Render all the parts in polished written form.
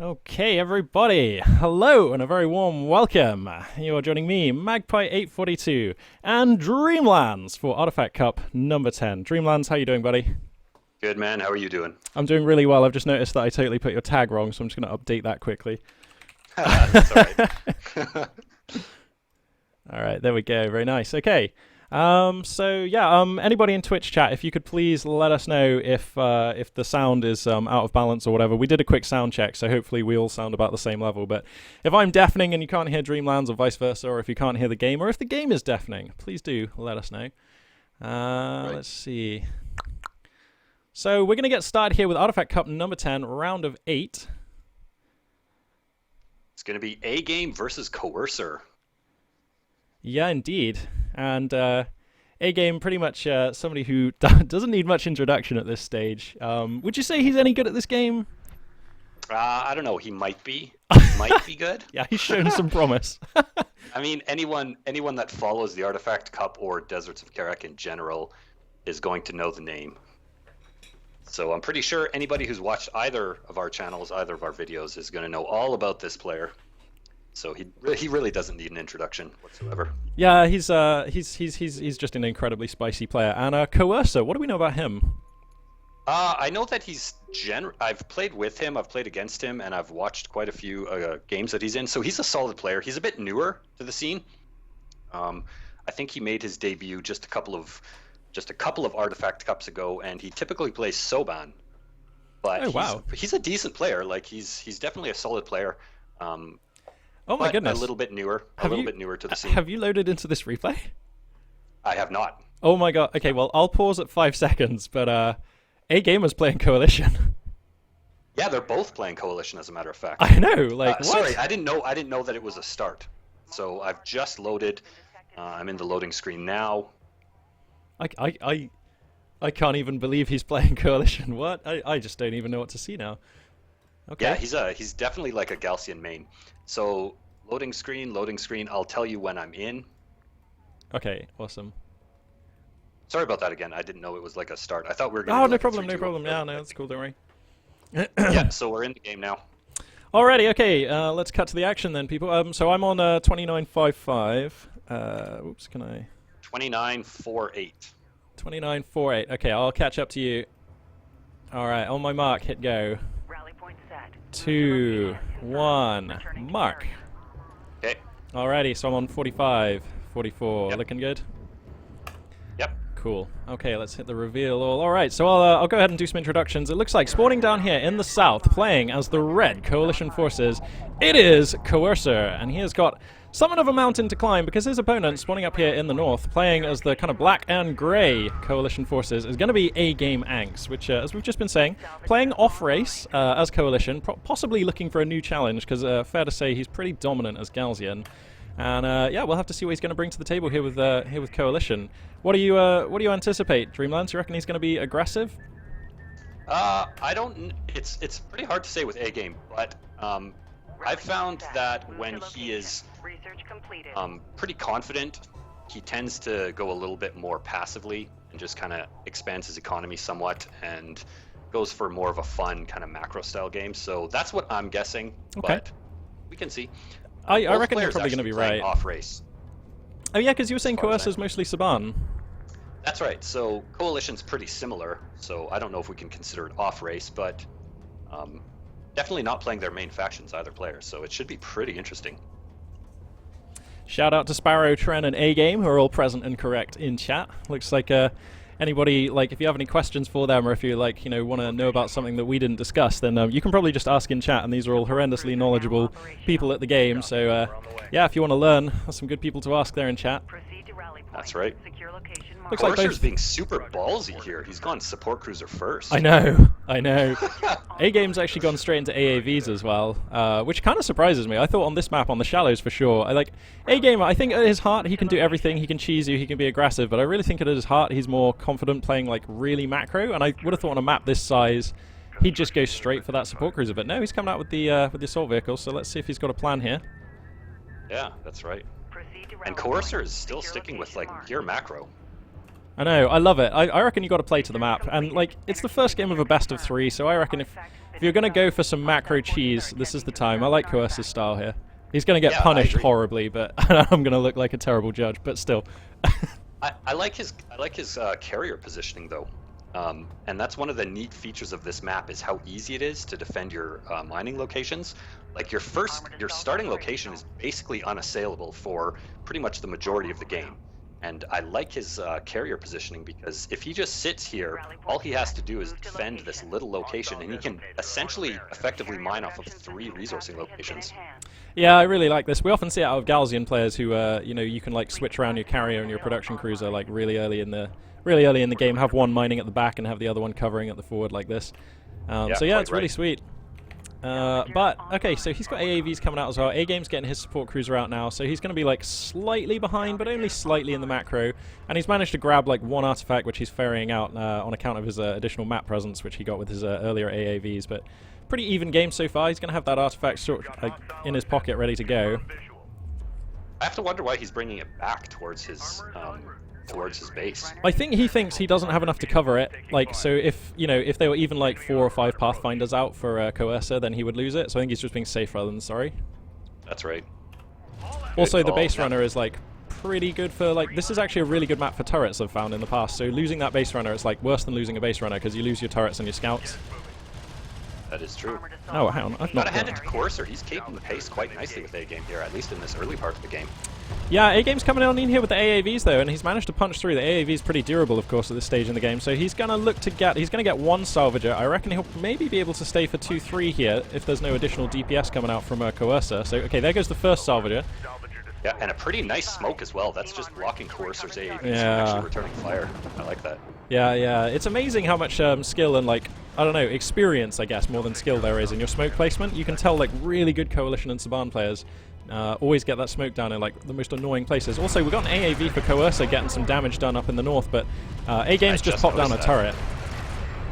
Okay, everybody, hello and a very warm welcome. You are joining me, Magpie842, and Dreamlands for Artifact Cup number 10. Dreamlands, how you doing, buddy? Good, man. How are you doing? I'm doing really well. I've just noticed that I totally put your tag wrong, so I'm just going to update that quickly. That's all right. All right, there we go. Very nice. Okay. Anybody in Twitch chat, if you could please let us know if the sound is out of balance or whatever. We did a quick sound check, so hopefully we all sound about the same level. But if I'm deafening and you can't hear Dreamlands or vice versa, or if you can't hear the game, or if the game is deafening, please do let us know. Let's see. So we're going to get started here with Artifact Cup number 10, round of 8. It's going to be A game versus Coercer. Yeah, indeed. And A-Game, pretty much somebody who doesn't need much introduction at this stage. Would you say he's any good at this game? I don't know. He might be. He might be good. Yeah, he's shown some promise. I mean, anyone that follows the Artifact Cup or Deserts of Karak in general is going to know the name. So I'm pretty sure anybody who's watched either of our channels, either of our videos, is going to know all about this player. So he really doesn't need an introduction whatsoever. Yeah, he's just an incredibly spicy player. And Coercer, what do we know about him? I know that I've played with him, I've played against him, and I've watched quite a few games that he's in. So he's a solid player. He's a bit newer to the scene. I think he made his debut just a couple of Artifact Cups ago, and he typically plays Soban. But he's a decent player. Like he's definitely a solid player. Oh my goodness! A little bit newer to the scene. Have you loaded into this replay? I have not. Oh my god! Okay, well I'll pause at 5 seconds. But A-Gamer's playing Coalition. Yeah, they're both playing Coalition, as a matter of fact. I know. Like, what? Sorry, I didn't know that it was a start. So I've just loaded. I'm in the loading screen now. I can't even believe he's playing Coalition. What? I just don't even know what to see now. Okay. Yeah, he's definitely like a Gaussian main. So loading screen. I'll tell you when I'm in. Okay, awesome. Sorry about that again. I didn't know it was like a start. I thought we were Oh, going to no problem. Yeah, no, that's cool. Don't worry. Yeah, so we're in the game now. Alrighty, okay. Let's cut to the action then, people. So I'm on 29.55. Oops, can I? 29.48. 29.48. Okay, I'll catch up to you. All right, on my mark, hit go. 2, 1, mark. Okay. Alrighty, so I'm on 45, 44. Yep. Looking good? Yep. Cool. Okay, let's hit the reveal all. Alright, so I'll go ahead and do some introductions. It looks like spawning down here in the south, playing as the red Coalition forces, it is Coercer, and he has got somewhat of a mountain to climb because his opponent, spawning up here in the north, playing as the kind of black and grey Coalition forces, is going to be A-Game Anx, which, as we've just been saying, playing off-race as Coalition, possibly looking for a new challenge, because fair to say he's pretty dominant as Galzian. And yeah, we'll have to see what he's going to bring to the table here with Coalition. What do you anticipate, Dreamlands? You reckon he's going to be aggressive? I don't. It's pretty hard to say with A-Game, but I've found that when he is pretty confident, he tends to go a little bit more passively and just kind of expands his economy somewhat and goes for more of a fun kind of macro style game. So that's what I'm guessing, okay. But we can see. I reckon you're probably going to be right. Off race. Oh yeah, because you were saying Coercer's mostly Saban. That's right. So Coalition's pretty similar. So I don't know if we can consider it off race, but definitely not playing their main factions, either player. So it should be pretty interesting. Shout out to Sparrow, Tren, and A-Game, who are all present and correct in chat. Looks like anybody, like, if you have any questions for them, or if you, like, want to know about something that we didn't discuss, then you can probably just ask in chat, and these are all horrendously knowledgeable people at the game. So, yeah, if you want to learn, there's some good people to ask there in chat. That's right. Looks like Coercer's being super ballsy here. He's gone support cruiser first. I know. A-Game's actually gone straight into AAVs as well, which kind of surprises me. I thought on this map, on the shallows for sure, A-Game, I think at his heart he can do everything. He can cheese you, he can be aggressive, but I really think at his heart he's more confident playing like really macro, and I would have thought on a map this size he'd just go straight for that support cruiser, but no, he's coming out with the assault vehicle, so let's see if he's got a plan here. Yeah, that's right. And Coercer is still sticking with like pure macro. I know, I love it. I reckon you got to play to the map, and like it's the first game of a best of 3, so I reckon if you're gonna go for some macro cheese, this is the time. I like Coercer's style here. He's gonna get punished horribly, but I'm gonna look like a terrible judge. But still, I like his carrier positioning though, and that's one of the neat features of this map is how easy it is to defend your mining locations. Like your starting location is basically unassailable for pretty much the majority of the game. And I like his carrier positioning because if he just sits here, all he has to do is defend this little location, and he can essentially effectively mine off of 3 resourcing locations. Yeah, I really like this. We often see it out of Galzian players who, you know, you can like switch around your carrier and your production cruiser like really early in the game, have one mining at the back and have the other one covering at the forward like this. So yeah, it's really sweet. But, okay, so he's got AAVs coming out as well. A-Game's getting his support cruiser out now, so he's going to be, like, slightly behind, but only slightly in the macro. And he's managed to grab, like, 1 artifact, which he's ferrying out on account of his additional map presence, which he got with his earlier AAVs. But pretty even game so far. He's going to have that artifact sort of, like, in his pocket ready to go. I have to wonder why he's bringing it back towards his base. I think he thinks he doesn't have enough to cover it. Like, so if, you know, if there were even like 4 or 5 Pathfinders out for Coercer, then he would lose it. So I think he's just being safe rather than sorry. That's right. Also, the base runner is like pretty good for like, this is actually a really good map for turrets I've found in the past. So losing that base runner is like worse than losing a base runner because you lose your turrets and your scouts. That is true. Oh, hang on. Gotta hand it to Coercer. He's keeping the pace quite nicely with A-Game here, at least in this early part of the game. Yeah, A-Game's coming on in here with the AAVs though, and he's managed to punch through. The AAV's pretty durable, of course, at this stage in the game, so he's gonna look to get, he's gonna get 1 Salvager. I reckon he'll maybe be able to stay for 2-3 here if there's no additional DPS coming out from Coercer. So, okay, there goes the first Salvager. Yeah, and a pretty nice smoke as well. That's just blocking Coercer's AAVs from Yeah. actually returning fire. I like that. Yeah, yeah. It's amazing how much skill and, like, I don't know, experience, I guess, more than skill there is in your smoke placement. You can tell, like, really good Coalition and Saban players always get that smoke down in, like, the most annoying places. Also, we've got an AAV for Coercer getting some damage done up in the north, but A-Game's just popped down a turret.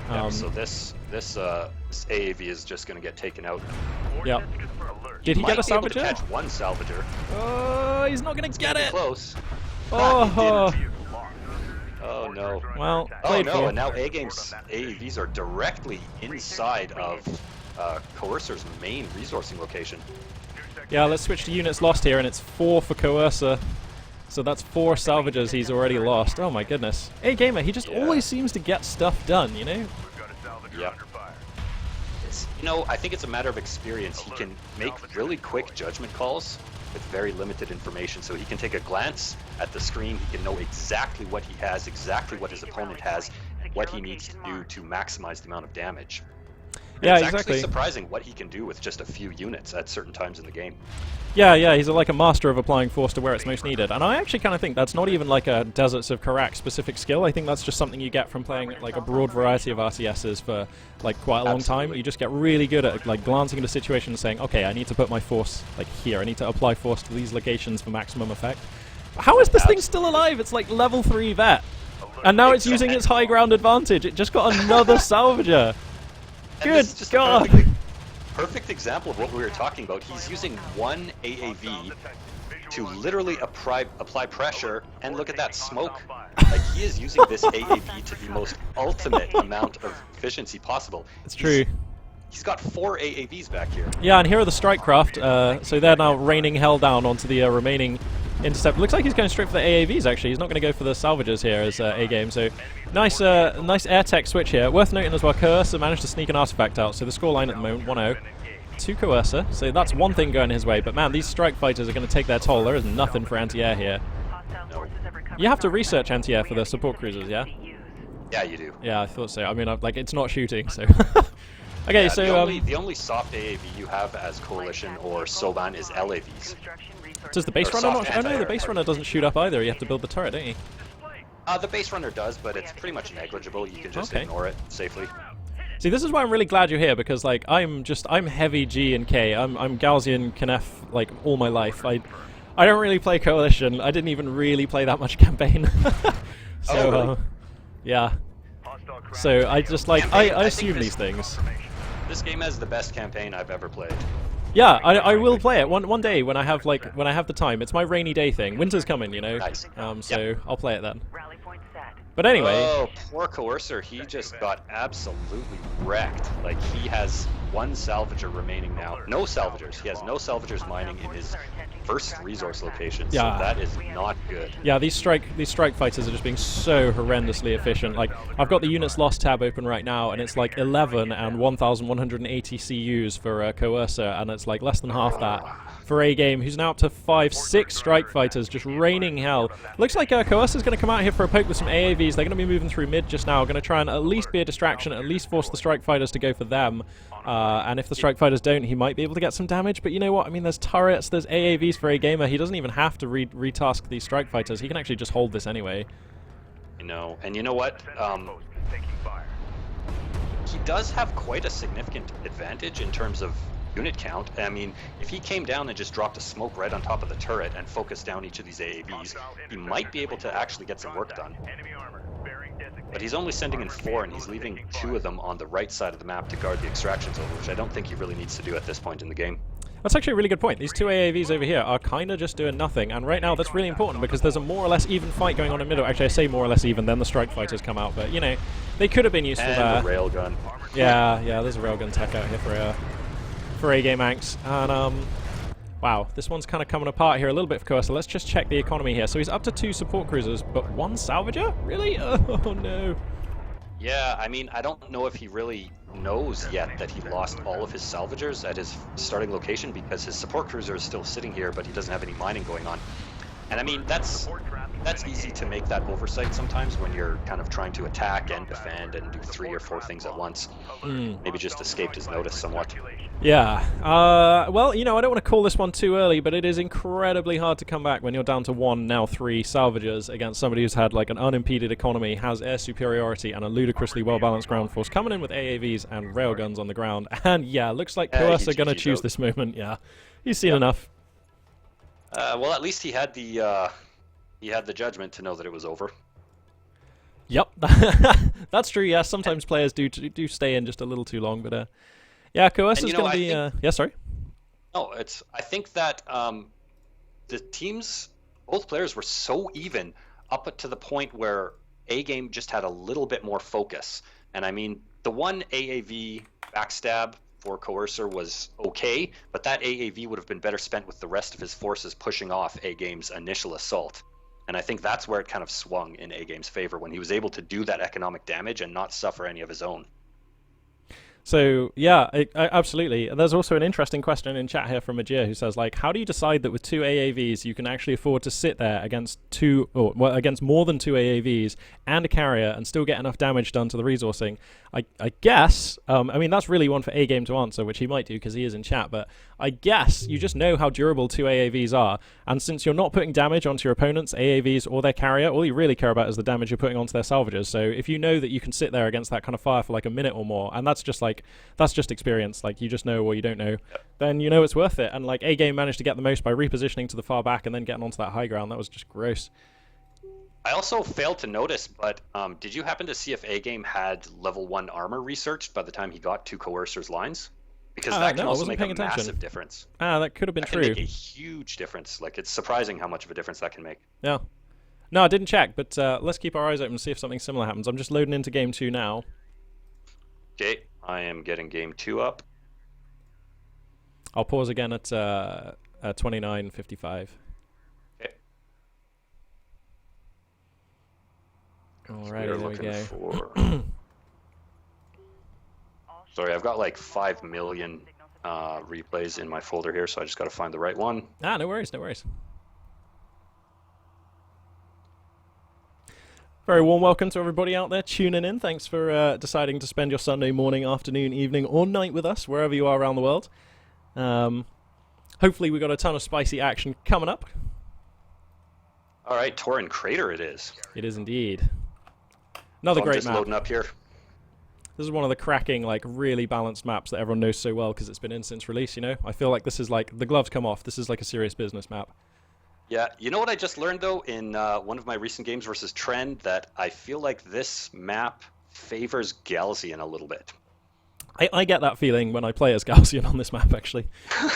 Yeah, so this AAV is just going to get taken out. Yeah. Did he get a Salvager? Catch 1 Salvager. Oh, he's not going to get it! Close. Oh, oh no. Well, oh no, and now A-Game's AAVs are directly inside of Coercer's main resourcing location. Yeah, let's switch to units lost here, and it's 4 for Coercer. So that's 4 salvages he's already lost. Oh my goodness. A-Gamer, he just always seems to get stuff done, you know? Yeah. You know, I think it's a matter of experience. He can make really quick judgment calls with very limited information. So he can take a glance at the screen, he can know exactly what he has, exactly what his opponent has, and what he needs to do to maximize the amount of damage. Yeah, it's exactly. actually surprising what he can do with just a few units at certain times in the game. Yeah, yeah, he's like a master of applying force to where it's most needed. And I actually kind of think that's not even like a Deserts of Karak specific skill. I think that's just something you get from playing like a broad variety of RTSs for like quite a long time. You just get really good at like glancing at a situation and saying, okay, I need to put my force like here. I need to apply force to these locations for maximum effect. How is this thing still alive? It's like level 3 vet. And now it's using its high ground advantage. It just got another salvager. Good God. Perfect example of what we were talking about. He's using 1 AAV to literally apply pressure, and look at that smoke. Like, he is using this AAV to the most ultimate amount of efficiency possible. It's true. He's got 4 AAVs back here. Yeah, and here are the Strikecraft. So they're now raining hell down onto the remaining intercept. Looks like he's going straight for the AAVs, actually. He's not going to go for the salvages here as A-Game. So nice nice air tech switch here. Worth noting as well, Coercer managed to sneak an artifact out. So the scoreline at the moment, 1-0 to Coercer. So that's one thing going his way. But man, these strike fighters are going to take their toll. There is nothing for anti-air here. You have to research anti-air for the support cruisers, yeah? Yeah, you do. Yeah, I thought so. I mean, like, it's not shooting, so... Okay, yeah, so... the only soft AAV you have as Coalition or Soban is LAVs. Does the base runner not? Oh no, the base runner doesn't shoot up either. You have to build the turret, don't you? The base runner does, but it's pretty much negligible. You can just ignore it safely. See, this is why I'm really glad you're here, because like I'm heavy G and K. I'm Gaussian Knef like all my life. I don't really play Coalition. I didn't even really play that much campaign. So really? Yeah. So I just like I assume these things. This game has the best campaign I've ever played. Yeah, I will play it one day when I have the time. It's my rainy day thing. Winter's coming, you know. Nice. So I'll play it then. But anyway. Oh, poor Coercer. He just got absolutely wrecked. Like, he has one salvager remaining now. No salvagers. He has no salvagers mining in his first resource location. Yeah. So that is not good. Yeah, these strike fighters are just being so horrendously efficient. Like, I've got the units lost tab open right now, and it's like 11 and 1,180 CUs for Coercer, and it's like less than half that for A Game, who's now up to 5-6 strike fighters, just raining hell. Looks like Coercer's going to come out here for a poke with some AAVs. They're going to be moving through mid just now, going to try and at least be a distraction, at least force the strike fighters to go for them. And if the strike fighters don't, he might be able to get some damage. But you know what? I mean, there's turrets, there's AAVs for A Gamer. He doesn't even have to retask these strike fighters. He can actually just hold this anyway. You know, and you know what? He does have quite a significant advantage in terms of unit count. I mean, if he came down and just dropped a smoke right on top of the turret and focused down each of these AAVs, he might be able to actually get some work done. But he's only sending in 4, and he's leaving 2 of them on the right side of the map to guard the extraction zone, which I don't think he really needs to do at this point in the game. That's actually a really good point. These 2 AAVs over here are kind of just doing nothing, and right now that's really important because there's a more or less even fight going on in middle. Actually, I say more or less even, then the strike fighters come out, but you know, they could have been useful there. And the railgun. Yeah, there's a railgun tech out here for A Game Anks, and wow, this one's kind of coming apart here a little bit for Coercer. Let's just check the economy here. So he's up to 2 support cruisers, but 1 salvager? Really? Oh no. Yeah, I mean, I don't know if he really knows yet that he lost all of his salvagers at his starting location because his support cruiser is still sitting here, but he doesn't have any mining going on. And I mean, that's easy to make that oversight sometimes when you're kind of trying to attack and defend and do 3 or 4 things at once. Maybe just escaped his notice somewhat. Yeah. Well, you know, I don't want to call this one too early, but it is incredibly hard to come back when you're down to 1, now 3 salvagers against somebody who's had like an unimpeded economy, has air superiority, and a ludicrously well-balanced ground force coming in with AAVs and railguns on the ground. And yeah, looks like Coercer going to choose this moment. Yeah, he's seen enough. Well, at least he had the judgment to know that it was over. Yep, that's true. Yeah, sometimes players do stay in just a little too long, but yeah, Coercer's going to be. Yeah, sorry. No, I think that the teams, both players were so even up to the point where A Game just had a little bit more focus. And I mean, the one AAV backstab for Coercer was okay, but that AAV would have been better spent with the rest of his forces pushing off A Game's initial assault. And I think that's where it kind of swung in A Game's favor, when he was able to do that economic damage and not suffer any of his own. So, yeah, absolutely. There's also an interesting question in chat here from Ajir who says, like, how do you decide that with 2 AAVs you can actually afford to sit there against against more than 2 AAVs and a carrier and still get enough damage done to the resourcing? I guess, I mean, that's really one for A Game to answer, which he might do because he is in chat, but I guess you just know how durable 2 AAVs are, and since you're not putting damage onto your opponent's AAVs or their carrier, all you really care about is the damage you're putting onto their salvagers. So if you know that you can sit there against that kind of fire for like a minute or more, and that's just experience, like you just know or you don't know, then you know it's worth it. And like A Game managed to get the most by repositioning to the far back and then getting onto that high ground. That was just gross. I also failed to notice, but did you happen to see if A Game had level 1 armor researched by the time he got to Coercer's lines? Because that can also make a massive difference. That could have been true. That can make a huge difference. Like, it's surprising how much of a difference that can make. Yeah. No, I didn't check, but let's keep our eyes open and see if something similar happens. I'm just loading into game 2 now. Okay, I am getting game 2 up. I'll pause again at 29:55. Okay. Alright, there we go. Sorry, I've got like 5 million replays in my folder here, so I just got to find the right one. No worries, no worries. Very warm welcome to everybody out there tuning in. Thanks for deciding to spend your Sunday morning, afternoon, evening, or night with us, wherever you are around the world. Hopefully we've got a ton of spicy action coming up. All right, Tauren Crater it is. It is indeed. Another great just map. Loading up here. This is one of the cracking, like, really balanced maps that everyone knows so well because it's been in since release, you know? I feel like this is like, the gloves come off. This is like a serious business map. Yeah, you know what I just learned, though, in one of my recent games versus Trend, that I feel like this map favors Galzian a little bit. I get that feeling when I play as Gaussian on this map, actually.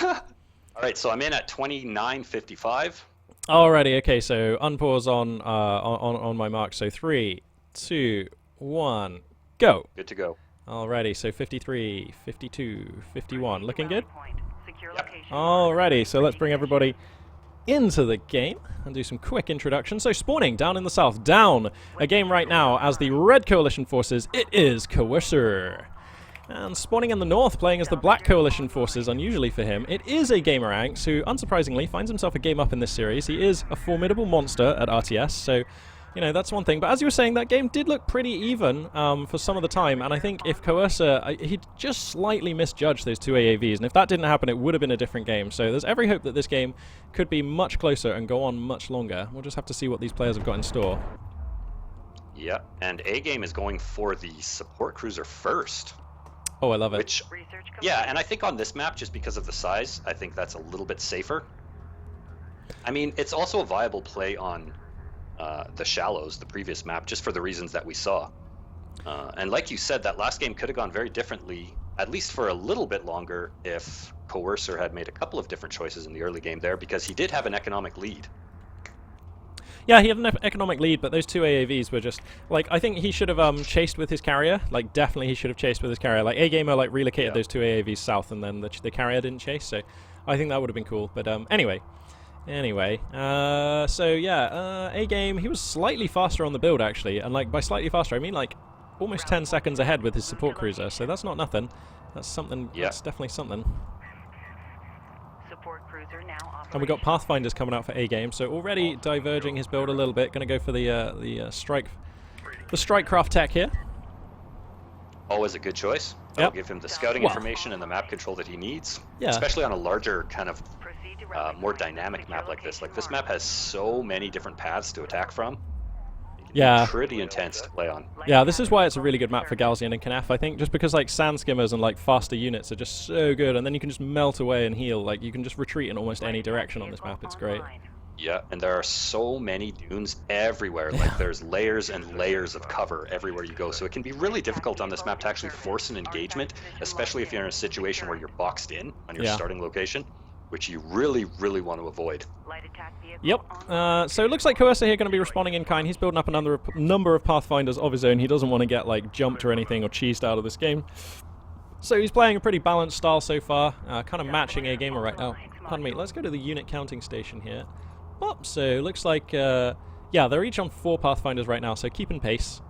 All right, so I'm in at 29.55. Alrighty, okay, so unpause on my mark. So 3, 2, 1, go. Good to go. Alrighty, so 53, 52, 51. Looking good? Yep. Alrighty, so let's bring everybody into the game and do some quick introductions. So spawning down in the south, down a game right now as the Red Coalition forces, it is Coercer. And spawning in the north, playing as the Black Coalition forces, unusually for him, it is a Gameranx who, unsurprisingly, finds himself a game up in this series. He is a formidable monster at RTS, so, you know, that's one thing. But as you were saying, that game did look pretty even for some of the time, and I think if Coercer, he just slightly misjudged those two AAVs, and if that didn't happen, it would have been a different game. So there's every hope that this game could be much closer and go on much longer. We'll just have to see what these players have got in store. Yeah, and A-Game is going for the support cruiser first. Oh, I love it. Which, yeah, and I think on this map, just because of the size, I think that's a little bit safer. I mean, it's also a viable play on the Shallows, the previous map, just for the reasons that we saw. And like you said, that last game could have gone very differently, at least for a little bit longer, if Coercer had made a couple of different choices in the early game there, because he did have an economic lead. Yeah, he had an economic lead, but those two AAVs were just, like, I think he should have chased with his carrier. Like, definitely he should have chased with his carrier. Like, A-Gamer, like, relocated those two AAVs south, and then the carrier didn't chase, so I think that would have been cool. But anyway, so yeah, A-Game, he was slightly faster on the build, actually, and, like, by slightly faster, I mean, like, almost 10 seconds ahead with his support cruiser, so that's not nothing. That's something, that's definitely something. And we got Pathfinders coming out for A-Game, so already diverging his build a little bit. Going to go for the Strikecraft tech here. Always a good choice. That'll give him the scouting information and the map control that he needs, especially on a larger kind of more dynamic map like this. Like, this map has so many different paths to attack from. Yeah, pretty intense to play on. Yeah, this is why it's a really good map for Gaussian and Knef, I think, just because like sand skimmers and like faster units are just so good, and then you can just melt away and heal. Like, you can just retreat in almost any direction on this map. It's great. Yeah, and there are so many dunes everywhere. Like, there's layers and layers of cover everywhere you go, so it can be really difficult on this map to actually force an engagement, especially if you're in a situation where you're boxed in on your starting location, which you really, really want to avoid. Yep. So it looks like Coercer here going to be responding in kind. He's building up a number of Pathfinders of his own. He doesn't want to get like jumped or anything or cheesed out of this game. So he's playing a pretty balanced style so far, kind of matching A-Gamer right now. Pardon me. Let's go to the unit counting station here. Oh, so it looks like, yeah, they're each on 4 Pathfinders right now, so keeping pace.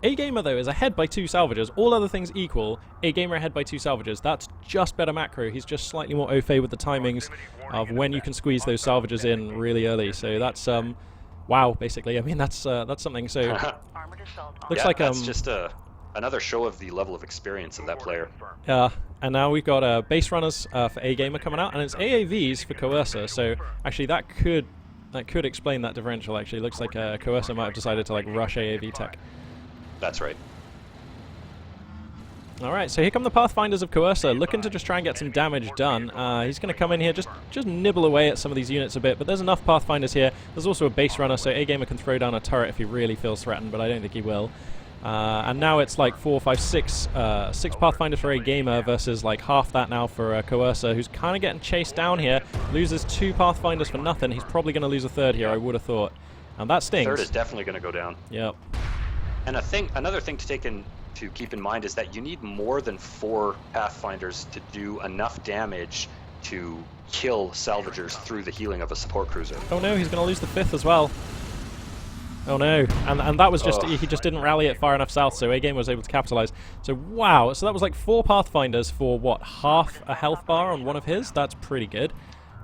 A-Gamer, though, is ahead by 2 salvages. All other things equal, A-Gamer ahead by 2 salvages. That's just better macro. He's just slightly more au fait with the timings of when you can squeeze those salvages in really early. So that's, wow, basically. I mean, that's something. So looks like that's just another show of the level of experience of that player. Yeah, and now we've got base runners for A-Gamer coming out, and it's AAVs for Coercer. So actually, that could explain that differential. Actually, looks like Coercer might have decided to like rush AAV tech. That's right. Alright, so here come the Pathfinders of Coercer, looking to just try and get some damage done. He's going to come in here, just nibble away at some of these units a bit, but there's enough Pathfinders here. There's also a base runner, so A-Gamer can throw down a turret if he really feels threatened, but I don't think he will. And now it's like 4, 5, 6 Pathfinders for A-Gamer versus like half that now for Coercer, who's kind of getting chased down here. Loses 2 Pathfinders for nothing. He's probably going to lose a third here, I would have thought. And that stings. Third is definitely going to go down. Yep. And another thing to keep in mind is that you need more than 4 Pathfinders to do enough damage to kill salvagers through the healing of a support cruiser. Oh no, he's going to lose the 5th as well. Oh no, and that was just, he just didn't rally it far enough south, so A-Game was able to capitalize. So wow, so that was like 4 Pathfinders for what, half a health bar on one of his? That's pretty good.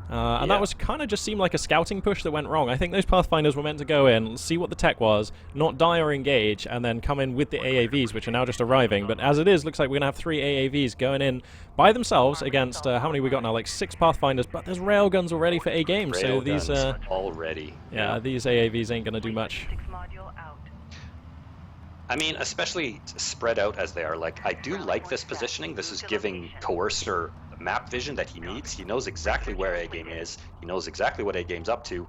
And that was kind of just seemed like a scouting push that went wrong. I think those Pathfinders were meant to go in, see what the tech was, not die or engage, and then come in with the AAVs, which are now just arriving. But as it is, looks like we're going to have 3 AAVs going in by themselves against, how many we got now? Like 6 Pathfinders, but there's railguns already for A-Game, so these... already. Yeah, these AAVs ain't going to do much. I mean, especially spread out as they are. Like, I do like this positioning. This is giving Coercer map vision that he needs. He knows exactly where A-Game is. He knows exactly what A-Game's up to.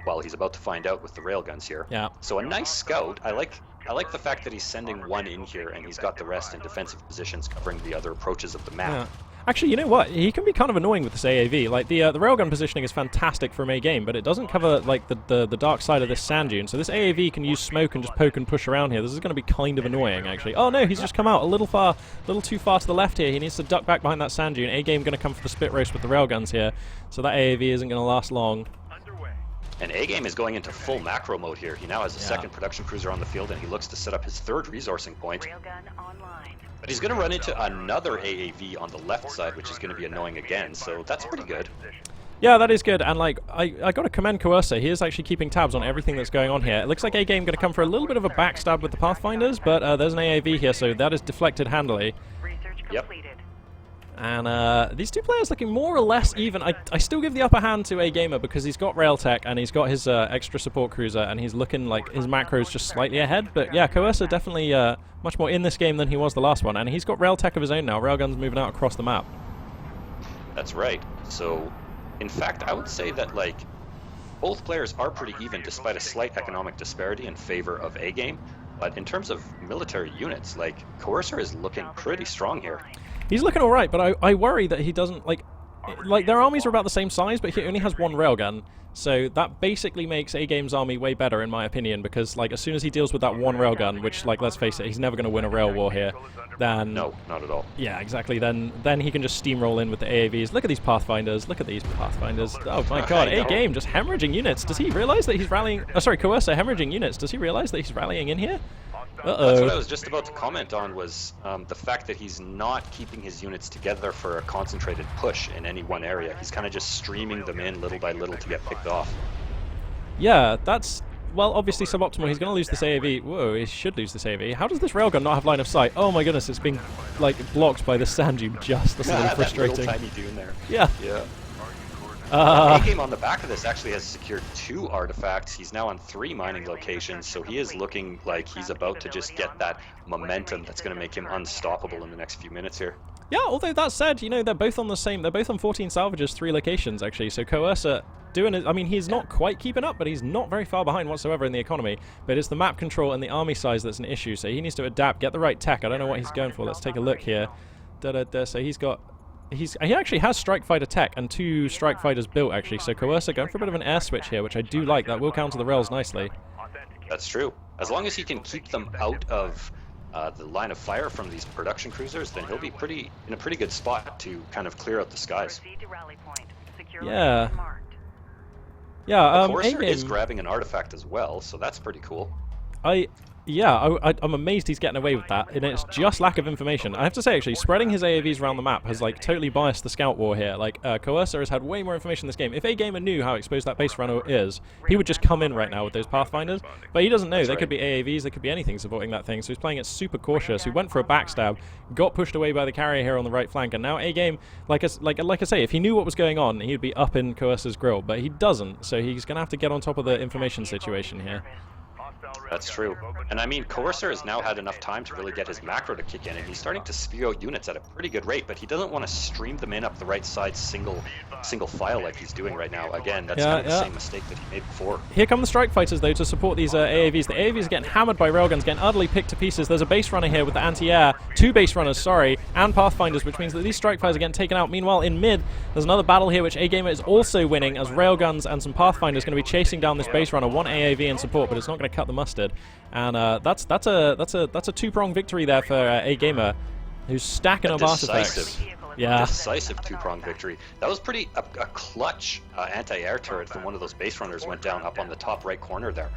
Well, he's about to find out with the railguns here. Yeah. So a nice scout. I like I like the fact that he's sending one in here and he's got the rest in defensive positions covering the other approaches of the map. Yeah. Actually, you know what? He can be kind of annoying with this AAV. Like, the railgun positioning is fantastic from A-game, but it doesn't cover, like, the dark side of this sand dune. So this AAV can use smoke and just poke and push around here. This is going to be kind of annoying, actually. Oh, no, he's just come out a little too far to the left here. He needs to duck back behind that sand dune. A-game going to come for the spit roast with the railguns here. So that AAV isn't going to last long. And A-game is going into full macro mode here. He now has a second production cruiser on the field, and he looks to set up his third resourcing point. But he's going to run into another AAV on the left side, which is going to be annoying again, so that's pretty good. Yeah, that is good, and like, I got to commend Coercer. He is actually keeping tabs on everything that's going on here. It looks like A-game going to come for a little bit of a backstab with the Pathfinders, but there's an AAV here, so that is deflected handily. Yep. And these two players looking more or less even. I still give the upper hand to A-Gamer because he's got rail tech and he's got his extra support cruiser and he's looking like his macros just slightly ahead. But yeah, Coercer definitely much more in this game than he was the last one, and he's got rail tech of his own now. Railguns moving out across the map. That's right. So, in fact, I would say that like both players are pretty even despite a slight economic disparity in favor of A-Game. But in terms of military units, like Coercer is looking pretty strong here. He's looking all right, but I worry that he doesn't, like their armies are about the same size, but he only has one railgun. So that basically makes A-Game's army way better, in my opinion, because, like, as soon as he deals with that one railgun, which, like, let's face it, he's never going to win a rail war here, then... No, not at all. Yeah, exactly. Then he can just steamroll in with the AAVs. Look at these Pathfinders. Look at these Pathfinders. Oh, my God. A-Game just hemorrhaging units. Does he realize that he's rallying... Oh, sorry, Coercer hemorrhaging units. Does he realize that he's rallying in here? Uh-oh. That's what I was just about to comment on, was the fact that he's not keeping his units together for a concentrated push in any one area. He's kind of just streaming them in little by little to get picked off. Yeah, that's... Well, obviously suboptimal. He's going to lose this AAV. Whoa, he should lose this AAV. How does this railgun not have line of sight? Oh my goodness, it's being, like, blocked by the sand dune just. That's a little frustrating. That little tiny dune there. Yeah. Yeah. A-Game on the back of this actually has secured 2 artifacts. He's now on 3 mining locations, so he is looking like he's about to just get that momentum that's going to make him unstoppable in the next few minutes here. Yeah, although that said, you know, they're both on the same... They're both on 14 salvages, 3 locations, actually. So Coercer doing it... I mean, he's not quite keeping up, but he's not very far behind whatsoever in the economy. But it's the map control and the army size that's an issue, so he needs to adapt, get the right tech. I don't know what he's going for. Let's take a look here. So he's got... He actually has strike fighter tech and 2 strike fighters built, actually. So Coercer going for a bit of an air switch here, which I do like. That will counter the rails nicely. That's true. As long as he can keep them out of the line of fire from these production cruisers, then he'll be in a pretty good spot to kind of clear out the skies. Yeah. Yeah, Coercer is grabbing an artifact as well, so that's pretty cool. I'm amazed he's getting away with that, and it's just lack of information. I have to say, actually, spreading his AAVs around the map has, like, totally biased the scout war here. Like, Coercer has had way more information in this game. If A-Gamer knew how exposed that base runner is, he would just come in right now with those Pathfinders, but he doesn't know. They could be AAVs, they could be anything supporting that thing, so he's playing it super cautious. He went for a backstab, got pushed away by the carrier here on the right flank, and now A-Game, like I say, if he knew what was going on, he'd be up in Coercer's grill, but he doesn't, so he's going to have to get on top of the information situation here. That's true. And I mean, Coercer has now had enough time to really get his macro to kick in, and he's starting to spew out units at a pretty good rate, but he doesn't want to stream them in up the right side single file like he's doing right now. Again, that's kind of the same mistake that he made before. Here come the strike fighters, though, to support these AAVs. The AAVs are getting hammered by railguns, getting utterly picked to pieces. There's a base runner here with the anti-air, 2 base runners, sorry, and Pathfinders, which means that these strike fighters are getting taken out. Meanwhile, in mid, there's another battle here, which A-Gamer is also winning, as railguns and some Pathfinders going to be chasing down this base runner. 1 AAV in support, but it's not going to cut the mustard. And that's a 2-pronged victory there for A-Gamer, who's stacking up artifacts. Yeah. Decisive 2-pronged victory. That was a clutch anti-air turret from one of those base runners went down up on the top right corner there.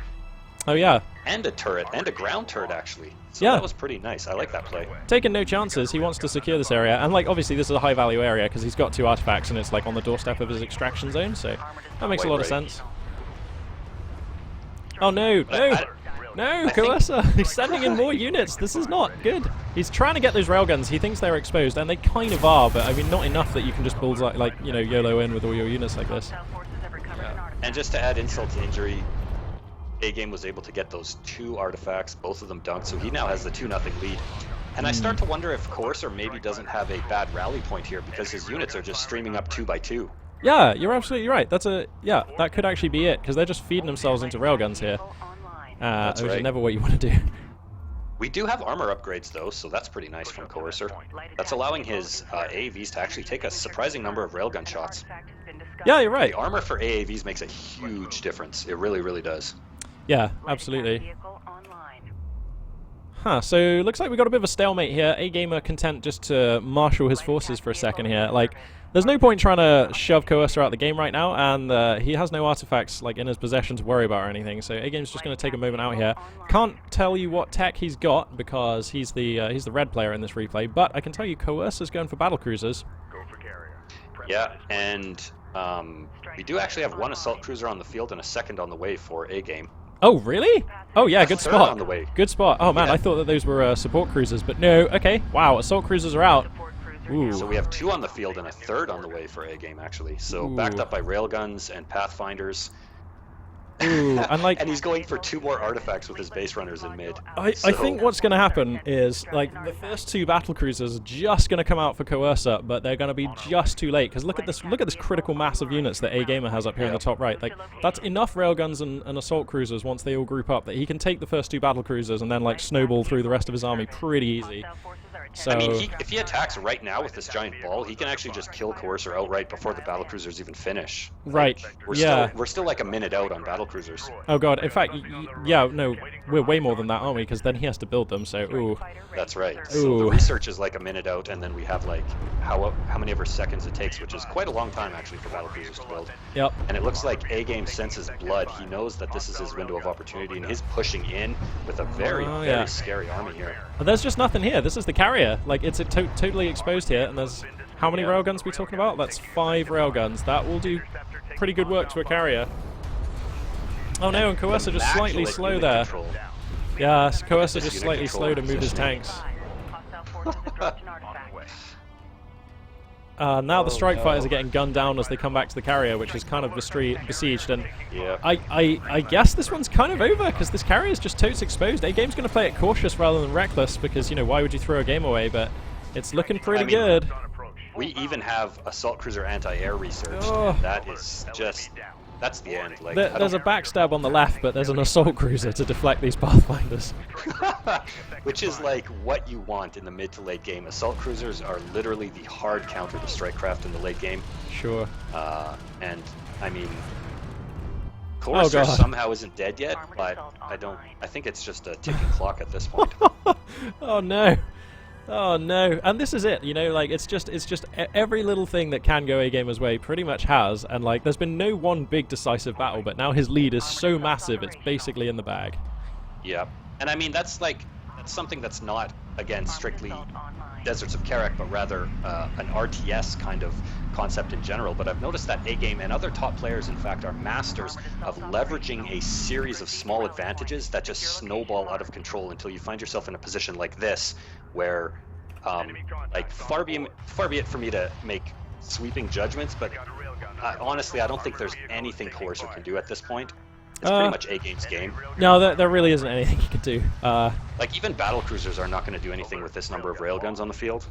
Oh yeah. And a turret, and a ground turret actually. So yeah. That was pretty nice. I like that play. Taking no chances. He wants to secure this area, and like obviously this is a high value area because he's got 2 artifacts and it's like on the doorstep of his extraction zone, so that makes a lot of sense. Oh no, no! No, Coercer! He's sending in more units. This is not good. He's trying to get those railguns. He thinks they're exposed, and they kind of are, but I mean, not enough that you can just build like you know, YOLO in with all your units like this. Yeah. And just to add insult to injury, A-Game was able to get those 2 artifacts, both of them dunked, so he now has the 2-0 lead. And I start to wonder if Coercer maybe doesn't have a bad rally point here because his units are just streaming up 2 by 2. Yeah, you're absolutely right. That could actually be it because they're just feeding themselves into railguns here. Which is never what you want to do. We do have armor upgrades though, so that's pretty nice from Coercer. That's allowing his AAVs to actually take a surprising number of railgun shots. Yeah, you're right. The armor for AAVs makes a huge difference. It really, really does. Yeah, absolutely. Huh, so looks like we got a bit of a stalemate here. A-Gamer content just to marshal his forces for a second here. Like, there's no point trying to shove Coercer out the game right now, and he has no artifacts like in his possession to worry about or anything. So A-Game's just going to take a moment out here. Can't tell you what tech he's got because he's the red player in this replay, but I can tell you Coercer's going for battle cruisers. Yeah, and we do actually have one assault cruiser on the field and a second on the way for A-Game. Oh, really? Oh, yeah, good spot. On the way. Good spot. Oh, man, Yeah. I thought that those were support cruisers, but no. Okay, wow, assault cruisers are out. Ooh. So we have 2 on the field and a third on the way for A-Game, actually. So backed up by railguns and pathfinders. Ooh, and like, and he's going for 2 more artifacts with his base runners in mid. I think what's going to happen is, like, the first 2 battle cruisers are just going to come out for Coercer, but they're going to be just too late, because look at this critical mass of units that A-Gamer has up here in the top right. Like, that's enough railguns and assault cruisers once they all group up that he can take the first 2 battle cruisers and then, like, snowball through the rest of his army pretty easy. So, I mean, if he attacks right now with this giant ball, he can actually just kill Coercer outright before the battle cruisers even finish. Right, Like, we're still like a minute out on battle cruisers. Oh god, in fact, yeah, no, we're way more than that, aren't we? Because then he has to build them, so, ooh. That's right. So the research is like a minute out, and then we have like how many ever seconds it takes, which is quite a long time actually for battle cruisers to build. Yep. And it looks like A-Game senses blood. He knows that this is his window of opportunity, and he's pushing in with a very scary army here. But there's just nothing here. This is the carrier. Like, it's totally exposed here, and there's... How many railguns are we talking about? That's 5 railguns. That will do pretty good work to a carrier. Oh no, and Coercer just slightly slow there. Yeah, Coercer just slightly slow to move his tanks. Now the strike fighters are getting gunned down as they come back to the carrier, which is kind of besieged. And I guess this one's kind of over because this carrier is just totes exposed. A-Game's going to play it cautious rather than reckless because, you know, why would you throw a game away? But it's looking pretty good. We even have assault cruiser anti-air research. Oh. That is just... That's the end. Like, There's a backstab on the left, but there's an assault cruiser to deflect these pathfinders. Which is like what you want in the mid to late game. Assault cruisers are literally the hard counter to strike craft in the late game. Sure. And I mean, Coercer somehow isn't dead yet, but I think it's just a ticking clock at this point. Oh no. Oh no, and this is it, you know, like, it's just every little thing that can go A-Gamer's way pretty much has, and like, there's been no one big decisive battle, but now his lead is so massive, it's basically in the bag. Yeah, and I mean, that's something that's not, again, strictly Deserts of Karak, but rather an RTS kind of concept in general. But I've noticed that A-Game and other top players, in fact, are masters of leveraging a series of small advantages that just snowball out of control until you find yourself in a position like this, where, like, far be it for me to make sweeping judgments, but honestly, I don't think there's anything Coercer can do at this point. It's pretty much A-Game's game. No, there really isn't anything you can do. Like, even battle cruisers are not going to do anything with this number of railguns on the field.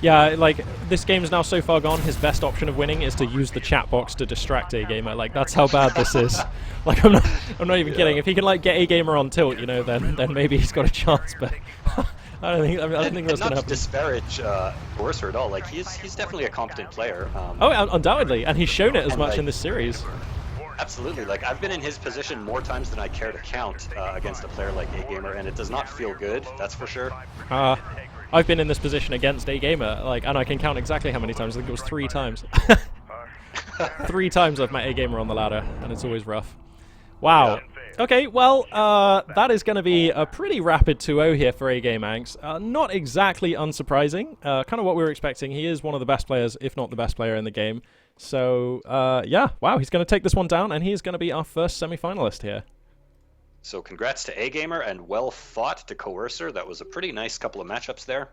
Yeah, like, this game is now so far gone, his best option of winning is to use the chat box to distract A-Gamer. Like, that's how bad this is. Like, I'm not even kidding. If he can, like, get A-Gamer on tilt, you know, then maybe he's got a chance, but... I don't think that's going to happen. Not to disparage Coercer at all. Like, he's definitely a competent player. Oh, undoubtedly, and he's shown it as much in this series. Absolutely. Like, I've been in his position more times than I care to count against a player like A-Gamer, and it does not feel good, that's for sure. I've been in this position against A-Gamer, like, and I can count exactly how many times. I think it was 3 times. 3 times I've met A-Gamer on the ladder, and it's always rough. Wow. Yeah. Okay, well, that is going to be a pretty rapid 2-0 here for A-Game Anx. Not exactly unsurprising. Kind of what we were expecting. He is one of the best players, if not the best player in the game. So, yeah, wow, he's going to take this one down, and he's going to be our first semi-finalist here. So congrats to A-Gamer, and well fought to Coercer. That was a pretty nice couple of matchups there.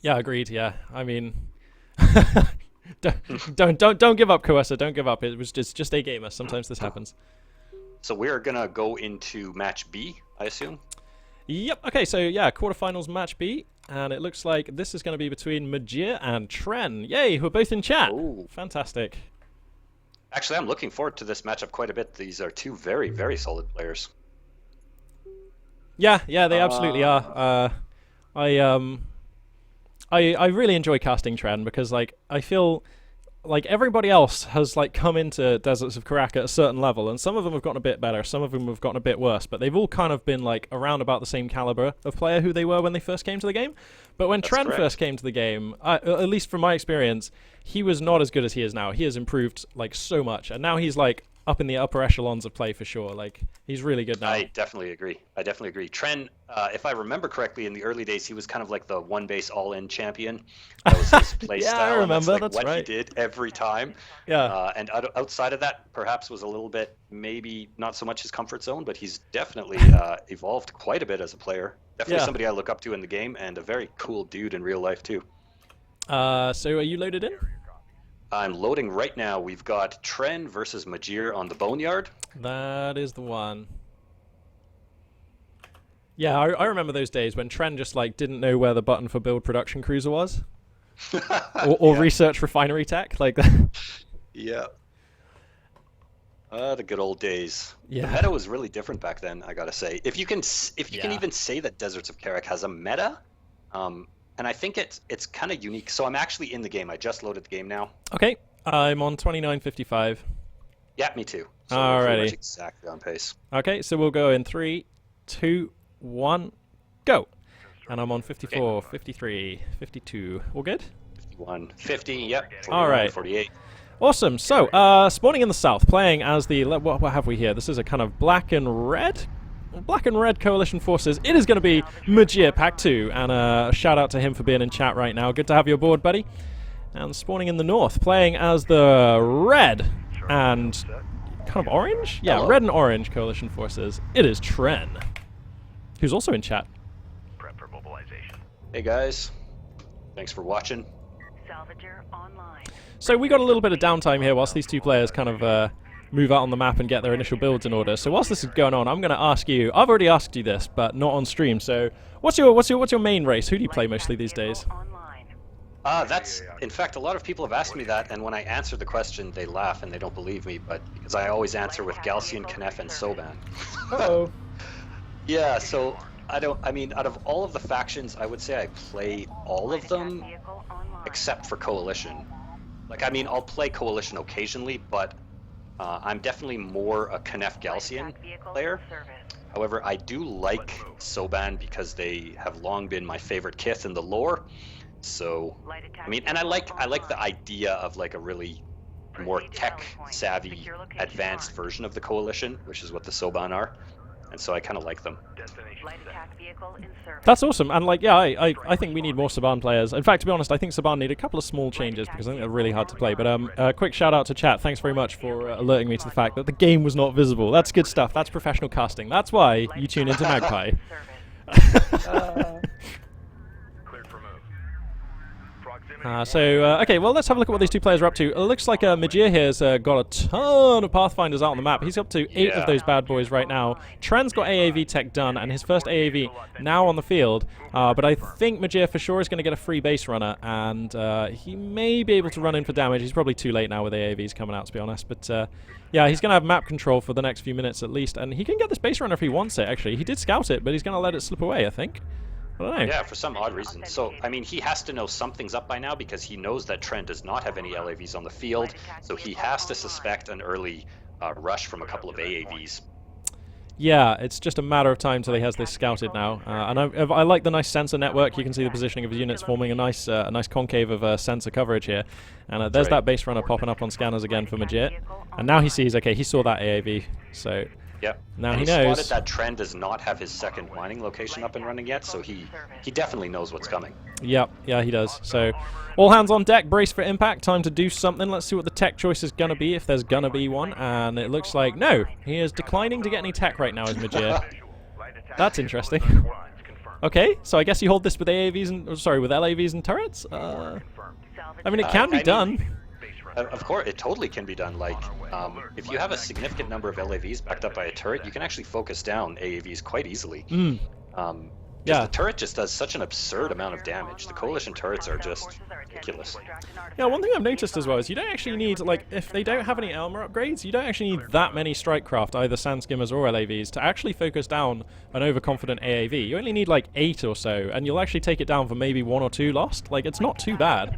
Yeah, agreed, yeah. I mean... don't give up, Coercer, don't give up. It's just A-Gamer. Sometimes this happens. So we're going to go into match B, I assume? Yep, okay, so yeah, quarterfinals match B. And it looks like this is going to be between Majir and Tren. Yay, who are both in chat. Ooh. Fantastic. Actually, I'm looking forward to this matchup quite a bit. These are 2 very, very solid players. Yeah, yeah, they absolutely are. I I really enjoy casting Tren because like I feel like everybody else has like come into Deserts of Karak at a certain level, and some of them have gotten a bit better, some of them have gotten a bit worse, but they've all kind of been like around about the same caliber of player who they were when they first came to the game. But when Tren first came to the game, at least from my experience, he was not as good as he is now. He has improved like so much, and now he's like up in the upper echelons of play for sure. Like he's really good now. I definitely agree. Tren, if I remember correctly, in the early days, he was kind of like the one base all-in champion. That was his play Yeah, style. I remember. That's, like, that's what right. he did every time. Yeah. And outside of that, perhaps was a little bit, maybe not so much his comfort zone, but he's definitely evolved quite a bit as a player. Definitely somebody I look up to in the game, and a very cool dude in real life too. So are you loaded in? I'm loading right now. We've got Tren versus Majir on the Boneyard. That is the one. Yeah, I remember those days when Tren just like didn't know where the button for build production cruiser was, or research refinery tech like that. Yeah. The good old days. Yeah. The meta was really different back then, I gotta say. If you can even say that Deserts of Karak has a meta, and I think it's kind of unique. So I'm actually in the game. I just loaded the game now. Okay, I'm on 29:55. Yeah, me too. So Alrighty. we're pretty much exactly on pace. Okay, so we'll go in 3, 2, 1, go. And I'm on 54, 53, 52. All good? 51, 50, yep. 49, All right. 48. Awesome. So, spawning in the south, playing as the what have we here? This is a kind of black and red coalition forces. It is going to be Majir Pack 2, and a shout out to him for being in chat right now. Good to have you aboard, buddy. And spawning in the north, playing as the red and kind of orange? Yeah, Hello. red and orange coalition forces. It is Tren, who's also in chat. Prep for mobilization. Hey guys, thanks for watching. Salvager online. So we got a little bit of downtime here whilst these two players kind of move out on the map and get their initial builds in order. So whilst this is going on, I'm going to ask you. I've already asked you this, but not on stream. So what's your main race? Who do you play mostly these days? That's, in fact, a lot of people have asked me that, and when I answer the question, they laugh and they don't believe me, but because I always answer with Galcian, Knef, and Soban. Uh-oh. Yeah, so I mean, out of all of the factions, I would say I play all of them, except for Coalition. Like, I mean, I'll play Coalition occasionally, but I'm definitely more a Knef Galcian player. However, I do like Soban because they have long been my favorite Kith in the lore. So, I mean, and I like the idea of like a really more tech-savvy, advanced version of the Coalition, which is what the Soban are, and so I kind of like them. That's awesome, and like, yeah, I think we need more Saban players. In fact, to be honest, I think Saban need a couple of small changes because I think they're really hard to play. But quick shout out to chat. Thanks very much for alerting me to the fact that the game was not visible. That's good stuff. That's professional casting. That's why you tune into Magpie. Okay, well, let's have a look at what these two players are up to. It looks like Majir here has got a ton of Pathfinders out on the map. He's up to 8 of those bad boys right now. Tren's got AAV tech done, and his first AAV now on the field. But I think Majir for sure is going to get a free base runner, and he may be able to run in for damage. He's probably too late now with AAVs coming out, to be honest. But yeah, he's going to have map control for the next few minutes at least, and he can get this base runner if he wants it, actually. He did scout it, but he's going to let it slip away, I think. I don't know. Yeah, for some odd reason. So, I mean, he has to know something's up by now because he knows that Tren does not have any LAVs on the field, so he has to suspect an early rush from a couple of AAVs. Yeah, it's just a matter of time till he has this scouted now. And I like the nice sensor network. You can see the positioning of his units forming a nice concave of sensor coverage here. And there's that base runner popping up on scanners again for Majir. And now he sees, okay, he saw that AAV, so... Yep. Now and he knows. knows. Spotted that Tren does not have his second mining location up and running yet, so he definitely knows what's coming. Yep, yeah, he does. So, all hands on deck, brace for impact, time to do something. Let's see what the tech choice is going to be, if there's going to be one. And it looks like, no, he is declining to get any tech right now as Majir. That's interesting. Okay, so I guess you hold this with AAVs and, sorry, with LAVs and turrets? I mean, it can be done. Of course, it totally can be done. Like, if you have a significant number of LAVs backed up by a turret, you can actually focus down AAVs quite easily. Because Yeah. the turret just does such an absurd amount of damage. The Coalition turrets are just ridiculous. Yeah, one thing I've noticed as well is you don't actually need, like, if they don't have any armor upgrades, you don't actually need that many Strikecraft, either Sand Skimmers or LAVs, to actually focus down an overconfident AAV. You only need like 8 or so, and you'll actually take it down for maybe 1 or 2 lost. Like, it's not too bad.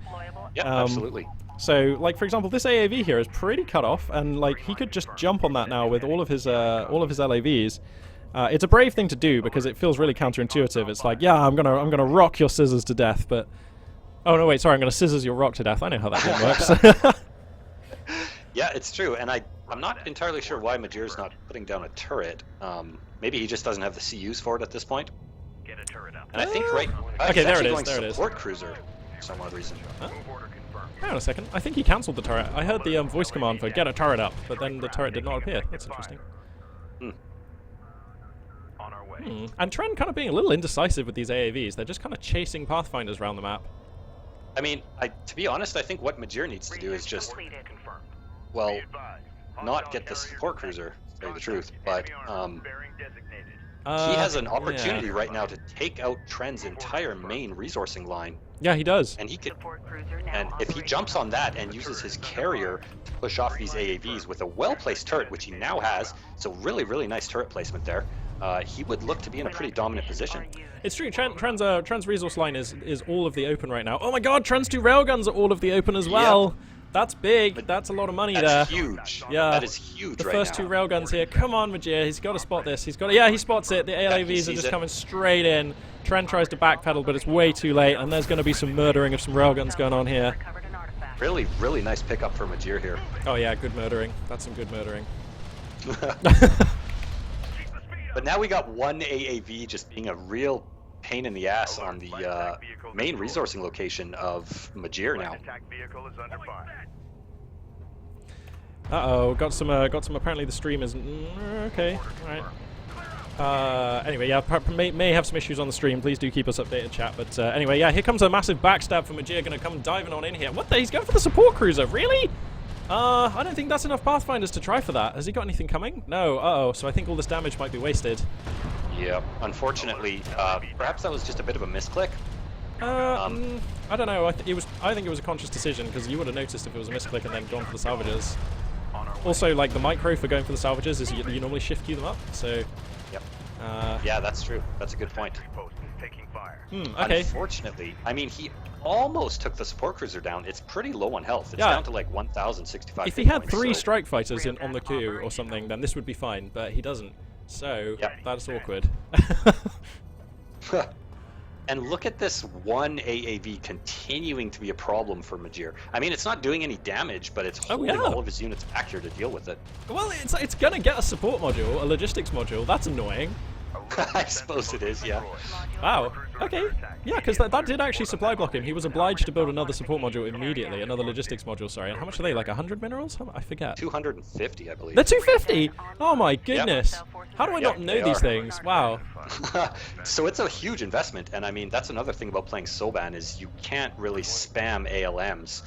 Yeah, absolutely. So, like, for example, this AAV here is pretty cut off, and like he could just jump on that now with all of his LAVs. It's a brave thing to do because it feels really counterintuitive. It's like, yeah, I'm gonna rock your scissors to death, but oh no, wait, sorry, I'm gonna scissors your rock to death. I know how that game works. Yeah, it's true, and I'm not entirely sure why Majir's not putting down a turret. Maybe he just doesn't have the CUs for it at this point. Get a turret up. And I think okay, Okay, there it is, going there it is. support cruiser for some odd reason. Move order confirmed. Hang on a second. I think he cancelled the turret. I heard the voice command for get a turret up, but then the turret did not appear. That's interesting. On our way. And Tren kind of being a little indecisive with these AAVs. They're just kind of chasing Pathfinders around the map. I mean, to be honest, I think what Majir needs to do is just, Confirmed. well, Be advised. not get the support cruiser, to tell you the truth, but Bearing designated. he has an Yeah. opportunity right now to take out Tren's entire main resourcing line, Yeah, he does. and he could. Support cruiser now And if he jumps on that and uses his carrier to push off these AAVs with a well-placed turret, which he now has, so really, really nice turret placement there, he would look to be in a pretty dominant position. It's true. Tren's resource line is all of the open right now. Oh my God, Tren's 2 railguns are all of the open as well. That's big. That's a lot of money there. That's huge. Yeah. That is huge The right first now. 2 railguns here. Come on, Majir. He's got to spot this. Yeah, he spots it. The he ALAVs are sees just it. coming straight in. Tren tries to backpedal, but it's way too late, and there's going to be some murdering of some railguns going on here. recovered an artifact. Really, really nice pickup for Majir here. Oh yeah, good murdering. That's some good murdering. But now we got one AAV just being a real pain in the ass on the main resourcing location of Majir now. Attack vehicle is under fire. Uh-oh, got some apparently the stream is okay, alright. Anyway, yeah, may have some issues on the stream. Please do keep us updated, chat. But anyway, yeah, here comes a massive backstab from Majir, gonna come diving on in here. What the? He's going for the support cruiser, really? I don't think that's enough Pathfinders to try for that. Has he got anything coming? No, uh-oh, so I think all this damage might be wasted. Yep. Unfortunately, perhaps that was just a bit of a misclick. I don't know. I think it was a conscious decision, because you would have noticed if it was a misclick and then gone for the salvages. Also, like, the micro for going for the salvages is you normally shift queue them up, so... Yep. Yeah, that's true. That's a good point. Post is taking fire. Okay. Unfortunately, I mean, he almost took the support cruiser down. It's pretty low on health. It's Yeah. down to like 1,065. If he had points, 3 so- strike fighters on the queue or something, then this would be fine, but he doesn't. So, Yep. that's awkward. And look at this one AAV continuing to be a problem for Majir. I mean, it's not doing any damage, but it's holding yeah. all of his units back here to deal with it. Well, it's gonna get a support module, a logistics module. That's annoying. I suppose it is, yeah. Wow. Okay. Yeah, because that did actually supply block him. He was obliged to build another support module immediately, another logistics module, sorry. And how much are they, like 100 minerals? I forget. 250, I believe. They're 250! Oh my goodness. How do I not Yep, know they these are. things? Wow. So it's a huge investment, and I mean, that's another thing about playing Soban is you can't really spam ALMs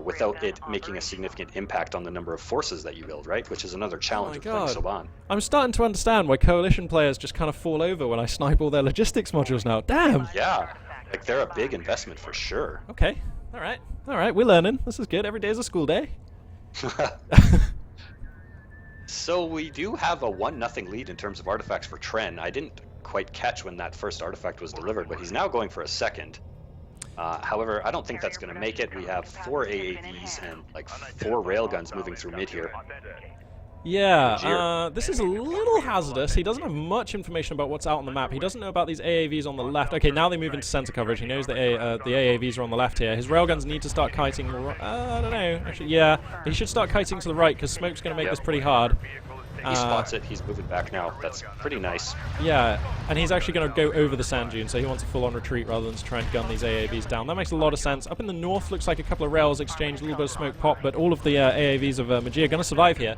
without it making a significant impact on the number of forces that you build, right? Which is another challenge of playing God. Soban. I'm starting to understand why coalition players just kind of fall over when I snipe all their logistics modules now. Damn! Yeah, like they're a big investment for sure. Okay. Alright. Alright, we're learning. This is good. Every day is a school day. So we do have a 1-0 lead in terms of artifacts for Tren. I didn't quite catch when that first artifact was delivered, but he's now going for a second. However, I don't think that's going to make it. We have 4 AAVs and like 4 railguns moving through mid here. Yeah, this is a little hazardous. He doesn't have much information about what's out on the map. He doesn't know about these AAVs on the left. Okay, now they move into center coverage. He knows that the AAVs are on the left here. His railguns need to start kiting. I don't know. Actually, yeah, he should start kiting to the right because smoke's going to make this pretty hard. He spots it. He's moving back now. That's pretty nice. Yeah, and he's actually going to go over the sand dune, so he wants a full-on retreat rather than to try and gun these AAVs down. That makes a lot of sense. Up in the north, looks like a couple of rails exchange, a little bit of smoke pop, but all of the AAVs of Majir are going to survive here.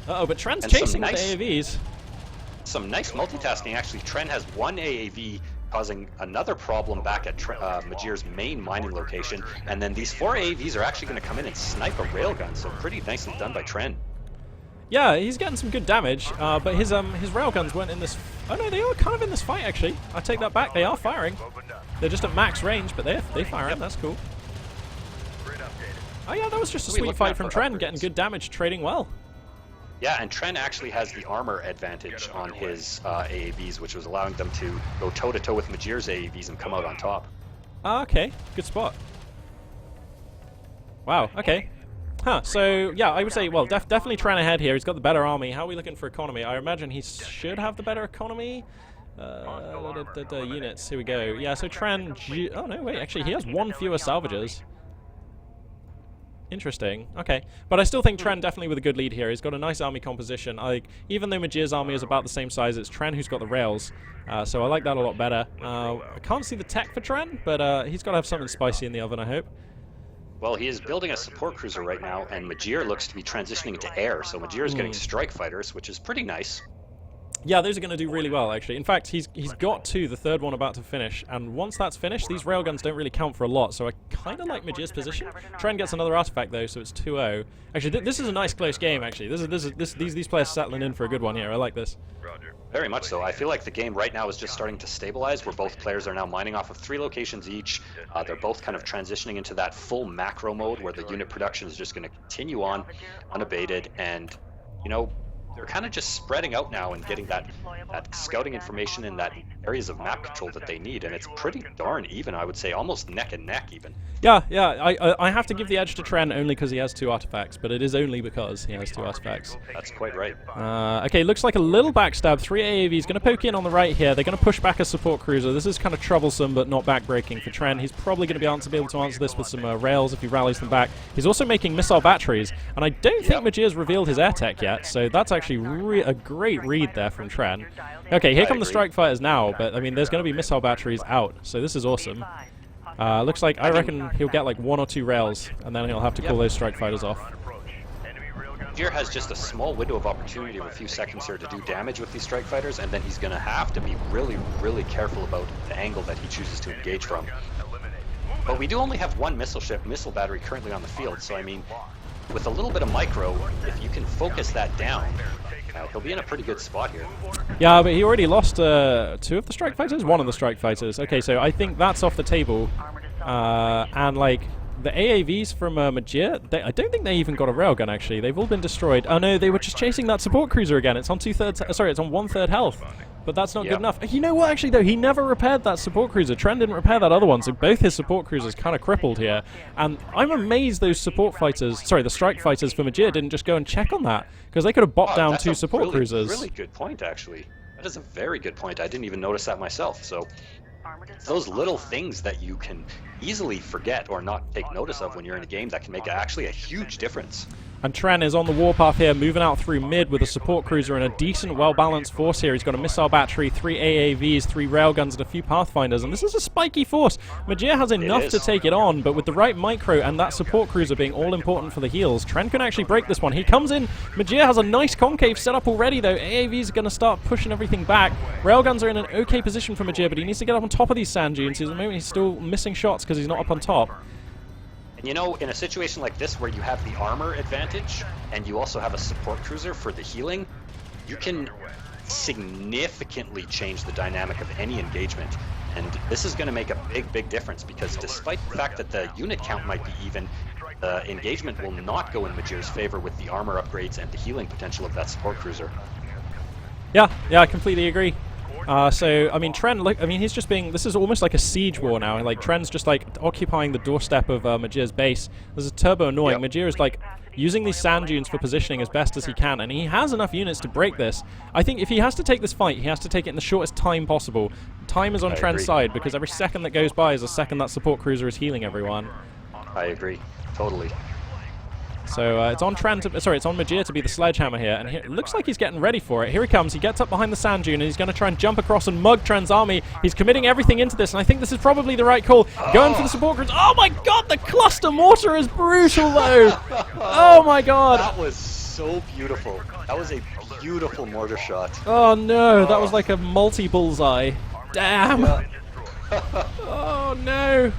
Uh-oh, but Tren's And some chasing with nice- the AAVs. Some nice multitasking, actually. Tren has 1 AAV causing another problem back at Majir's main mining location, and then these 4 AAVs are actually going to come in and snipe a railgun, so pretty nicely done by Tren. Yeah, he's getting some good damage, but his railguns weren't in this. Oh no, they are kind of in this fight actually. I take that back. They are firing. Opened up. They're just at max range, but they fire. That's cool. Grid updated. Oh yeah, that was just a What are we sweet looking fight at from for Tren, upgrades? getting good damage, trading well. Yeah, and Tren actually has the armor advantage on his AAVs, which was allowing them to go toe-to-toe with Majir's AAVs and come out on top. Ah, okay, good spot. Wow. Okay. Huh. So yeah, I would say well, definitely Tren ahead here. He's got the better army. How are we looking for economy? I imagine he should have the better economy. Units. Here we go. Yeah. So Tren. Oh no, wait. Actually, he has one fewer salvages. Interesting. Okay, but I still think Tren definitely with a good lead here. He's got a nice army composition. Even though Majir's army is about the same size, it's Tren who's got the rails. So I like that a lot better. I can't see the tech for Tren, but he's got to have something spicy in the oven, I hope. Well, he is building a support cruiser right now, and Majir looks to be transitioning into air. So Majir is getting strike fighters, which is pretty nice. Yeah, those are going to do really well, actually. In fact, he's got two, the third one about to finish, and once that's finished, these railguns don't really count for a lot, so I kind of like Majir's position. Tren gets another artifact, though, so it's 2-0. Actually, this is a nice close game, actually. These players settling in for a good one here. I like this. Roger. Very much so. I feel like the game right now is just starting to stabilize, where both players are now mining off of 3 locations each. They're both kind of transitioning into that full macro mode, where the unit production is just going to continue on unabated, and, you know, they're kind of just spreading out now and getting that scouting information in that areas of map control that they need, and it's pretty darn even, I would say, almost neck and neck even. Yeah, I have to give the edge to Tren only because he has 2 artifacts, but it is only because he has 2 artifacts. That's quite right. Okay, looks like a little backstab. 3 AAVs going to poke in on the right here. They're going to push back a support cruiser. This is kind of troublesome, but not backbreaking for Tren. He's probably going to be able to answer this with some rails if he rallies them back. He's also making missile batteries, and I don't think Majir's revealed his air tech yet, so that's actually a great read there from Tren. Okay, here come the strike fighters now, but I mean, there's going to be missile batteries out, so this is awesome. Looks like I reckon he'll get like 1 or 2 rails, and then he'll have to call those strike fighters off. Majir has just a small window of opportunity of a few seconds here to do damage with these strike fighters, and then he's going to have to be really, really careful about the angle that he chooses to engage from. But we do only have 1 missile battery currently on the field, so I mean, with a little bit of micro, if you can focus that down, he'll be in a pretty good spot here. Yeah, but he already lost 2 of the strike fighters? 1 of the strike fighters. Okay, so I think that's off the table. And like the AAVs from Majir, I don't think they even got a railgun actually. They've all been destroyed. Oh no, they were just chasing that support cruiser again. It's on 2/3. Sorry, it's on 1/3 health. But that's not good enough. You know what, actually, though? He never repaired that support cruiser. Tren didn't repair that other one, so both his support cruisers kind of crippled here. And I'm amazed those support fighters, sorry, the strike fighters for Majir didn't just go and check on that, because they could have bopped down 2 support cruisers. Really good point, actually. That is a very good point. I didn't even notice that myself. So those little things that you can easily forget or not take notice of when you're in a game that can make actually a huge difference. And Tren is on the warpath here, moving out through mid with a support cruiser and a decent, well-balanced force here. He's got a missile battery, 3 AAVs, 3 railguns, and a few Pathfinders. And this is a spiky force. Majir has enough to take it on, but with the right micro and that support cruiser being all important for the heals, Tren can actually break this one. He comes in. Majir has a nice concave set up already, though. AAVs are going to start pushing everything back. Railguns are in an okay position for Majir, but he needs to get up on top of these sand dunes. At the moment, he's still missing shots because he's not up on top. And you know, in a situation like this where you have the armor advantage and you also have a support cruiser for the healing, you can significantly change the dynamic of any engagement. And this is going to make a big, big difference, because despite the fact that the unit count might be even, the engagement will not go in Majir's favor with the armor upgrades and the healing potential of that support cruiser. Yeah, I completely agree. So, I mean, Tren, look, I mean, he's just being, this is almost like a siege war now. Like, Tren's just, like, occupying the doorstep of Majir's base. This is turbo annoying. Majir is, like, using these sand dunes for positioning as best as he can, and he has enough units to break this. I think if he has to take this fight, he has to take it in the shortest time possible. Time is on Tren's side, because every second that goes by is a second that support cruiser is healing everyone. I agree. Totally. So it's on it's on Majir to be the sledgehammer here, and it looks like he's getting ready for it. Here he comes. He gets up behind the sand dune, and he's going to try and jump across and mug Tren's army. He's committing everything into this, and I think this is probably the right call. Going for the support cruiser. Oh my god, the cluster mortar is brutal, though. Oh my god. That was so beautiful. That was a beautiful mortar shot. Oh no, that was like a multi-bullseye. Damn. Oh no.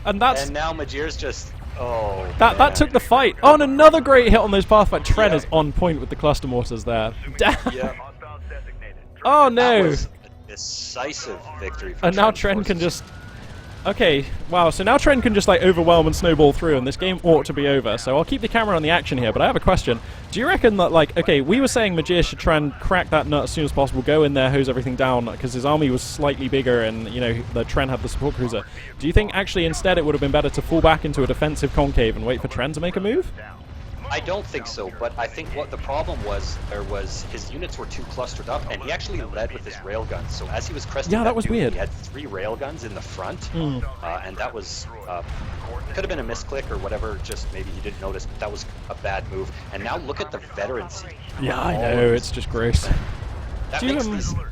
And now Majir's just Oh, That man. took the fight. Oh, and another great hit on those pathfinder. Tren is on point with the cluster mortars there. Damn. Yeah. Hostiles designated. Oh That no. was a decisive victory for And now Tren's Tren can forces. just... Okay, wow, so now Tren can just like overwhelm and snowball through, and this game ought to be over. So I'll keep the camera on the action here, but I have a question. Do you reckon that, like, okay, we were saying Majir should try and crack that nut as soon as possible, go in there, hose everything down, because his army was slightly bigger and, you know, the Tren had the support cruiser. Do you think actually instead it would have been better to fall back into a defensive concave and wait for Tren to make a move? I don't think so, but I think what the problem was, his units were too clustered up, and he actually led with his railguns. So as he was cresting Yeah, that was dude, weird. he had 3 railguns in the front, and that was could have been a misclick or whatever. Just maybe he didn't notice, but that was a bad move. And now look at the veterancy. Yeah, I know, it's just gross. That Do you makes rem-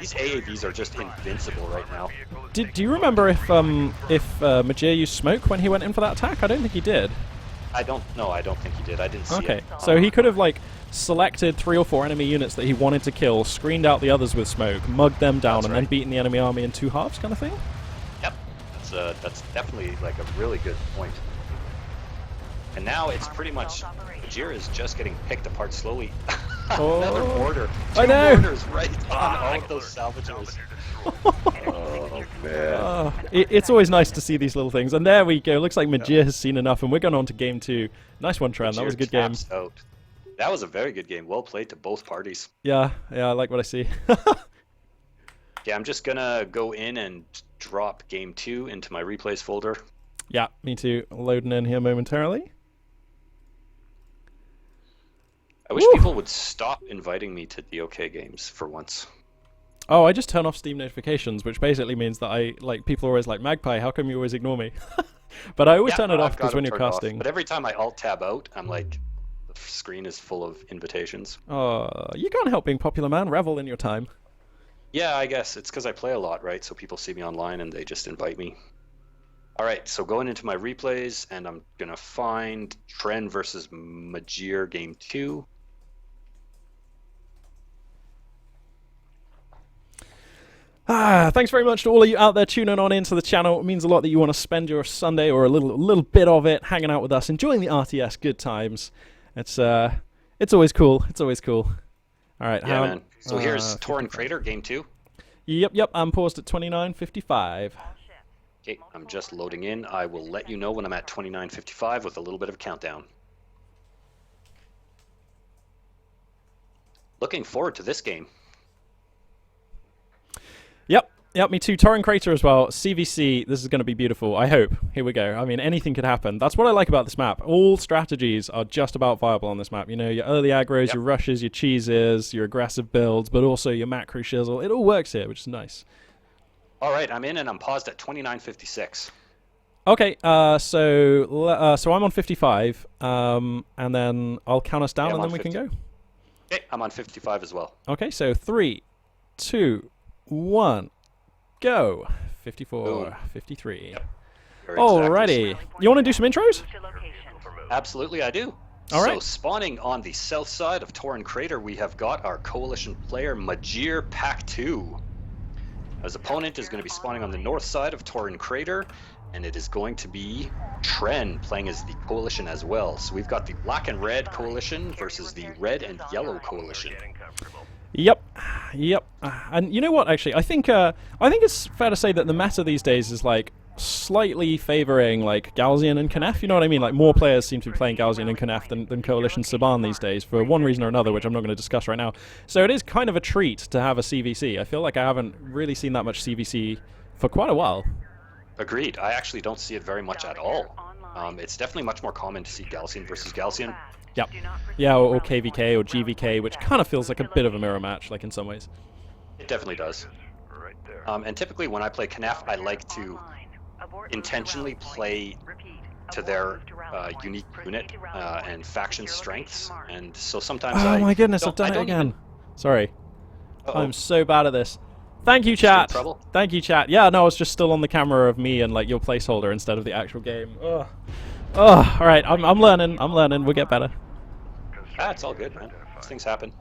these AAVs are just invincible right now. Do you remember if Majir used smoke when he went in for that attack? I don't think he did. I don't think he did. I didn't see Okay, it. so he could have like selected 3 or 4 enemy units that he wanted to kill, screened out the others with smoke, mugged them down, That's and right. then beaten the enemy army in 2 halves, kind of thing. Yep, that's definitely like a really good point. And now it's pretty much Majir is just getting picked apart slowly. Another mortar. I 2 know. mortars right on all of those salvagers. Oh man. It's always nice to see these little things, and there we go. Looks like Majir has seen enough, and we're going on to game 2. Nice one, Tren. That was a good game. Taps out. That was a very good game. Well played to both parties. Yeah, I like what I see. Yeah, I'm just gonna go in and drop game 2 into my replays folder. Yeah, me too. Loading in here momentarily. I wish Woo. people would stop inviting me to DoK games for once. Oh, I just turn off Steam notifications, which basically means that people are always like, Magpie, how come you always ignore me? But I always turn it off I've got because when them you're turned off, casting... But every time I alt tab out, I'm like, the screen is full of invitations. You can't help being popular, man. Revel in your time. Yeah, I guess it's because I play a lot, right? So people see me online and they just invite me. All right, so going into my replays, and I'm gonna find Tren versus Majir game 2. Thanks very much to all of you out there tuning on into the channel. It means a lot that you want to spend your Sunday or a little bit of it hanging out with us, enjoying the RTS good times. It's always cool. It's always cool. All right, Yeah, man. So here's Torn Crater game 2. Yep. I'm paused at 29:55. Okay, I'm just loading in. I will let you know when I'm at 29:55 with a little bit of a countdown. Looking forward to this game. Yep, me too. Torrent Crater as well. CVC, this is going to be beautiful, I hope. Here we go. I mean, anything could happen. That's what I like about this map. All strategies are just about viable on this map. You know, your early aggros, Yep. your rushes, your cheeses, your aggressive builds, but also your macro shizzle. It all works here, which is nice. All right, I'm in and I'm paused at 29:56. Okay, so I'm on 55, and then I'll count us down, Yeah, I'm and then on we can 50. go. Okay, I'm on 55 as well. Okay, so 3, 2, 1, go. 54, Boom. 53. Yep. Very exactly. Alrighty. You want to do some intros? To location. Absolutely, I do. All So right. spawning on the south side of Torn Crater, we have got our coalition player Majir Pack 2. His opponent is going to be spawning on the north side of Torn Crater, and it is going to be Tren playing as the coalition as well. So we've got the black and red coalition versus the red and yellow coalition. Yep. And you know what? Actually, I think it's fair to say that the meta these days is like slightly favoring like Galzian and Knef. You know what I mean? Like more players seem to be playing Galzian and Knef than Coalition Saban these days for one reason or another, which I'm not going to discuss right now. So it is kind of a treat to have a CVC. I feel like I haven't really seen that much CVC for quite a while. Agreed. I actually don't see it very much at all. It's definitely much more common to see Galcian versus Galcian. Yep. Yeah, or KVK or GVK, which kind of feels like a bit of a mirror match, like in some ways. It definitely does. Right there. And typically when I play Knef, I like to intentionally play to their unique unit and faction strengths, and so sometimes Oh my goodness, I've don't- I done it don't again. even- Sorry. Uh-oh. I'm so bad at this. Thank you, Still in chat. trouble? Thank you, chat. Yeah, no, it's just still on the camera of me and like your placeholder instead of the actual game. Ugh. Ugh. All right, I'm learning. We'll get better. It's all good, man. These things happen.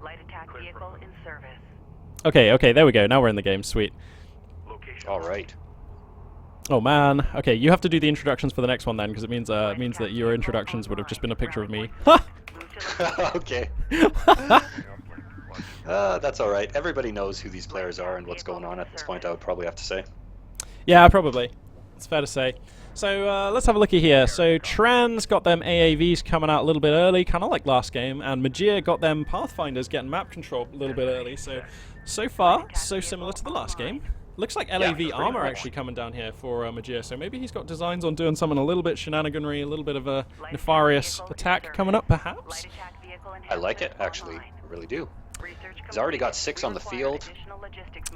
Light attack vehicle in service. Okay, there we go. Now we're in the game. Sweet. Location. All right. Oh man. Okay, you have to do the introductions for the next one then, because it means that your introductions would have just been a picture of me. Okay. That's all right. Everybody knows who these players are and what's going on at this point, I would probably have to say. Yeah, probably. It's fair to say. So let's have a looky here. So Tran's got them AAVs coming out a little bit early, kind of like last game, and Majir got them Pathfinders getting map control a little bit early. So far, so similar to the last game. Looks like LAV armor actually coming down here for Majir, so maybe he's got designs on doing something a little bit shenaniganry, a little bit of a nefarious attack coming up, perhaps? I like it, actually. I really do. He's already got 6 on the field.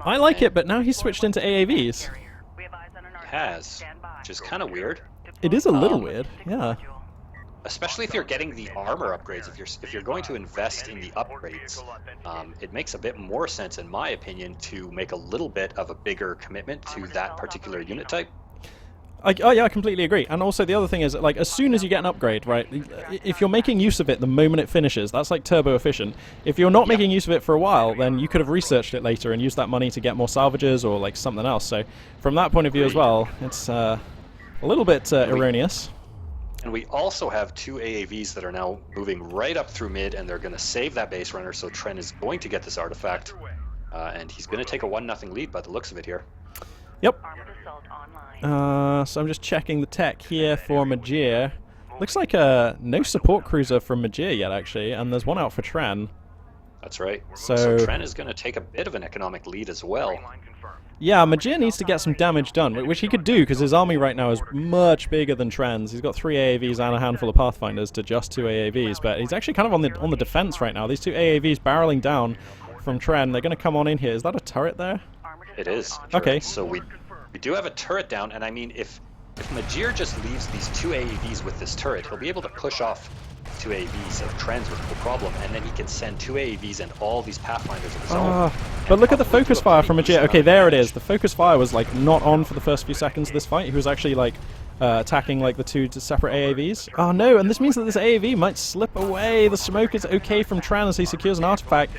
I like it, but now he's switched into AAVs. He has, which is kind of weird. It is a little weird, yeah. Especially if you're getting the armor upgrades. If you're going to invest in the upgrades, it makes a bit more sense, in my opinion, to make a little bit of a bigger commitment to that particular unit type. Oh yeah, I completely agree. And also the other thing is, like, as soon as you get an upgrade, right, if you're making use of it the moment it finishes, that's like turbo efficient. If you're not making use of it for a while, then you could have researched it later and used that money to get more salvages or like something else. So from that point of view as well, it's a little bit erroneous. And we also have 2 AAVs that are now moving right up through mid, and they're going to save that base runner, so Tren is going to get this artifact, and he's going to take a 1-0 lead by the looks of it here. Yep. So I'm just checking the tech here for Majir. Looks like no support cruiser from Majir yet, actually, and there's one out for Tren. That's right. So Tren is going to take a bit of an economic lead as well. Yeah, Majir needs to get some damage done, which he could do because his army right now is much bigger than Tren's. He's got 3 AAVs and a handful of Pathfinders to just 2 AAVs, but he's actually kind of on the defense right now. These 2 AAVs barreling down from Tren. They're going to come on in here. Is that a turret there? It is. Okay. So we do have a turret down, and I mean, if Majir just leaves these 2 AAVs with this turret, he'll be able to push off 2 AAVs of Trends with no problem, and then he can send 2 AAVs and all these Pathfinders of his own. But look at the focus fire from Majir. Okay, there it is. The focus fire was like not on for the first few seconds of this fight. He was actually like attacking like the 2 separate AAVs. Oh no, and this means that this AAV might slip away. The smoke is okay from Tran as he secures an artifact.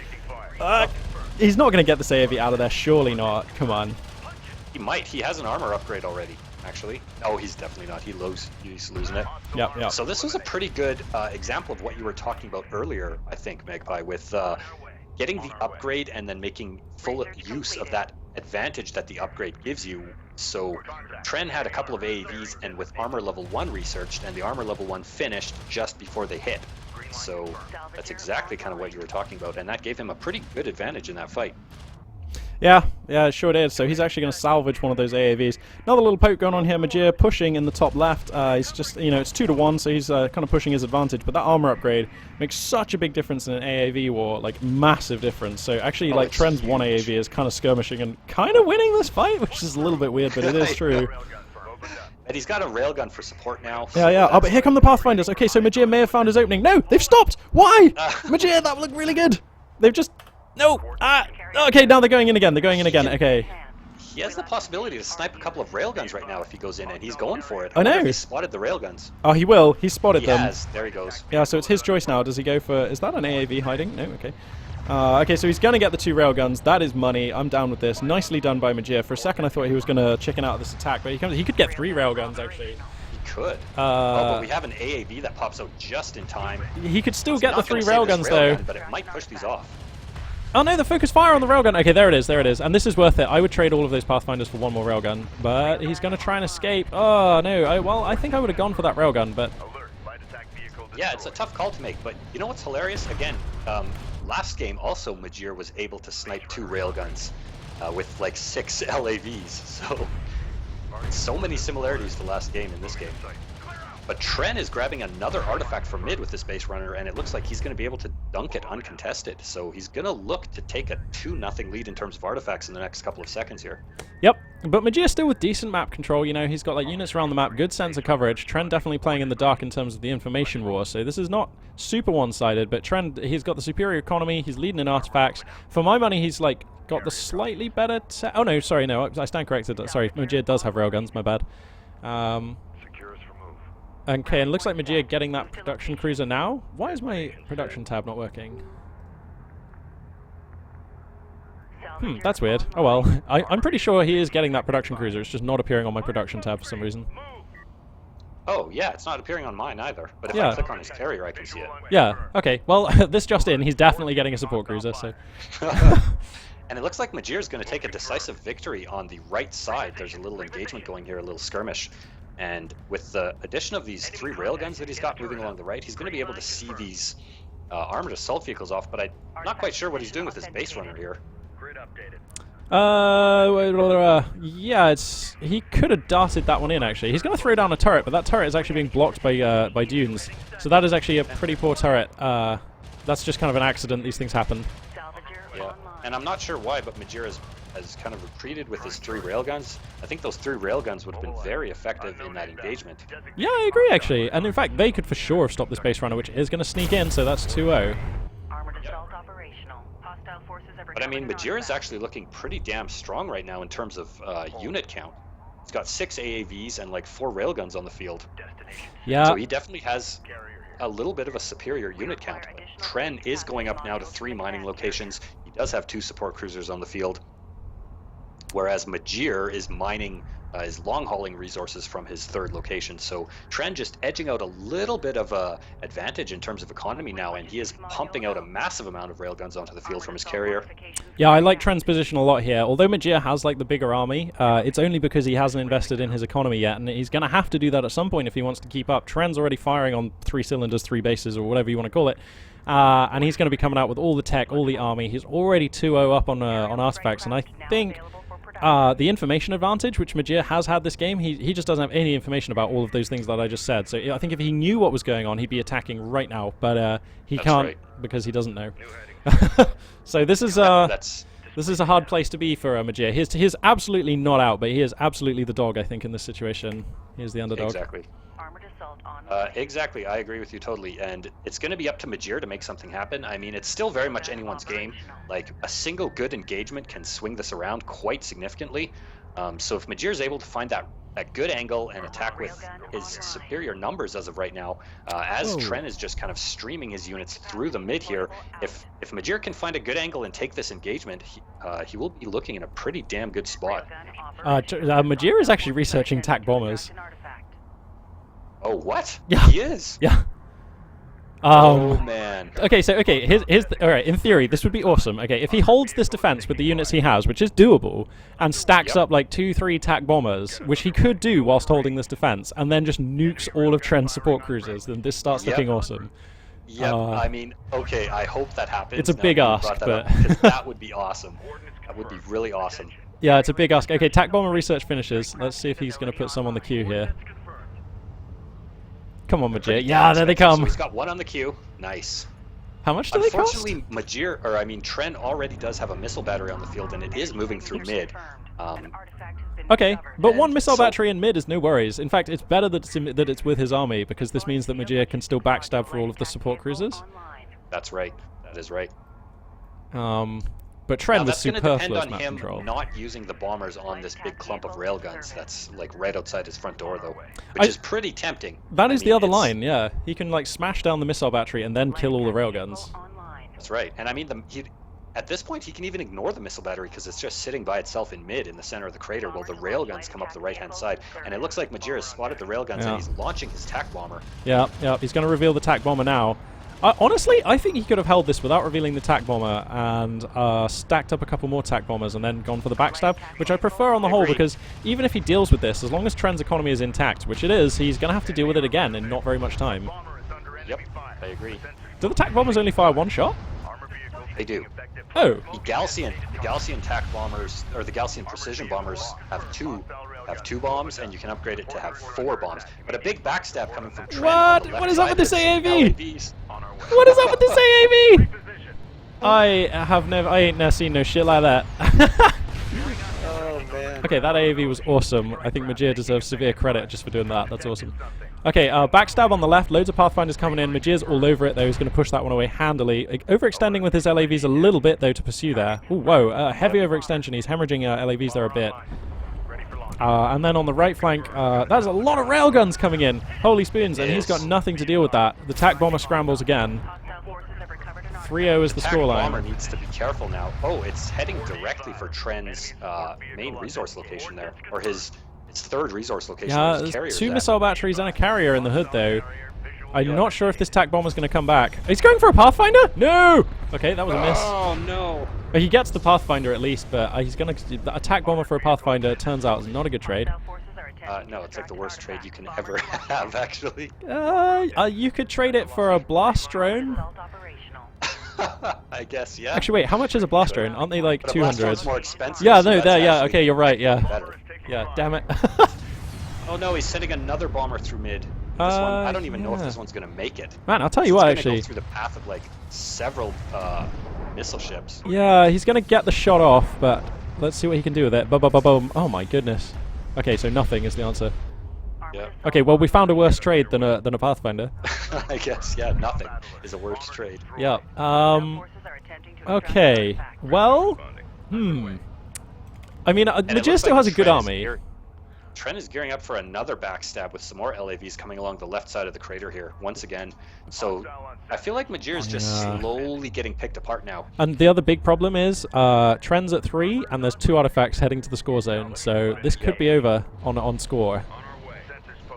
He's not going to get this AAV out of there, surely not. Come on. He might. He has an armor upgrade already, actually. Oh, he's definitely not. He's losing it. Yep. So this was a pretty good example of what you were talking about earlier, I think, Magpie, with getting the upgrade and then making full use of that advantage that the upgrade gives you. So Tren had a couple of AAVs, and with armor level 1 researched, and the armor level 1 finished just before they hit. So that's exactly kind of what you were talking about, and that gave him a pretty good advantage in that fight. Yeah, it sure did. So he's actually going to salvage one of those AAVs. Another little poke going on here. Majir pushing in the top left. He's just, it's 2-1, so he's kind of pushing his advantage. But that armor upgrade makes such a big difference in an AAV war, like massive difference. So actually, like Tren's 1 AAV is kind of skirmishing and kind of winning this fight, which is a little bit weird, but it is true. And he's got a railgun for support now. Yeah. Oh, but here come the Pathfinders. Okay, so Majir may have found his opening. No, they've stopped. Why? Majir, that would look really good. They've just... No! Okay, now they're going in again. Okay. He has the possibility to snipe a couple of railguns right now if he goes in, and he's going for it. I know. He spotted the railguns. Oh, he will. He spotted them. He has. There he goes. Yeah, so it's his choice now. Does he go for... Is that an AAV hiding? No? Okay. Okay, so he's going to get the 2 railguns. That is money. I'm down with this. Nicely done by Majir. For a second, I thought he was going to chicken out of this attack, but he could get 3 railguns, actually. He could. But we have an AAV that pops out just in time. He could still get the 3 railguns, though. But it might push these off. Oh no, the focus fire on the railgun. Okay, there it is. And this is worth it. I would trade all of those Pathfinders for 1 more railgun, but he's going to try and escape. Oh no, I think I would have gone for that railgun, but... Yeah, it's a tough call to make, but you know what's hilarious? Again, last game also Majir was able to snipe 2 railguns with like 6 LAVs, so many similarities to last game in this game. But Tren is grabbing another artifact from mid with this base runner, and it looks like he's going to be able to dunk it uncontested. So he's going to look to take a 2-0 lead in terms of artifacts in the next couple of seconds here. Yep, but Majir still with decent map control. He's got like units around the map, good sense of coverage. Tren definitely playing in the dark in terms of the information war. So this is not super one-sided, but Tren, he's got the superior economy. He's leading in artifacts. For my money, he's like got the slightly better... Oh no, sorry, no, I stand corrected. Sorry, Majir does have railguns, my bad. Okay, and it looks like Majir getting that production cruiser now. Why is my production tab not working? That's weird. Oh well. I'm pretty sure he is getting that production cruiser. It's just not appearing on my production tab for some reason. Oh, yeah, it's not appearing on mine either. But if Yeah. I click on his carrier, I can see it. Yeah, okay. Well, this just in, he's definitely getting a support cruiser, so... And it looks like Majir's going to take a decisive victory on the right side. There's a little engagement going here, a little skirmish. And with the addition of these 3 railguns that he's got moving along the right, he's going to be able to see these armored assault vehicles off, but I'm not quite sure what he's doing with his base runner here. Grid updated. Yeah, he could have darted that one in, actually. He's going to throw down a turret, but that turret is actually being blocked by dunes. So that is actually a pretty poor turret. That's just kind of an accident. These things happen. Yeah, and I'm not sure why, but Majir has kind of retreated with his 3 railguns. I think those 3 railguns would have been very effective in that engagement. Yeah, I agree, actually. And in fact, they could for sure have stopped this base runner, which is going to sneak in, so that's 2-0. But I mean, Majir is actually looking pretty damn strong right now in terms of unit count. He's got 6 AAVs and like 4 railguns on the field. Yeah. So he definitely has a little bit of a superior unit count. But Tren is going up now to 3 mining locations. He does have 2 support cruisers on the field. Whereas Majir is mining, is long-hauling resources from his 3rd location. So Tren just edging out a little bit of a advantage in terms of economy now, and he is pumping out a massive amount of railguns onto the field from his carrier. Yeah, I like Tren's position a lot here. Although Majir has like the bigger army, it's only because he hasn't invested in his economy yet, and he's going to have to do that at some point if he wants to keep up. Tren's already firing on 3 cylinders, 3 bases, or whatever you want to call it. And he's going to be coming out with all the tech, all the army. He's already 2-0 up on artifacts, and I think the information advantage, which Majir has had this game, he just doesn't have any information about all of those things that I just said. So I think if he knew what was going on, he'd be attacking right now. But he can't because he doesn't know. So this is this is a hard place to be for Majir. He's absolutely not out, but he is absolutely the dog, I think, in this situation. He's the underdog. Exactly. Exactly, I agree with you totally, and it's going to be up to Majir to make something happen. I mean, it's still very much anyone's game. Like, a single good engagement can swing this around quite significantly. So if Majir is able to find that good angle and attack with his superior numbers as of right now, as Tren is just kind of streaming his units through the mid here, if Majir can find a good angle and take this engagement, he will be looking in a pretty damn good spot. Majir is actually researching TAC bombers. Oh, what? Yeah. He is? Yeah. Oh, man. Okay, so, alright, in theory, this would be awesome. Okay, if he holds this defense with the units he has, which is doable, and stacks up like 2-3 TAC bombers, which he could do whilst holding this defense, and then just nukes all of Tren's support cruisers, then this starts looking awesome. Yep, I mean, okay, I hope that happens. It's a big ask, but... because that would be awesome. That would be really awesome. Yeah, it's a big ask. Okay, TAC bomber research finishes. Let's see if he's going to put some on the queue here. Come on, Majir. Yeah, there they come. So he's got 1 on the queue. Nice. How much do they cost? Unfortunately, Tren already does have a missile battery on the field, and it is moving through mid. Okay, but 1 missile battery in mid is no worries. In fact, it's better that it's with his army, because this means that Majir can still backstab for all of the support cruisers. That's right. That is right. But Tren was superfluous map control. That's going to depend on him not using the bombers on this big clump of railguns that's like right outside his front door, though, which is pretty tempting. That is the other line, yeah. He can like smash down the missile battery and then kill all the railguns. That's right, and I mean, at this point he can even ignore the missile battery because it's just sitting by itself in mid in the center of the crater while the railguns come up the right-hand side, and it looks like Majir has spotted the railguns and he's launching his TAC bomber. Yeah, he's going to reveal the TAC bomber now. Honestly, I think he could have held this without revealing the TAC bomber and stacked up a couple more TAC bombers and then gone for the backstab, which I prefer on the whole, because even if he deals with this, as long as Tren's economy is intact, which it is, he's going to have to deal with it again in not very much time. Yep, I agree. Do the TAC bombers only fire 1 shot? They do. Oh. The Gaussian TAC bombers, or the Gaussian precision bombers, have two bombs, and you can upgrade it to have 4 bombs. But a big backstab coming from Tren. What is up with this AAV? What is up with this AAV? I ain't never seen no shit like that. Oh man. Okay, that AAV was awesome. I think Majir deserves severe credit just for doing that. That's awesome. Okay, backstab on the left. Loads of Pathfinders coming in. Majir's all over it, though. He's going to push that one away handily. Overextending with his LAVs a little bit, though, to pursue there. Ooh, whoa. Heavy overextension. He's hemorrhaging LAVs there a bit. And then on the right flank, there's a lot of railguns coming in. Holy spoons, and he's got nothing to deal with that. The TAC bomber scrambles again. 3-0 is the Attack bomber scoreline. needs to be careful now. Oh, it's heading directly for Tren's main resource location there, or his third resource location. Yeah, where his there's carrier's 2 at. missile batteries and a carrier in the hood, though. I'm not sure if this attack bomber's going to come back. He's going for a Pathfinder? No! Okay, that was a miss. Oh no! He gets the Pathfinder at least, but he's going to... The attack bomber for a Pathfinder, it turns out, is not a good trade. No, it's like the worst trade you can ever have, actually. You could trade it for a blast drone. I guess, yeah. Actually, wait, how much is a blast drone? Aren't they like But a blast 200? drone's more expensive. Yeah, so no, that's there, yeah, actually okay, you're right, yeah. better. Yeah, damn it. Oh no, he's sending another bomber through mid. This one, I don't even know if yeah. this one's gonna make it. Man, I'll tell you It's what, gonna actually. go through the path of like several missile ships. Yeah, he's going to get the shot off, but let's see what he can do with it. Boom. Oh my goodness. Okay, so nothing is the answer. Yeah. Okay, well, we found a worse trade than a Pathfinder. I guess, yeah, nothing is a worse trade. Yeah. Okay. Well, I mean, And it looks Magisto like has a good Tren is army. Tren is gearing up for another backstab with some more LAVs coming along the left side of the crater here, once again. So I feel like Majir is just Yeah. slowly getting picked apart now. And the other big problem is Tren's at 3, and there's 2 artifacts heading to the score zone, so this could be over on score.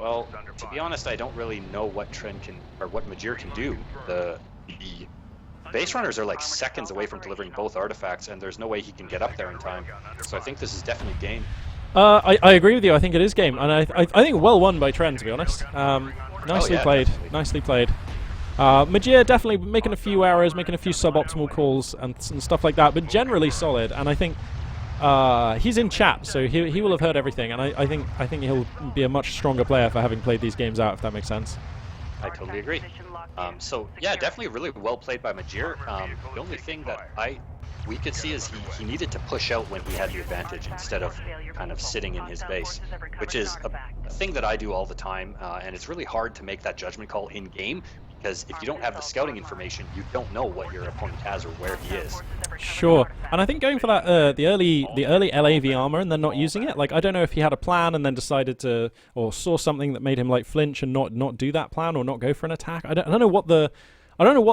Well, to be honest, I don't really know what Tren can, or what Majir can do. The base runners are like seconds away from delivering both artifacts, and there's no way he can get up there in time. So I think this is definitely game. I agree with you. I think it is game, and I think well won by Tren, to be honest. Nicely yeah, played. definitely. Nicely played. Majir definitely making a few errors, making a few suboptimal calls and stuff like that, but generally solid. And I think he's in chat, so he will have heard everything. And I think he'll be a much stronger player for having played these games out, if that makes sense. I totally agree. So yeah, definitely really well played by Majir. The only thing that we could see is he needed to push out when he had the advantage instead of kind of sitting in his base, which is a thing that I do all the time, and it's really hard to make that judgment call in game because if you don't have the scouting information, you don't know what your opponent has or where he is. Sure, and I think going for that the early LAV armor and then not using it, like I don't know if he had a plan and then decided to, or saw something that made him like flinch and not do that plan or not go for an attack. I don't know what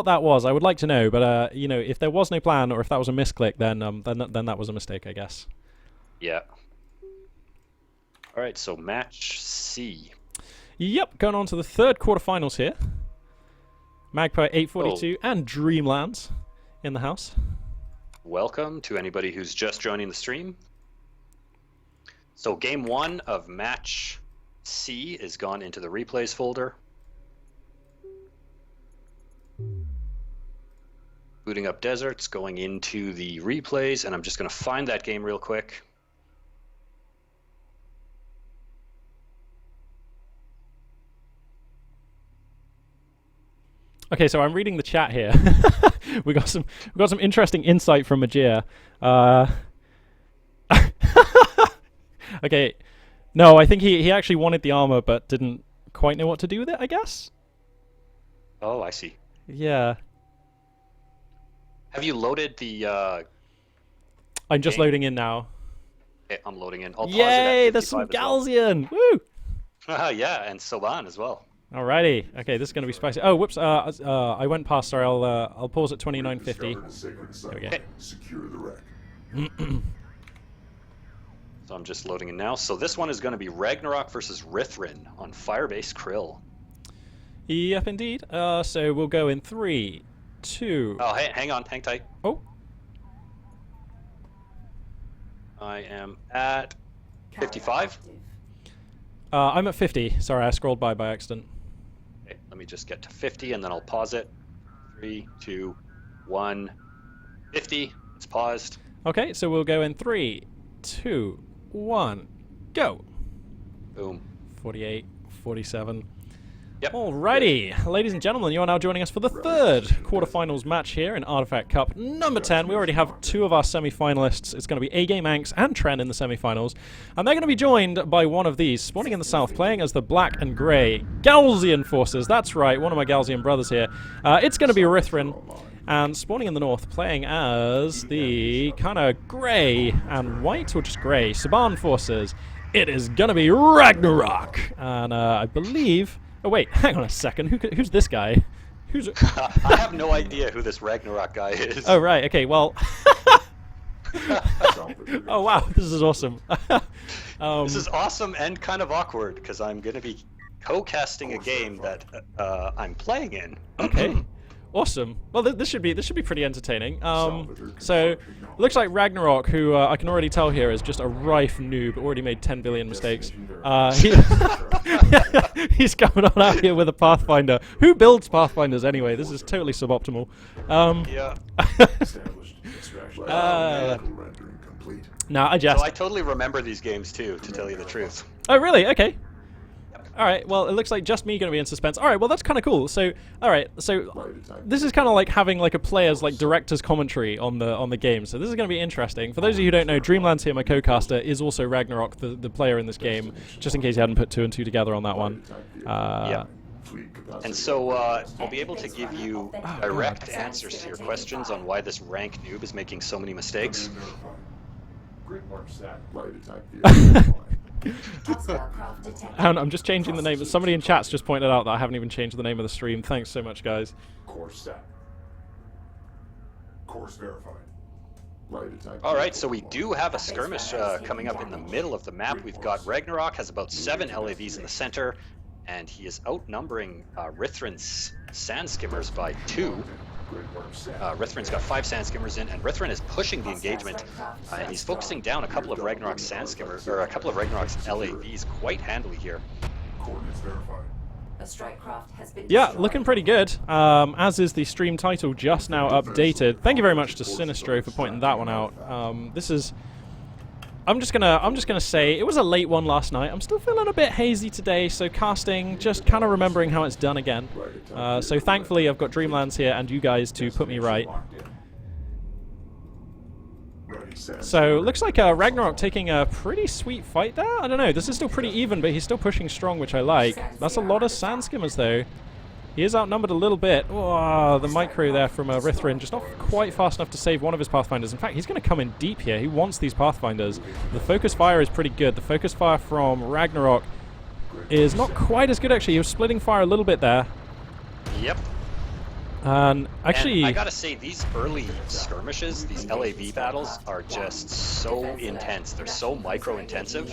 that was. I would like to know, but you know, if there was no plan or if that was a misclick, then that was a mistake, I guess. Yeah. All right, so match C. Yep, going on to the third quarterfinals here. Magpie 842 and Dreamlands in the house. Welcome to anybody who's just joining the stream. So game 1 of match C is gone into the replays folder. Booting up deserts, going into the replays, and I'm just going to find that game real quick. Okay, so I'm reading the chat here. we got some interesting insight from Majir. Okay, no, I think he actually wanted the armor but didn't quite know what to do with it, I guess. Oh, I see. Yeah. Have you loaded the I'm just game? loading in now. Okay, I'm loading in. I'll pause Yay, it at there's some 55 as well. Galzian! Woo! Yeah, and Soban as well. Alrighty. Okay, this is going to be spicy. Oh, whoops. I went past. Sorry, I'll pause at 29:50. There we go. Secure the wreck. So I'm just loading in now. So this one is going to be Ragnarok versus Rithrin on Firebase Krill. Yep, indeed. So we'll go in 3, 2. Oh, hey, hang on, hang tight. Oh. I am at 55. I'm at 50. Sorry, I scrolled by accident. Okay, let me just get to 50 and then I'll pause it. 3, 2, 1, 50. It's paused. Okay, so we'll go in 3, 2, 1, go. Boom. 48, 47. Yep. Alrighty, ladies and gentlemen, you are now joining us for the third quarterfinals match here in Artifact Cup number 10. We already have 2 of our semi-finalists. It's going to be A-Game Anx and Tren in the semi-finals. And they're going to be joined by one of these, spawning in the south, playing as the black and grey Galzian forces. That's right, one of my Galzian brothers here. It's going to be Rithrin. And spawning in the north, playing as the kind of grey and white, or just grey, Saban forces. It is going to be Ragnarok. And I believe... Oh wait, hang on a second. Who's this guy? Who's it? I have no idea who this Ragnarok guy is. Oh, right. Okay, well... oh, wow. This is awesome. This is awesome and kind of awkward because I'm going to be co-casting a game that I'm playing in. Okay. Awesome. Well, this should be pretty entertaining. So, looks like Ragnarok, who I can already tell here is just a rife noob, already made 10 billion mistakes. He's coming on out here with a Pathfinder. Who builds Pathfinders anyway? This is totally suboptimal. Yeah. No, I jest. So I totally remember these games too, to tell you the truth. Oh, really? Okay. All right. Well, it looks like just me going to be in suspense. All right. Well, that's kind of cool. So, all right. So, this is kind of like having like a player's like director's commentary on the game. So this is going to be interesting. For those of you who don't know, Dreamlands here, my co-caster, is also Ragnarok, the player in this game. Just in case you hadn't put 2 and 2 together on that one. Yeah. And so I'll be able to give you direct answers to your questions on why this rank noob is making so many mistakes. I'm just changing the name. Somebody in chat's just pointed out that I haven't even changed the name of the stream. Thanks so much, guys. Course set. Course verified. All right, so we do have a skirmish coming up in the middle of the map. We've got Ragnarok has about 7 LAVs in the center, and he is outnumbering Rithrin's Sand Skimmers by 2. Rithrin's got 5 Sand Skimmers in, and Rithrin is pushing the engagement, and he's focusing down a couple of Ragnarok's Sand Skimmers, or a couple of Ragnarok's LAVs quite handily here. Coordinates verified. A strike craft has been Yeah, destroyed. looking pretty good. As is the stream title just now updated. Thank you very much to Sinistro for pointing that one out. This is. I'm just gonna say it was a late one last night. I'm still feeling a bit hazy today, so casting, just kind of remembering how it's done again. So thankfully I've got Dreamlands here and you guys to put me right. So looks like Ragnarok taking a pretty sweet fight there. I don't know. This is still pretty even, but he's still pushing strong, which I like. That's a lot of Sand Skimmers though. He is outnumbered a little bit. Oh, the micro there from Rithrin, just not quite fast enough to save one of his Pathfinders. In fact, he's going to come in deep here. He wants these Pathfinders. The focus fire is pretty good. The focus fire from Ragnarok is not quite as good, actually. He was splitting fire a little bit there. Yep. And actually... And I gotta say, these early skirmishes, these LAV battles, are just so intense. They're so micro-intensive.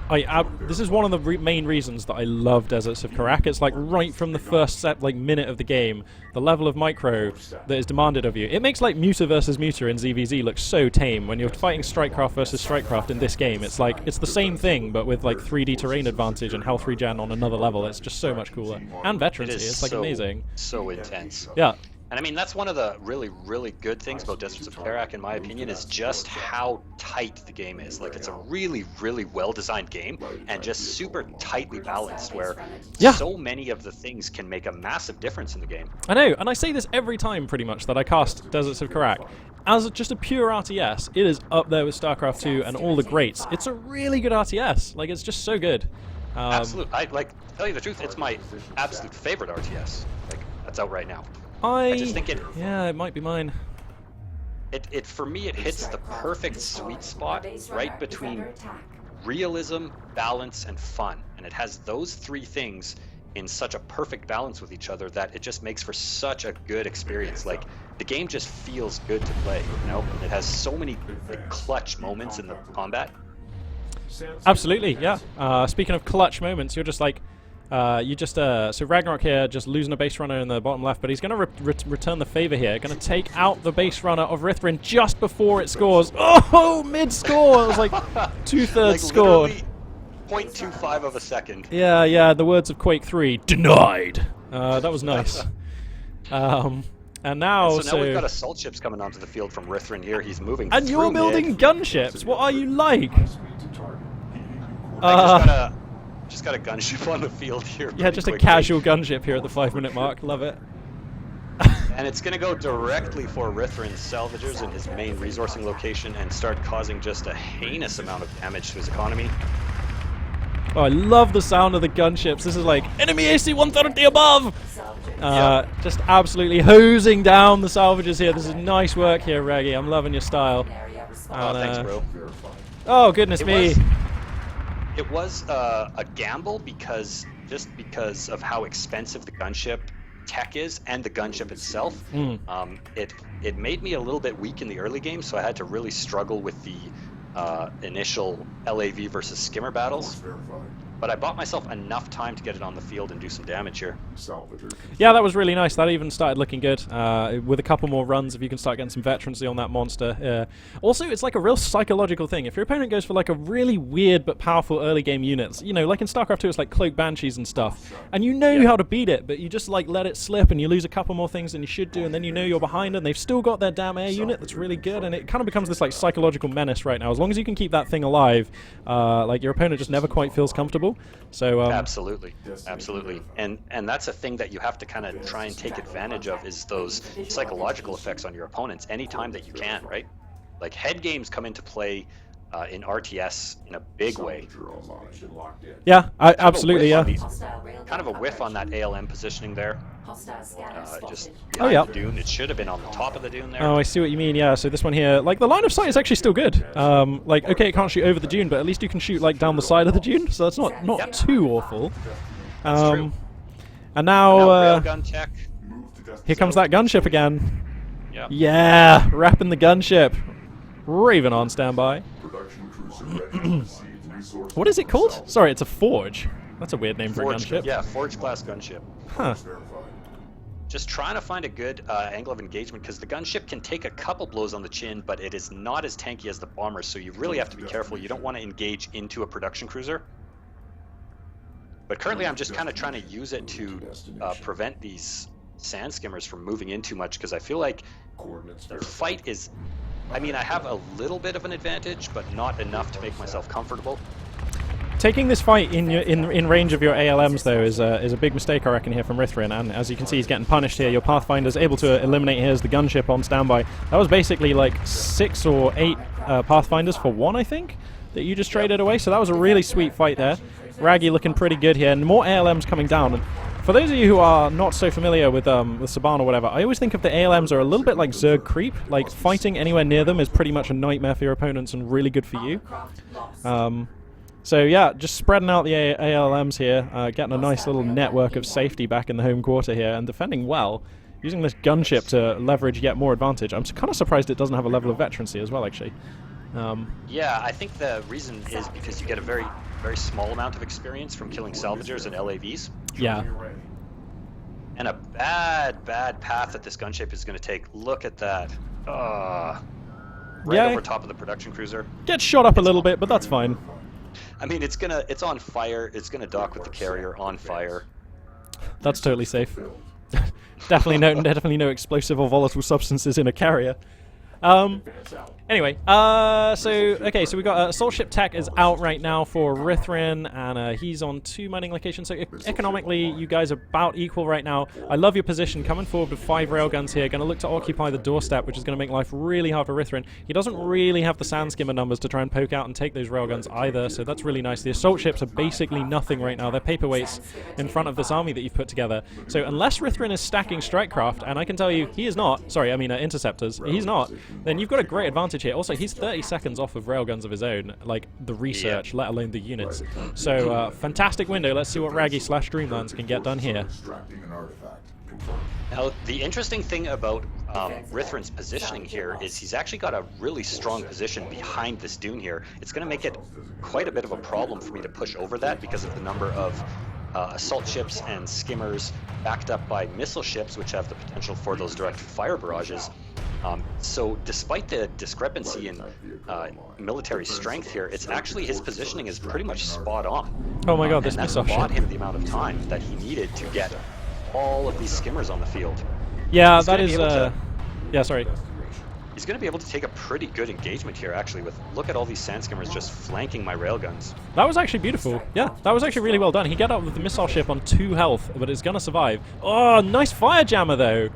This is one of the main reasons that I love Deserts of Karak. It's like right from the first minute of the game, the level of micro that is demanded of you. It makes like Muta versus Muta in ZVZ look so tame. When you're fighting Strikecraft versus Strikecraft in this game, it's like it's the same thing but with like 3D terrain advantage and health regen on another level. It's just so much cooler. And veterans, it's like amazing. So intense. Yeah. And I mean, that's one of the really, really good things about Deserts of Karak, in my opinion, is just how tight the game is. Like, it's a really, really well-designed game, and just super tightly balanced, where so many of the things can make a massive difference in the game. I know, and I say this every time, pretty much, that I cast Deserts of Karak. As just a pure RTS, it is up there with StarCraft 2 and all the greats. It's a really good RTS. Like, it's just so good. Absolute. To tell you the truth, it's my absolute favorite RTS. Like, that's out right now. I just think it might be mine. For me, it hits the perfect sweet spot right between realism, balance, and fun. And it has those 3 things in such a perfect balance with each other that it just makes for such a good experience. Like, the game just feels good to play, you know? And it has so many clutch moments in the combat. Absolutely, yeah. Speaking of clutch moments, you're just like... so Ragnarok here just losing a base runner in the bottom left, but he's going to return the favor here. Going to take out the base runner of Rithrin just before it scores. Oh, mid-score! It was like 2/3 scored. 0.25 of a second. Yeah, the words of Quake 3, denied! That was nice. And now, so now we've got assault ships coming onto the field from Rithrin here. He's moving and you're building gunships! What are you like? Just got a gunship on the field here. Yeah, just a casual gunship here at the 5-minute mark. Love it. And it's going to go directly for Rithrin's salvagers in his main resourcing location and start causing just a heinous amount of damage to his economy. Oh, I love the sound of the gunships. This is like, enemy AC 130 above! Just absolutely hosing down the salvagers here. This is nice work here, Reggie. I'm loving your style. Thanks, bro. Oh, goodness me. It was a gamble because of how expensive the gunship tech is and the gunship itself, it made me a little bit weak in the early game, so I had to really struggle with the initial LAV versus skimmer battles. Verified. But I bought myself enough time to get it on the field and do some damage here. Salvager. Yeah, that was really nice. That even started looking good. With a couple more runs, if you can start getting some veterancy on that monster. Also, it's like a real psychological thing. If your opponent goes for like a really weird but powerful early game unit, you know, like in StarCraft 2, it's like Cloak Banshees and stuff, and you know how to beat it, but you just like let it slip and you lose a couple more things than you should do, and then you know you're behind and they've still got their damn air unit that's really good, and it kind of becomes this like psychological menace right now. As long as you can keep that thing alive, like your opponent just never quite feels comfortable. So absolutely, and that's a thing that you have to kind of try and take advantage of, is those psychological effects on your opponents anytime that you can, right? Like head games come into play in RTS in a big way. Salvager online and locked in. yeah, absolutely, yeah. Hostile railgun Kind of a whiff on that ALM positioning there. Hostile scanner spotted. Just Oh, behind yeah. the dune. It should have been on the top of the dune there. Oh, I see what you mean. Yeah. So this one here, like the line of sight is actually still good. Like, okay, it can't shoot over the dune, but at least you can shoot like down the side of the dune, so that's not too awful. true. And Now now railgun tech. Move to destination. here comes that gunship again. Yeah. Yeah, wrapping the gunship. Raven on standby. Production cruiser ready to receive new source. What is it called? Sorry, it's a forge. That's a weird name for a Forge, gunship. yeah, Forge class gunship. Huh. Verified. Just trying to find a good angle of engagement, because the gunship can take a couple blows on the chin, but it is not as tanky as the bomber, so you really have to be careful. You don't want to engage into a production cruiser. But currently I'm just kind of trying to use it to prevent these sand skimmers from moving in too much, because I feel like Coordinates the verified. fight is... I mean, I have a little bit of an advantage, but not enough to make myself comfortable. Taking this fight in range of your ALMs though is a big mistake, I reckon, here from Rithrin, and as you can see he's getting punished here. Your Pathfinder's able to eliminate here as the gunship on standby. That was basically like 6 or 8 Pathfinders for 1, I think, that you just traded away, so that was a really sweet fight there. Raggy looking pretty good here, and more ALMs coming down. And for those of you who are not so familiar with Saban or whatever, I always think of the ALMs are a little bit like Zerg creep. Like, fighting anywhere near them is pretty much a nightmare for your opponents and really good for you. So yeah, just spreading out the ALMs here, getting a nice little network of safety back in the home quarter here, and defending well, using this gunship to leverage yet more advantage. I'm kind of surprised it doesn't have a level of veterancy as well, actually. Yeah, I think the reason is because you get a very, very small amount of experience from killing salvagers and LAVs. Yeah. And a bad path that this gunship is going to take. Look at that. Right Yeah. over top of the production cruiser. Gets shot up a little bit, but that's fine. I mean, it's on fire. It's gonna dock with the carrier on fire. That's totally safe. definitely no explosive or volatile substances in a carrier. Anyway, so we got Assault Ship Tech is out right now for Rithrin, and he's on 2 mining locations, so economically you guys are about equal right now. I love your position, coming forward with 5 railguns here, going to look to occupy the doorstep, which is going to make life really hard for Rithrin. He doesn't really have the sand skimmer numbers to try and poke out and take those railguns either, so that's really nice. The assault ships are basically nothing right now. They're paperweights in front of this army that you've put together. So unless Rithrin is stacking strike craft, and I can tell you he is not, sorry, I mean interceptors, he's not, then you've got a great advantage here. Also, he's 30 seconds off of railguns of his own, like the research, let alone the units. So, fantastic window. Let's see what Raggy / Dreamlands can get done here. Extracting an artifact. Confirmed. Now, the interesting thing about Rithrin's positioning here is he's actually got a really strong position behind this dune here. It's going to make it quite a bit of a problem for me to push over that because of the number of assault ships and skimmers backed up by missile ships, which have the potential for those direct fire barrages. So despite the discrepancy in military strength here, it's actually his positioning is pretty much spot on. Oh my god, this and that's missile bought ship. him the amount of time that he needed to get all of these skimmers on the field. Yeah, He's that gonna be is, able to- yeah, sorry. He's going to be able to take a pretty good engagement here, actually, with look at all these sand skimmers just flanking my railguns. That was actually beautiful. Yeah, that was actually really well done. He got out with the missile ship on 2 health, but it's going to survive. Oh, nice fire jammer, though.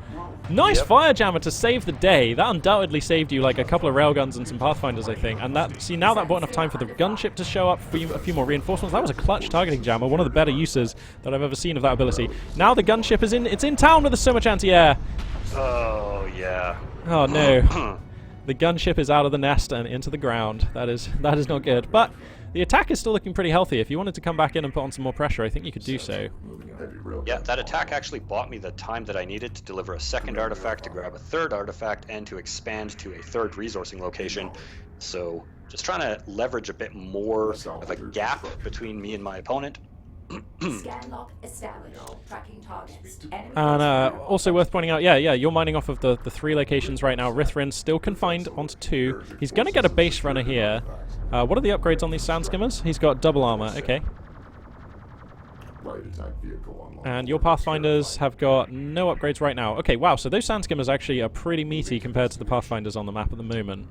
Nice fire jammer to save the day. That undoubtedly saved you like a couple of railguns and some pathfinders, I think. And that, see, now that bought enough time for the gunship to show up, for a few more reinforcements. That was a clutch targeting jammer, one of the better uses that I've ever seen of that ability. Now the gunship is in. It's in town with so much anti-air. Oh, yeah. Oh no. The gunship is out of the nest and into the ground. That is not good. But The attack is still looking pretty healthy. If you wanted to come back in and put on some more pressure, I think you could do so. Heavy rail Yeah, that attack actually bought me the time that I needed to deliver a second artifact, to grab a third artifact, and to expand to a third resourcing location. So just trying to leverage a bit more of a gap between me and my opponent. Scan lock established. Tracking targets. Enemy And also worth pointing out, yeah, you're mining off of the 3 locations right now. Rithrin's still confined onto 2. He's going to get a base runner here. What are the upgrades on these sand skimmers? He's got double armor, okay. light attack vehicle online. And your Pathfinders have got no upgrades right now. Okay, wow, so those sand skimmers actually are pretty meaty compared to the Pathfinders on the map at the moment.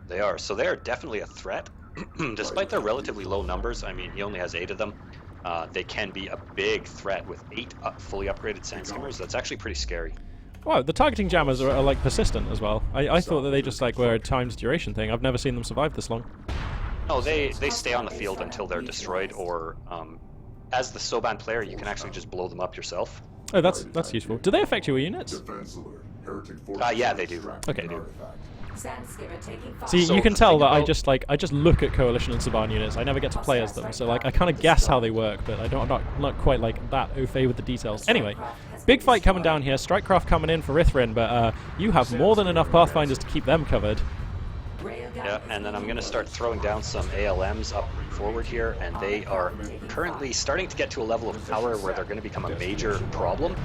They are. So they are definitely a threat. Despite their relatively low numbers, I mean, he only has 8 of them. They can be a big threat with 8 fully upgraded sand skimmers. That's actually pretty scary. Wow, the targeting jammers are like persistent as well. I thought that they just like were a times duration thing. I've never seen them survive this long. No, they stay on the field until they're destroyed, or as the Soban player, you can actually just blow them up yourself. Oh, that's useful. Do they affect your units? Defense alert. Heretic forces Yeah, they do. Okay. an artifact. Sand skimmer taking fire. See, So you can the tell thing that about- I just look at Coalition and Saban units. I never get to play as them, so like I kind of guess how they work, but I'm not quite like that au fait with the details. Anyway, big fight coming down here. Strikecraft coming in for Rithrin, but you have more than enough Pathfinders to keep them covered. Yeah, and then I'm going to start throwing down some ALMs up forward here, and they are currently starting to get to a level of power where they're going to become a major problem.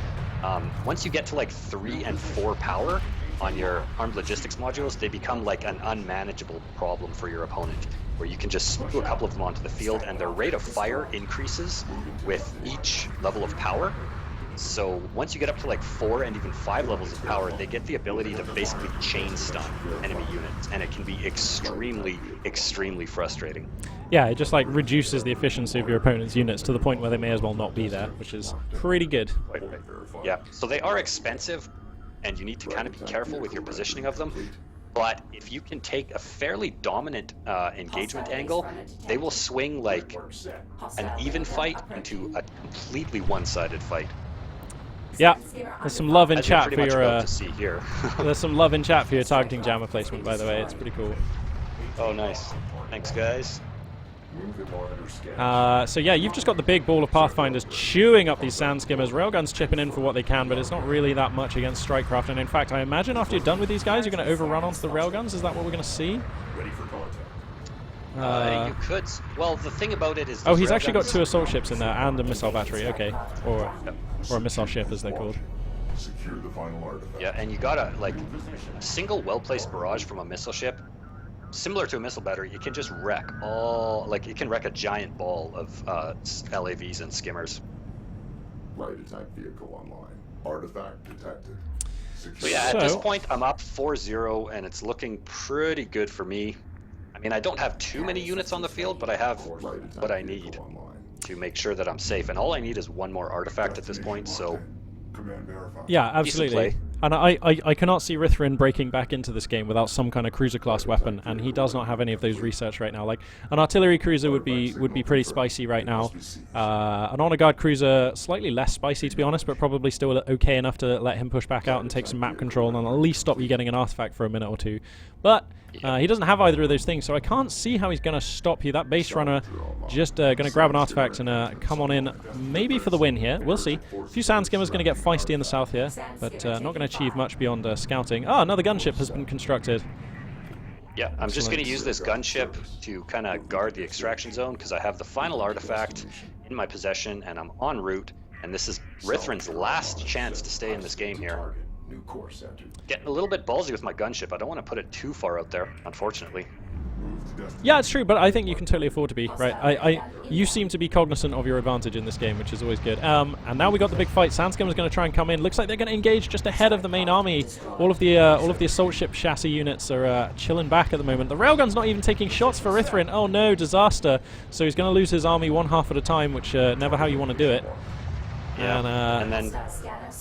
Once you get to like 3 and 4 power on your armed logistics modules, they become like an unmanageable problem for your opponent, where you can just spew a couple of them onto the field, and their rate of fire increases with each level of power. So once you get up to like 4 and even 5 levels of power, they get the ability to basically chain stun enemy units, and it can be extremely, extremely frustrating. Yeah, it just like reduces the efficiency of your opponent's units to the point where they may as well not be there, which is pretty good. Yeah, so they are expensive, and you need to kind of be careful with your positioning of them. But if you can take a fairly dominant engagement angle, they will swing like an even fight into a completely one-sided fight. Yeah, there's some love in As you're chat pretty for much your about to see here. there's some love in chat for your targeting jammer placement, by the way. It's pretty cool. Oh, nice. Thanks, guys. Move it more under scan. So yeah, you've just got the big ball of Pathfinders chewing up these sand skimmers. Railguns chipping in for what they can, but it's not really that much against Strikecraft. And in fact, I imagine after you're done with these guys, you're going to overrun onto the railguns. Is that what we're going to see? Ready for contact. You could. Well, the thing about it is. Oh, those he's actually got railguns- 2 assault ships in there and a missile battery. Okay, or a missile ship as they're called. Secure the final artifact. Yeah, and you got a single well-placed barrage from a missile ship, similar to a missile battery. It can just wreck it can wreck a giant ball of LAVs and skimmers. Light attack vehicle online. Artifact detected. Secure. So yeah, at this So- point, I'm up 4-0, and it's looking pretty good for me. I mean, I don't have too many units on the field, but I have Light attack what I vehicle need online. to make sure that I'm safe. And all I need is 1 more artifact at this point, so Command verified. Yeah, absolutely. play. And I cannot see Rithrin breaking back into this game without some kind of cruiser class weapon, and he does not have any of those research right now. Like an artillery cruiser would be pretty spicy right now. An honor guard cruiser slightly less spicy to be honest, but probably still okay enough to let him push back out and take some map control and at least stop you getting an artifact for a minute or 2. But he doesn't have either of those things, so I can't see how he's going to stop you. That base runner just going to grab an artifact and come on in, maybe for the win here. We'll see. A few sand skimmers going to get feisty in the south here, but not going to achieve much beyond scouting. Oh, another gunship has been constructed. yeah, I'm just going to use this gunship to kind of guard the extraction zone, because I have the final artifact in my possession, and I'm en route, and this is Rithrin's last chance to stay in this game here. Target. New course entered. Getting a little bit ballsy with my gunship. I don't want to put it too far out there, unfortunately. Move to destination. Yeah, it's true, but I think you can totally afford to be, right? You seem to be cognizant of your advantage in this game, which is always good. And now we got the big fight. Sandskim is going to try and come in. Looks like they're going to engage just ahead of the main army. All of the assault ship chassis units are chilling back at the moment. The railgun's not even taking shots for Rithrin. Oh no, disaster. So he's going to lose his army 1 half at a time, which never how you want to do it. Yeah, And, and then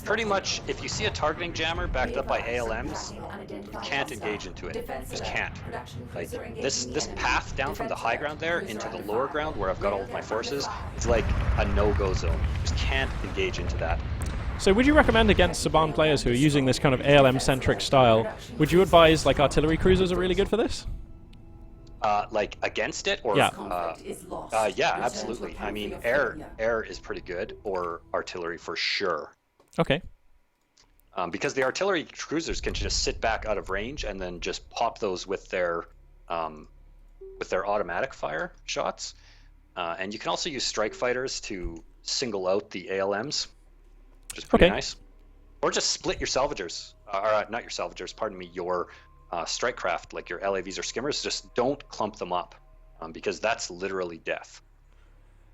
pretty much, if you see a targeting jammer backed up by ALMs, you can't engage into it. You just can't. Like this path down from the high ground there into the lower ground where I've got all of my forces, it's like a no-go zone. You just can't engage into that. So would you recommend against Saban players who are using this kind of ALM-centric style, would you advise like artillery cruisers are really good for this? Like against it, or Yeah. Conflict is lost. yeah, Return to a absolutely. I country mean, of air failure. is pretty good, or artillery for sure. Okay. Because the artillery cruisers can just sit back out of range and then just pop those with their automatic fire shots. And you can also use strike fighters to single out the ALMs, which is pretty Okay. nice. Or just split your salvagers, or not your salvagers, pardon me, your strike craft, like your LAVs or skimmers. Just don't clump them up, because that's literally death.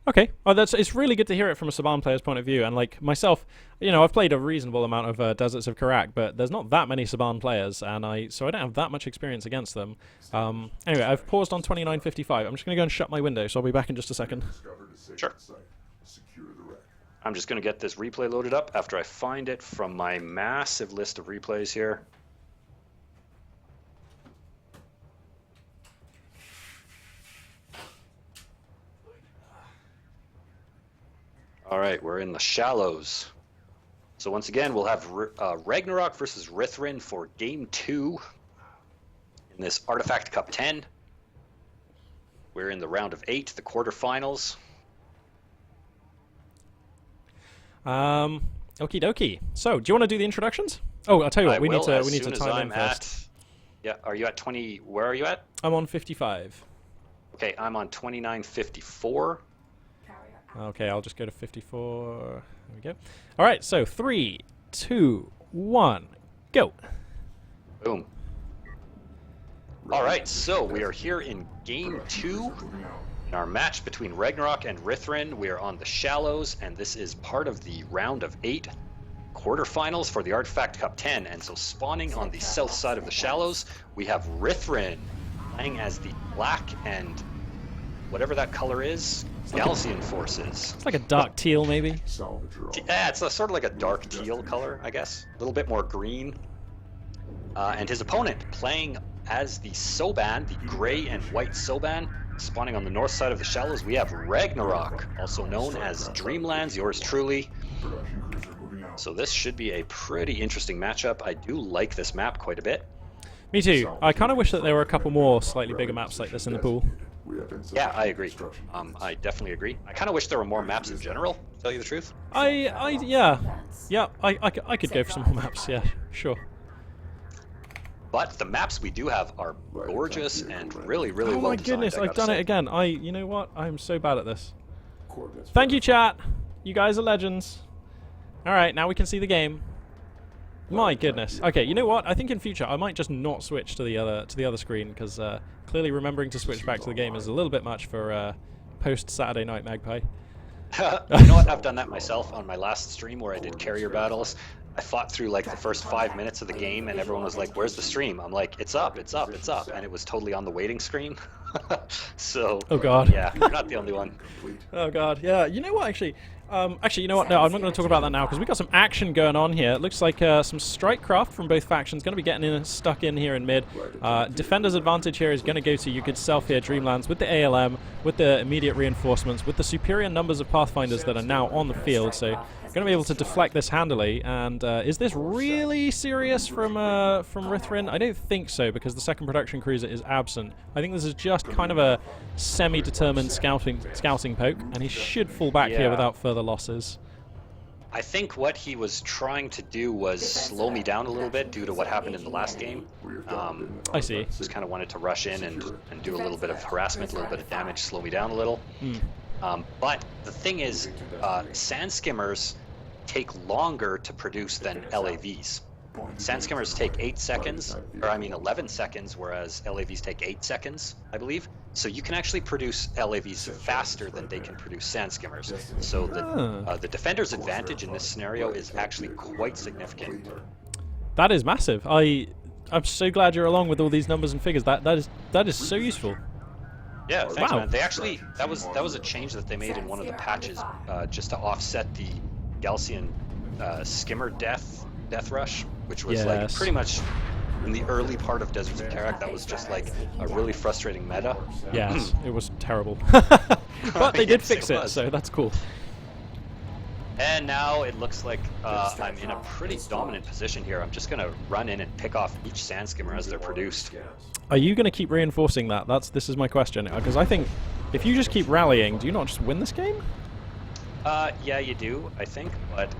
Okay. Oh, it's really good to hear it from a Saban player's point of view. And like myself, I've played a reasonable amount of Deserts of Karak, but there's not that many Saban players, and so I don't have that much experience against them. Anyway, I've paused on 29:55. I'm just gonna go and shut my window, so I'll be back in just a second. Discovered a sacred Sure. site. Secure the wreck. I'm just going to get this replay loaded up after I find it from my massive list of replays here. All right, we're in the shallows. So once again, we'll have Ragnarok versus Rithrin for Game 2 in this Artifact Cup 10. We're in the round of 8, the quarterfinals. Okie dokie. So, do you want to do the introductions? Oh, I'll tell you what. We need to as time in I'm first. Yeah, are you at 20? Where are you at? I'm on 55. Okay, I'm on 29:54. Carrier out. Okay, I'll just go to 54. There we go. All right. So 3, 2, 1, go. Boom. All right, so we are here in Game 2. Moving out. In our match between Ragnarok and Rithrin, we are on the Shallows, and this is part of the round of 8 quarterfinals for the Artifact Cup 10. And so spawning on the south side of the Shallows, we have Rithrin playing as the black and whatever that color is, Galcian forces. It's like a dark teal, maybe. Salvage her all. Yeah, it's sort of like a dark teal color, I guess. A little bit more green. And his opponent playing as the Soban, the gray and white Soban, spawning on the north side of the Shallows. We have Ragnarok, also known as Dreamlands, yours truly. Production cruiser moving out. So this should be a pretty interesting matchup. I do like this map quite a bit. Me too. I kind of wish that there were a couple more slightly bigger maps like this in the pool. We have insufficient Yeah, I agree. construction I definitely agree. I kind of wish there were more maps in general, to tell you the truth. Yeah, I could go for some more maps. Yeah, sure. But the maps we do have are gorgeous and really, really Oh well my designed. goodness, I I've gotta done say. it again. You know what? I'm so bad at this. coordinates. Thank you, chat. You guys are legends. All right, now we can see the game. My goodness. Okay, you know what? I think in future I might just not switch to the other screen because clearly remembering to switch back to the game is a little bit much for post Saturday Night Magpie. You know what? I've done that myself on my last stream where I did carrier battles. I fought through like the first 5 minutes of the game and everyone was like, "Where's the stream?" I'm like, "It's up, it's up, it's up," and it was totally on the waiting screen. So. Oh God. Yeah, you're not the only one. Complete. Oh God, yeah. You know what? Actually, you know what? No, I'm not going to talk about that now because we got some action going on here. It looks like some strike craft from both factions going to be getting stuck in here in mid. Defender's advantage here is going to go to you good self here, Dreamlands, with the ALM, with the immediate reinforcements, with the superior numbers of Pathfinders that are now on the field. So going to be able to deflect this handily. And is this really serious from Rithrin? I don't think so because the second production cruiser is absent. I think this is just kind of a semi-determined scouting poke, and he should fall back here Yeah. without further losses. I think what he was trying to do was slow me down a little bit due to what happened in the last game. I see. Just kind of wanted to rush in and do a little bit of harassment, a little bit of damage, slow me down a little. But the thing is, sand skimmers take longer to produce than LAVs. Sand skimmers take 8 seconds, or I mean 11 seconds, whereas LAVs take 8 seconds, I believe. So you can actually produce LAVs faster than they can produce sand skimmers. So the defender's advantage in this scenario is actually quite significant. That is massive. I'm so glad you're along with all these numbers and figures. That is so useful. Yeah, thanks, Wow. man. They actually that was a change that they made in one of the patches, just to offset the Galcian skimmer death rush, which was like Yes. pretty much in the early part of Deserts of Karak. That was just like a really frustrating meta. Yes, it was terrible. But they did Yes, fix it it, was. so that's cool. And now it looks like I'm in a pretty dominant position here. I'm just going to run in and pick off each sand skimmer as they're produced. Are you going to keep reinforcing that? This is my question. Because I think if you just keep rallying, do you not just win this game? Yeah, you do, I think. But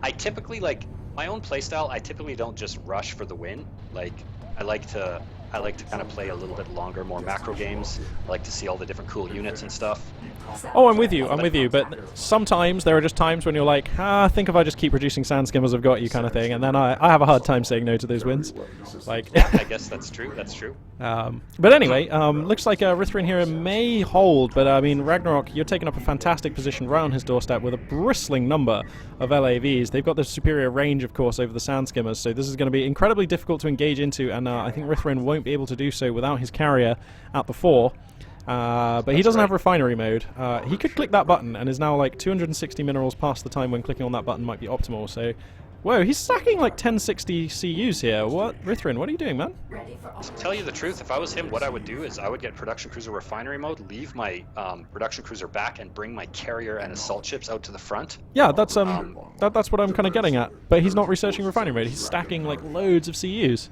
I typically, like, my own playstyle, I typically don't just rush for the win. Like, I like to kind of play a little bit longer, more macro games. I like to see all the different cool units and stuff. Oh, I'm with you. But sometimes there are just times when you're like, I think if I just keep producing sand skimmers, I've got you, kind of thing. And then I have a hard time saying no to those wins. Like, I guess that's true. That's true. But anyway, looks like Rithrin here may hold. But I mean, Ragnarok, you're taking up a fantastic position right on his doorstep with a bristling number of LAVs. They've got the superior range, of course, over the sand skimmers. So this is going to be incredibly difficult to engage into. And I think Rithrin won't be able to do so without his carrier at the fore. But he doesn't have refinery mode. He could click that button and is now like 260 minerals past the time when clicking on that button might be optimal. So, whoa, he's stacking like 1060 CUs here. What, Rithrin, what are you doing, man? To tell you the truth, if I was him, what I would do is I would get production cruiser refinery mode, leave my production cruiser back, and bring my carrier and assault ships out to the front. Yeah, that's what I'm kind of getting at. But he's not researching refinery mode. He's stacking like loads of CUs.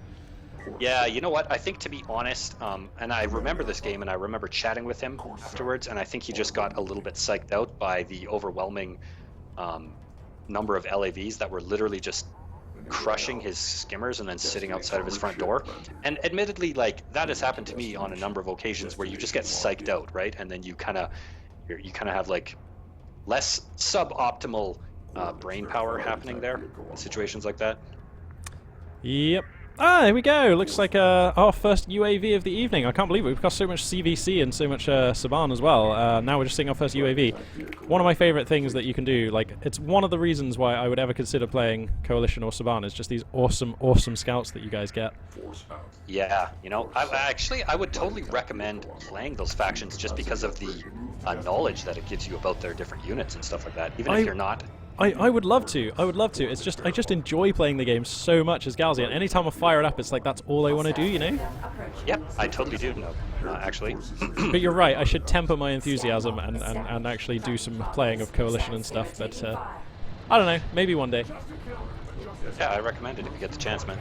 Yeah, you know what? I think, to be honest, and I remember this game, and I remember chatting with him afterwards, and I think he just got a little bit psyched out by the overwhelming number of LAVs that were literally just crushing his skimmers and then sitting outside of his front door. And admittedly, like, that has happened to me on a number of occasions where you just get psyched out, right? And then you kind of have like less suboptimal brain power happening there in situations like that. Yep. Ah, here we go. Looks like our first UAV of the evening. I can't believe it. We've got so much CVC and so much Saban as well. Now we're just seeing our first UAV. One of my favorite things that you can do, like, it's one of the reasons why I would ever consider playing Coalition or Saban, is just these awesome, awesome scouts that you guys get. Yeah, you know, I would totally recommend playing those factions just because of the knowledge that it gives you about their different units and stuff like that, even if you're not. I would love to. I would love to. It's just I just enjoy playing the game so much as Galzi, and anytime I fire it up, it's like that's all I want to do, you know? Yep, I totally do know, actually. But you're right. I should temper my enthusiasm and actually do some playing of Coalition and stuff. But I don't know. Maybe one day. Yeah, I recommend it if you get the chance, man.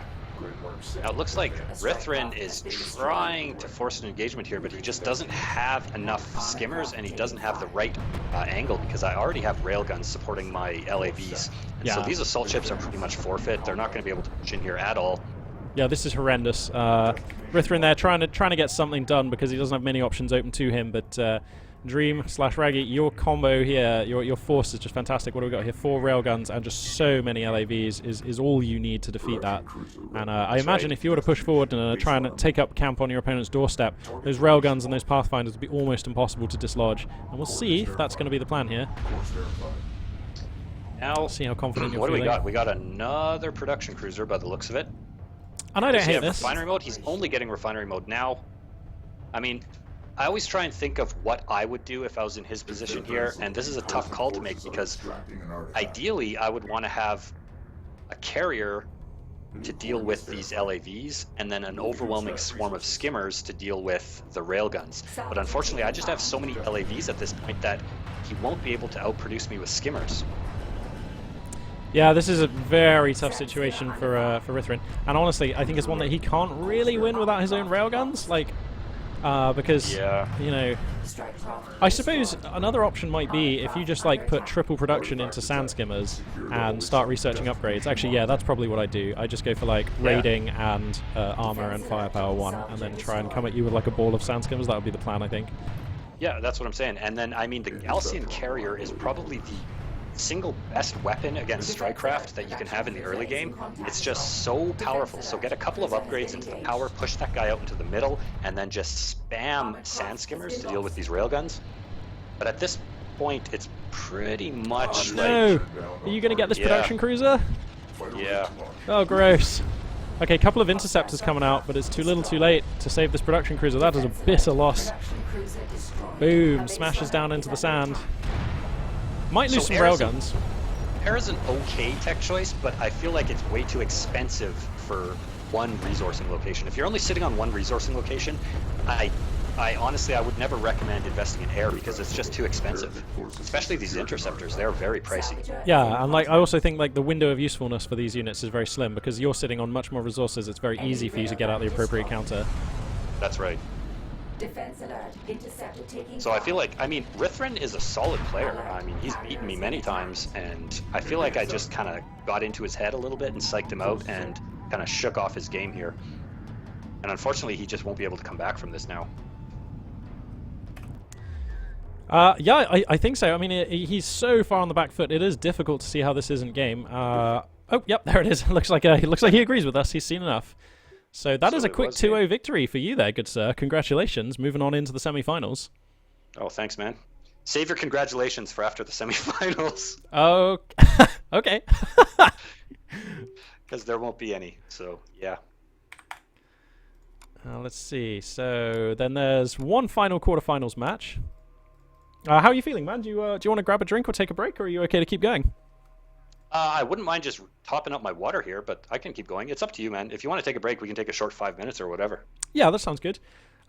Now it looks like Rithrin is trying to force an engagement here, but he just doesn't have enough skimmers, and he doesn't have the right angle, because I already have railguns supporting my LAVs. And so these assault ships are pretty much forfeit. They're not going to be able to push in here at all. Yeah, this is horrendous. Rithrin there trying to get something done because he doesn't have many options open to him, but Dream/Raggy, your combo here, your force is just fantastic. What do we got here? 4 railguns and just so many LAVs is all you need to defeat that. And I imagine if you were to push forward and try and take up camp on your opponent's doorstep, those railguns and those pathfinders would be almost impossible to dislodge. And we'll see if that's going to be the plan here. Now, see how confident you're what feeling. do we got? We got another production cruiser by the looks of it. And I don't Does he hate have this. refinery mode? He's only getting refinery mode now. I mean, I always try and think of what I would do if I was in his position here, and this is a tough call to make because ideally I would want to have a carrier to deal with these LAVs and then an overwhelming swarm of skimmers to deal with the railguns. But unfortunately, I just have so many LAVs at this point that he won't be able to outproduce me with skimmers. Yeah, this is a very tough situation for Rithrin, and honestly, I think it's one that he can't really win without his own railguns. Like, because you know, I suppose another option might be if you just like put triple production into sand skimmers and start researching upgrades. Actually, yeah, that's probably what I do. I just go for like raiding and armor and firepower 1, and then try and come at you with like a ball of sand skimmers. That would be the plan, I think. Yeah, that's what I'm saying. And then I mean, the Galcian carrier is probably the single best weapon against Strikecraft that you can have in the early game. It's just so powerful. So get a couple of upgrades into the power, push that guy out into the middle, and then just spam sand skimmers to deal with these railguns. But at this point, it's pretty much no! Are you going to get this production cruiser? Yeah. Oh, gross. Okay, a couple of interceptors coming out, but it's too little too late to save this production cruiser. That is a bitter loss. Boom, smashes down into the sand. Might lose some railguns. Air is an okay tech choice, but I feel like it's way too expensive for one resourcing location. If you're only sitting on one resourcing location, I I honestly, I would never recommend investing in air because it's just too expensive. Especially these interceptors, they're very pricey. Saboteur is Yeah, in and like I contact. also think like the window of usefulness for these units is very slim because you're sitting on much more resources. It's very easy for you to get out the appropriate counter. That's right. Defense alert. Interceptor taking So I feel fire. like, I mean, Rithran is a solid player. I mean, he's beaten me many times, and I feel like I just kind of got into his head a little bit and psyched him out and kind of shook off his game here. And unfortunately, he just won't be able to come back from this now. Yeah, I think so. I mean, he's so far on the back foot. It is difficult to see how this isn't game. Oh, yep, there it is. looks like he agrees with us. He's seen enough. So that is So a it quick was 2-0 victory for you there, good sir. Congratulations. Moving on into the semi-finals. Oh, thanks, man. Save your congratulations for after the semifinals, Oh, okay. because there won't be any. So yeah. Let's see. So then there's one final quarterfinals match. How are you feeling, man? Do you want to grab a drink or take a break, or are you okay to keep going? I wouldn't mind just topping up my water here, but I can keep going. It's up to you, man. If you want to take a break, we can take a short 5 minutes or whatever. Yeah, that sounds good.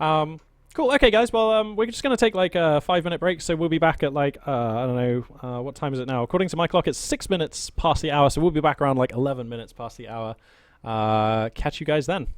Cool. Okay, guys. Well, we're just going to take like a 5-minute break, so we'll be back at like, I don't know, what time is it now? According to my clock, it's 6 minutes past the hour, so we'll be back around like 11 minutes past the hour. Catch you guys then.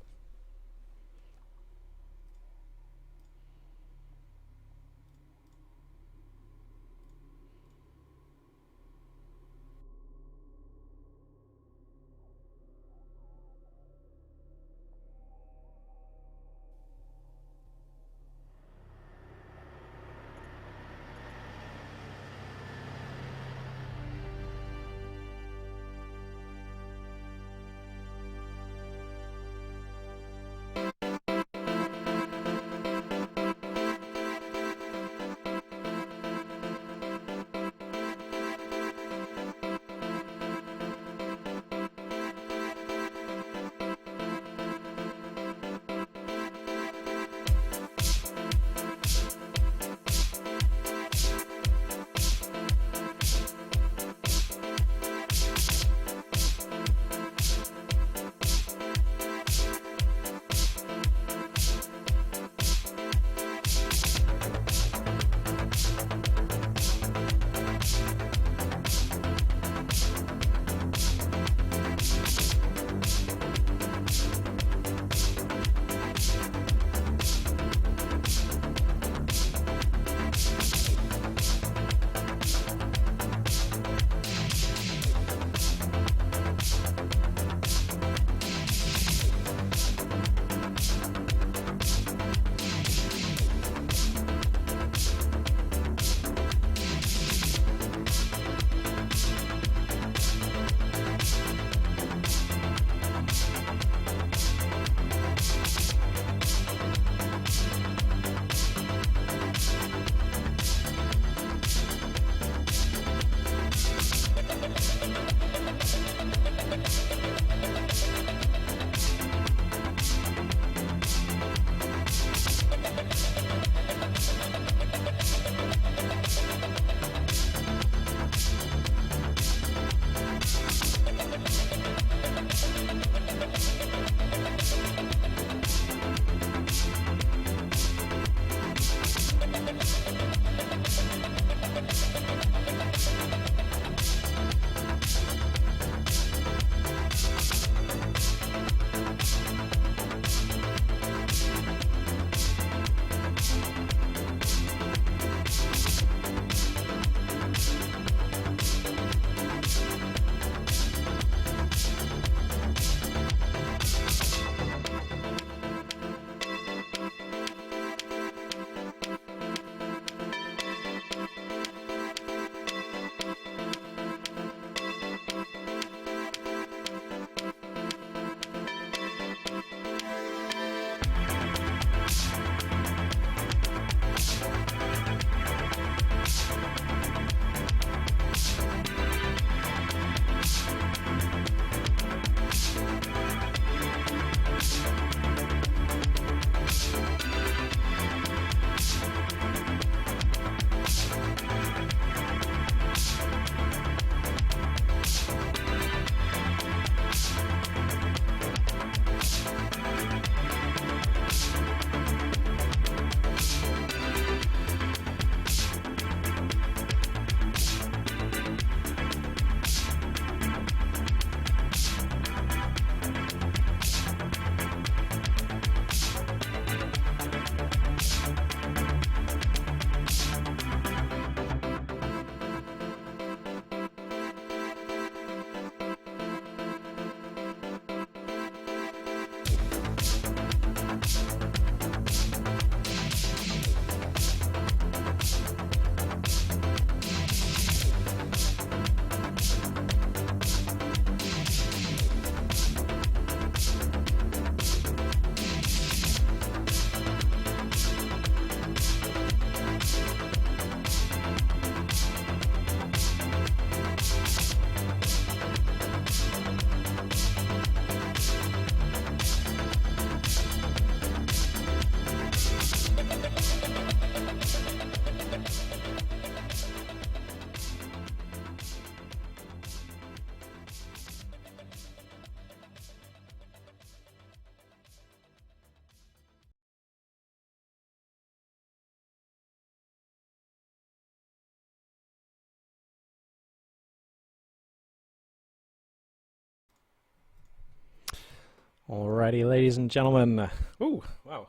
Alrighty, ladies and gentlemen. Ooh, wow.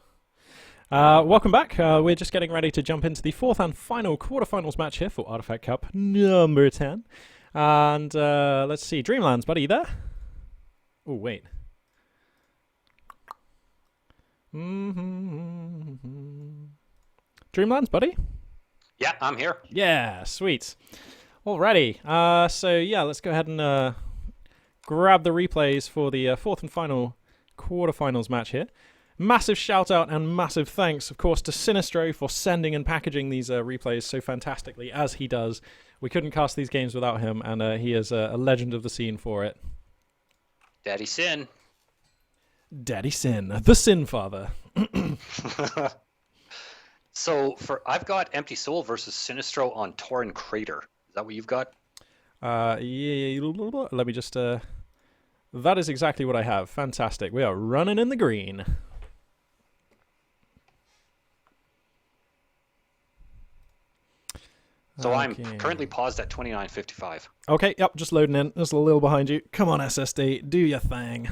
Welcome back. We're just getting ready to jump into the fourth and final quarterfinals match here for Artifact Cup number 10. And let's see, Dreamlands, buddy, you there? Oh, wait. Dreamlands, buddy? Yeah, I'm here. Yeah, sweet. Alrighty. So yeah, let's go ahead and grab the replays for the fourth and final quarterfinals match here. Massive shout out and massive thanks, of course, to Sinistro for sending and packaging these replays so fantastically as he does. We couldn't cast these games without him, and he is a legend of the scene for it. Daddy Sin. Daddy Sin, the Sin Father. So I've got Empty Soul versus Sinistro on Tauren Crater. Is that what you've got? Yeah, let me just... that is exactly what I have. Fantastic. We are running in the green. So I'm currently paused at 29:55. Okay, yep, just loading in. Just a little behind you. Come on, SSD, do your thing.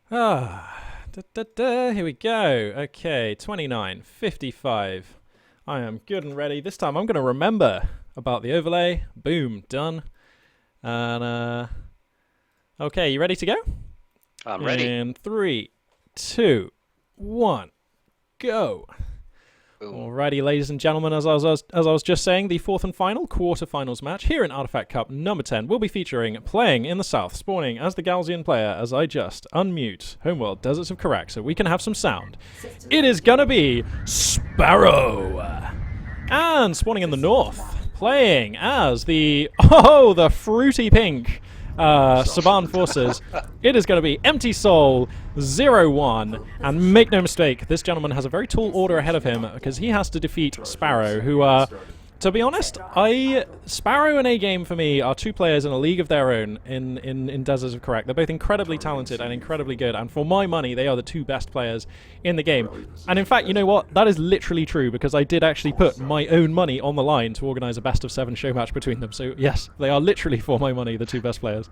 Here we go. Okay, 29:55. I am good and ready. This time I'm going to remember about the overlay. Boom, done. And, okay, you ready to go? I'm ready. In 3, 2, 1, go. Boom. Alrighty, ladies and gentlemen, as I was just saying, the fourth and final quarterfinals match here in Artifact Cup number 10 will be featuring playing in the south, spawning as the Galzian player, as I just unmute Homeworld Deserts of Karak so we can have some sound. It is gonna be Sferro! And spawning in the north, playing as the fruity pink Saban forces, it is going to be Empty Soul 0-1, and make no mistake, this gentleman has a very tall order ahead of him because he has to defeat Sferro, who to be honest, Sferro and A-Game for me are two players in a league of their own in Deserts of Karak. They're both incredibly talented and incredibly good, and for my money, they are the two best players in the game. And in fact, you know what? That is literally true, because I did actually put my own money on the line to organize a best-of-7 show match between them. So yes, they are literally, for my money, the two best players.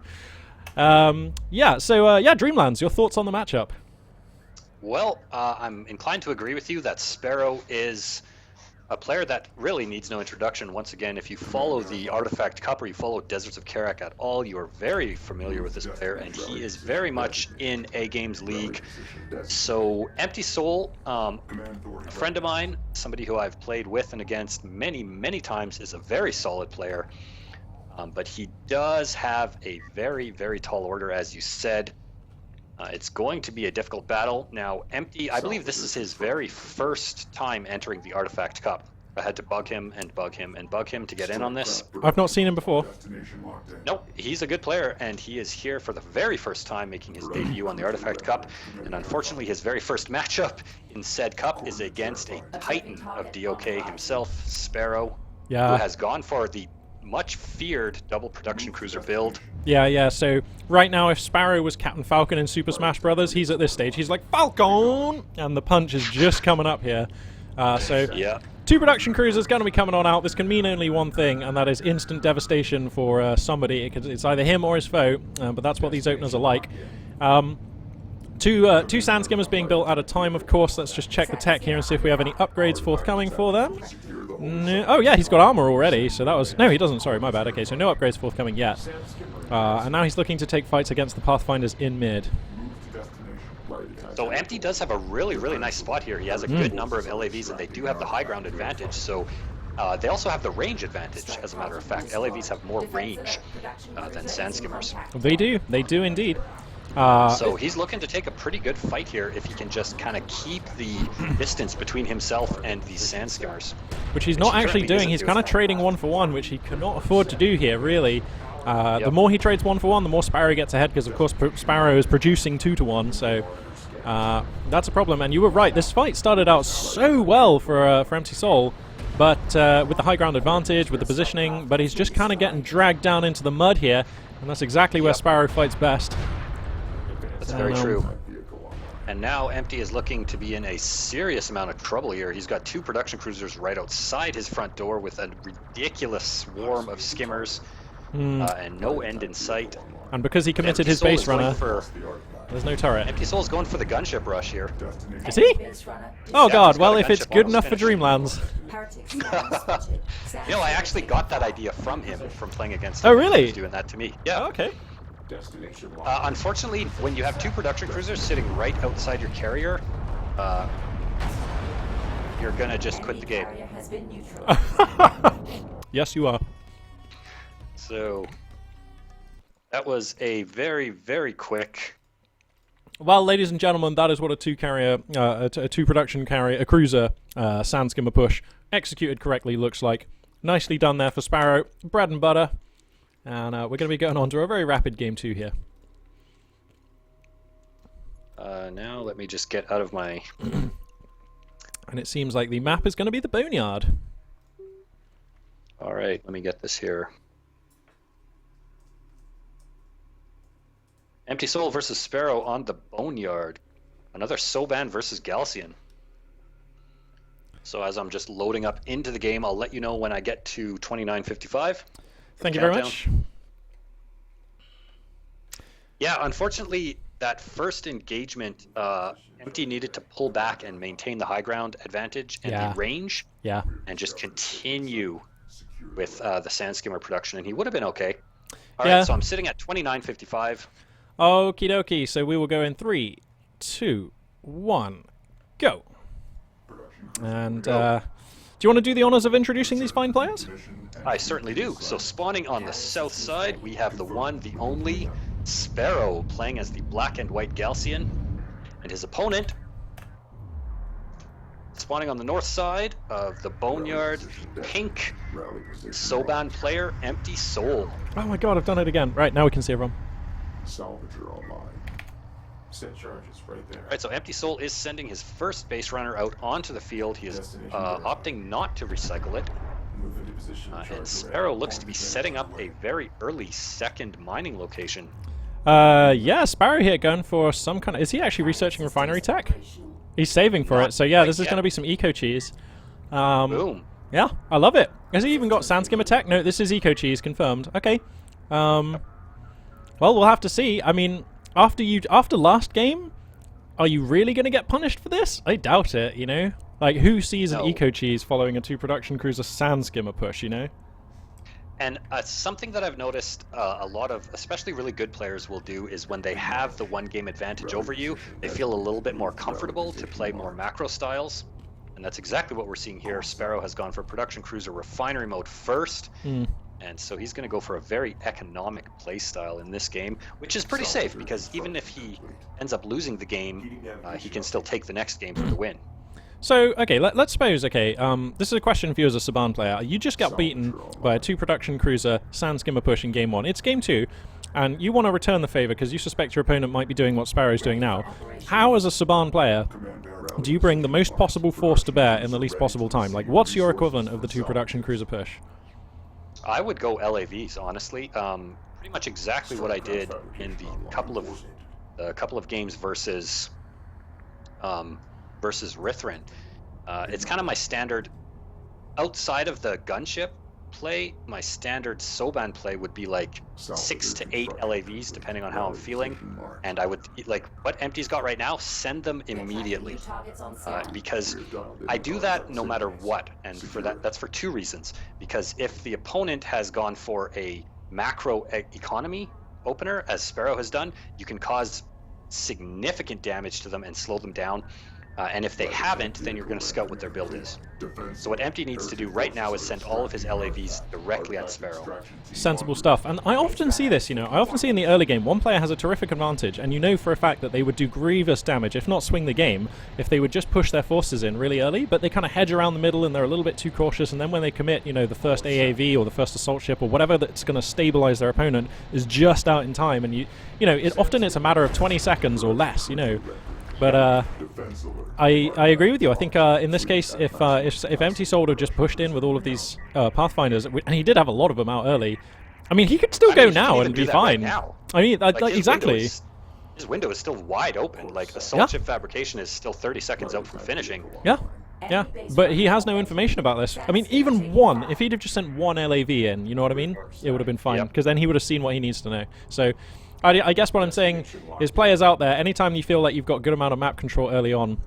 Yeah, Dreamlands, your thoughts on the matchup? Well, I'm inclined to agree with you that Sferro is a player that really needs no introduction. Once again, if you follow the Artifact Cup or you follow Deserts of Karak at all, you are very familiar with this player, and he is very much in A-Game's league. So Empty Soul, a friend of mine, somebody who I've played with and against many, many times, is a very solid player. But he does have a very, very tall order, as you said. It's going to be a difficult battle. Now, Empty, I believe this is his very first time entering the Artifact Cup. I had to bug him and bug him and bug him to get in on this. I've not seen him before. No, he's a good player, and he is here for the very first time making his debut on the Artifact Cup. And unfortunately, his very first matchup in said cup is against a titan of DoK himself, Sferro, who has gone for the much feared double production cruiser build. Yeah, so right now if Sferro was Captain Falcon in Super Smash Brothers, he's at this stage, he's like, Falcon! And the punch is just coming up here. Yeah. 2 production cruisers going to be coming on out. This can mean only one thing, and that is instant devastation for somebody. It's either him or his foe, but that's what these openers are like. Two Sand Skimmers being built at a time, of course. Let's just check the tech here and see if we have any upgrades forthcoming for them. No. Oh yeah, he's got armor already, so that was... No, he doesn't, sorry, my bad. Okay, so no upgrades forthcoming yet. And now he's looking to take fights against the Pathfinders in mid. So Empty does have a really, really nice spot here. He has a good number of LAVs, and they do have the high ground advantage, so... they also have the range advantage, as a matter of fact. LAVs have more range than Sand Skimmers. They do indeed. So he's looking to take a pretty good fight here if he can just kind of keep the distance between himself and these Sand Skimmers. Which he's not actually doing. He's kind of trading 1-for-1, which he cannot afford to do here, really. The more he trades 1-for-1, the more Sferro gets ahead, because of course Sferro is producing 2-to-1, so that's a problem. And you were right, this fight started out so well for Empty Soul, but with the high ground advantage, with the positioning, but he's just kind of getting dragged down into the mud here, and that's exactly where Sferro fights best. That's very true. And now Empty is looking to be in a serious amount of trouble here. He's got 2 production cruisers right outside his front door with a ridiculous swarm of skimmers and no end in sight. And because he committed Empty his Soul base is going runner, for- there's no turret. Empty Soul's going for the gunship rush here. Is he? Base runner Oh Yeah, god, he's got well a if it's gunship good on enough his for finish. Dreamlands. Heretics now spotted. You know, I actually got that idea from him, from playing against Oh, him. really? He was doing that to me. Yeah. Oh, okay. Destination Unfortunately, when you have 2 production cruisers sitting right outside your carrier, you're gonna just quit the game. Carrier has been neutralized. Yes, you are. So that was a very, very quick. Well, ladies and gentlemen, that is what a 2 production carrier, a cruiser, sand skimmer push, executed correctly looks like. Nicely done there for Sparrow. Bread and butter. And we're going to be going on to a very rapid game 2 here. Now let me just get out of my. And it seems like the map is going to be the Boneyard. All right, let me get this here. Empty Soul versus Sferro on the Boneyard. Another Soban versus Galcian. So as I'm just loading up into the game, I'll let you know when I get to 29:55. Thank you very Countdown. much. Yeah, unfortunately, that first engagement, Empty needed to pull back and maintain the high ground advantage and Yeah. the range, Yeah. and just continue with the sand skimmer production, and he would have been okay. All Yeah. right, so I'm sitting at 29:55. Okie dokie, so we will go in 3, 2, 1, go. And do you want to do the honors of introducing these fine players? I certainly do. So spawning on the south side, we have the one, the only Sferro playing as the black and white Galcian, and his opponent spawning on the north side of the Boneyard, the pink Soban player, Empty Soul. Oh my god, I've done it again. Right, now we can see everyone. Salvager online. Set charges right there. All right, so Empty Soul is sending his first base runner out onto the field. He is opting not to recycle it. Move into position. And Sferro looks to be setting up a very early second mining location. Yeah, Sparrow here going for some kind of... Is he actually researching refinery tech? He's saving for it, so yeah, this is going to be some eco cheese. Boom. Yeah, I love it. Has he even got sand skimmer tech? No, this is eco cheese, confirmed. Okay. Well, we'll have to see. I mean, after last game, are you really going to get punished for this? I doubt it, you know? Like, who sees an No. eco cheese following a 2 production cruiser sand skimmer push, you know? And something that I've noticed a lot of, especially really good players, will do is when they have the 1 game advantage over you, they feel a little bit more comfortable to play more macro styles. And that's exactly what we're seeing here. Sparrow has gone for production cruiser refinery mode first. And so he's going to go for a very economic play style in this game, which is pretty safe because even if he ends up losing the game, he can still take the next game for the win. So, okay, let's suppose, okay, this is a question for you as a Saban player. You just got beaten by a 2 production cruiser sand skimmer push in game 1. It's game 2, and you want to return the favor because you suspect your opponent might be doing what Sparrow's doing now. How, as a Saban player, do you bring the most possible force to bear in the least possible time? Like, what's your equivalent of the 2 production cruiser push? I would go LAVs, honestly. Pretty much exactly what I did in the couple of games versus Rithrin. It's kind of my standard. Outside of the gunship play, my standard Soban play would be like 6 to 8 LAVs, depending on how I'm feeling. And I would, like, what Empty's got right now, send them immediately. Because I do that no matter what, and for that's for 2 reasons. Because if the opponent has gone for a macro economy opener, as Sparrow has done, you can cause significant damage to them and slow them down. And if they haven't, then you're going to scout what their build is. So what Empty needs to do right now is send all of his LAVs directly at Sferro. Sensible stuff. And I often see this, you know, I often see in the early game, one player has a terrific advantage, and you know for a fact that they would do grievous damage, if not swing the game, if they would just push their forces in really early, but they kind of hedge around the middle and they're a little bit too cautious, and then when they commit, you know, the first AAV or the first assault ship or whatever that's going to stabilize their opponent is just out in time, and you know, often it's a matter of 20 seconds or less, you know. But I agree with you. I think in this case, if Empty Soul had just pushed in with all of these Pathfinders, and he did have a lot of them out early, I mean, he could still go now and be fine. Right now. I mean, Like, his exactly. window his window is still wide open. Like assault ship fabrication is still 30 seconds out from finishing. Yeah. Yeah, but he has no information about this. I mean, even one, if he'd have just sent one LAV in, you know what I mean? It would have been fine, because then he would have seen what he needs to know. So, I guess what I'm saying is players out there, anytime you feel like you've got a good amount of map control early on,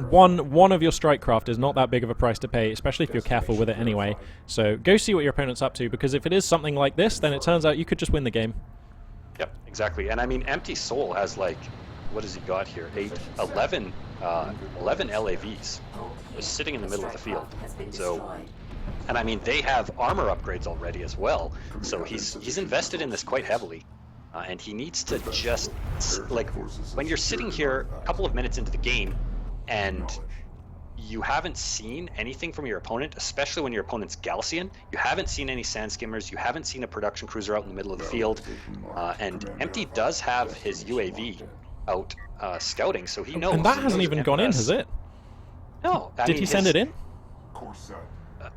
one of your strike craft is not that big of a price to pay, especially if you're careful with it anyway. So go see what your opponent's up to, because if it is something like this, then it turns out you could just win the game. Yep, exactly. And I mean, Empty Soul has like, what has he got here? 11 LAVs just sitting in the middle of the field. So, and I mean, they have armor upgrades already as well. So he's invested in this quite heavily. And he needs to just, like, when you're sitting here a couple of minutes into the game and you haven't seen anything from your opponent, especially when your opponent's Gaussian, you haven't seen any sand skimmers, you haven't seen a production cruiser out in the middle of the field, and Empty does have his UAV out scouting, so he knows. And that hasn't even gone in, has it? No. Did he send it in?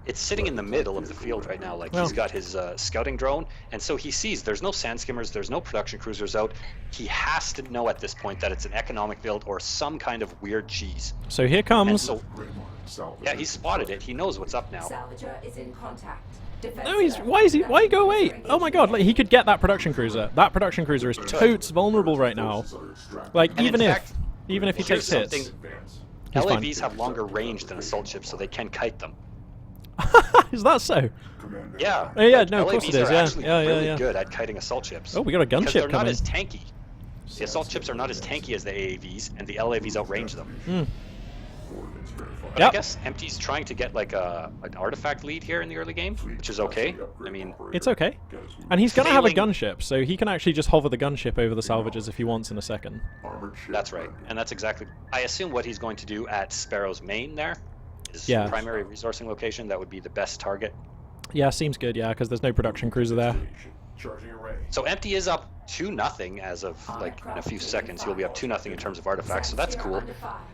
It's sitting in the middle of the field right now. Like, he's got his scouting drone, and so he sees there's no sand skimmers, there's no production cruisers out. He has to know at this point that it's an economic build or some kind of weird cheese. So here comes. And so, yeah, he spotted it. He knows what's up now. Salvager is in contact. No, why go away? Oh my god, like, he could get that production cruiser. That production cruiser is totes vulnerable right now. Like, And even in if fact, he takes here's hits. something. He's fine. LAVs have longer range than assault ships, so they can kite them. Is that so? Yeah. Oh, yeah, like, no, of course it LAVs is, are yeah. actually really good at kiting assault ships. Oh, we got a because gunship they're not coming. as tanky. The assault ships are not as tanky as the AAVs, and the LAVs outrange them. But I guess Empty's trying to get like an artifact lead here in the early game, which is okay. I mean, It's okay. And he's going to have a gunship, so he can actually just hover the gunship over the salvages if he wants in a second. that's right. And that's exactly, I assume what he's going to do at Sparrow's main there is primary resourcing location. That would be the best target. Yeah, seems good, yeah, because there's no production cruiser there. So Empty is up 2-0 as of like in a few seconds. He'll be up 2-0 in terms of artifacts, so that's cool.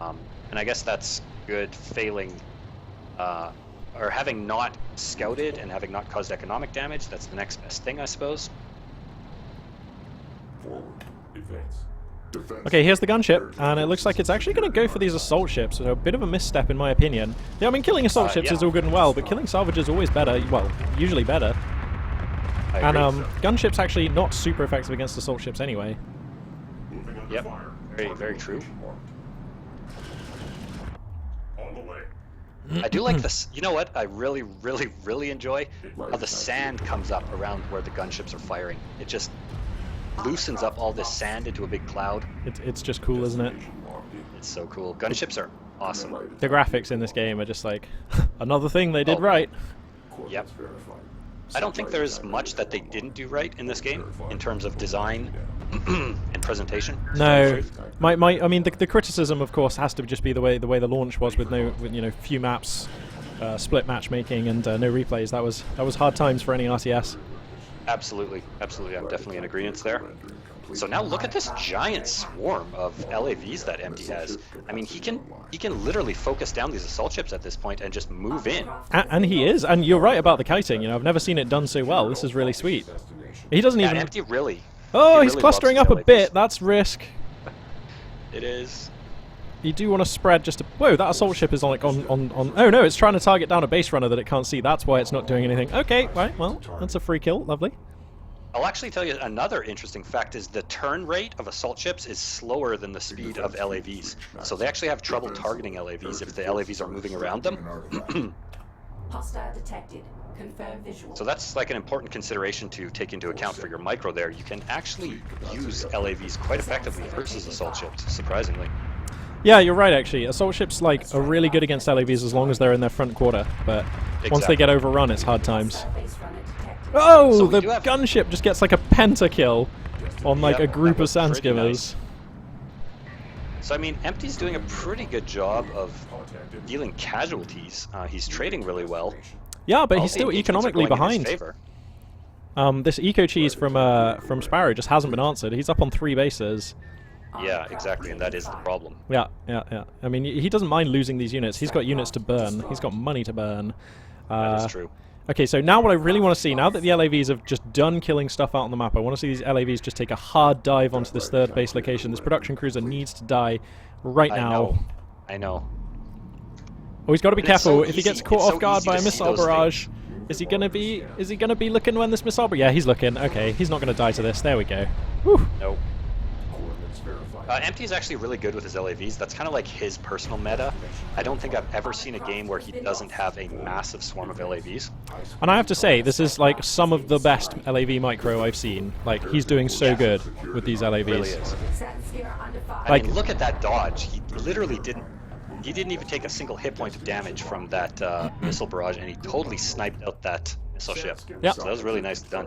And I guess that's good failing, or having not scouted and having not caused economic damage. That's the next best thing, I suppose. Okay, here's the gunship, and it looks like it's actually going to go for these assault ships, so a bit of a misstep in my opinion. Yeah, I mean, killing assault ships is all good and well, but killing salvage is always better, well, usually better. And gunship's actually not super effective against assault ships anyway. Yep, very, very true. I do like this. You know what? I really, really, really enjoy how the sand comes up around where the gunships are firing. It just loosens up all this sand into a big cloud. It's just cool, isn't it? It's so cool. Gunships are awesome. The graphics in this game are just like another thing they did right. Yep. I don't think there's much that they didn't do right in this game in terms of design and presentation. No, I mean the criticism, of course, has to just be the way the launch was with few maps, split matchmaking and no replays. That was hard times for any RTS. Absolutely, absolutely. I'm definitely in agreement there. So now look at this giant swarm of LAVs that Empty has. I mean, he can literally focus down these assault ships at this point and just move in. And he is. And you're right about the kiting. I've never seen it done so well. This is really sweet. He doesn't even. Empty really. Oh, he's really clustering loves up a LAVs. bit. That's risk. It is. You do want to spread just a... Whoa, that assault ship is on... Oh no, it's trying to target down a base runner that it can't see. That's why it's not doing anything. Okay, right, well, that's a free kill. Lovely. I'll actually tell you another interesting fact is the turn rate of assault ships is slower than the speed of LAVs. So they actually have trouble targeting LAVs if the LAVs are moving around them. Hostile detected. Confirm visual. So that's like an important consideration to take into account for your micro there. You can actually use LAVs quite effectively versus assault ships, surprisingly. Yeah, you're right, actually. Assault ships are really good against LAVs as long as they're in their front quarter, but once they get overrun, it's hard times. Oh, So the gunship just gets like a pentakill on like a group of sand pretty skimmers. nice. So I mean, Empty's doing a pretty good job of dealing casualties. He's trading really well. Yeah, but All he's the still engagements are economically going in his behind. favor. This eco cheese from Sparrow just hasn't been answered. He's up on 3 bases. Yeah, exactly, and that is the problem. Yeah. I mean, he doesn't mind losing these units. He's got units to burn. He's got money to burn. That is true. Okay, so now what I really want to see, now that the LAVs have just done killing stuff out on the map, I want to see these LAVs just take a hard dive onto this third base location. This production cruiser needs to die right now. I know. Oh, he's got to be And it's careful. so If he easy- gets caught it's off so guard easy by a to see missile those barrage, is he gonna be looking when this missile? Yeah, he's looking. Okay, he's not gonna die to this. There we go. Whew. Nope. Coordinates verified. Empty is actually really good with his LAVs. That's kind of like his personal meta. I don't think I've ever seen a game where he doesn't have a massive swarm of LAVs. And I have to say, this is like some of the best LAV micro I've seen. Like, he's doing so good with these LAVs. Really is. Sandskimmer under fire. I mean, look at that dodge. He literally didn't. He didn't even take a single hit point of damage from that missile barrage, and he totally sniped out that missile ship. Yeah. So that was really nicely done.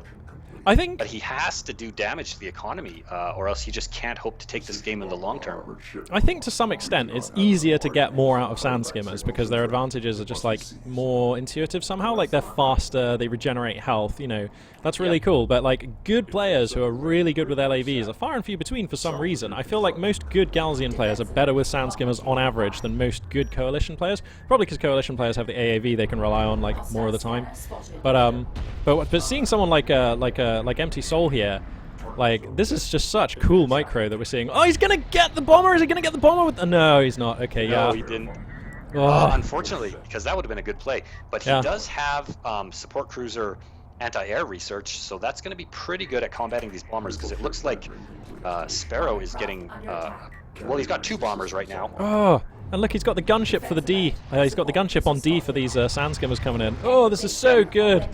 I think But he has to do damage to the economy, or else he just can't hope to take this game in the long term. to some extent it's easier to get more out of sand skimmers because their advantages are just like more intuitive somehow. Like they're faster, they regenerate health, you know. That's really cool. But like good players who are really good with LAVs are far and few between for some reason. I feel like most good Galzian players are better with sand skimmers on average than most good coalition players. Probably because coalition players have the AAV they can rely on like more of the time. But seeing someone like Empty Soul here, like this is just such cool micro that we're seeing. Oh, he's gonna get the bomber. Is he gonna get the bomber? With no, he's not. Okay, yeah. No, he didn't. Oh. Unfortunately, because that would have been a good play. But he does have support cruiser anti-air research, so that's going to be pretty good at combating these bombers. Because it looks like Sferro is getting. Well, he's got 2 bombers right now. Oh, and look, he's got the gunship for the D. He's got the gunship on D for these sand skimmers coming in. Oh, this is so good.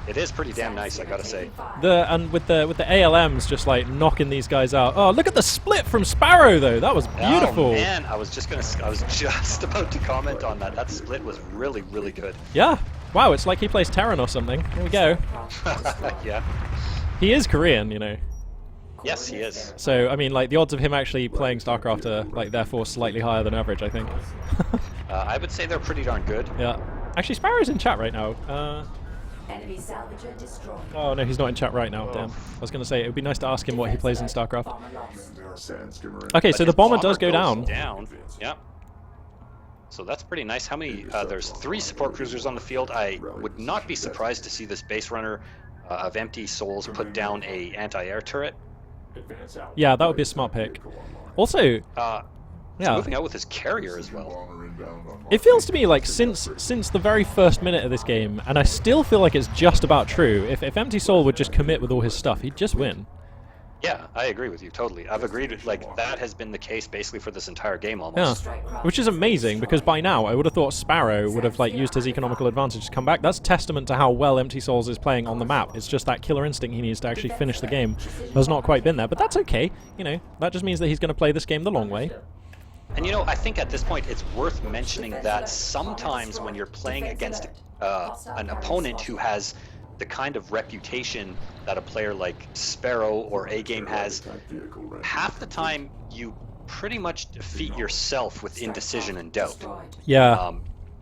It is pretty damn nice, I gotta say. And with the ALMs just like knocking these guys out. Oh, look at the split from Sparrow though. That was beautiful. Oh man, I was just about to comment on that. That split was really, really good. Yeah. Wow, it's like he plays Terran or something. Here we go. Yeah. He is Korean, you know. Yes, he is. So I mean, like the odds of him actually playing StarCraft are like therefore slightly higher than average, I think. I would say they're pretty darn good. Yeah. Actually, Sparrow's in chat right now. Enemy salvager destroyed. Oh no, he's not in chat right now. Damn. I was gonna say it would be nice to ask him what he plays in StarCraft. Bomber lost. Sand skimmer. Okay, But so the his bomber does go goes down. Yeah. So that's pretty nice. How many? There's 3 support cruisers on the field. I would not be surprised to see this base runner of Empty Souls put down a anti-air turret. Yeah, that would be a smart pick. Also, He's yeah, moving out with his carrier as well. it feels to me like since the very first minute of this game, and I still feel like it's just about true. If Empty Soul would just commit with all his stuff, he'd just win. Yeah, I agree with you totally. I've agreed with, like, that has been the case basically for this entire game almost. Yeah, which is amazing because by now I would have thought Sparrow would have like used his economical advantage to come back. That's testament to how well Empty Souls is playing on the map. It's just that killer instinct he needs to actually finish the game has not quite been there, but that's okay. You know, that just means that he's going to play this game the long way. And you know, I think at this point it's worth mentioning that sometimes when you're playing against an opponent who has the kind of reputation that a player like Sferro or A-Game has, half the time you pretty much defeat yourself with indecision and doubt. Yeah.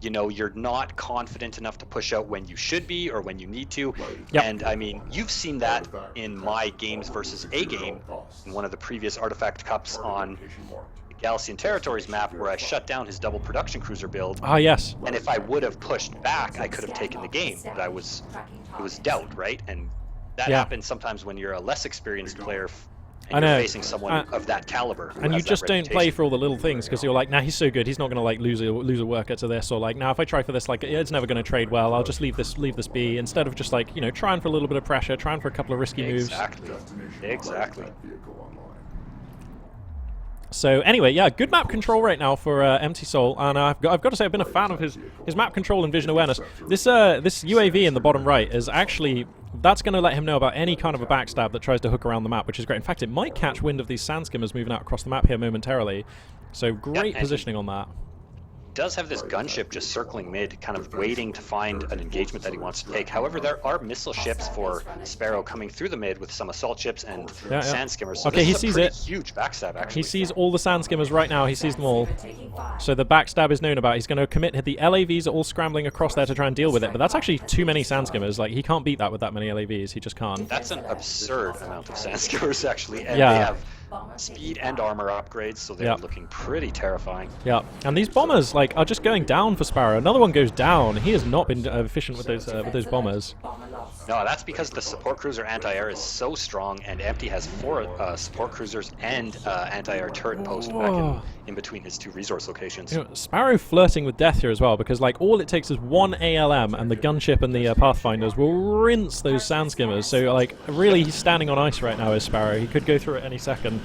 You know, you're not confident enough to push out when you should be or when you need to. Yep. And I mean, you've seen that in my games versus A-Game in one of the previous Artifact Cups on Galician Territories map where I shut down his double production cruiser build. Ah, yes. And if I would have pushed back, I could have taken the game. But it was doubt, right? And that happens sometimes when you're a less experienced player and you're facing someone of that caliber. And you just don't play for all the little things because you're like, nah, he's so good, he's not going to like lose a worker to this, or like, now if I try for this, like, it's never going to trade well. I'll just leave this be, instead of just like, you know, trying for a little bit of pressure, trying for a couple of risky moves. Exactly. So anyway, yeah, good map control right now for Empty Soul, and I've got to say I've been a fan of his map control and vision awareness. This UAV in the bottom right is actually, that's going to let him know about any kind of a backstab that tries to hook around the map, which is great. In fact, it might catch wind of these sand skimmers moving out across the map here momentarily. So great positioning on that. Does have this gunship just circling mid, kind of waiting to find an engagement that he wants to take. However, there are missile ships for Sferro coming through the mid with some assault ships and sand skimmers. So okay, this he is sees a it. huge backstab, actually. He sees all the sand skimmers right now. He sees them all. So the backstab is known about. He's going to commit. The LAVs are all scrambling across there to try and deal with it, but that's actually too many sand skimmers. Like, he can't beat that with that many LAVs. He just can't. That's an absurd amount of sand skimmers, actually. And Yeah. they have speed and armor upgrades, so they're Yep. looking pretty terrifying. Yeah, and these bombers like are just going down for Sparrow. Another one goes down. He has not been efficient with those bombers. Bomber lost. No, that's because the support cruiser anti-air is so strong, and Empty has 4 support cruisers and anti-air turret post back in between his 2 resource locations. You know, Sparrow flirting with death here as well, because like all it takes is one ALM, and the gunship and the Pathfinders will rinse those sand skimmers. So like really, he's standing on ice right now. Is Sparrow? He could go through it any second.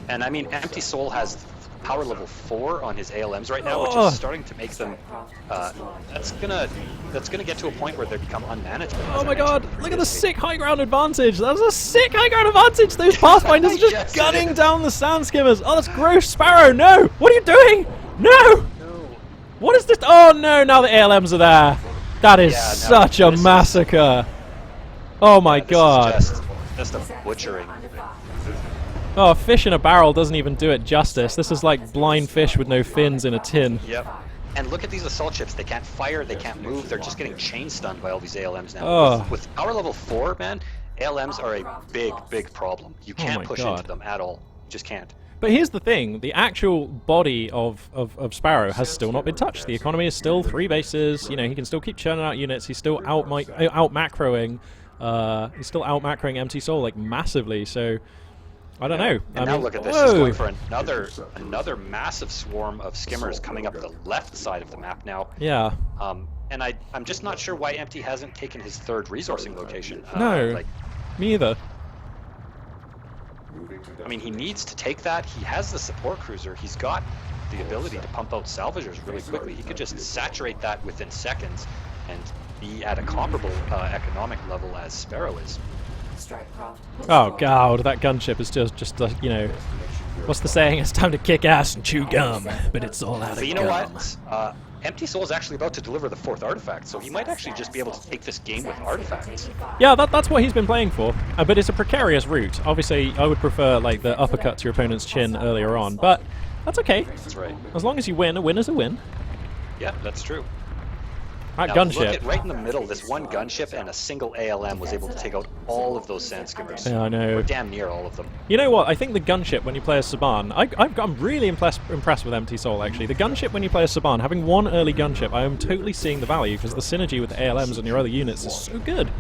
And I mean, Empty Soul has power level 4 on his ALMs right now, which is starting to make them. That's gonna get to a point where they become unmanageable. Oh my god, look at the sick high ground advantage! That's a sick high ground advantage! Those Pathfinders are just Yes, gunning down the sand skimmers! Oh, that's gross! Sparrow, no! What are you doing? No! What is this? Oh no, now the ALMs are there! That is Yeah, no, such a this is- massacre! Oh my This god. is just a butchering. Oh, fish in a barrel doesn't even do it justice. This is like blind fish with no fins in a tin. Yep. And look at these assault ships. They can't fire, they can't move. They're just getting chain stunned by all these ALMs now. Oh. With power level 4, man, ALMs are a big problem. You Oh can't my push God. into them at all. You just can't. But here's the thing, the actual body of Sparrow has still not been touched. The economy is still 3 bases, you know, he can still keep churning out units, he's still out macroing, he's still out macroing Empty Soul like massively, so I don't know. And now look at this. He's going for another massive swarm of skimmers coming up the left side of the map now. Yeah. And I'm just not sure why Empty hasn't taken his 3rd resourcing location. No. Like, Me either. I mean, he needs to take that. He has the support cruiser. He's got the ability to pump out salvagers really quickly. He could just saturate that within seconds and be at a comparable economic level as Sferro is. Strike craft. Oh god, that gunship is just you know, what's the saying? It's time to kick ass and chew gum, but it's all out of But you know gum. what? Empty Soul is actually about to deliver the 4th artifact, so he might actually just be able to take this game with artifacts. Yeah, that's what he's been playing for, but it's a precarious route. Obviously, I would prefer like the uppercut to your opponent's chin earlier on, but that's okay. That's right. As long as you win, a win is a win. Yeah, that's true. That Now, gunship. look at right in the middle, this one gunship and a single ALM was able to take out all of those sand skimmers. Yeah, I know. Or damn near all of them. You know what? I think the gunship when you play as Saban, I'm really impressed with Empty Soul actually. The gunship when you play as Saban, having one early gunship, I am totally seeing the value because the synergy with the ALMs and your other units is so good.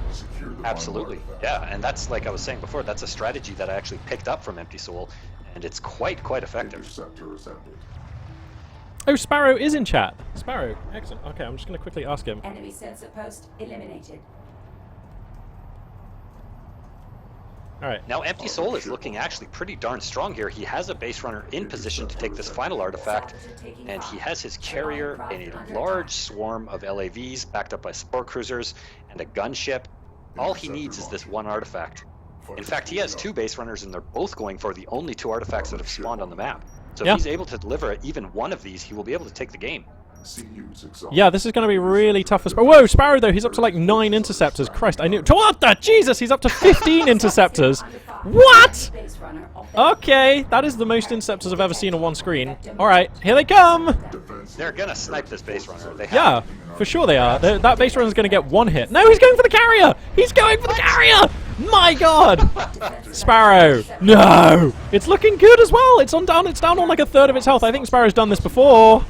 Absolutely. Yeah, and that's, like I was saying before, that's a strategy that I actually picked up from Empty Soul, and it's quite effective. Interceptor assembled. Oh, Sparrow is in chat. Sparrow, excellent. Okay, I'm just going to quickly ask him. Enemy sensor post eliminated. All right. Now, Empty Soul is looking actually pretty darn strong here. He has a base runner in position to take this final artifact, and he has his carrier and a large swarm of LAVs backed up by support cruisers and a gunship. All he needs is this one artifact. In fact, he has 2 base runners, and they're both going for the only 2 artifacts that have spawned on the map. So Yeah. if he's able to deliver even one of these, he will be able to take the game. CUs exhausted. Yeah, this is going to be really tough for Sparrow. Whoa, Sparrow though, he's up to like 9 interceptors. Christ, I knew. What the? Jesus, he's up to 15 interceptors. What? Base runner off the Okay, that is the most interceptors I've ever seen on one screen. All right, here they come. They're gonna snipe this base runner. They have Yeah, to. for sure they are. That base runner's going to get 1 hit. No, he's going for the carrier. He's going for the carrier. My God. Sparrow. No. It's looking good as well. It's down on like a third of its health. I think Sparrow's done this before.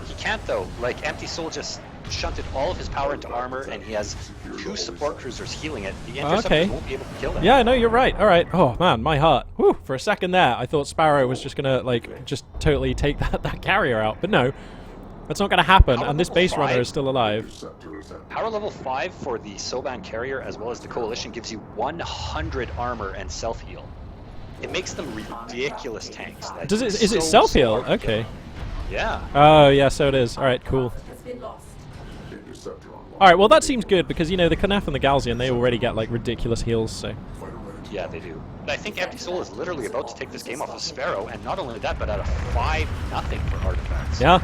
He can't though. Like Empty Soul just shunted all of his power into armor, and he has 2 support cruisers healing it. The interceptors Okay. won't be able to kill them. Yeah, no, you're right. All right. Oh man, my heart. Whew, for a second there, I thought Sparrow was just gonna like just totally take that carrier out, but no, that's not gonna happen. And this base runner is still alive. Interceptor assembled. Power level 5 for the Soban carrier as well as the Coalition gives you 100 armor and self heal. It makes them ridiculous tanks. Like, Does it? Is it so self heal? smart to kill. Okay. Yeah. Oh yeah, so it is. All right, cool. has been lost. Interceptor online. All right, well that seems good because you know the Knef and the Galzian they already get like ridiculous heals. So Fighter ready. Yeah, they do. But I think Empty Soul is literally about to take this game off of Sferro, and not only that, but at a 5-0 for artifacts. yeah.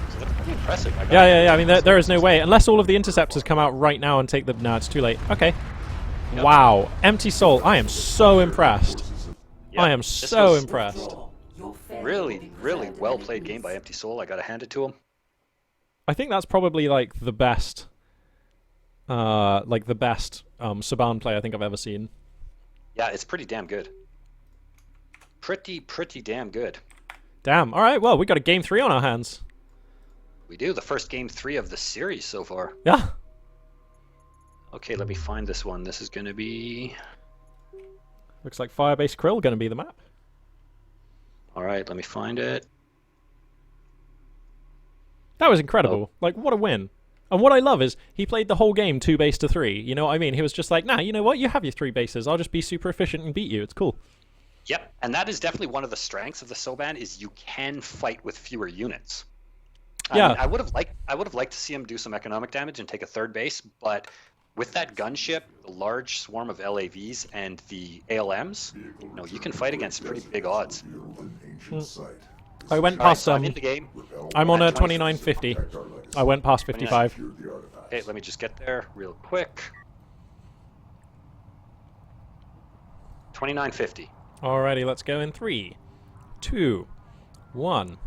So that's pretty impressive. Yeah. I mean, there is no way unless all of the interceptors come out right now and take the. No, it's too late. Okay. Yep. Wow, Empty Soul. I am so impressed. Yeah, I am this so was impressed. Your failure will Really, be really presented well in played game by Empty Soul. I gotta hand it to him. I think that's probably like the best. Saban play I think I've ever seen. Yeah, it's pretty damn good. pretty damn good. Damn. All right. Well, we got a game 3 on our hands. We do. The first game 3 of the series so far. Yeah. Okay, let me find this one. This is going to be... Looks like Firebase Krill going to be the map. All right, let me find it. That was incredible. Oh. Like, what a win. And what I love is he played the whole game 2 base to 3. You know what I mean? He was just like, nah, you know what? You have your 3 bases. I'll just be super efficient and beat you. It's cool. Yep, and that is definitely one of the strengths of the Soban is you can fight with fewer units. Yeah. I mean, I would have liked to see him do some economic damage and take a 3rd base, but with that gunship, the large swarm of LAVs, and the ALMs, you can fight against pretty big odds. I went All right, past so I'm in the game. I'm on a At 2950. I went past 55. Okay, let me just get there real quick. 2950. Alrighty, let's go in 3, 2, 1.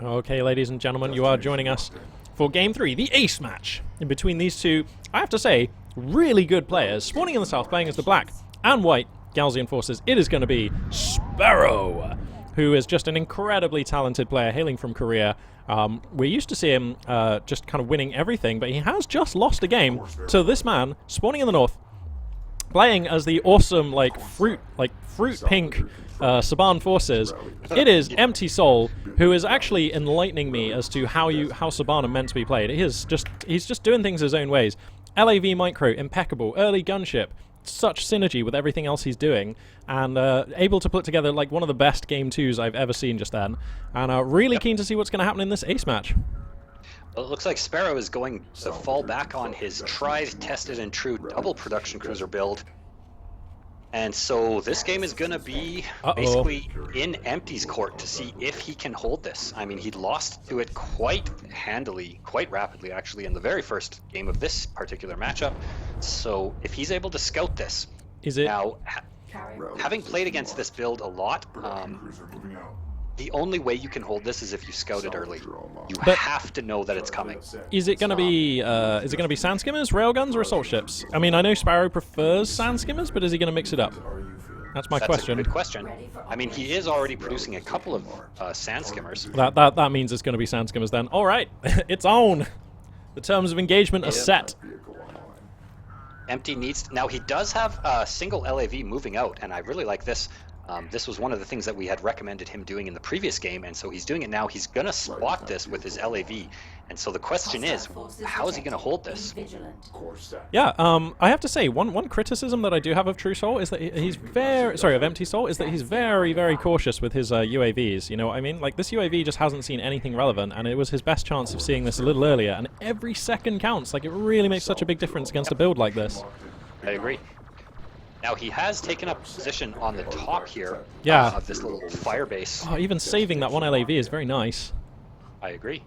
Okay, ladies and gentlemen, you are joining us for Game 3, the ace match. In between these two, I have to say, really good players. Spawning in the south, playing as the black and white Galzian forces, it is going to be Sferro, who is just an incredibly talented player hailing from Korea. We're used to see him just kind of winning everything, but he has just lost a game to this man, spawning in the north, playing as the awesome, fruit pink Saban forces. It is Empty Soul, who is actually enlightening me as to how Saban are meant to be played. He's just doing things his own ways. LAV micro, impeccable. Early gunship, such synergy with everything else he's doing, and able to put together like one of the best game 2s I've ever seen just then. And really keen to see what's going to happen in this ace match. Well, it looks like Sferro is going to fall back on his tried, tested, and true double production cruiser build. And so this game is going to be basically in Empty's court to see if he can hold this. I mean, he lost to it quite handily, quite rapidly, actually, in the very first game of this particular matchup. So if he's able to scout this, now, having played against this build a lot, the only way you can hold this is if you scout it early. You have to know that it's coming. Is it going to be sand skimmers, railguns, or assault ships? I mean, I know Sparrow prefers sand skimmers, but is he going to mix it up? That's my question. That's a good question. I mean, he is already producing a couple of sand skimmers. That means it's going to be sand skimmers then. All right, it's on. The terms of engagement are set. Empty needs now. He does have a single LAV moving out, and I really like this. This was one of the things that we had recommended him doing in the previous game, and so he's doing it now. He's going to spot this with his LAV, and so the question is, how is he going to hold this? Yeah, I have to say, one criticism that I do have of True Soul is that of Empty Soul, is that he's very, very cautious with his UAVs, you know what I mean? Like, this UAV just hasn't seen anything relevant, and it was his best chance of seeing this a little earlier, and every second counts. Like, it really makes such a big difference against a build like this. I agree. Now he has taken up position on the top here of this little fire base. Oh, even saving that one LAV is very nice. I agree.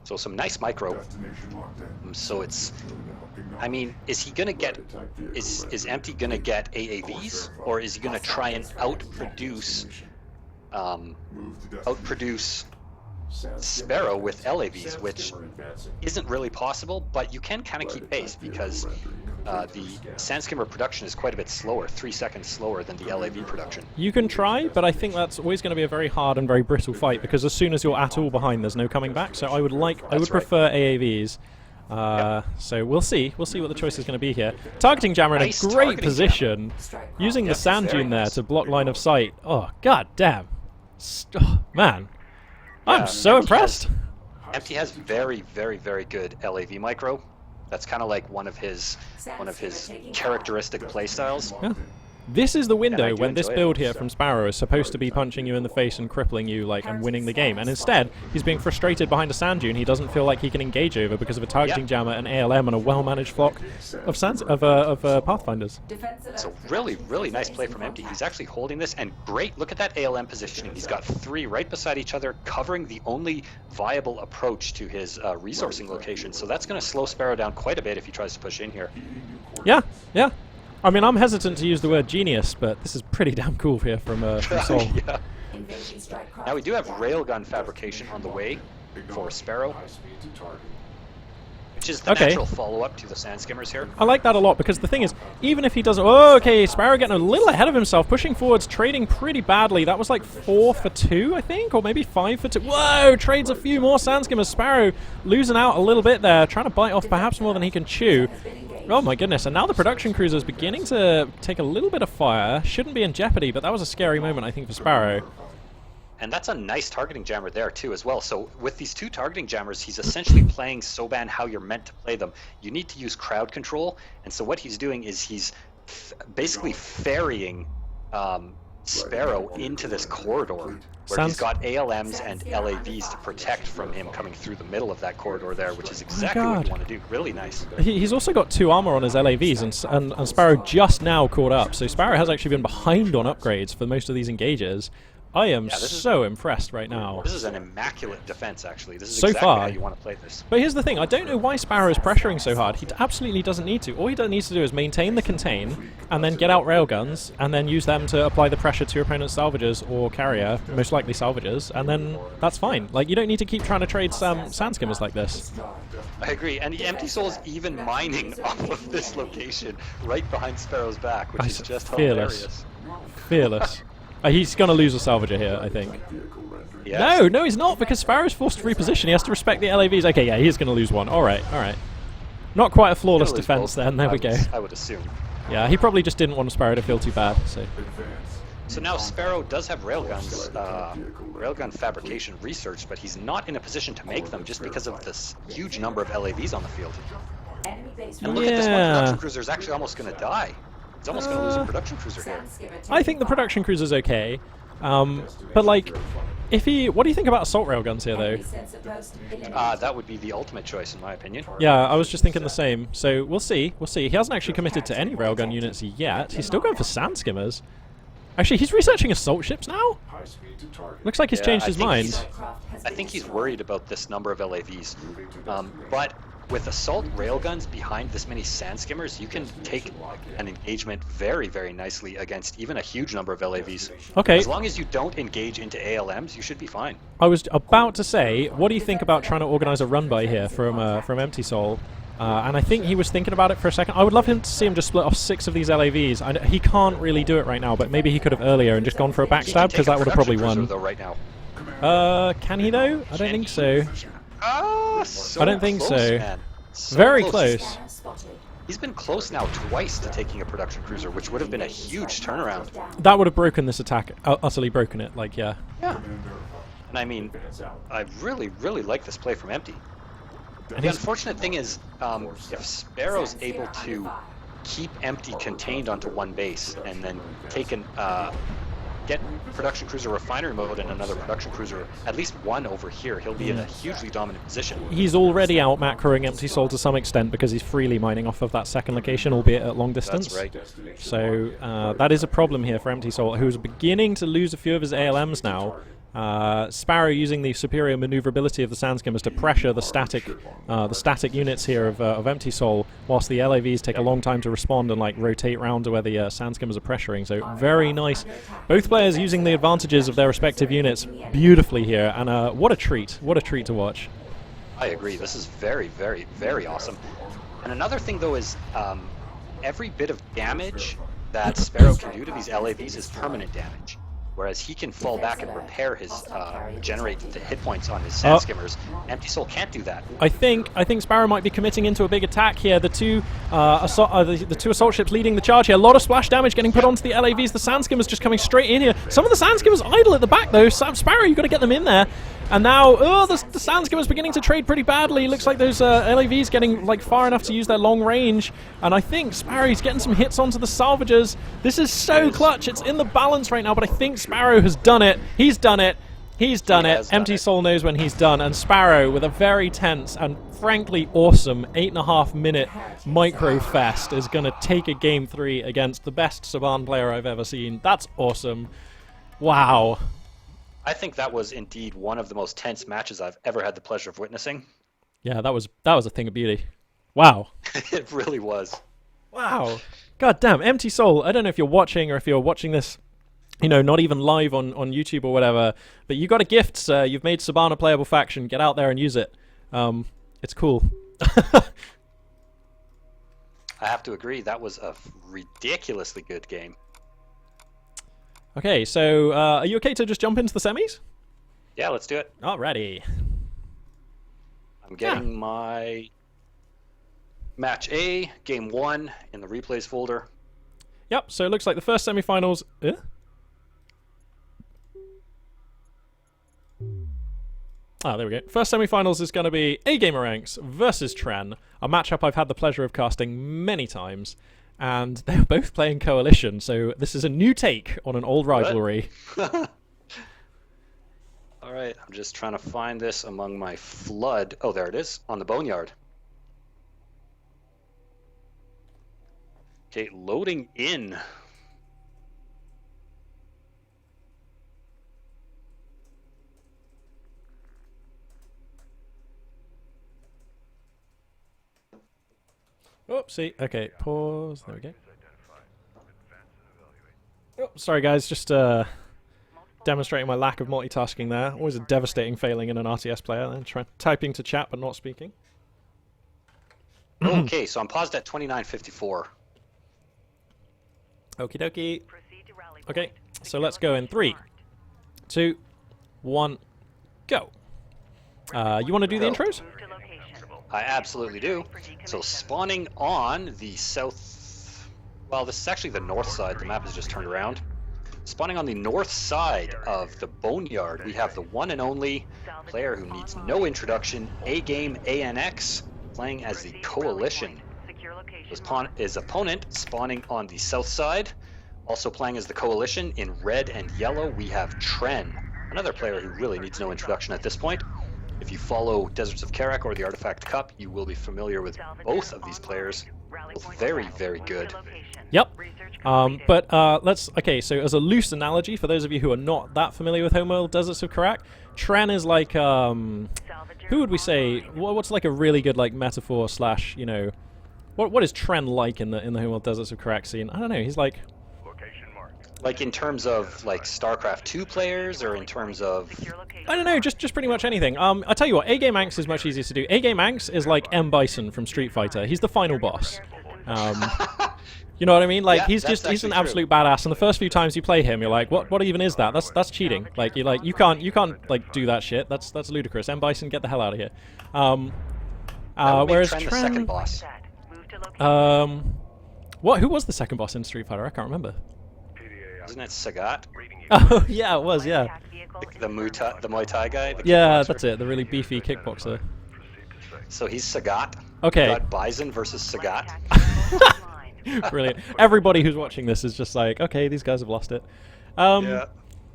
So some nice micro. So it's, I mean, is he gonna get, is Empty gonna get AAVs, or is he gonna try and outproduce Sferro with LAVs, which isn't really possible, but you can kind of keep pace because the sand skimmer production is quite a bit slower, 3 seconds slower than the LAV production. You can try, but I think that's always going to be a very hard and very brittle fight because as soon as you're at all behind, there's no coming back. So I would prefer AAVs. So we'll see what the choice is going to be here. Targeting Jammer in a great position, using the sand dune there to block line of sight. Oh god damn, man, I'm so impressed. Empty has very, very, very good LAV micro. That's kind of like one of his characteristic playstyles. Yeah. This is the window when this build here from Sparrow is supposed to be punching you in the face and crippling you and winning the game, and instead he's being frustrated behind a sand dune he doesn't feel like he can engage over because of a targeting jammer, an ALM, and a well-managed flock of Pathfinders. So really, really nice play from Empty. He's actually holding this, and great. Look at that ALM positioning. He's got 3 right beside each other, covering the only viable approach to his resourcing location. So that's going to slow Sparrow down quite a bit if he tries to push in here. Yeah. I mean, I'm hesitant to use the word genius, but this is pretty damn cool here from Soul. Yeah. Now we do have railgun fabrication on the way for Sparrow, which which is the Okay. natural follow-up to the Sand Skimmers here. I like that a lot because the thing is, even if he doesn't... Oh, okay, Sferro getting a little ahead of himself, pushing forwards, trading pretty badly. That was like 4 for 2, I think, or maybe 5 for 2. Whoa, trades a few more Sand Skimmers. Sferro losing out a little bit there, trying to bite off perhaps more than he can chew. Oh my goodness, and now the production cruiser is beginning to take a little bit of fire. Shouldn't be in jeopardy, but that was a scary moment, I think, for Sferro. And that's a nice targeting jammer there too as well. So with these 2 targeting jammers, he's essentially playing Soban how you're meant to play them. You need to use crowd control, and so what he's doing is he's basically ferrying Sferro into this corridor where he's got ALMs and LAVs to protect from him coming through the middle of that corridor there, which is exactly what you want to do. Really nice. He's also got 2 armor on his LAVs, and Sferro just now caught up. So Sferro has actually been behind on upgrades for most of these engages. I am so impressed right now. This is an immaculate defense, actually. This is So exactly far. how you want to play this. But here's the thing, I don't know why Sferro is pressuring so hard. He absolutely doesn't need to. All he needs to do is maintain the contain, and then get out railguns, and then use them to apply the pressure to your opponent's salvagers or carrier, most likely salvagers, and then that's fine. Like, you don't need to keep trying to trade Sand Skimmers like this. I agree, and the Empty Soul's even mining off of this location right behind Sferro's back, which is just hilarious. Fearless. He's going to lose a salvager here, I think. Yes. No, he's not, because Sferro's forced to reposition. He has to respect the LAVs. Okay, yeah, he's going to lose one. All right. Not quite a flawless defense then. There we go. I would assume. Yeah, he probably just didn't want Sferro to feel too bad. So now Sferro does have railguns, railgun fabrication researched, but he's not in a position to make them just because of this huge number of LAVs on the field. Enemy base And look at this one production cruiser is actually almost going to die. He's almost going to lose a production cruiser here. I think the production cruiser's okay. But like, if he... What do you think about assault railguns here, though? That would be the ultimate choice, in my opinion. Yeah, I was just thinking the same. So we'll see. He hasn't actually committed to any railgun units yet. He's still going for Sand Skimmers. Actually, he's researching assault ships now? Looks like he's changed his mind. I think he's worried about this number of LAVs. But with assault railguns behind this many Sand Skimmers, you can take an engagement very, very nicely against even a huge number of LAVs. Okay. As long as you don't engage into ALMs, you should be fine. I was about to say, what do you think about trying to organize a run-by here from Empty Soul? And I think he was thinking about it for a second. I would love him to see him just split off 6 of these LAVs. He can't really do it right now, but maybe he could have earlier and just gone for a backstab, because that would have probably won. Though, right now. Can he though? I don't think so. So I don't think close, so. man. So Very close. He's been close now twice to taking a production cruiser, which would have been a huge turnaround. That would have broken this attack, utterly broken it, like, yeah. Yeah. And I mean, I really, really like this play from Empty. And The unfortunate thing is, if Sparrow's able to keep Empty contained onto one base and then take get production cruiser refinery mode and another production cruiser, at least one over here, he'll be in a hugely dominant position. He's already out macroing Empty Soul to some extent because he's freely mining off of that second location, albeit at long distance. That's right. So that is a problem here for Empty Soul, who's beginning to lose a few of his ALMs now. Sparrow using the superior maneuverability of the Sand Skimmers to pressure the static units here of Empty Soul, whilst the LAVs take a long time to respond and like rotate round to where the Sand Skimmers are pressuring. So very nice. Both players using the advantages of their respective units beautifully here, and what a treat to watch. I agree. This is very, very, very awesome. And another thing though is every bit of damage that Sferro can do to these LAVs is permanent damage. Whereas he can fall back and repair his, generate the hit points on his Sand Skimmers. Empty Soul can't do that. I think Sparrow might be committing into a big attack here. The two assault ships leading the charge here. A lot of splash damage getting put onto the LAVs. The Sand Skimmers just coming straight in here. Some of the Sand Skimmers idle at the back though. Sparrow, you've got to get them in there. And now, the Sand Skimmers beginning to trade pretty badly. Looks like those LAVs getting like far enough to use their long range. And I think Sparrow's getting some hits onto the salvagers. This is so clutch. It's in the balance right now, but I think Sparrow has done it. He's done it. He's done it. Empty Soul knows when he's done. And Sparrow, with a very tense and frankly awesome 8.5 minute micro fest, is going to take a game 3 against the best Saban player I've ever seen. That's awesome. Wow. I think that was indeed one of the most tense matches I've ever had the pleasure of witnessing. Yeah, that was a thing of beauty. Wow. It really was. Wow. God damn, Empty Soul. I don't know if you're watching or if you're watching this, you know, not even live on YouTube or whatever, but you got a gift, sir. You've made Saban a playable faction. Get out there and use it. It's cool. I have to agree, that was a ridiculously good game. Okay, so are you okay to just jump into the semis? Yeah, let's do it. Alrighty. I'm getting my match A, game 1, in the replays folder. Yep, so it looks like the first semifinals... there we go. First semifinals is going to be A Gamer Ranks versus Tren, a matchup I've had the pleasure of casting many times, and they're both playing Coalition, so this is a new take on an old rivalry. Alright, I'm just trying to find this among my flood. Oh, there it is, on the Boneyard. Okay, loading in. Oopsie. Okay, pause. There we go. Oh, sorry guys, just demonstrating my lack of multitasking there. Always a devastating failing in an RTS player, and typing to chat but not speaking. Okay, so I'm paused at 29:54. Okie dokie. Okay, so let's go in 3, 2, 1, go. You want to do the intros? I absolutely do. So spawning on the south... Well, this is actually the north side. The map is just turned around. Spawning on the north side of the Boneyard, we have the one and only player who needs no introduction, A-Game ANX, playing as the Coalition. His opponent spawning on the south side, also playing as the Coalition in red and yellow, we have Tren, another player who really needs no introduction at this point. If you follow Deserts of Karak or the Artifact Cup, you will be familiar with both of these players. Both very, very good. Yep. Okay, so as a loose analogy, for those of you who are not that familiar with Homeworld Deserts of Karak, Tren is like, who would we say, what's like a really good like metaphor slash, you know, what is Tren like in the Homeworld Deserts of Karak scene? I don't know, he's like... Like in terms of like StarCraft 2 players, or in terms of... I don't know, just pretty much anything. I tell you what, A-Game Anx is much easier to do. A-Game Anx is like M. Bison from Street Fighter. He's the final boss. You know what I mean? Like Yeah, he's an absolute badass, and the first few times you play him, you're like, what even is that? That's cheating. Like you can't like do that shit. That's ludicrous. M. Bison, get the hell out of here. Whereas Tren the second boss. Who was the second boss in Street Fighter? I can't remember. Isn't it Sagat? Oh yeah, it was, yeah. The Muay Thai guy? The Yeah, kickboxer? that's it, the really beefy kickboxer. So he's Sagat. Okay. Got Bison versus Sagat. Brilliant. Everybody who's watching this is just like, okay, these guys have lost it. Yeah.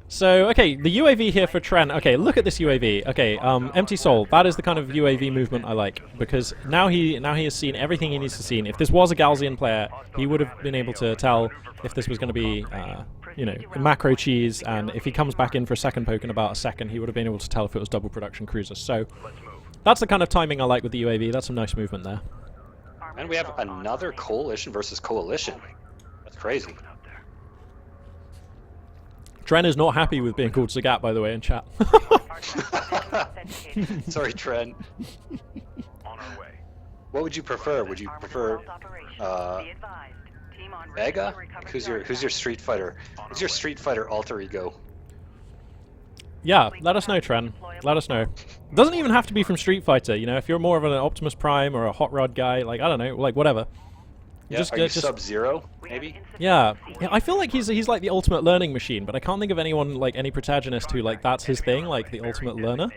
So, okay, the UAV here for Tren. Okay, look at this UAV. Okay, Empty Soul. That is the kind of UAV movement I like, because now he has seen everything he needs to see. If this was a Galzian player, he would have been able to tell if this was going to be, you know, macro cheese, and if he comes back in for a second poke in about a second, he would have been able to tell if it was double production cruiser. So, that's the kind of timing I like with the UAV. That's some nice movement there. And we have another Coalition versus Coalition. That's crazy. Tren is not happy with being called Sagat, by the way, in chat. Sorry, Tren. What would you prefer? Would you prefer Vega? Like, who's your Street Fighter? Who's your Street Fighter alter ego? Yeah, let us know, Tren. Let us know. Doesn't even have to be from Street Fighter, you know, if you're more of an Optimus Prime or a Hot Rod guy, like, I don't know, like, whatever. Yeah, are you Sub-Zero, maybe? Yeah, I feel like he's like the ultimate learning machine, but I can't think of anyone, like, any protagonist who, like, that's his thing, like, the ultimate learner.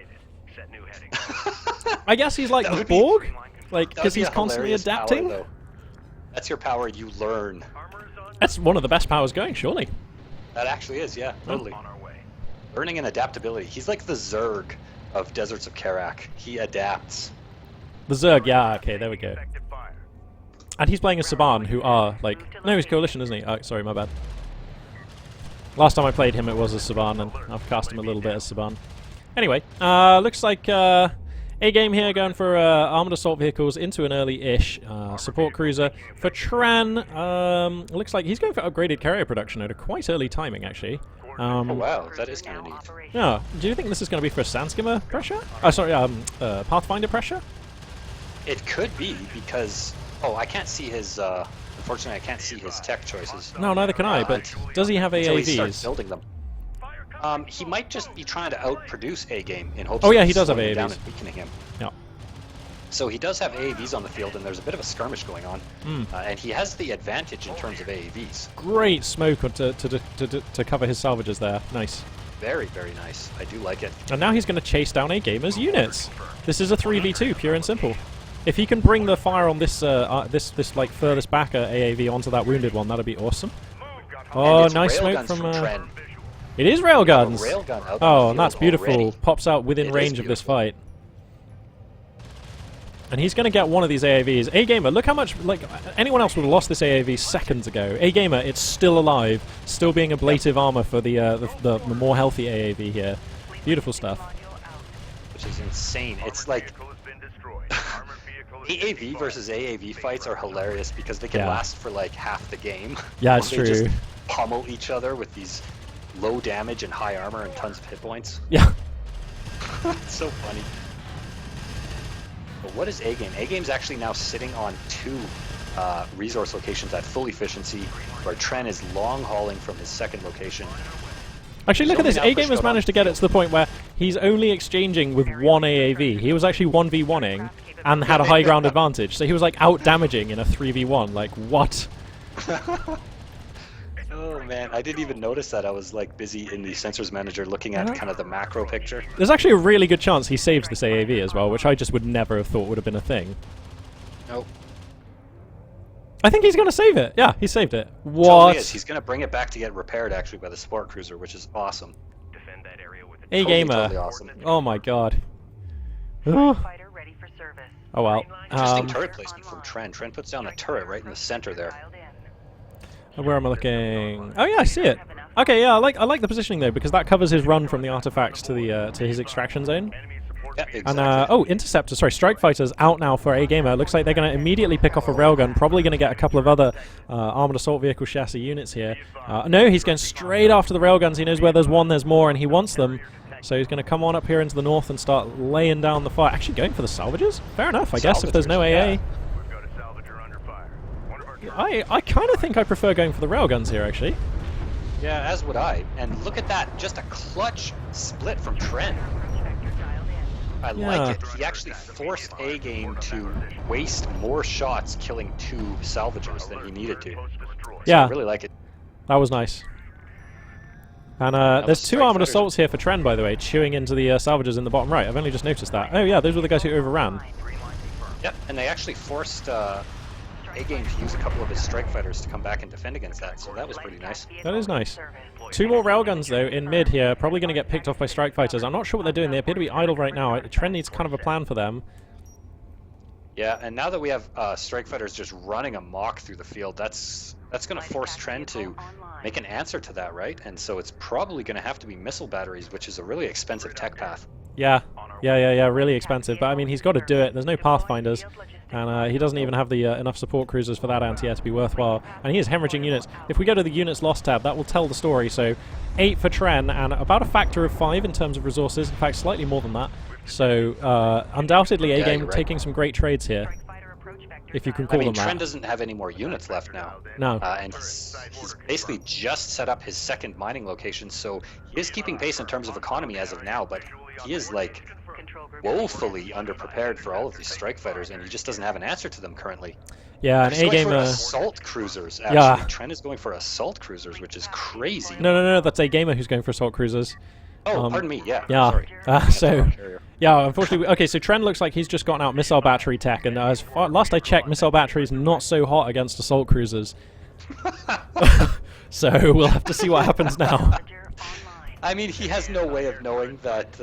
I guess he's like the Borg, like, because he's constantly adapting. Power, that's your power, you learn. That's one of the best powers going, surely. That actually is, yeah, totally. Learning and adaptability. He's like the Zerg of Deserts of Karak. He adapts. The Zerg, yeah, okay, there we go. And he's playing as Saban, who are, like... No, he's Coalition, isn't he? Oh, sorry, my bad. Last time I played him, it was as Saban, and I've cast him a little bit as Saban. Anyway, looks like A-Game here going for armored assault vehicles into an early-ish support cruiser. For Tren, looks like he's going for upgraded carrier production at a quite early timing, actually. Oh, wow, that is kind of neat. Yeah, do you think this is going to be for Sandskimmer pressure? Oh, sorry, Pathfinder pressure? It could be because I can't see his. Unfortunately, I can't see his tech choices. No, neither can I. But does he have Until he starts AAVs? building them. He might just be trying to outproduce A Game in hopes. Oh, yeah, of he does have slowing him down AAVs. and weakening him. Yeah. So he does have AAVs on the field, and there's a bit of a skirmish going on, and he has the advantage in terms of AAVs. Great smoke to cover his salvages there. Nice. Very, very nice. I do like it. And now he's going to chase down A Gamer's units. This is a 3v2, pure and simple. If he can bring the fire on this this like furthest back AAV onto that wounded one, that'd be awesome. Oh, And it's nice smoke railguns from. Tren. It is railguns. Railgun out Oh, in and the that's field beautiful. already. Pops out within It is range of this beautiful. fight. And he's going to get one of these AAVs. A-Gamer, look how much, like, anyone else would have lost this AAV seconds ago. A-Gamer, it's still alive, still being ablative armor for the more healthy AAV here. Beautiful stuff. Which is insane. It's like AAV versus AAV fights are hilarious because they can Yeah. last for like half the game. Yeah, it's They true. just pummel each other with these low damage and high armor and tons of hit points. Yeah. It's so funny. But what is A-Game? A-Game's actually now sitting on 2 resource locations at full efficiency, where Tren is long hauling from his second location. Actually, look at this. Zooming out A-Game has for managed to get it to the point where he's only exchanging with one AAV. He was actually 1v1ing and had a high ground advantage. So he was like out-damaging in a 3v1. Like, what? Oh man, I didn't even notice that. I was like busy in the sensors manager looking at kind of the macro picture. There's actually a really good chance he saves this AAV as well, which I just would never have thought would have been a thing. Nope. I think he's going to save it. Yeah, he saved it. Totally What? is. He's going to bring it back to get repaired actually by the support cruiser, which is awesome. Defend that area with A-Gamer. Totally awesome. Oh my god. Oh Fighter ready for service. well. Interesting turret placement from Tren. Tren puts down a turret right in the center there. Where am I looking? Oh yeah, I see it. Okay, yeah, I like the positioning though, because that covers his run from the artifacts to the to his extraction zone. Yeah, exactly. And oh, interceptors, sorry, strike fighters out now for A-Gamer. Looks like they're going to immediately pick off a railgun. Probably going to get a couple of other armored assault vehicle chassis units here. No, he's going straight after the railguns. He knows where there's one, there's more, and he wants them. So he's going to come on up here into the north and start laying down the fire. Actually, going for the salvages? Fair enough, I guess, if there's no AA. Yeah. We've got a salvager under fire. One of our I kind of think I prefer going for the railguns here, actually. Yeah, as would I. And look at that, just a clutch split from Tren. I like it. He actually forced A-Game to waste more shots killing 2 salvagers than he needed to. Yeah, I really like it. that was nice. And was there's 2 strike armored fighters. assaults here for Tren, by the way, chewing into the salvagers in the bottom right. I've only just noticed that. Oh yeah, those were the guys who overran. Yep, and they actually forced A-Game to use a couple of his strike fighters to come back and defend against that, so that was pretty nice. That is nice. 2 more railguns, though, in mid here. Probably going to get picked off by strike fighters. I'm not sure what they're doing. They appear to be idle right now. Tren needs kind of a plan for them. Yeah, and now that we have strike fighters just running amok through the field, that's going to force Tren to make an answer to that, right? And so it's probably going to have to be missile batteries, which is a really expensive tech path. Yeah, really expensive. But I mean, he's got to do it. There's no pathfinders, and he doesn't even have the enough support cruisers for that anti-air to be worthwhile. And he is hemorrhaging units. If we go to the units lost tab, that will tell the story. So 8 for Tren, and about a factor of 5 in terms of resources. In fact, slightly more than that. So undoubtedly, Yeah, A-Game you're right. taking some great trades here, if you can I call mean, them Tren that. doesn't have any more units left now. No. And he's basically just set up his second mining location, so he is keeping pace in terms of economy as of now, but he is like woefully underprepared for all of these strike fighters, and he just doesn't have an answer to them currently. Yeah, and He's going for A-Gamer... assault cruisers, actually. Yeah. Tren is going for assault cruisers, which is crazy. No, that's A-Gamer who's going for assault cruisers. Oh, pardon me, yeah. Yeah, Sorry. so... Yeah, unfortunately, okay, so Tren looks like he's just gotten out missile battery tech, and last I checked, missile battery is not so hot against assault cruisers. So we'll have to see what happens now. I mean, he has no way of knowing that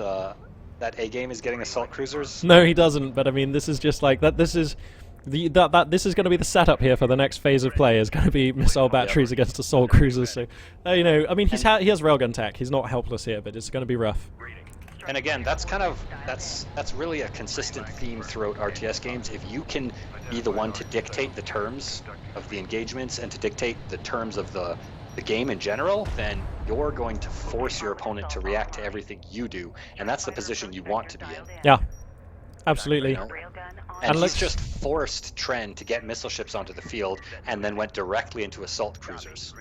that A-Game is getting assault cruisers. No, he doesn't, but I mean, this is just like, this is going to be the setup here for the next phase of play, is going to be missile batteries against assault cruisers, so, you know, I mean, he has railgun tech, he's not helpless here, but it's going to be rough. And again, that's really a consistent theme throughout RTS games. If you can be the one to dictate the terms of the engagements and to dictate the terms of the game in general, then you're going to force your opponent to react to everything you do, and that's the position you want to be in. Yeah. Absolutely. You know? And And let's- he's just forced Tren to get missile ships onto the field and then went directly into assault cruisers,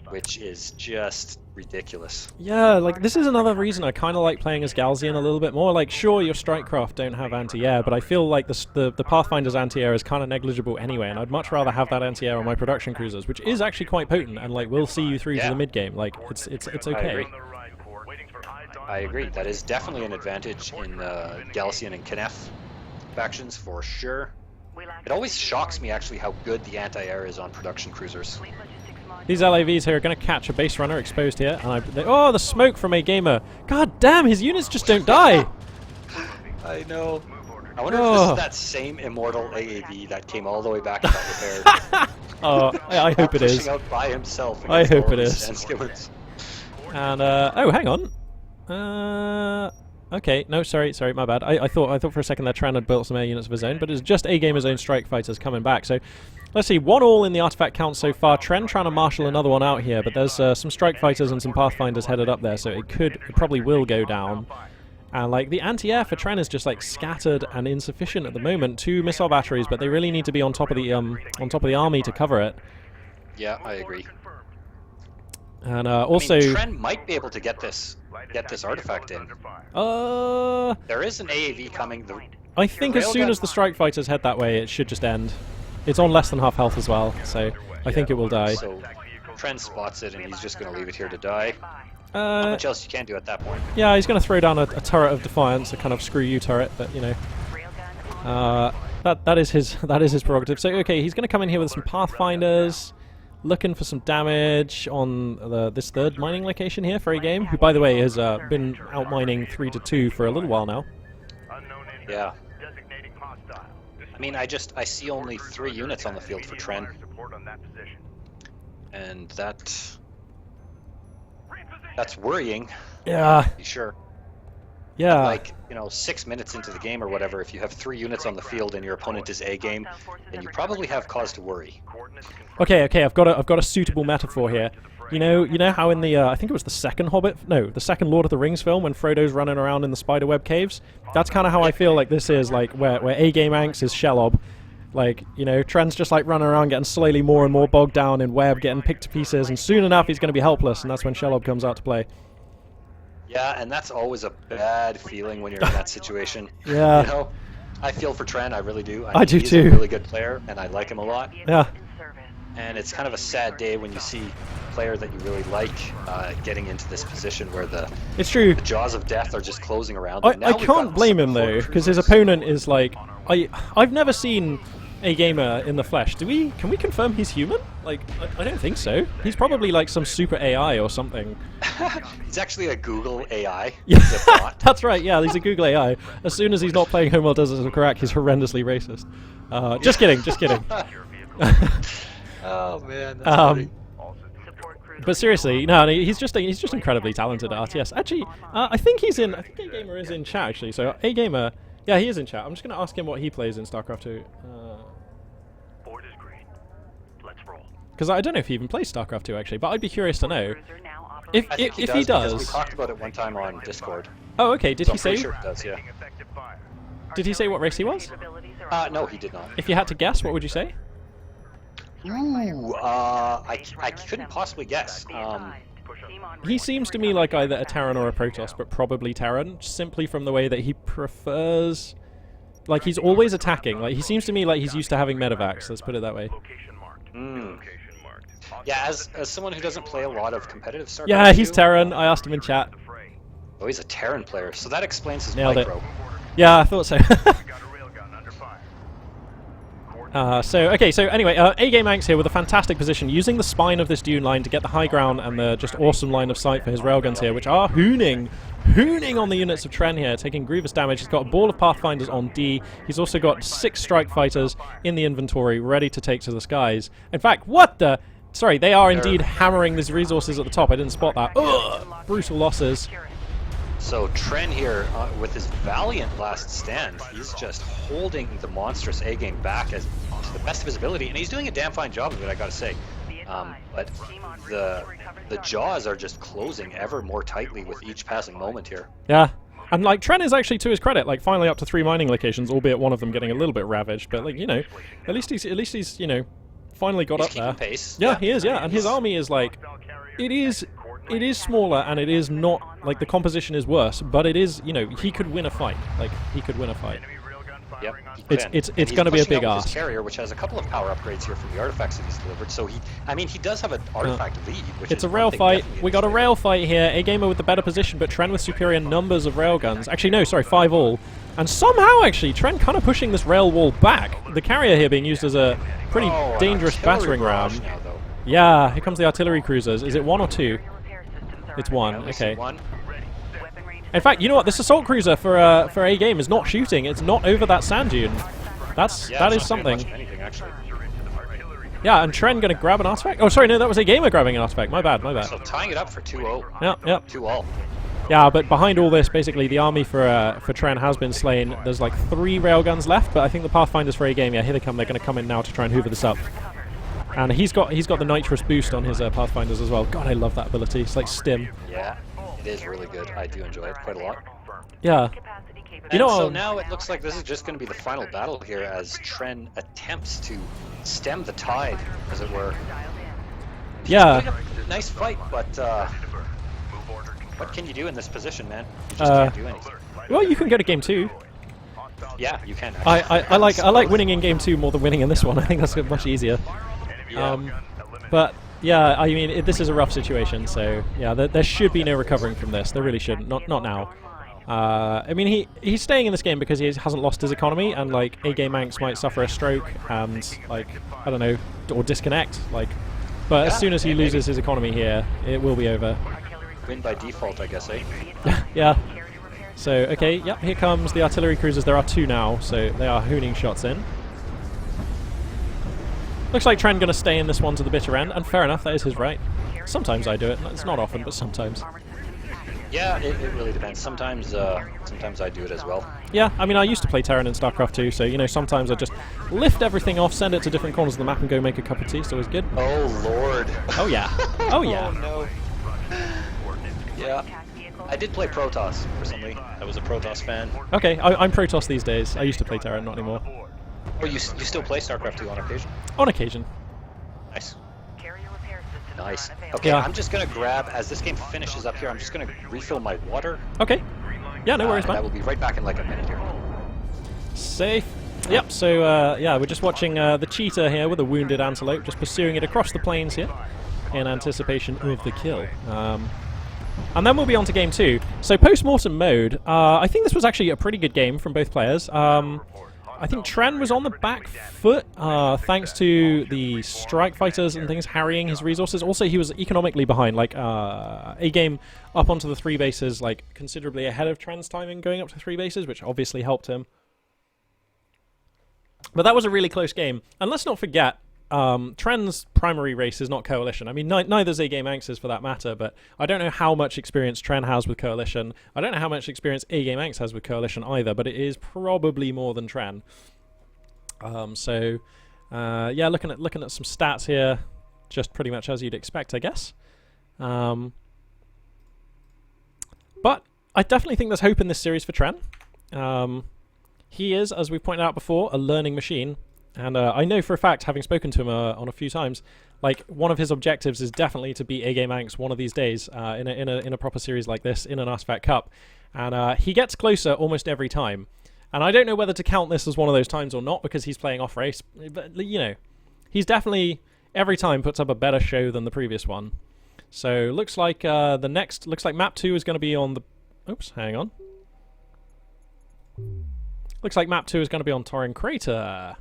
which is just ridiculous. Yeah, like this is another reason I kind of like playing as Galzian a little bit more. Like, sure, your strike craft don't have anti-air, but I feel like the Pathfinder's anti-air is kind of negligible anyway, and I'd much rather have that anti-air on my production cruisers, which is actually quite potent and like will see you through to Yeah. the mid game. Like, it's okay. agree. I agree. That is definitely an advantage in Galcian and Kenneth factions for sure. It always shocks me actually how good the anti-air is on production cruisers. These LAVs here are going to catch a base runner exposed here, and oh, the smoke from a gamer! God damn, his units just don't die. I know. I wonder if this Oh. is that same immortal AAV that came all the way back and got repaired. Oh, I hope it is. Pushing out by himself. I against hope all it these is. Sandskillers. And oh, hang on. Okay, no, sorry, my bad. I thought for a second that Tran had built some air units of his own, but it's just a gamer's own strike fighters coming back. So let's see, 1-all in the artifact count so far. Tren trying to marshal another one out here, but there's some strike fighters and some pathfinders headed up there, so it probably will go down. And like the anti-air for Tren is just like scattered and insufficient at the moment. 2 missile batteries, but they really need to be on top of the army to cover it. Yeah, I agree. And I also, mean, Tren might be able to get this artifact in. There is an AAV coming. I think as soon as the strike fighters head that way, it should just end. It's on less than half health as well, so I think it will die. So Tren spots it, and he's just going to leave it here to die. Not much else you can do at that point. Yeah, he's going to throw down a turret of defiance, a kind of screw you turret, but you know, that is his prerogative. So okay, he's going to come in here with some pathfinders, looking for some damage on this third mining location here for a game, who by the way has been out mining 3-2 for a little while now. Yeah. I mean, I see only 3 units on the field for Tren, and that's worrying. Yeah. To be sure. Yeah. Like, 6 minutes into the game or whatever, if you have 3 units on the field and your opponent is A game, then you probably have cause to worry. Okay, I've got a suitable metaphor here. You know how in the I think it was the second the second Lord of the Rings film when Frodo's running around in the spiderweb caves. That's kind of how I feel like this is, like where A game Anx is Shelob. Like, Tren's just like running around getting slowly more and more bogged down in web, getting picked to pieces, and soon enough he's going to be helpless, and that's when Shelob comes out to play. Yeah, and that's always a bad feeling when you're in that situation. Yeah. I feel for Tren, I really do. I do he's too. a really good player, and I like him a lot. Yeah. And it's kind of a sad day when you see a player that you really like getting into this position where It's true. the jaws of death are just closing around them. I can't blame him though, because his opponent is like, I've never seen a gamer in the flesh. Can we confirm he's human? Like, I don't think so. He's probably like some super AI or something. He's actually a Google AI. Yeah, He's a bot. that's right. Yeah, he's a Google AI. As soon as he's not playing Homeworld Desert of Karak, he's horrendously racist. Just kidding. Oh man, that's funny. But seriously, no, he's just incredibly talented at RTS. Actually, I think A Gamer is in chat actually. So A Gamer, yeah, he is in chat. I'm just gonna ask him what he plays in StarCraft 2. Board is green. Let's roll. Because I don't know if he even plays StarCraft 2 actually, but I'd be curious to know if I think he because does. we talked about it one time on Discord. Oh, okay. Did So he I'm pretty say? sure he does, yeah. Did he say what race he was? No, he did not. If you had to guess, what would you say? Ooh, I couldn't possibly guess. He seems to me like either a Terran or a Protoss, but probably Terran, simply from the way that he prefers. Like, he's always attacking. Like, he seems to me like he's used to having medevacs, let's put it that way. Yeah, as someone who doesn't play a lot of competitive StarCraft Yeah, he's 2, Terran. I asked him in chat. Oh, he's a Terran player, so that explains his Nailed it. micro. Yeah, I thought so. So anyway, A Game Anx here with a fantastic position, using the spine of this dune line to get the high ground and the just awesome line of sight for his railguns here, which are hooning on the units of Tren here, taking grievous damage. He's got a ball of Pathfinders on D. He's also got 6 strike fighters in the inventory, ready to take to the skies. In fact, what the... Sorry, they are indeed hammering these resources at the top. I didn't spot that. Ugh! Brutal losses. So Tren here, with his valiant last stand, he's just holding the monstrous A game back to the best of his ability, and he's doing a damn fine job of it, I gotta say. But the jaws are just closing ever more tightly with each passing moment here. Yeah. And like Tren is actually, to his credit, like finally up to 3 mining locations, albeit one of them getting a little bit ravaged. But like, you know, at least he's you know, finally got He's up there. keeping pace. Yeah, he is. Yeah, and his army is like, it is smaller, and it is not like the composition is worse, but it is, you know, he could win a fight. Like he could win a fight. Yep, It's going to be a big ask. His carrier, which has a couple of power upgrades here from the artifacts that he's delivered. So he does have an artifact lead. Which It's is a rail one thing fight. definitely We got a in rail fight here. A gamer with the better position, but Tren with superior numbers of railguns. Actually, no, sorry, 5 all. And somehow, actually, Tren kind of pushing this rail wall back. The carrier here being used as a pretty dangerous battering ram. Now, though. Yeah, here comes the artillery cruisers. Is it 1 or 2? It's 1. At least Okay. one. In fact, you know what? This assault cruiser for a game is not shooting. It's not over that sand dune. That Yeah, is it's not doing something. much of anything, actually. Yeah, and Tren gonna grab an artifact. Oh, sorry, no, that was a gamer grabbing an artifact. My bad, my bad. So tying it up for 2-0. Yeah. 2-all. Yeah, but behind all this, basically, the army for Tren has been slain. There's like 3 railguns left, but I think the Pathfinders for a game, yeah, here they come. They're going to come in now to try and hoover this up. And he's got the nitrous boost on his Pathfinders as well. God, I love that ability. It's like stim. Yeah, it is really good. I do enjoy it quite a lot. Yeah. And know, so now it looks like this is just going to be the final battle here as Tren attempts to stem the tide, as it were. He's Yeah. putting up a nice fight, but what can you do in this position, man? You just can't do anything. Well, you can go to game 2. Yeah, you can. I like winning in game 2 more than winning in this one. I think that's much easier. Yeah. But yeah, I mean, this is a rough situation. So yeah, there should be no recovering from this. There really shouldn't. Not now. I mean, he's staying in this game because he hasn't lost his economy, and like A-Game Manx might suffer a stroke and like I don't know, or disconnect. Like, but as soon as he loses his economy here, it will be over. Win by default, I guess, eh? Yeah. So okay, yep. Here comes the artillery cruisers. There are 2 now, so they are hooning shots in. Looks like Tren going to stay in this one to the bitter end, and fair enough. That is his right. Sometimes I do it. It's not often, but sometimes. Yeah, it really depends. Sometimes I do it as well. Yeah, I mean, I used to play Terran in StarCraft 2, so, you know, sometimes I just lift everything off, send it to different corners of the map, and go make a cup of tea. It's always good. Oh, Lord. Oh, yeah. Oh, yeah. Oh, no. Yeah. I did play Protoss recently. I was a Protoss fan. Okay, I'm Protoss these days. I used to play Terran, not anymore. Oh, you still play StarCraft 2 on occasion? On occasion. Nice. Nice. Okay, Yeah. I'm just going to grab, as this game finishes up here, I'm just going to refill my water. Okay. Yeah, no worries, and I man. will be right back in like a minute here. Safe. Yep, so, yeah, we're just watching the cheetah here with a wounded antelope, just pursuing it across the plains here in anticipation of the kill. And then we'll be on to game 2. So post-mortem mode, I think this was actually a pretty good game from both players. I think Tren was on the back foot thanks to the strike fighters and things harrying his resources. Also, he was economically behind, like a game up onto the 3 bases, like considerably ahead of Tren's timing going up to 3 bases, which obviously helped him. But that was a really close game. And let's not forget, Tren's primary race is not Coalition. I mean, neither's A-Game Manx's for that matter, but I don't know how much experience Tren has with Coalition. I don't know how much experience A-Game Manx has with Coalition either, but it is probably more than Tren. Yeah, looking at some stats here, just pretty much as you'd expect, I guess. But I definitely think there's hope in this series for Tren. He is, as we pointed out before, a learning machine. And I know for a fact, having spoken to him on a few times, like one of his objectives is definitely to beat A-Game Manx one of these days in a proper series like this, in an Artifact Cup. And he gets closer almost every time. And I don't know whether to count this as one of those times or not, because he's playing off race. But, you know, he's definitely, every time, puts up a better show than the previous one. So, looks like looks like map 2 is going to be on the... Oops, hang on. Looks like map 2 is going to be on Torrin Crater.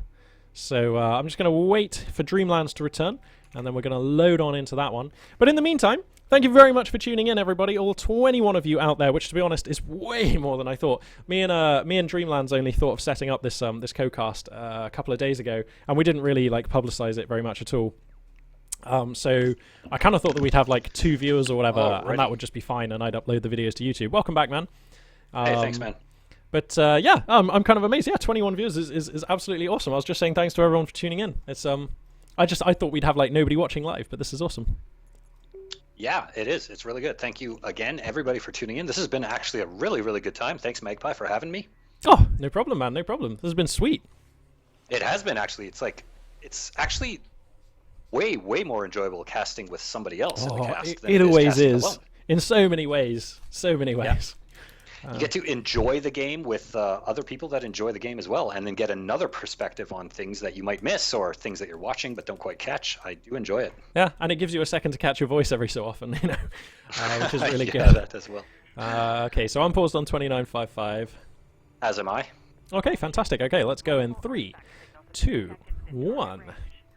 So I'm just going to wait for Dreamlands to return, and then we're going to load on into that one. But in the meantime, thank you very much for tuning in, everybody, all 21 of you out there, which, to be honest, is way more than I thought. Me and Dreamlands only thought of setting up this this co-cast a couple of days ago, and we didn't really like publicize it very much at all. So I kind of thought that we'd have like 2 viewers or whatever, and that would just be fine, and I'd upload the videos to YouTube. Welcome back, man. Hey, thanks, man. But yeah, I'm kind of amazed. Yeah, 21 views is absolutely awesome. I was just saying thanks to everyone for tuning in. It's I thought we'd have like nobody watching live, but this is awesome. Yeah, it is. It's really good. Thank you again, everybody, for tuning in. This has been actually a really, really good time. Thanks, Magpie, for having me. Oh, no problem, man. No problem. This has been sweet. It has been, actually. It's actually way, way more enjoyable casting with somebody else in the cast than It it is always casting is. alone. In so many ways. So many ways. You get to enjoy the game with other people that enjoy the game as well, and then get another perspective on things that you might miss or things that you're watching but don't quite catch. I do enjoy it. Yeah, and it gives you a second to catch your voice every so often, you know, which is really Yeah, good. that as well. Okay, so I'm paused on 29.55. As am I. Okay, fantastic. Okay, let's go in 3, 2, 1,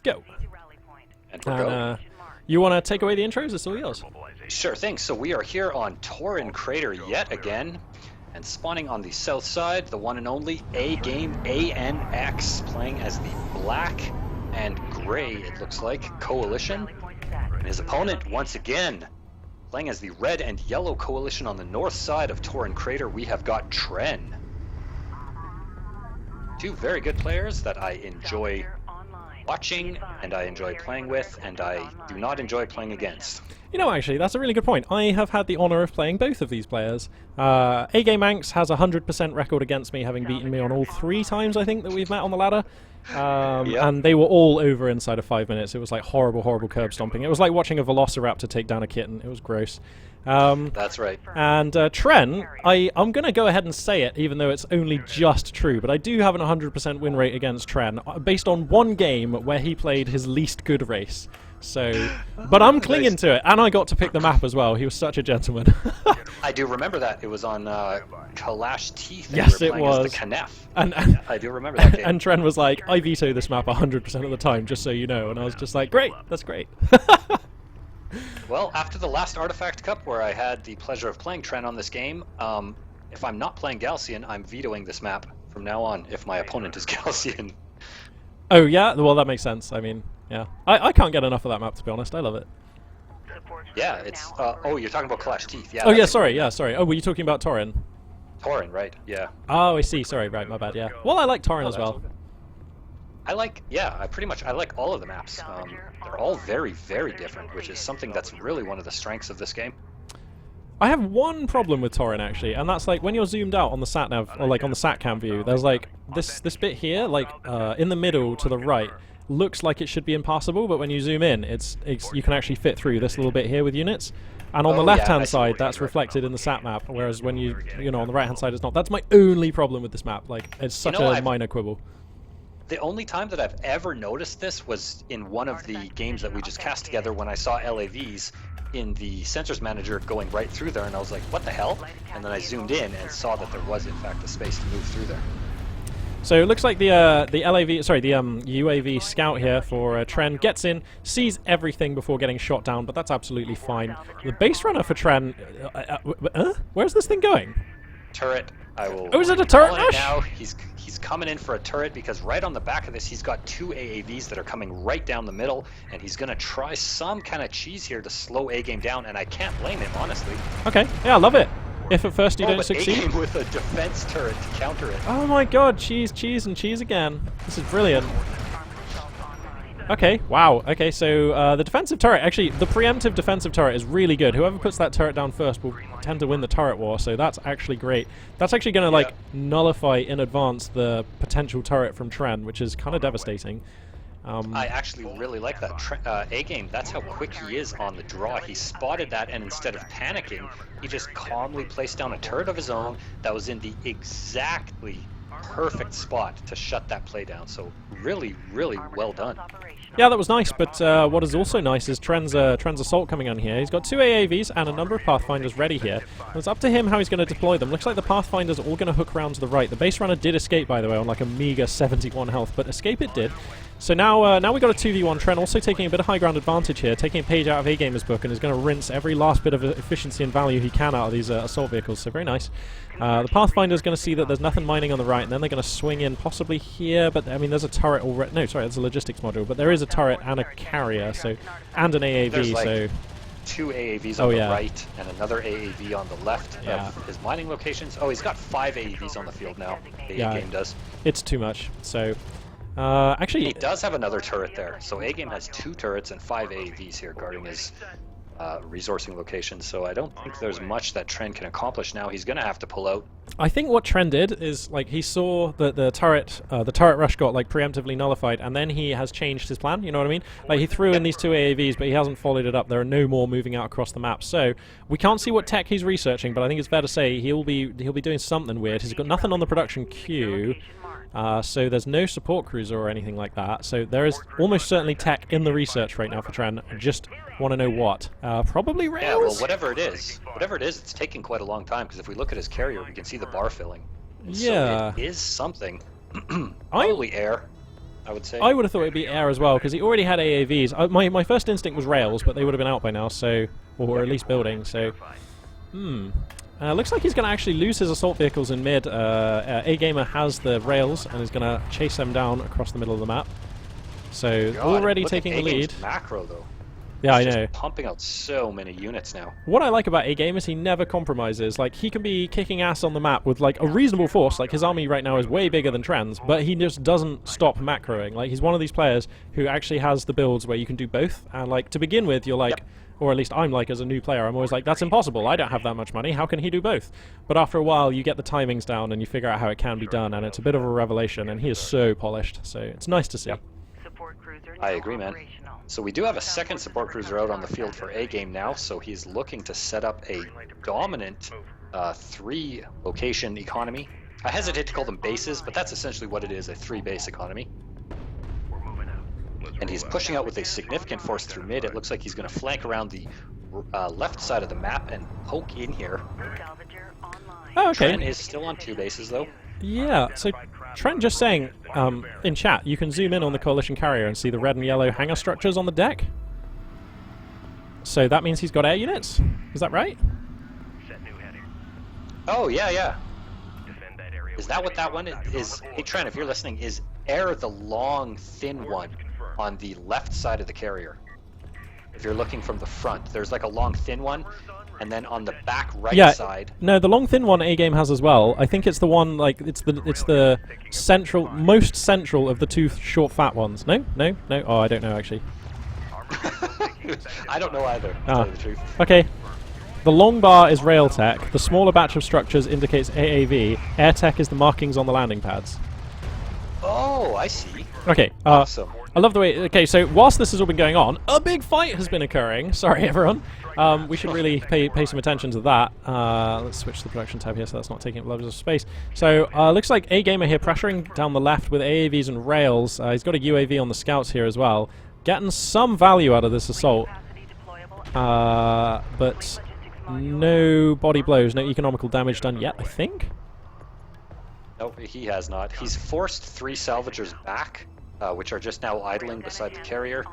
go. And we're going. And you want to take away the intros? It's all yours. Sure thing. So we are here on Torin Crater yet again, and spawning on the south side, the one and only A-Game ANX, playing as the black and gray, it looks like, coalition. And his opponent, once again, playing as the red and yellow coalition on the north side of Torin Crater, we have got Tren. Two very good players that I enjoy watching, and I enjoy playing with, and I do not enjoy playing against. You know, actually, that's a really good point. I have had the honor of playing both of these players. A-Game Anx has a 100% record against me, having beaten me on all 3 times, I think, that we've met on the ladder. And they were all over inside of 5 minutes. It was like horrible, horrible curb stomping. It was like watching a velociraptor take down a kitten. It was gross. That's right. And Tren, I'm going to go ahead and say it, even though it's only just true, but I do have an 100% win rate against Tren, based on one game where he played his least good race. So, but I'm clinging to it, and I got to pick the map as well. He was such a gentleman. I do remember that. It was on Kalash Teeth. Yes, it as was. the Knef. And I do remember that game. and Tren was like, I veto this map 100% of the time, just so you know. And I was just like, great, that's great. Well, after the last Artifact Cup, where I had the pleasure of playing Tren on this game, if I'm not playing Galcian, I'm vetoing this map from now on if my opponent is Galcian. Oh, yeah? Well, that makes sense. I mean, yeah. I can't get enough of that map, to be honest. I love it. Yeah, it's... oh, you're talking about Kalash Teeth. Yeah. Oh, yeah, sorry. Yeah, sorry. Oh, were you talking about Torin? Torin, right? Yeah. Oh, I see. Sorry, right, my bad, yeah. Well, I like Torin as well. I like, I like all of the maps. They're all very, very different, which is something that's really one of the strengths of this game. I have one problem with Torin, actually, and that's like when you're zoomed out on the sat-nav, or like on the sat-cam view, there's like this bit here, like in the middle to the right, looks like it should be impassable, but when you zoom in, it's you can actually fit through this little bit here with units. And on the left-hand side, that's reflected in the sat map, whereas when you know, on the right-hand side, it's not. That's my only problem with this map. Like, it's such a minor quibble. The only time that I've ever noticed this was in one of the games that we just cast together when I saw LAVs in the Sensors Manager going right through there, and I was like, what the hell? And then I zoomed in and saw that there was, in fact, a space to move through there. So it looks like the UAV scout here for Tren gets in, sees everything before getting shot down, but that's absolutely fine. The base runner for Tren, where's this thing going? Turret. I will. Oh, is it a turret call it rush? now. He's coming in for a turret because right on the back of this, he's got 2 AAVs that are coming right down the middle, and he's gonna try some kind of cheese here to slow A-Game down, and I can't blame him, honestly. Okay, yeah, I love it. If at first you don't but succeed. A-Game with a defense turret to counter it. Oh my god, cheese, cheese, and cheese again. This is brilliant. Okay, wow. Okay, so the defensive turret, actually, the preemptive defensive turret is really good. Whoever puts that turret down first will tend to win the turret war, so that's actually great. That's actually going to, like, nullify in advance the potential turret from Tren, which is kind of devastating. I actually really like that. A-Game, that's how quick he is on the draw. He spotted that, and instead of panicking, he just calmly placed down a turret of his own that was in the exactly perfect spot to shut that play down. So really, really well done. Yeah, that was nice, but what is also nice is Tren's assault coming on here. He's got 2 AAVs and a number of Pathfinders ready here. And it's up to him how he's going to deploy them. Looks like the Pathfinders are all going to hook around to the right. The base runner did escape, by the way, on like a meager 71 health, but escape it did. So now we've got a 2v1. Tren also taking a bit of high ground advantage here, taking a page out of A-Gamer's book, and is going to rinse every last bit of efficiency and value he can out of these assault vehicles, so very nice. The Pathfinder's going to see that there's nothing mining on the right, and then they're going to swing in possibly here, but I mean there's a turret already. No, sorry, that's a logistics module, but there is a turret and a carrier, so, and an AAV, There's like so 2 AAVs on the right and another AAV on the left of his mining locations. Oh, he's got 5 AAVs on the field now. The A-Game does. It's too much. So actually, he does have another turret there. So A-Game has 2 turrets and 5 AAVs here guarding his resourcing locations. So I don't think there's much that Tren can accomplish now. He's going to have to pull out. I think what Tren did is, like, he saw that the turret rush got, like, preemptively nullified, and then he has changed his plan, you know what I mean? Like, he threw in these 2 AAVs, but he hasn't followed it up. There are no more moving out across the map. So, we can't see what tech he's researching, but I think it's fair to say he'll be doing something weird. He's got nothing on the production queue, so there's no support cruiser or anything like that. So, there is almost certainly tech in the research right now for Tren. I just want to know what. Probably rails? Yeah, well, whatever it is, it's taking quite a long time, because if we look at his carrier, we can see the bar filling. Yeah. So it is something. Probably air, I would say. I would have thought it'd be air as well, because he already had AAVs. My first instinct was rails, but they would have been out by now, so, or at least building, so... looks like he's going to actually lose his assault vehicles in mid. A-Gamer has the rails, and is going to chase them down across the middle of the map. So, already taking the lead. Macro, though. Yeah, I He's know. just pumping out so many units now. What I like about A-Game is he never compromises. Like, he can be kicking ass on the map with, like, a reasonable force. Like, his army right now is way bigger than Tren's, but he just doesn't stop macroing. Like, he's one of these players who actually has the builds where you can do both. And, like, to begin with, you're like... Yep. Or at least I'm like, as a new player, I'm always like, that's impossible, I don't have that much money, how can he do both? But after a while, you get the timings down and you figure out how it can be done, and it's a bit of a revelation, and he is so polished, so it's nice to see. Yep. I agree, man. So we do have a second support cruiser out on the field for A-Game now, so he's looking to set up a dominant 3-location economy. I hesitate to call them bases, but that's essentially what it is, a 3-base economy. And he's pushing out with a significant force through mid. It looks like he's going to flank around the left side of the map and poke in here. Oh, okay. Tren is still on 2 bases, though. Yeah, so Trent just saying, in chat, you can zoom in on the Coalition carrier and see the red and yellow hangar structures on the deck. So that means he's got air units? Is that right? Oh, yeah. Is that what that one is? Hey, Trent, if you're listening, is air the long, thin one on the left side of the carrier? If you're looking from the front, there's like a long, thin one, and then on the back right side. No, the long, thin one A-Game has as well. I think it's the one, like, it's the central, most central of the 2 short, fat ones. No? Oh, I don't know, actually. I don't know either, to tell you the truth. Okay. The long bar is rail tech. The smaller batch of structures indicates AAV. Air tech is the markings on the landing pads. Oh, I see. Okay. Awesome. I love the way... Okay, so whilst this has all been going on, a big fight has been occurring. Sorry, everyone. We should really pay some attention to that. Let's switch the production tab here so that's not taking up loads of space. So, looks like A-Gamer here pressuring down the left with AAVs and rails. He's got a UAV on the scouts here as well. Getting some value out of this assault. But no body blows, no economical damage done yet, I think? No, he has not. He's forced 3 salvagers back, which are just now idling beside the carrier,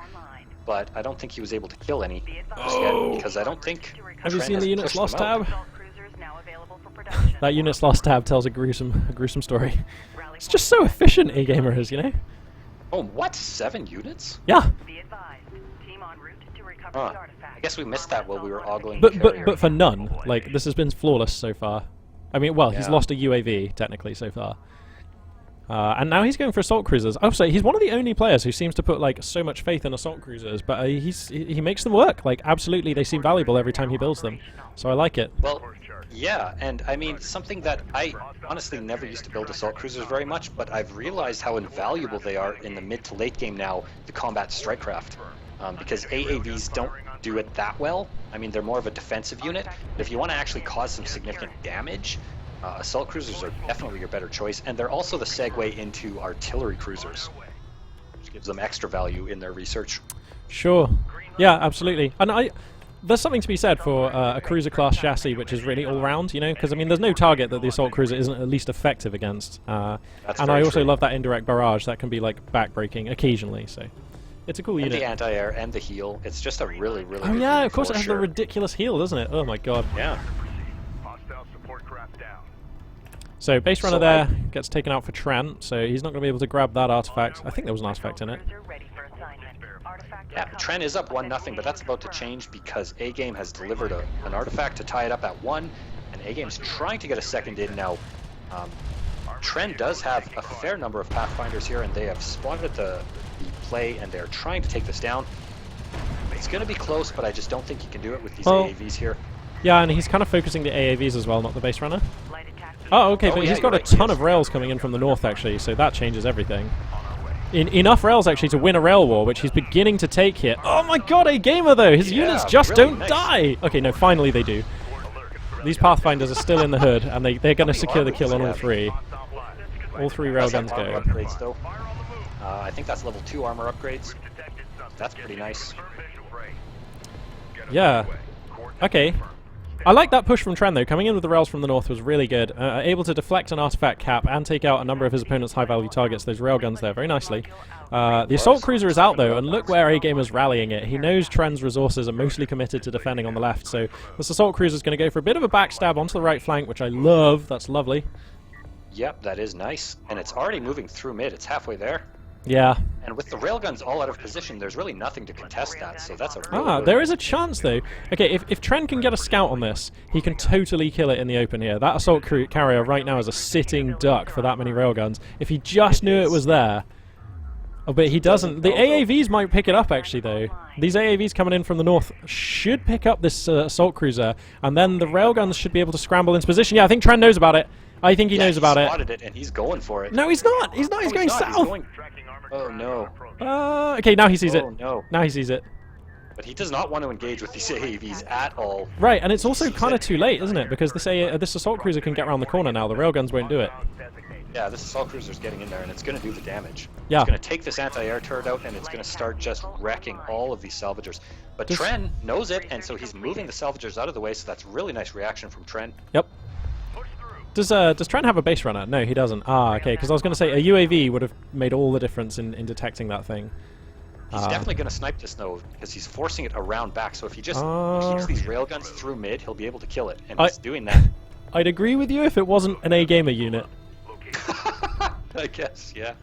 but I don't think he was able to kill any just yet, because I don't think... Have you seen the units lost tab? That units lost tab tells a gruesome story. It's just so efficient, A-Gamer is, you know? Oh, what? 7 units? Yeah. I guess we missed that while we were ogling the carrier. But for none. Like, this has been flawless so far. I mean, well, he's lost a UAV, technically, so far. And now he's going for assault cruisers. Oh, so he's one of the only players who seems to put, like, so much faith in assault cruisers, but he makes them work. Like, absolutely, they seem valuable every time he builds them. So I like it. Well, yeah, and I mean, something that I honestly never used to build assault cruisers very much, but I've realized how invaluable they are in the mid to late game now to combat strike craft. Because AAVs don't do it that well. I mean, they're more of a defensive unit. But if you want to actually cause some significant damage, assault cruisers are definitely your better choice. And they're also the segue into artillery cruisers, which gives them extra value in their research. Sure. Yeah, absolutely. And there's something to be said for a cruiser class chassis, which is really all round, you know, because I mean, there's no target that the assault cruiser isn't at least effective against. And I also love that indirect barrage that can be like backbreaking occasionally. So. It's a cool unit. And the anti-air and the heal. It's just a really, really good Oh yeah, unit of course for it has the ridiculous heal, doesn't it? Oh my god. Yeah. So base runner there gets taken out for Trent, so he's not going to be able to grab that artifact. I think there was an artifact in it. Yeah, Trent is up 1-0, but that's about to change because A-Game has delivered an artifact to tie it up at 1, and A-Game's trying to get a second in now. Trent does have a fair number of Pathfinders here, and they have spotted the play, and they're trying to take this down. It's going to be close, but I just don't think he can do it with these Well, AAVs here. Yeah, and he's kind of focusing the AAVs as well, not the base runner. Oh, okay, but yeah, he's got you're a right, ton yes. of rails coming in from the north, actually, so that changes everything. Enough rails, actually, to win a rail war, which he's beginning to take here. Oh my god, a gamer, though! His units just really don't nice. die! Okay, no, finally they do. These Pathfinders are still in the hood, and they're going to secure the kill on all three. All three railguns Armor go. upgrades, though. I think that's level 2 armor upgrades. That's pretty nice. Yeah. Okay. I like that push from Tren, though. Coming in with the rails from the north was really good. Able to deflect an artifact cap and take out a number of his opponent's high-value targets. Those railguns there, very nicely. The assault cruiser is out, though, and look where A-Gamer's rallying it. He knows Tren's resources are mostly committed to defending on the left, so this assault cruiser is going to go for a bit of a backstab onto the right flank, which I love. That's lovely. Yep, that is nice. And it's already moving through mid. It's halfway there. Yeah. And with the railguns all out of position, there's really nothing to contest that, so that's a really There is a chance, though. Okay, if Tren can get a scout on this, he can totally kill it in the open here. That assault carrier right now is a sitting duck for that many railguns. If he just knew it was there... Oh, but he doesn't. The AAVs might pick it up, actually, though. These AAVs coming in from the north should pick up this assault cruiser, and then the railguns should be able to scramble into position. Yeah, I think Tren knows about it. I think he knows about it. He spotted it, and he's going for it. No, he's not. He's not. He's going south. Oh, no. Okay, now he sees it. Oh, no. Now he sees it. But he does not want to engage with these AAVs at all. Right, and it's also kind of too late, isn't it? Because this assault cruiser can get around the corner now. The railguns won't do it. Yeah, this assault cruiser's getting in there, and it's going to do the damage. Yeah. It's going to take this anti-air turret out, and it's going to start just wrecking all of these salvagers. But Tren knows it, and so he's moving the salvagers out of the way, so that's really nice reaction from Tren. Yep. Does Tren have a base runner? No, he doesn't. Ah, okay, because I was going to say a UAV would have made all the difference in detecting that thing. He's definitely going to snipe this, though, because he's forcing it around back, so if he just keeps these railguns through mid, he'll be able to kill it, and he's doing that. I'd agree with you if it wasn't an A-Gamer unit. I guess, yeah.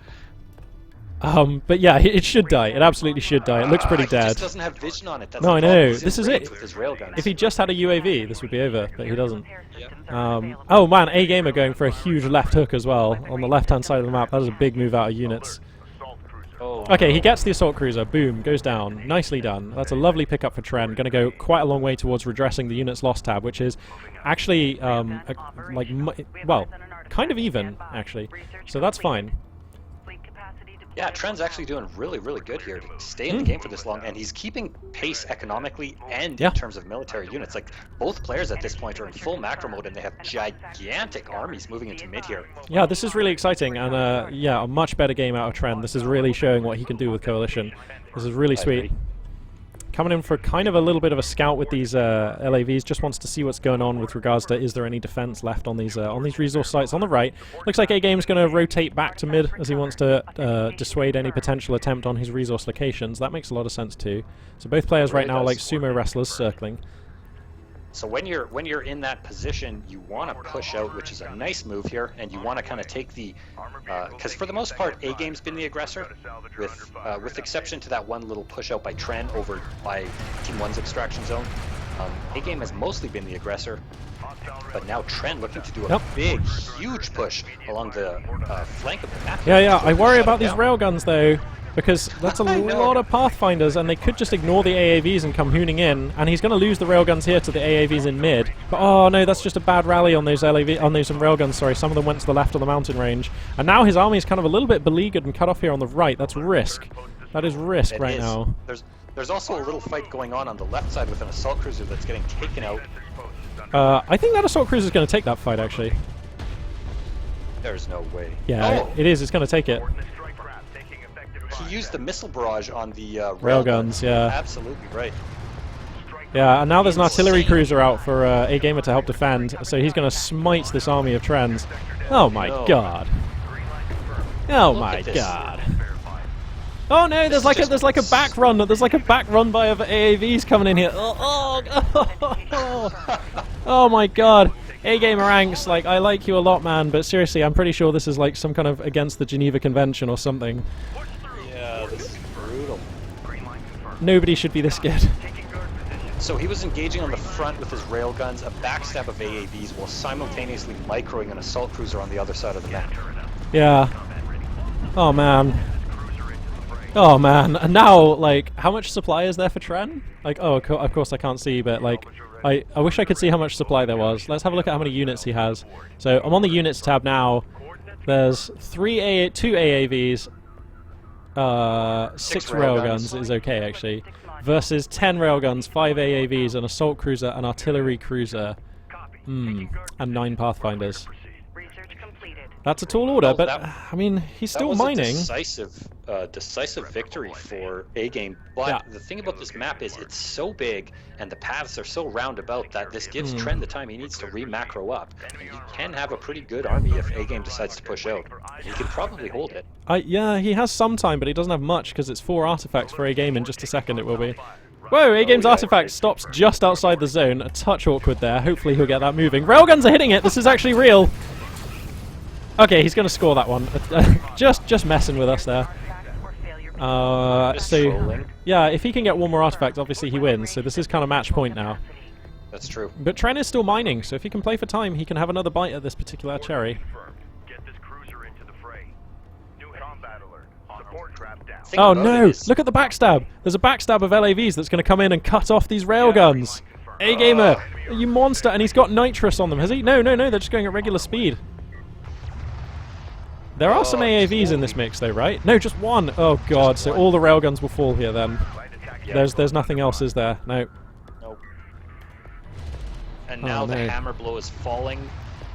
But yeah, it should die. It absolutely should die. It looks pretty He dead. just doesn't have vision on it. That's No, the I problem. know. He's in This is range it. with his railguns. If he just had a UAV, this would be over, but he doesn't. Oh man, A-Gamer going for a huge left hook as well on the left-hand side of the map. That is a big move out of units. Okay, he gets the assault cruiser. Boom, goes down. Nicely done. That's a lovely pickup for Tren. Going to go quite a long way towards redressing the units lost tab, which is actually well, kind of even actually. So that's fine. Yeah, Tren's actually doing really, really good here to stay in the game for this long, and he's keeping pace economically and in terms of military units. Like, both players at this point are in full macro mode, and they have gigantic armies moving into mid here. Yeah, this is really exciting, and yeah, a much better game out of Tren. This is really showing what he can do with Coalition. This is really sweet. Coming in for kind of a little bit of a scout with these LAVs, just wants to see what's going on with regards to is there any defense left on these resource sites on the right. Looks like A-Game's going to rotate back to mid as he wants to dissuade any potential attempt on his resource locations. That makes a lot of sense too. So both players right now are like sumo wrestlers circling. So when you're in that position, you want to push out, which is a nice move here, and you want to kind of take the, because for the most part, A-Game's been the aggressor, with exception to that one little push out by Tren over by Team 1's extraction zone. A-Game has mostly been the aggressor, but now Tren looking to do a big, huge push along the flank of the map. Yeah, I worry about these railguns though, because that's a lot of Pathfinders, and they could just ignore the AAVs and come hooning in, and he's going to lose the railguns here to the AAVs in mid. But oh no, that's just a bad rally on those railguns. Sorry, some of them went to the left of the mountain range, and now his army is kind of a little bit beleaguered and cut off here on the right. That's risk. That is risk right now. There's also a little fight going on the left side with an assault cruiser that's getting taken out. I think that assault cruiser is going to take that fight actually. There's no way. Yeah, it is. It's going to take it. He used the missile barrage on the railguns. Yeah, absolutely right. Yeah, and now there's an artillery cruiser out for A-Gamer to help defend, so he's going to smite this army of Trens. Oh my god! Oh my god! Oh no, there's like a back run. There's like a back run by AAVs coming in here. Oh my god! A-Gamer ranks, like, I like you a lot, man, but seriously, I'm pretty sure this is like some kind of against the Geneva Convention or something. Yeah, this is brutal. Nobody should be this good. So he was engaging on the front with his railguns, a backstab of AAVs, while simultaneously microing an assault cruiser on the other side of the map. Yeah. Oh man. Oh man, and now, like, how much supply is there for Tren? Like, oh, of course I can't see, but like, I wish I could see how much supply there was. Let's have a look at how many units he has. So I'm on the units tab now. There's 2 AAVs, 6 railguns is okay actually, versus 10 railguns, 5 AAVs, an assault cruiser, an artillery cruiser, and 9 pathfinders. That's a tall order, Well, but that- I mean, he's That still was mining. a decisive victory for A-Game. But Yeah. the thing about this map is it's so big and the paths are so roundabout that this gives Tren the time he needs to re-macro up. And he can have a pretty good army if A-Game decides to push out. He can probably hold it. Yeah, he has some time, but he doesn't have much because it's 4 artifacts for A-Game in just a second it will be. Whoa, A-Game's artifact stops just outside the zone. A touch awkward there. Hopefully he'll get that moving. Railguns are hitting it. This is actually real. Okay, he's going to score that one. just messing with us there. Just trolling. Yeah, if he can get one more artifact, obviously he wins. So this is kind of match point now. That's true. But Tren is still mining, so if he can play for time, he can have another bite at this particular cherry. Get this cruiser into the fray. New combat alert. Support trap down. Thing Oh about no! it is- Look at the backstab! There's a backstab of LAVs that's going to come in and cut off these railguns. A-Gamer, you monster! And he's got nitrous on them, has he? No, they're just going at regular speed. There are some AAVs in this mix though, right? No, just one! Oh god, so all the railguns will fall here then. There's nothing else, is there? No. Nope. And now Oh, the no. hammer blow is falling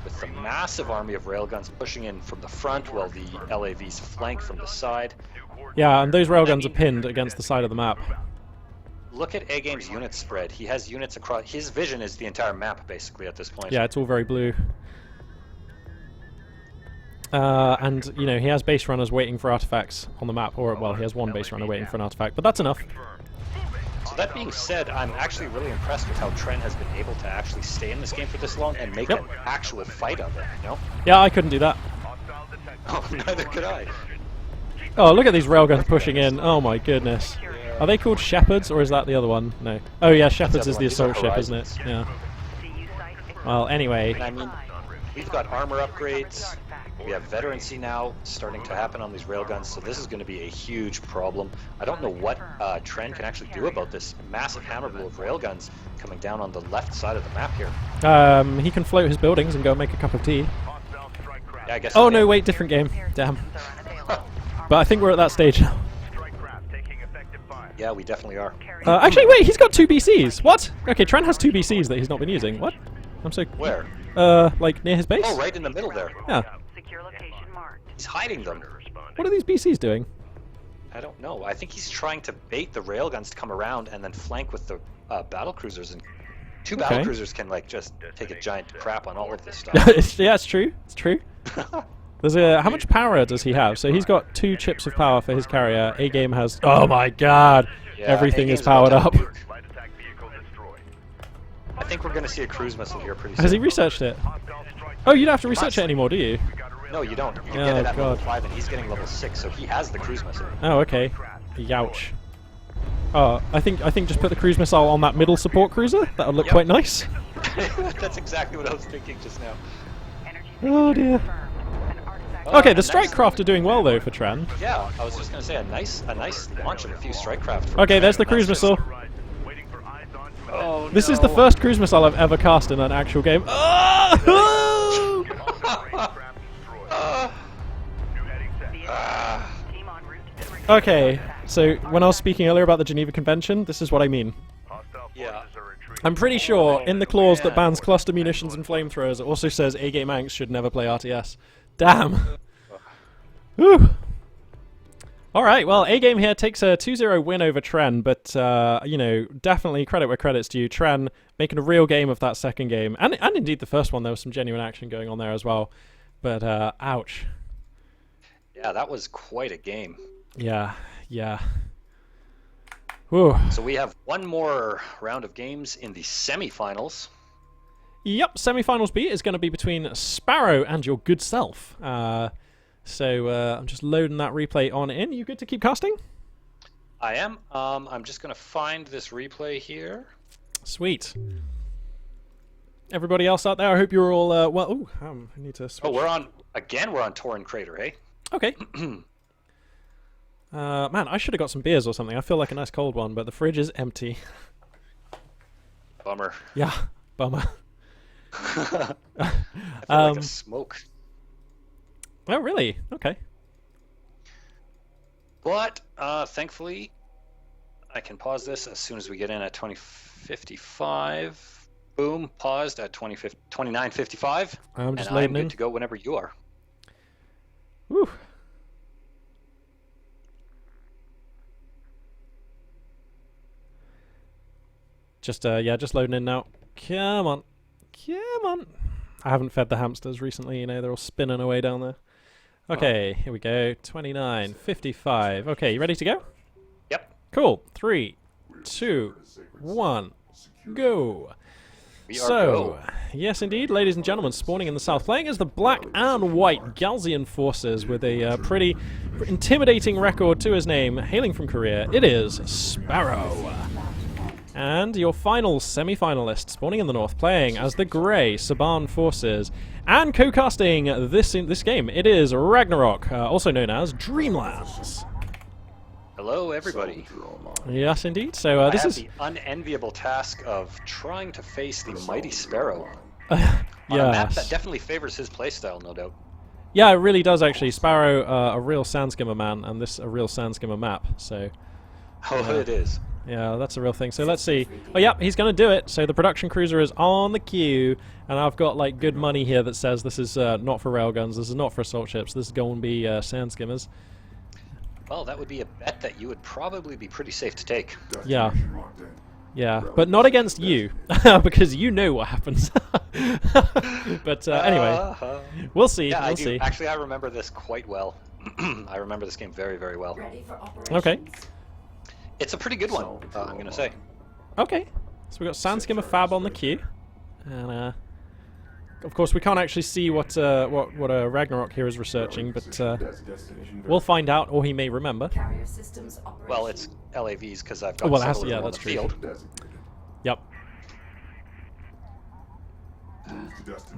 with the massive army of railguns pushing in from the front while the LAVs flank from the side. Yeah, and those railguns are pinned against the side of the map. Look at A-Game's unit spread. He has units across... His vision is the entire map, basically, at this point. Yeah, it's all very blue. And, you know, he has base runners waiting for artifacts on the map. Or, well, he has one base runner waiting for an artifact, but that's enough. So that being said, I'm actually really impressed with how Tren has been able to actually stay in this game for this long and make Yep. an actual fight of it, you know? Yeah, I couldn't do that. Oh, neither could I. Oh, look at these railguns pushing in. Oh my goodness. Are they called Shepherds, or is that the other one? No. Oh yeah, Shepherds the is other the one. assault These are ship, isn't it? Horizons. Yeah. Well, anyway. And I mean, we've got armor upgrades. We have veterancy now starting to happen on these railguns, so this is going to be a huge problem. I don't know what Tren can actually do about this massive hammer blow of railguns coming down on the left side of the map here. He can float his buildings and go make a cup of tea. Yeah, I guess. Oh no, wait, different game. Damn. But I think we're at that stage now. Yeah, we definitely are. Actually, wait, he's got 2 BCs. What? Okay, Tren has 2 BCs that he's not been using. What? I'm so... Where? Like near his base? Oh, right in the middle there. Yeah. Secure location marked. He's hiding them. What are these BCs doing? I don't know. I think he's trying to bait the railguns to come around and then flank with the battle cruisers. And two battle Okay. cruisers can like just take a giant crap on all of this stuff. Yeah, it's true. It's true. There's how much power does he have? So he's got 2 chips of power for his carrier. A-Game has... Oh my god! Yeah, Everything is A-Game's powered about up. to- I think we're going to see a cruise missile here pretty soon. Has he researched it? Oh, you don't have to research it anymore, do you? No, you don't. You can Oh, get it at level God. 5, and he's getting level 6, so he has the cruise missile. Oh, okay. Youch. Oh, I think just put the cruise missile on that middle support cruiser. That would look Yep. quite nice. That's exactly what I was thinking just now. Oh dear. Okay, the strike craft are doing well though for Tren. Yeah, I was just going to say a nice launch of a few strike craft. from Okay, Tren, there's the and cruise that's just- missile. Oh, This is the first cruise missile I've ever cast in an actual game. Oh! Okay, so when I was speaking earlier about the Geneva Convention, this is what I mean. Yeah. I'm pretty sure in the clause that bans cluster munitions and flamethrowers, it also says A-Game Anks should never play RTS. Damn. Whew. Alright, well, A-Game here takes a 2-0 win over Tren, but, you know, definitely credit where credit's due. Tren making a real game of that second game, and indeed the first one, there was some genuine action going on there as well. But, ouch. Yeah, that was quite a game. Yeah, yeah. Whew. So we have one more round of games in the semifinals. Yep, semifinals B is going to be between Sparrow and your good self. So I'm just loading that replay on in. You good to keep casting? I am. I'm just going to find this replay here. Sweet. Everybody else out there, I hope you're all well. Ooh, I need to switch. Oh, we're on Tauren Crater, hey? Okay. Man, I should have got some beers or something. I feel like a nice cold one, but the fridge is empty. Bummer. Yeah, bummer. I feel like a smoke. Oh, really? Okay. But thankfully, I can pause this as soon as we get in at 2055. Boom, paused at 29:55. I'm just and loading I'm in. good to go whenever you are. Woo. Just just loading in now. Come on. Come on. I haven't fed the hamsters recently, you know, they're all spinning away down there. Okay, here we go. 29:55. Okay, you ready to go? Yep. Cool. 3, 2, 1, go. We are go. Yes indeed, ladies and gentlemen, spawning in the south, playing as the black and white Galzian forces with a pretty intimidating record to his name, hailing from Korea, it is Sferro. And your final semi-finalist, spawning in the north, playing as the grey Saban forces, and co-casting this game, it is Ragnarok, also known as Dreamlands. Hello, everybody. Yes, indeed. So this I have is the unenviable task of trying to face the mighty Sparrow yes. on a map that definitely favors his playstyle, no doubt. Yeah, it really does actually. Sparrow, a real sandskimmer man, and this a real sandskimmer map. So Oh, it is. yeah, that's a real thing. So let's see. Oh, yep, he's going to do it. So the production cruiser is on the queue, and I've got like good money here that says this is not for railguns, this is not for assault ships, this is going to be sandskimmers. Well, that would be a bet that you would probably be pretty safe to take. Yeah. Yeah, but not against you, because you know what happens. But anyway, we'll see. Yeah, we'll I do. see. Actually, I remember this quite well. I remember this game very, very well. Ready for operations. Okay. It's a pretty good one, I'm going to say. Okay, so we've got Sandskimmer Fab on the queue, and of course we can't actually see what Ragnarok here is researching, but we'll find out, or he may remember. Carrier systems operations. Well, it's LAVs because I've got Oh, well, it has to, several yeah, of them that's on true. the field. Yep.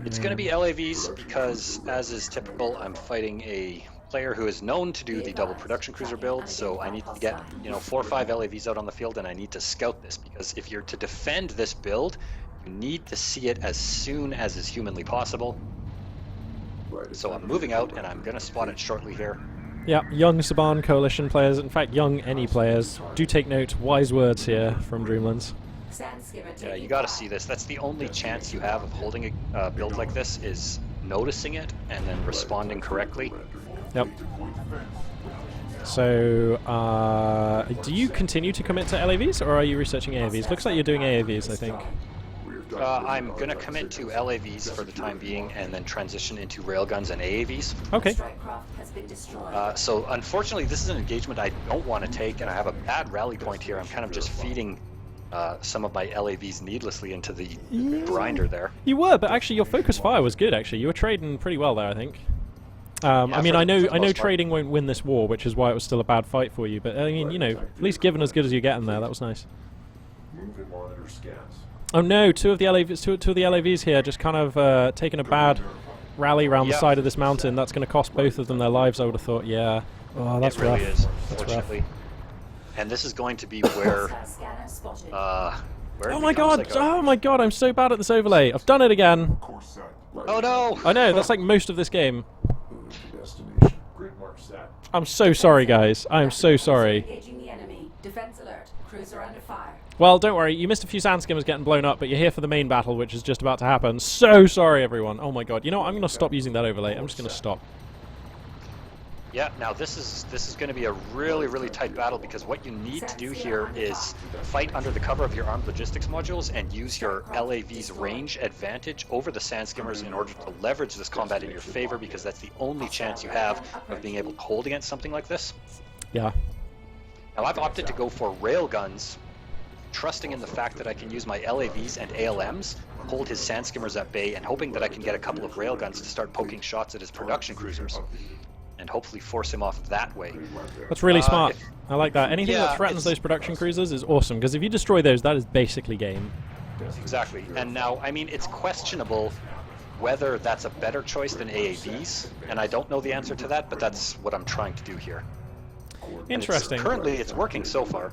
It's going to be LAVs because, as is typical, I'm fighting a player who is known to do the double production cruiser build, so I need to get 4 or 5 LAVs out on the field, and I need to scout this because if you're to defend this build, you need to see it as soon as is humanly possible. So I'm moving out, and I'm going to spot it shortly here. Yeah, young Saban Coalition players, in fact, young any players, do take note. Wise words here from Dreamlands. Yeah, you got to see this. That's the only chance you have of holding a build like this is noticing it and then responding correctly. Yep. So, do you continue to commit to LAVs, or are you researching AAVs? Looks like you're doing AAVs, I think. I'm going to commit to LAVs for the time being and then transition into railguns and AAVs. Okay. So unfortunately, this is an engagement I don't want to take, and I have a bad rally point here. I'm kind of just feeding some of my LAVs needlessly into the grinder there. You were, but actually your focus fire was good, actually. You were trading pretty well there, I think. I mean, I know trading won't win this war, which is why it was still a bad fight for you, but I mean, at least given as good as you're getting there, that was nice. Oh no, two of the LAVs here just kind of taking a bad rally around the side of this mountain. That's going to cost both of them their lives, I would have thought. Yeah. Oh, that's rough. It really is, that's fortunately. rough. And this is going to be where... Oh my god! Oh my god! I'm so bad at this overlay. I've done it again. Oh no! I know, that's like most of this game. I'm so sorry, guys. I am so sorry. Engaging the enemy. Defense alert. Cruiser under fire. Well, don't worry. You missed a few sandskimmers getting blown up, but you're here for the main battle, which is just about to happen. So sorry, everyone. Oh my god. You know what? I'm going to stop using that overlay. I'm just going to stop. Yeah, now this is going to be a really, really tight battle because what you need to do here is fight under the cover of your armed logistics modules and use your LAV's range advantage over the sandskimmers in order to leverage this combat in your favor, because that's the only chance you have of being able to hold against something like this. Yeah. Now I've opted to go for railguns, trusting in the fact that I can use my LAVs and ALMs, hold his sandskimmers at bay, and hoping that I can get a couple of railguns to start poking shots at his production cruisers, and hopefully force him off that way. That's really smart. I like that. Anything that threatens those production cruisers is awesome, because if you destroy those, that is basically game. Exactly. And now, I mean, it's questionable whether that's a better choice than AAVs, and I don't know the answer to that, but that's what I'm trying to do here. Interesting. Currently, it's working so far.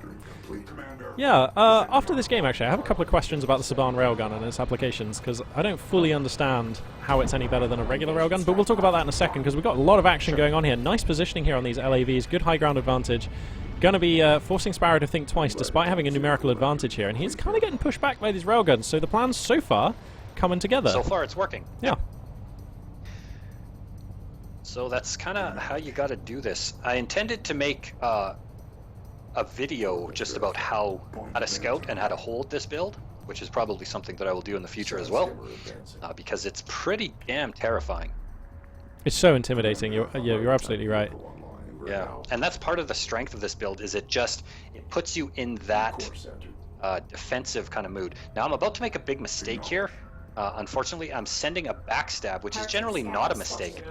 Yeah, after this game, actually, I have a couple of questions about the Saban railgun and its applications, because I don't fully understand how it's any better than a regular railgun, but we'll talk about that in a second, because we've got a lot of action going on here. Nice positioning here on these LAVs, good high ground advantage. Going to be forcing Sferro to think twice, despite having a numerical advantage here, and he's kind of getting pushed back by these railguns, so the plans so far coming together. So far, it's working. Yeah. So that's kind of how you got to do this. I intended to make a video just about how to scout and how to hold this build, which is probably something that I will do in the future as well, because it's pretty damn terrifying. It's so intimidating. You're absolutely right. Yeah, and that's part of the strength of this build, is it puts you in that defensive kind of mood. Now I'm about to make a big mistake here. Unfortunately, I'm sending a backstab, which is generally not a mistake,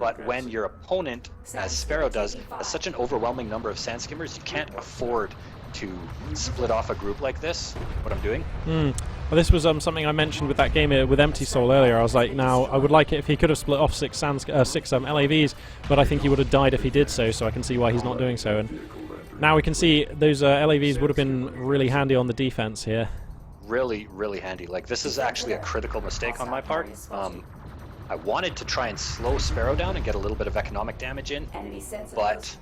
but when your opponent, as Sferro does, has such an overwhelming number of sand skimmers, you can't afford to split off a group like this, what I'm doing. Well, this was something I mentioned with that game with Empty Soul earlier. I was like, now, I would like it if he could have split off six LAVs, but I think he would have died if he did so I can see why he's not doing so. And now we can see those LAVs would have been really handy on the defense here. Really, really handy. Like, this is actually a critical mistake on my part. I wanted to try and slow Sferro down and get a little bit of economic damage in, but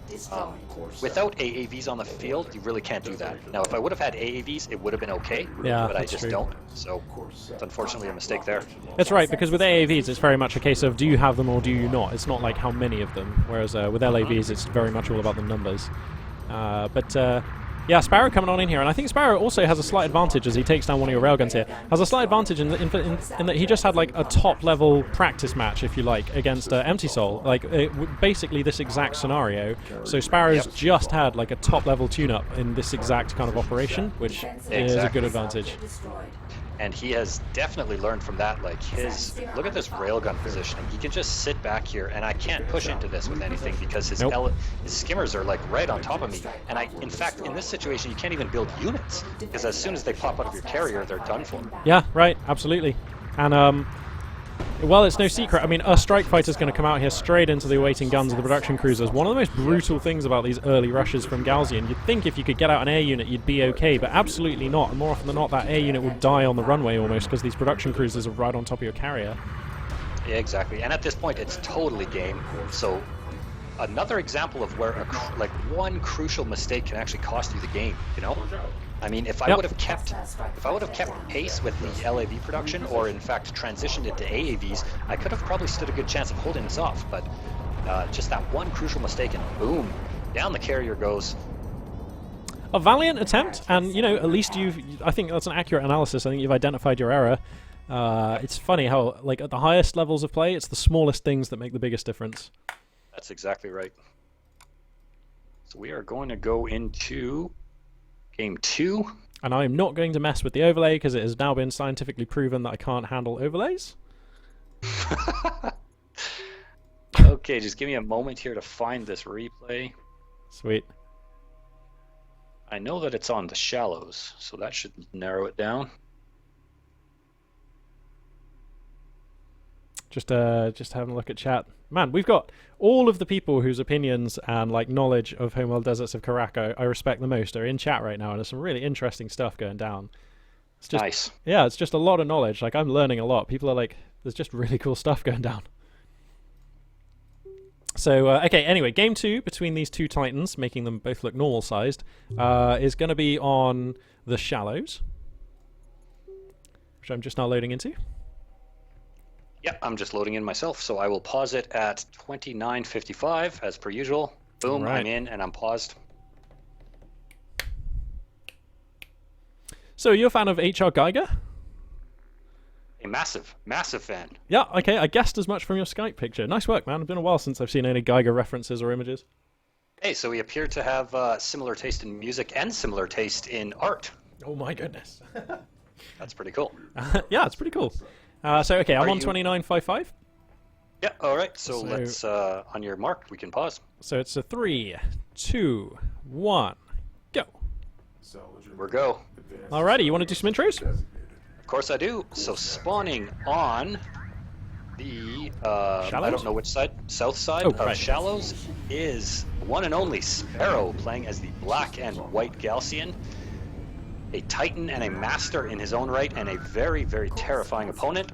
without AAVs on the field, you really can't do that. Now, if I would have had AAVs, it would have been okay, yeah, but I just don't, so it's unfortunately a mistake there. That's right, because with AAVs, it's very much a case of do you have them or do you not? It's not like how many of them, whereas with LAVs, it's very much all about the numbers. Yeah, Sferro coming on in here, and I think Sferro also has a slight advantage as he takes down one of your railguns here. Has a slight advantage in that he just had like a top-level practice match, if you like, against Empty Soul. Like, basically this exact scenario. So Sparrow's just had like a top-level tune-up in this exact kind of operation, which is a good advantage. And he has definitely learned from that. Like, look at this railgun positioning. He can just sit back here, and I can't push into this with anything because his skimmers are like right on top of me. And in fact, in this situation, you can't even build units because as soon as they pop out of your carrier, they're done for. Yeah, right, absolutely. And well, it's no secret. I mean, a strike fighter's going to come out here straight into the awaiting guns of the production cruisers. One of the most brutal things about these early rushes from Galzian, you'd think if you could get out an air unit, you'd be okay, but absolutely not. And more often than not, that air unit would die on the runway almost because these production cruisers are right on top of your carrier. Yeah, exactly. And at this point, it's totally game. So another example of where one crucial mistake can actually cost you the game. You know. I mean, if I would have kept pace with the LAV production, or in fact transitioned into AAVs, I could have probably stood a good chance of holding this off. But just that one crucial mistake, and boom, down the carrier goes. A valiant attempt, and you know, at least I think that's an accurate analysis. I think you've identified your error. It's funny how, like, at the highest levels of play, it's the smallest things that make the biggest difference. That's exactly right. So we are going to go into Game 2. And I am not going to mess with the overlay because it has now been scientifically proven that I can't handle overlays. Okay, just give me a moment here to find this replay. Sweet. I know that it's on the shallows, so that should narrow it down. Just having a look at chat. Man, we've got all of the people whose opinions and like knowledge of Homeworld Deserts of Caraco I respect the most are in chat right now, and there's some really interesting stuff going down. It's just, nice. Yeah, it's just a lot of knowledge. Like, I'm learning a lot. People are like, there's just really cool stuff going down. So, okay, anyway, Game 2 between these two titans, making them both look normal-sized, is going to be on the shallows, which I'm just now loading into. Yep, I'm just loading in myself, so I will pause it at 29:55 as per usual. Boom, right. I'm in and I'm paused. So, you're a fan of H.R. Geiger? A massive, massive fan. Yeah, okay, I guessed as much from your Skype picture. Nice work, man. It's been a while since I've seen any Geiger references or images. Hey, so we appear to have similar taste in music and similar taste in art. Oh my goodness. That's pretty cool. Yeah, it's pretty cool. So, okay, I'm on 29:55. Yeah, all right. So let's, on your mark, we can pause. So it's a 3, 2, 1, go. We're go. Alrighty, you want to do some intros? Of course I do. So spawning on the I Shallows? don't know which side, south side Oh, of right. Shallows is one and only Sferro playing as the black and white Galcian. A Titan and a Master in his own right, and a very, very terrifying opponent.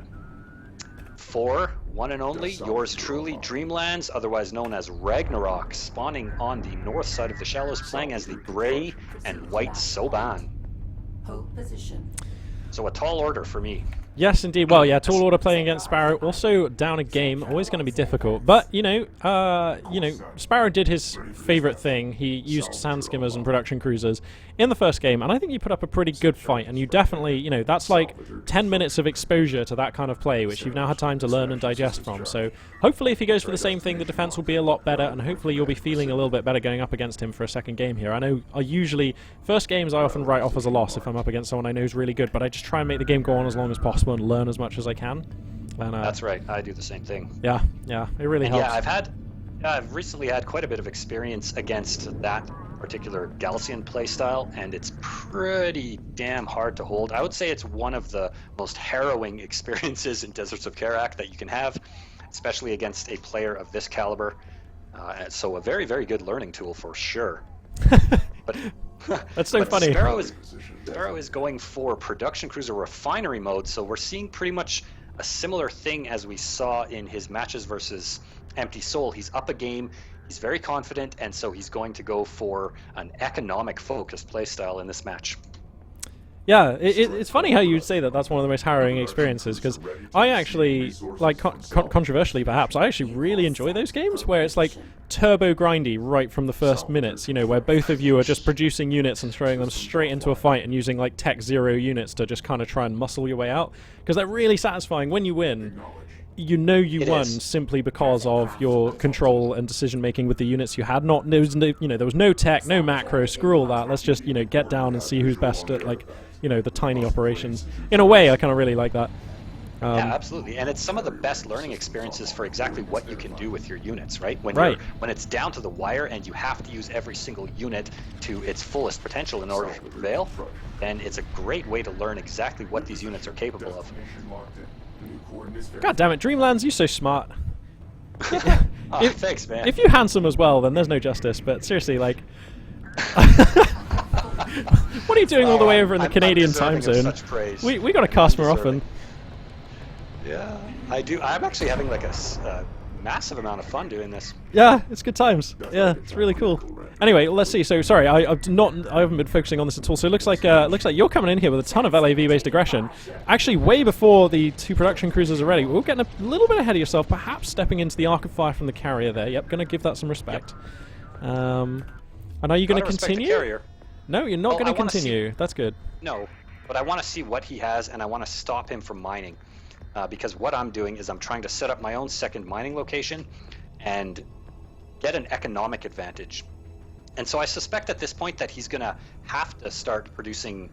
For one and only, yours truly, Dreamlands, otherwise known as Ragnarok, spawning on the north side of the Shallows, playing as the gray and white Soban. Hold position. So a tall order for me. Yes, indeed. Well, yeah, tall order playing against Sparrow. Also down a game, always going to be difficult. But Sparrow did his favorite thing. He used sand skimmers and production cruisers in the first game, and I think you put up a pretty good fight. And you definitely, that's like 10 minutes of exposure to that kind of play, which you've now had time to learn and digest from. So hopefully, if he goes for the same thing, the defense will be a lot better, and hopefully you'll be feeling a little bit better going up against him for a second game here. I know first games I often write off as a loss if I'm up against someone I know is really good, but I just try and make the game go on as long as possible and learn as much as I can. And, That's right. I do the same thing. Yeah, it really helps. Yeah, I've recently had quite a bit of experience against that particular Galcian playstyle, and it's pretty damn hard to hold. I would say it's one of the most harrowing experiences in Deserts of Karak that you can have, especially against a player of this caliber. So a very, very good learning tool for sure. But That's so funny. Sferro is going for production cruiser refinery mode, so we're seeing pretty much a similar thing as we saw in his matches versus Empty Soul. He's up a game, he's very confident, and so he's going to go for an economic focused playstyle in this match. Yeah, it's funny how you'd say that that's one of the most harrowing experiences, because I actually, like, controversially perhaps, I actually really enjoy those games where it's like turbo grindy right from the first minutes, where both of you are just producing units and throwing them straight into a fight and using like tech 0 units to just kind of try and muscle your way out, because they're really satisfying. When you win, you won simply because of your control and decision making with the units you had. There was no tech, no macro, screw all that. Let's just get down and see who's best at the tiny operations. In a way, I kind of really like that. Yeah, absolutely, and it's some of the best learning experiences for exactly what you can do with your units, right? When it's down to the wire and you have to use every single unit to its fullest potential in order to prevail, then it's a great way to learn exactly what these units are capable of. God damn it, Dreamlands, you're so smart. Thanks, man. If you're handsome as well, then there's no justice, but seriously, like... What are you doing all the way over in the Canadian time zone? We got to cast more often. Yeah, I do. I'm actually having like a massive amount of fun doing this. Yeah, it's good times. Yeah, it's really cool. Anyway, let's see. So sorry, I haven't been focusing on this at all. So it looks like you're coming in here with a ton of LAV-based aggression. Actually, way before the 2 production cruisers are ready. We're getting a little bit ahead of yourself, perhaps stepping into the arc of fire from the carrier there. Yep, going to give that some respect. Yep. And are you going to continue? No, you're not going to continue. That's good. No, but I want to see what he has, and I want to stop him from mining. Because what I'm doing is I'm trying to set up my own second mining location and get an economic advantage. And so I suspect at this point that he's going to have to start producing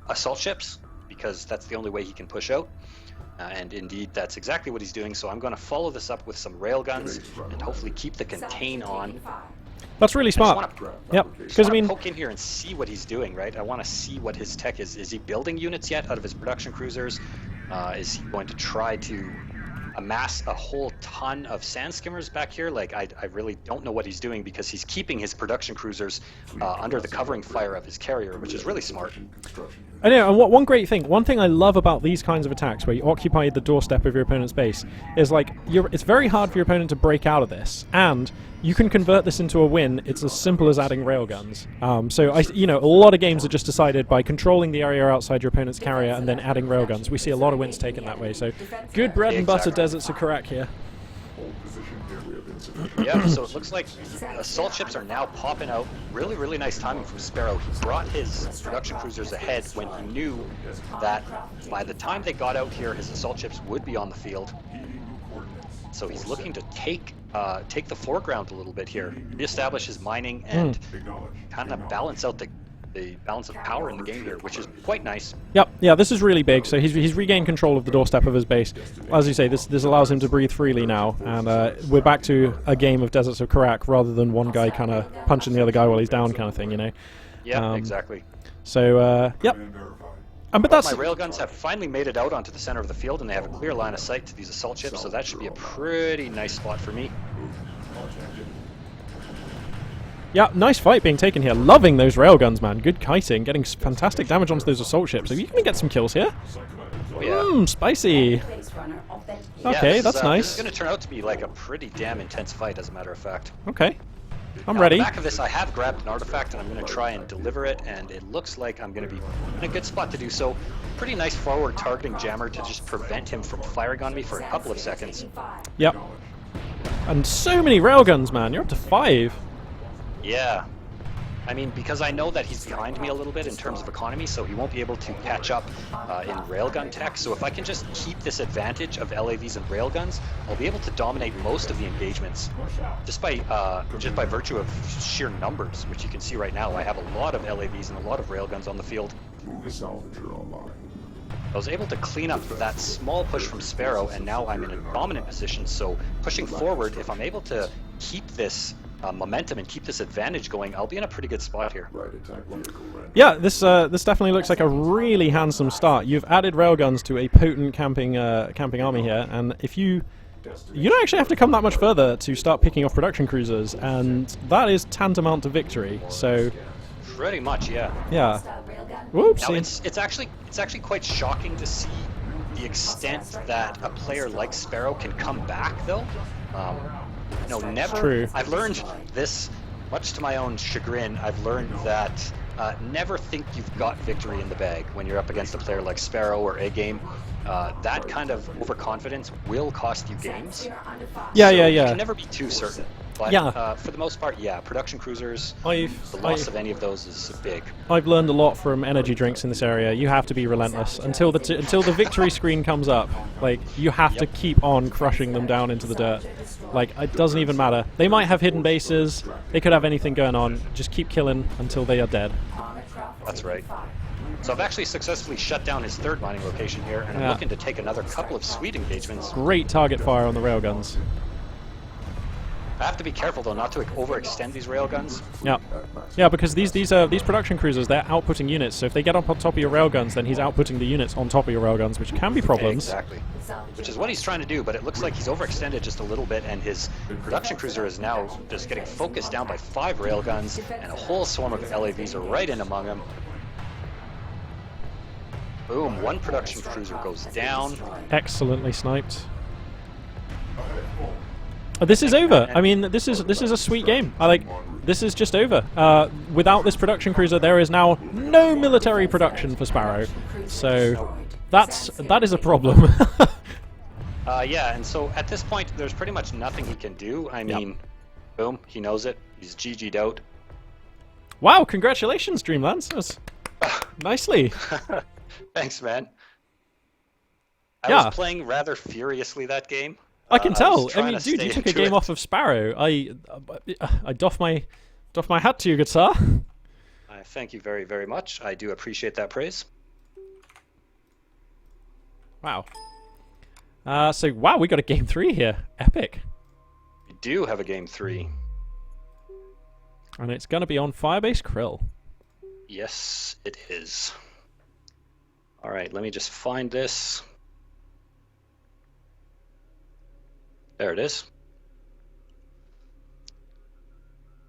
assault ships, because that's the only way he can push out. And indeed, that's exactly what he's doing. So I'm going to follow this up with some railguns and hopefully keep the contain on. That's really smart. Yep. Because I mean, poke in here and see what he's doing, right? I want to see what his tech is. Is he building units yet out of his production cruisers? Is he going to try to amass a whole ton of sand skimmers back here? Like, I really don't know what he's doing, because he's keeping his production cruisers under the covering fire of his carrier, which is really smart. I know, and one great thing, one thing I love about these kinds of attacks where you occupy the doorstep of your opponent's base is like, it's very hard for your opponent to break out of this, and you can convert this into a win. It's as simple as adding railguns. So a lot of games are just decided by controlling the area outside your opponent's carrier and then adding railguns. We see a lot of wins taken that way. So good bread and butter Deserts of Karak here. Yeah, so it looks like assault ships are now popping out. Really, really nice timing from Sferro. He brought his production cruisers ahead when he knew that by the time they got out here, his assault ships would be on the field. So he's looking to take the foreground a little bit here, reestablish his mining, and kind of balance out the balance of power in the game here, which is quite nice. Yep, yeah, this is really big. So he's regained control of the doorstep of his base. As you say, this allows him to breathe freely now, and we're back to a game of Deserts of Karak rather than one guy kind of punching the other guy while he's down kind of thing, Yeah, exactly. So, yep. But My that's railguns have finally made it out onto the center of the field, and they have a clear line of sight to these assault ships, so that should be a pretty nice spot for me. yeah, nice fight being taken here. Loving those railguns, man. Good kiting, getting fantastic damage onto those assault ships. Are you going to get some kills here? Oh, yeah. Spicy. Base runner authenticated. Yeah, Okay, this that's is, nice. This is going to turn out to be like a pretty damn intense fight, as a matter of fact. Okay, I'm Now, ready. On the back of this, I have grabbed an artifact, and I'm going to try and deliver it, and it looks like I'm going to be in a good spot to do so. Pretty nice forward targeting jammer to just prevent him from firing on me for a couple of seconds. Yep. And so many railguns, man. You're up to 5. Yeah. I mean, because I know that he's behind me a little bit in terms of economy, so he won't be able to catch up in railgun tech. So if I can just keep this advantage of LAVs and railguns, I'll be able to dominate most of the engagements just by virtue of sheer numbers, which you can see right now. I have a lot of LAVs and a lot of railguns on the field. Salvager online. I was able to clean up that small push from Sferro, and now I'm in a dominant position. So pushing forward, if I'm able to keep this momentum and keep this advantage going, I'll be in a pretty good spot here. Right attack vehicle ready. Yeah, this definitely looks like a really handsome start. You've added railguns to a potent camping army here, and if you don't actually have to come that much further to start picking off production cruisers, and that is tantamount to victory. So Pretty much, yeah. yeah. Style railgun. Whoops. Now it's actually quite shocking to see the extent that a player like Sferro can come back, though. Never. True. I've learned this, much to my own chagrin. I've learned that never think you've got victory in the bag when you're up against a player like Sferro or A Game. That kind of overconfidence will cost you games. Yeah, So yeah, You yeah. can never be too certain. But Yeah. for the most part, yeah, production cruisers, the I've loss of any of those is big. I've learned a lot from energy drinks in this area. You have to be relentless until the victory screen comes up. Like, you have to keep on crushing them down into the dirt. Like, it doesn't even matter. They might have hidden bases. They could have anything going on. Just keep killing until they are dead. That's right. So I've actually successfully shut down his third mining location here, and I'm Yeah. looking to take another couple of sweet engagements. Great target fire on the railguns. I have to be careful though not to overextend these railguns. Yeah, yeah, because these production cruisers, they're outputting units. So if they get up on top of your railguns, then he's outputting the units on top of your railguns, which can be problems. Exactly. Which is what he's trying to do, but it looks like he's overextended just a little bit, and his production cruiser is now just getting focused down by 5 railguns, and a whole swarm of LAVs are right in among them. Boom, 1 production cruiser goes down. Excellently sniped. This is over. I mean, this is a sweet game. This is just over. Without this production cruiser, there is now no military production for Sparrow. So that is a problem. Yeah, and so at this point, there's pretty much nothing he can do. I mean, boom, he knows it. He's GG'd out. Wow! Congratulations, Dreamlands. That's nicely. Thanks, man. I Yeah. was playing rather furiously that game. I can was tell. I trying mean, to dude, stay you took a into game it. off of Sparrow. I doff my hat to you, good sir. Thank you very, very much. I do appreciate that praise. Wow. So wow, we got a game 3 here. Epic. We do have a game 3. And it's gonna be on Firebase Krill. Yes, it is. All right, let me just find this. There it is.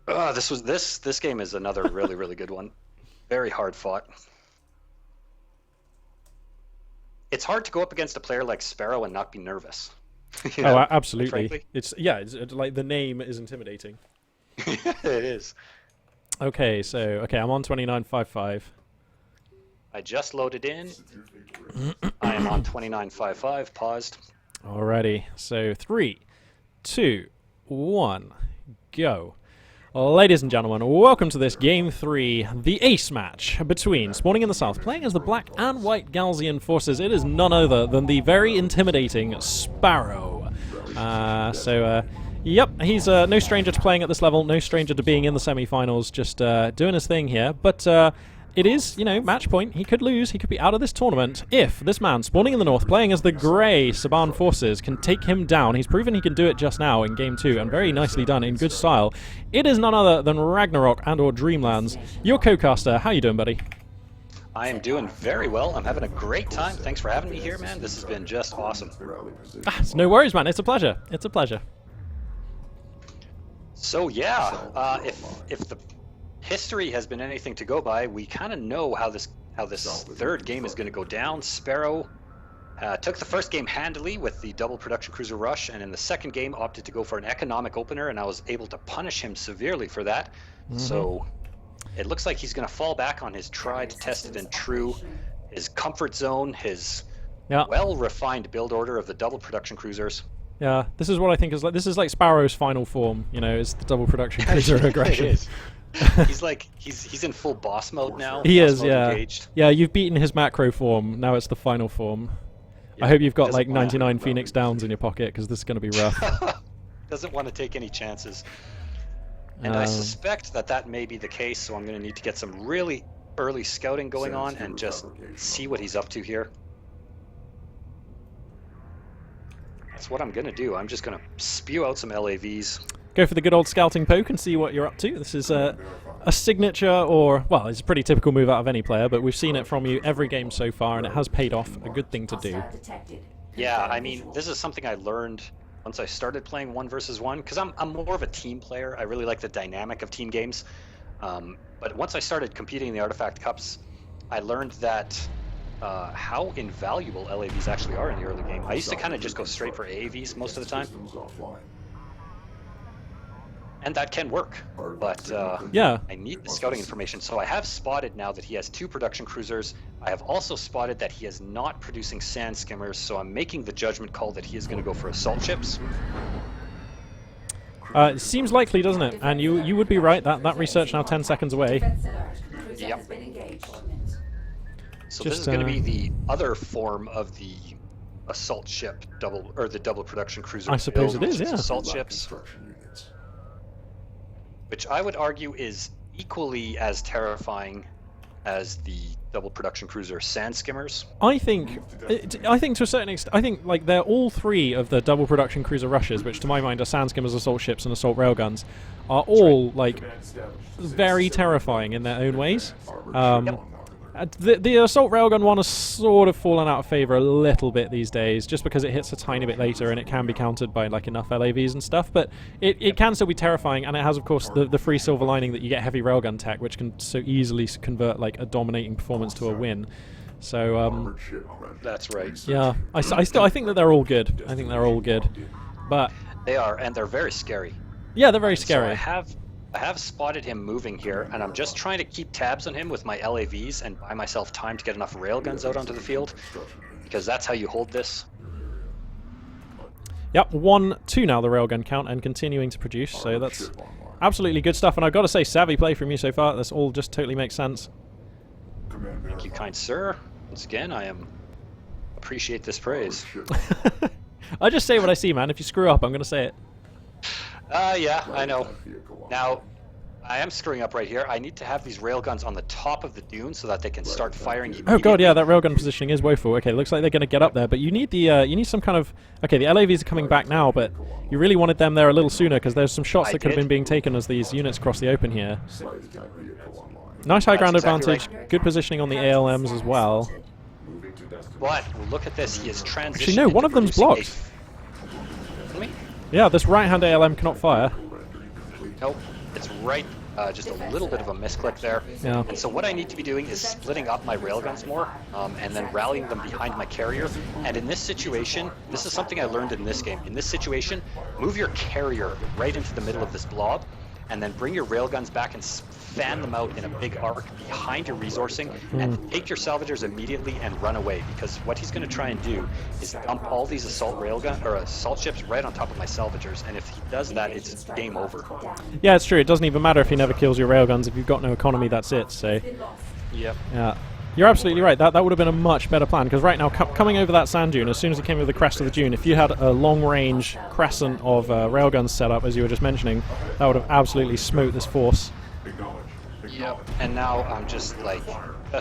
This game is another really, really good one. Very hard fought. It's hard to go up against a player like Sferro and not be nervous. You know, Absolutely. frankly. It's like the name is intimidating. It is. Okay, I'm on 29.55. I just loaded in. I am on 29.55. Paused. Alrighty, so 3, 2, 1, go. Ladies and gentlemen, welcome to this Game 3, the ace match between Spawning in the South, playing as the black and white Galzian forces. It is none other than the very intimidating Sparrow. Yep, he's no stranger to playing at this level, no stranger to being in the semi-finals, just doing his thing here, but it is, match point. He could lose. He could be out of this tournament if this man, Spawning in the North, playing as the grey Saban forces, can take him down. He's proven he can do it just now in Game 2, and very nicely done in good style. It is none other than Ragnarok and/or Dreamlands. Your co-caster, how you doing, buddy? I am doing very well. I'm having a great time. Thanks for having me here, man. This has been just awesome. Rally position. It's no worries, man. It's a pleasure. It's a pleasure. So yeah, if the history has been anything to go by, we kind of know how this third game is going to go down. Sferro took the first game handily with the double production cruiser rush, and in the second game opted to go for an economic opener, and I was able to punish him severely for that. So it looks like he's going to fall back on his tried, tested, and true, his comfort zone, his well-refined build order of the double production cruisers. Yeah, this is what I think is like. This is like Sparrow's final form. You know, it's the double production cruiser aggression. It is. He's like he's in full boss mode now. He boss is, mode yeah. Engaged. Yeah, you've beaten his macro form. Now it's the final form. I hope you've got like 99 Phoenix Downs in your pocket, because this is going to be rough. Doesn't want to take any chances. And I suspect that may be the case, so I'm going to need to get some really early scouting going on and just see what he's up to here. That's what I'm going to do. I'm just going to spew out some LAVs. Go for the good old scouting poke and see what you're up to. This is a signature, or, well, it's a pretty typical move out of any player, but we've seen it from you every game so far, and it has paid off. A good thing to do. Yeah, I mean, this is something I learned once I started playing 1 versus 1, because I'm more of a team player. I really like the dynamic of team games. But once I started competing in the Artifact Cups, I learned that how invaluable LAVs actually are in the early game. I used to kind of just go straight for AAVs most of the time. And that can work, but yeah, I need the scouting information. So I have spotted now that he has 2 production cruisers. I have also spotted that he is not producing sand skimmers, so I'm making the judgment call that he is going to go for assault ships. It seems likely, doesn't it? And you would be right. That research now 10 seconds away. Yep. So Just, this is going to be the other form of the assault ship the double production cruiser. I suppose build, it is, which yeah. Assault ships, which I would argue is equally as terrifying as the double production cruiser sand skimmers. I think to a certain extent, I think like they're all 3 of the double production cruiser rushes, which to my mind are sand skimmers, assault ships, and assault railguns, are all like very terrifying in their own ways. The assault railgun one has sort of fallen out of favor a little bit these days, just because it hits a tiny bit later and it can be countered by like enough LAVs and stuff. But it can still be terrifying, and it has, of course, the free silver lining that you get heavy railgun tech, which can so easily convert like a dominating performance to a win. So that's right. Yeah, I think that they're all good. I think they're all good, but they are, and they're very scary. Yeah, they're very scary. So I have spotted him moving here, and I'm just trying to keep tabs on him with my LAVs and buy myself time to get enough railguns out onto the field, because that's how you hold this. Yep, 1-2 now the railgun count, and continuing to produce, so that's absolutely good stuff. And I've got to say, savvy play from you so far. This all just totally makes sense. Thank you, kind sir. Once again, I appreciate this praise. I just say what I see, man. If you screw up, I'm going to say it. Yeah, I know. Now, I am screwing up right here. I need to have these railguns on the top of the dune so that they can start firing immediately. Oh god, yeah, that railgun positioning is woeful. Okay, looks like they're going to get up there, but you need you need some kind of... Okay, the LAVs are coming back now, but you really wanted them there a little sooner, because there's some shots that could have been being taken as these units cross the open here. Nice high ground advantage, good positioning on the ALMs as well. But look at this, he is transitioning. Actually, no, one of them's blocked. Yeah, this right-hand ALM cannot fire. Nope, it's right, just a little bit of a misclick there. Yeah. And so what I need to be doing is splitting up my railguns more, and then rallying them behind my carrier. And in this situation, this is something I learned in this game. In this situation, move your carrier right into the middle of this blob, and then bring your railguns back and fan them out in a big arc behind your resourcing, and take your salvagers immediately and run away, because what he's going to try and do is dump all these assault ships right on top of my salvagers, and if he does that, it's game over. Yeah, it's true. It doesn't even matter if he never kills your railguns. If you've got no economy, that's it. So Yep. yeah, you're absolutely right. That would have been a much better plan, because right now, coming over that sand dune, as soon as he came over the crest of the dune, if you had a long-range crescent of railguns set up, as you were just mentioning, that would have absolutely smote this force. Yep. And now I'm just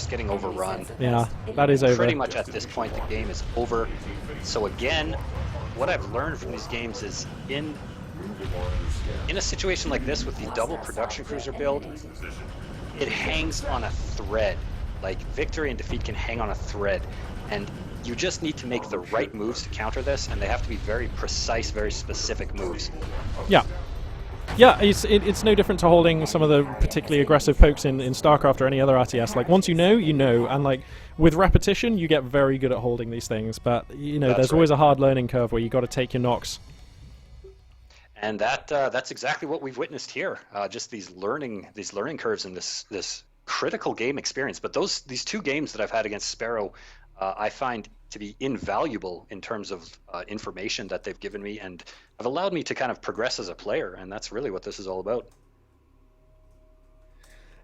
getting overrun. Yeah, that is over. Pretty much at this point, the game is over. So again, what I've learned from these games is in a situation like this with the double production cruiser build, it hangs on a thread. Like, victory and defeat can hang on a thread, and you just need to make the right moves to counter this, and they have to be very precise, very specific moves. Yeah. Yeah, it's no different to holding some of the particularly aggressive pokes in StarCraft or any other RTS. Like, once you know, and like, with repetition, you get very good at holding these things, but, you know, there's always a hard learning curve where you got to take your knocks. And that's exactly what we've witnessed here. Just these learning curves and this critical game experience. But these 2 games that I've had against Sferro, I find to be invaluable in terms of information that they've given me, and have allowed me to kind of progress as a player. And that's really what this is all about.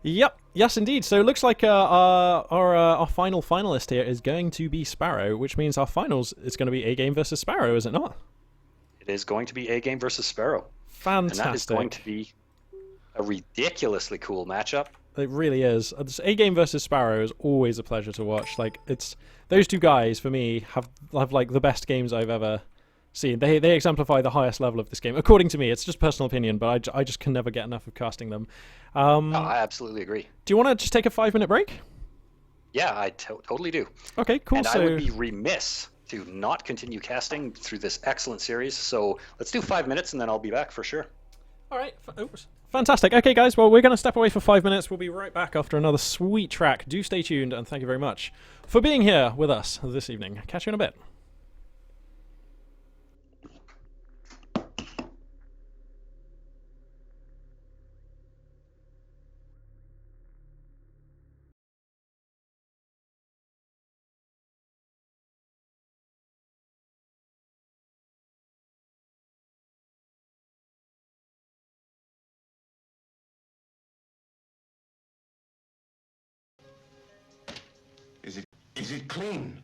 Yep. Yes, indeed. So it looks like our final finalist here is going to be Sparrow, which means our finals is going to be A Game versus Sparrow, is it not? It is going to be A Game versus Sferro. Fantastic. And that is going to be a ridiculously cool matchup. It really is. This A Game versus Sparrow is always a pleasure to watch. Like, it's those 2 guys for me have like the best games I've ever seen. They exemplify the highest level of this game, according to me. It's just personal opinion, but I just can never get enough of casting them. I absolutely agree. Do you want to just take a 5-minute break? Yeah, I totally do. Okay, cool. And so I would be remiss to not continue casting through this excellent series. So let's do 5 minutes, and then I'll be back for sure. All right. Oops. Fantastic. Okay, guys. Well, we're going to step away for 5 minutes. We'll be right back after another sweet track. Do stay tuned, and thank you very much for being here with us this evening. Catch you in a bit. Is it clean?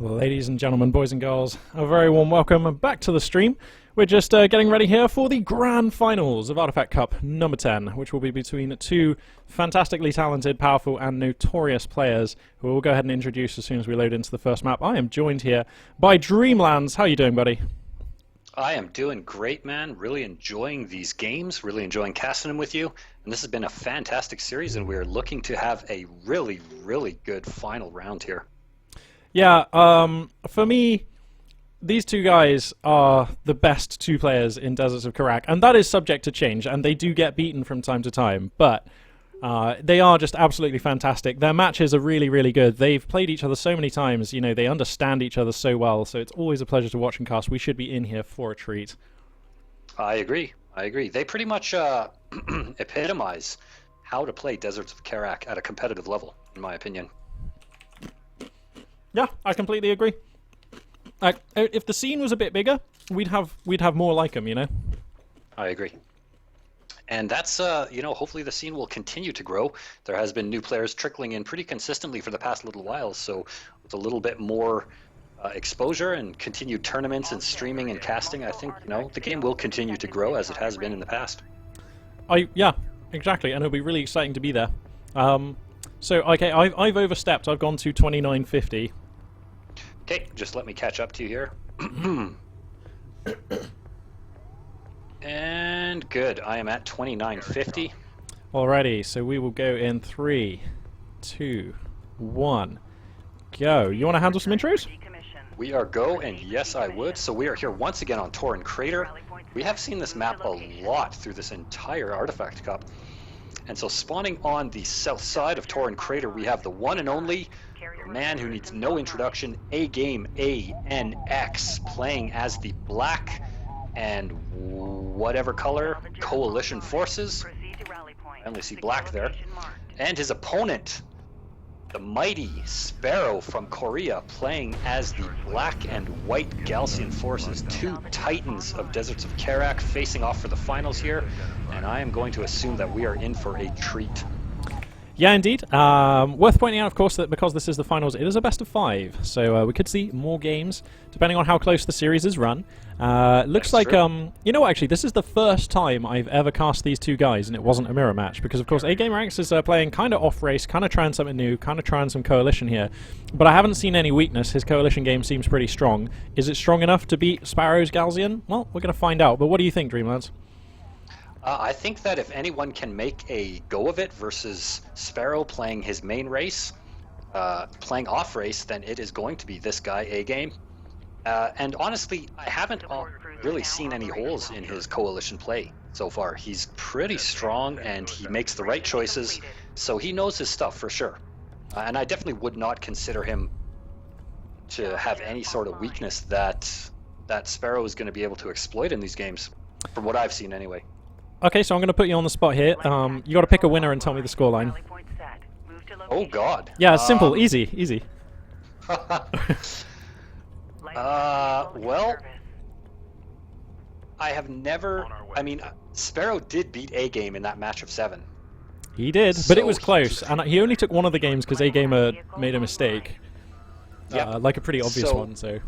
Ladies and gentlemen, boys and girls, a very warm welcome back to the stream. We're just getting ready here for the grand finals of Artifact Cup number 10, which will be between two fantastically talented, powerful, and notorious players who we'll go ahead and introduce as soon as we load into the first map. I am joined here by Dreamlands. How are you doing, buddy? I am doing great, man. Really enjoying these games, really enjoying casting them with you. And this has been a fantastic series, and we're looking to have a really, really good final round here. Yeah, for me, these two guys are the best two players in Deserts of Karak, and that is subject to change, and they do get beaten from time to time, but they are just absolutely fantastic. Their matches are really, really good. They've played each other so many times, you know, they understand each other so well, so it's always a pleasure to watch and cast. We should be in here for a treat. I agree. They pretty much epitomize how to play Deserts of Karak at a competitive level, in my opinion. Yeah, I completely agree. If the scene was a bit bigger, we'd have more like them, you know? I agree. And that's, you know, hopefully the scene will continue to grow. There has been new players trickling in pretty consistently for the past little while, so with a little bit more exposure and continued tournaments and streaming and casting, I think, you know, the game will continue to grow as it has been in the past. Yeah, exactly, and it'll be really exciting to be there. So, okay, I've overstepped. I've gone to 2950. Okay, just let me catch up to you here. And good, I am at 2950. Alrighty, so we will go in 3, 2, 1, go. You want to handle some intros? We are go, and yes I would. So we are here once again on Torrent Crater. We have seen this map a lot through this entire Artifact Cup. And so spawning on the south side of Torrent Crater, we have the one and only man who needs no introduction, A-Game ANX, playing as the black and whatever color coalition forces. I only see black there. And his opponent, the mighty Sferro from Korea, playing as the black and white Galcian forces, two titans of Deserts of Karak facing off for the finals here, and I am going to assume that we are in for a treat. Yeah, indeed. Worth pointing out, of course, that because this is the finals, it is a best of 5, so we could see more games, depending on how close the series is run. Looks like, you know what, actually, this is the first time I've ever cast these two guys, and it wasn't a mirror match, because, of course, A-Game Ranks is playing kind of off-race, kind of trying something new, kind of trying some coalition here, but I haven't seen any weakness. His coalition game seems pretty strong. Is it strong enough to beat Sparrow's Galcian? Well, we're going to find out, but what do you think, Dreamlands? I think that if anyone can make a go of it versus Sferro playing his main race, playing off race, then it is going to be this guy, A-Game. And honestly, I haven't really seen any holes in his coalition play so far. He's pretty strong and he makes the right choices, so he knows his stuff for sure. And I definitely would not consider him to have any sort of weakness that Sferro is going to be able to exploit in these games, from what I've seen anyway. Okay, so I'm going to put you on the spot here. You got to pick a winner and tell me the scoreline. Oh God. Yeah, it's simple, easy. Well, I have never. I mean, Sferro did beat A-Game in that match of 7. He did, but it was close, and he only took one of the games because A-Gamer made a mistake. Yeah. Like a pretty obvious one, so...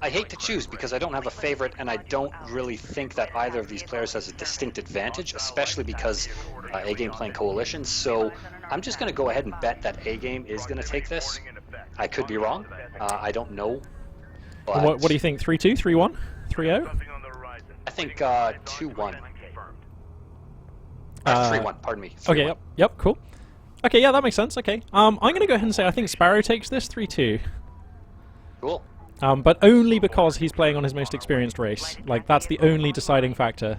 I hate to choose because I don't have a favorite, and I don't really think that either of these players has a distinct advantage, especially because A-Game playing coalition. So I'm just going to go ahead and bet that A-Game is going to take this. I could be wrong. I don't know. But what do you think? 3-2, 3-1, 3-0? I think 2-1. 3-1. Pardon me. 3-1. Okay. Yep. Cool. Okay. Yeah, that makes sense. Okay. I'm going to go ahead and say I think Sparrow takes this 3-2. Cool. But only because he's playing on his most experienced race. Like, that's the only deciding factor.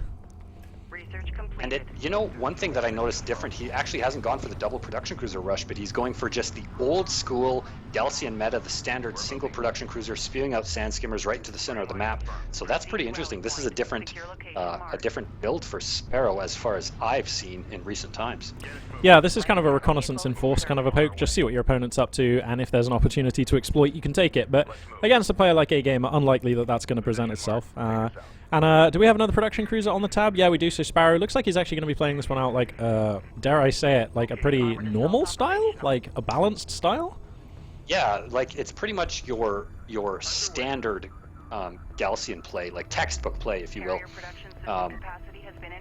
And you know, one thing that I noticed different, he actually hasn't gone for the double production cruiser rush, but he's going for just the old school Galcian meta, the standard single production cruiser, spewing out sand skimmers right into the center of the map. So that's pretty interesting. This is a different build for Sferro as far as I've seen in recent times. Yeah, this is kind of a reconnaissance in force kind of a poke. Just see what your opponent's up to, and if there's an opportunity to exploit, you can take it. But against a player like A-Game, unlikely that that's going to present itself. And do we have another production cruiser on the tab? Yeah, we do. So Sparrow looks like he's actually going to be playing this one out like, dare I say it, like a pretty normal style? Like a balanced style? Yeah, like it's pretty much your standard Gaussian play, like textbook play, if you will,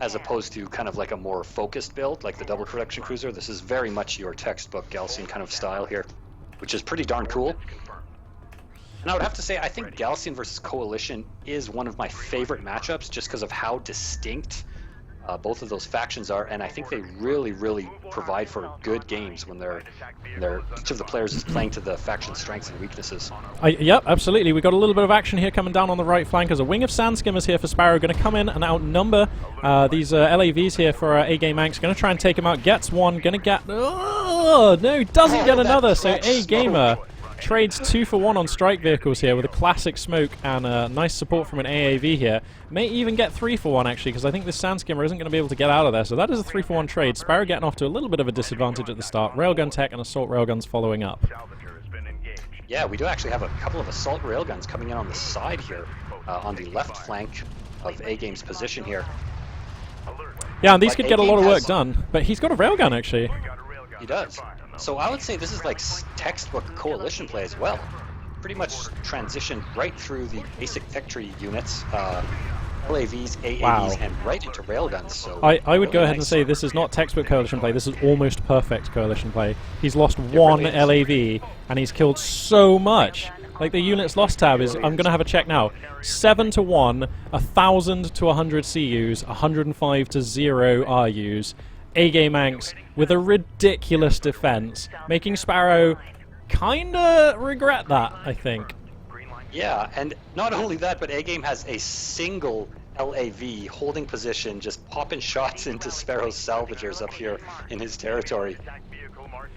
as opposed to kind of like a more focused build, like the double production cruiser. This is very much your textbook Gaussian kind of style here, which is pretty darn cool. And I would have to say, I think Gaussian versus Coalition is one of my favorite matchups, just because of how distinct both of those factions are, and I think they really, really provide for good games when each of the players is playing to the faction's strengths and weaknesses. Yep, absolutely. We got a little bit of action here coming down on the right flank as a wing of Sand Skimmers here for Sferro, going to come in and outnumber these LAVs here for A-Game Manx. Going to try and take him out. Gets one. Going to get... Oh, no, doesn't get another. So A-Gamer trades 2 for 1 on strike vehicles here with a classic smoke and nice support from an AAV here. May even get 3 for 1 actually, because I think this Sand Skimmer isn't going to be able to get out of there. So that is a 3 for 1 trade. Sparrow getting off to a little bit of a disadvantage at the start. Railgun tech and assault railguns following up. Yeah, we do actually have a couple of assault railguns coming in on the side here, on the left flank of A-Game's position here. Yeah, and these could get a lot of work done, but he's got a railgun actually. He does. So I would say this is like textbook Coalition play as well. Pretty much transitioned right through the basic victory units, LAVs, AAVs, and right into railguns. So I would go ahead and say this is not textbook Coalition play, this is almost perfect Coalition play. He's lost one LAV, and he's killed so much. Like the units lost tab is, I'm going to have a check now, 7 to 1, 1,000 to 100 CUs, 105 to 0 RUs. A-Game Manx with a ridiculous defense, making Sparrow kinda regret that, I think. Yeah, and not only that, but A-Game has a single LAV holding position, just popping shots into Sparrow's salvagers up here in his territory.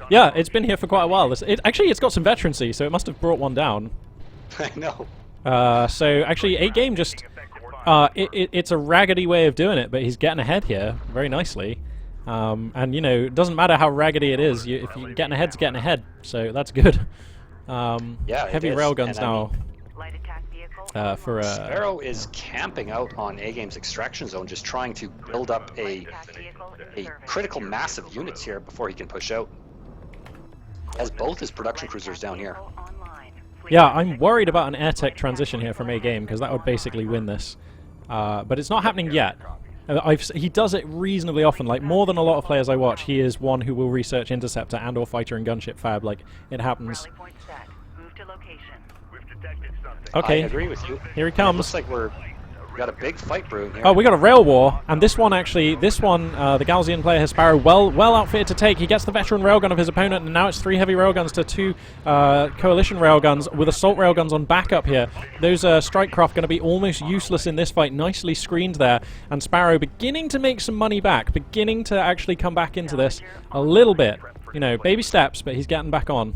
Yeah, it's been here for quite a while. Actually, it's got some veterancy, so it must have brought one down. I know. So actually, A-Game just... it's a raggedy way of doing it, but he's getting ahead here very nicely. And, you know, it doesn't matter how raggedy it is, if you're getting ahead, it's getting ahead, so that's good. Yeah, heavy railguns now. For Sferro is camping out on A-Game's extraction zone, just trying to build up a critical mass of units here before he can push out. Has both his production cruisers down here. Yeah, I'm worried about an air tech transition here from A-Game, because that would basically win this. But it's not happening yet. He does it reasonably often, like more than a lot of players I watch. He is one who will research interceptor and or fighter and gunship fab, like it happens. Okay, I agree with you. Here he comes. It looks like we got a big fight brewing here. Oh, we got a rail war, and this one actually, the Gaussian player has Sparrow well outfitted to take. He gets the veteran railgun of his opponent, and now it's 3 heavy railguns to 2 coalition railguns with assault railguns on backup here. Those strike craft going to be almost useless in this fight. Nicely screened there, and Sparrow beginning to make some money back, beginning to actually come back into this a little bit. You know, baby steps, but he's getting back on.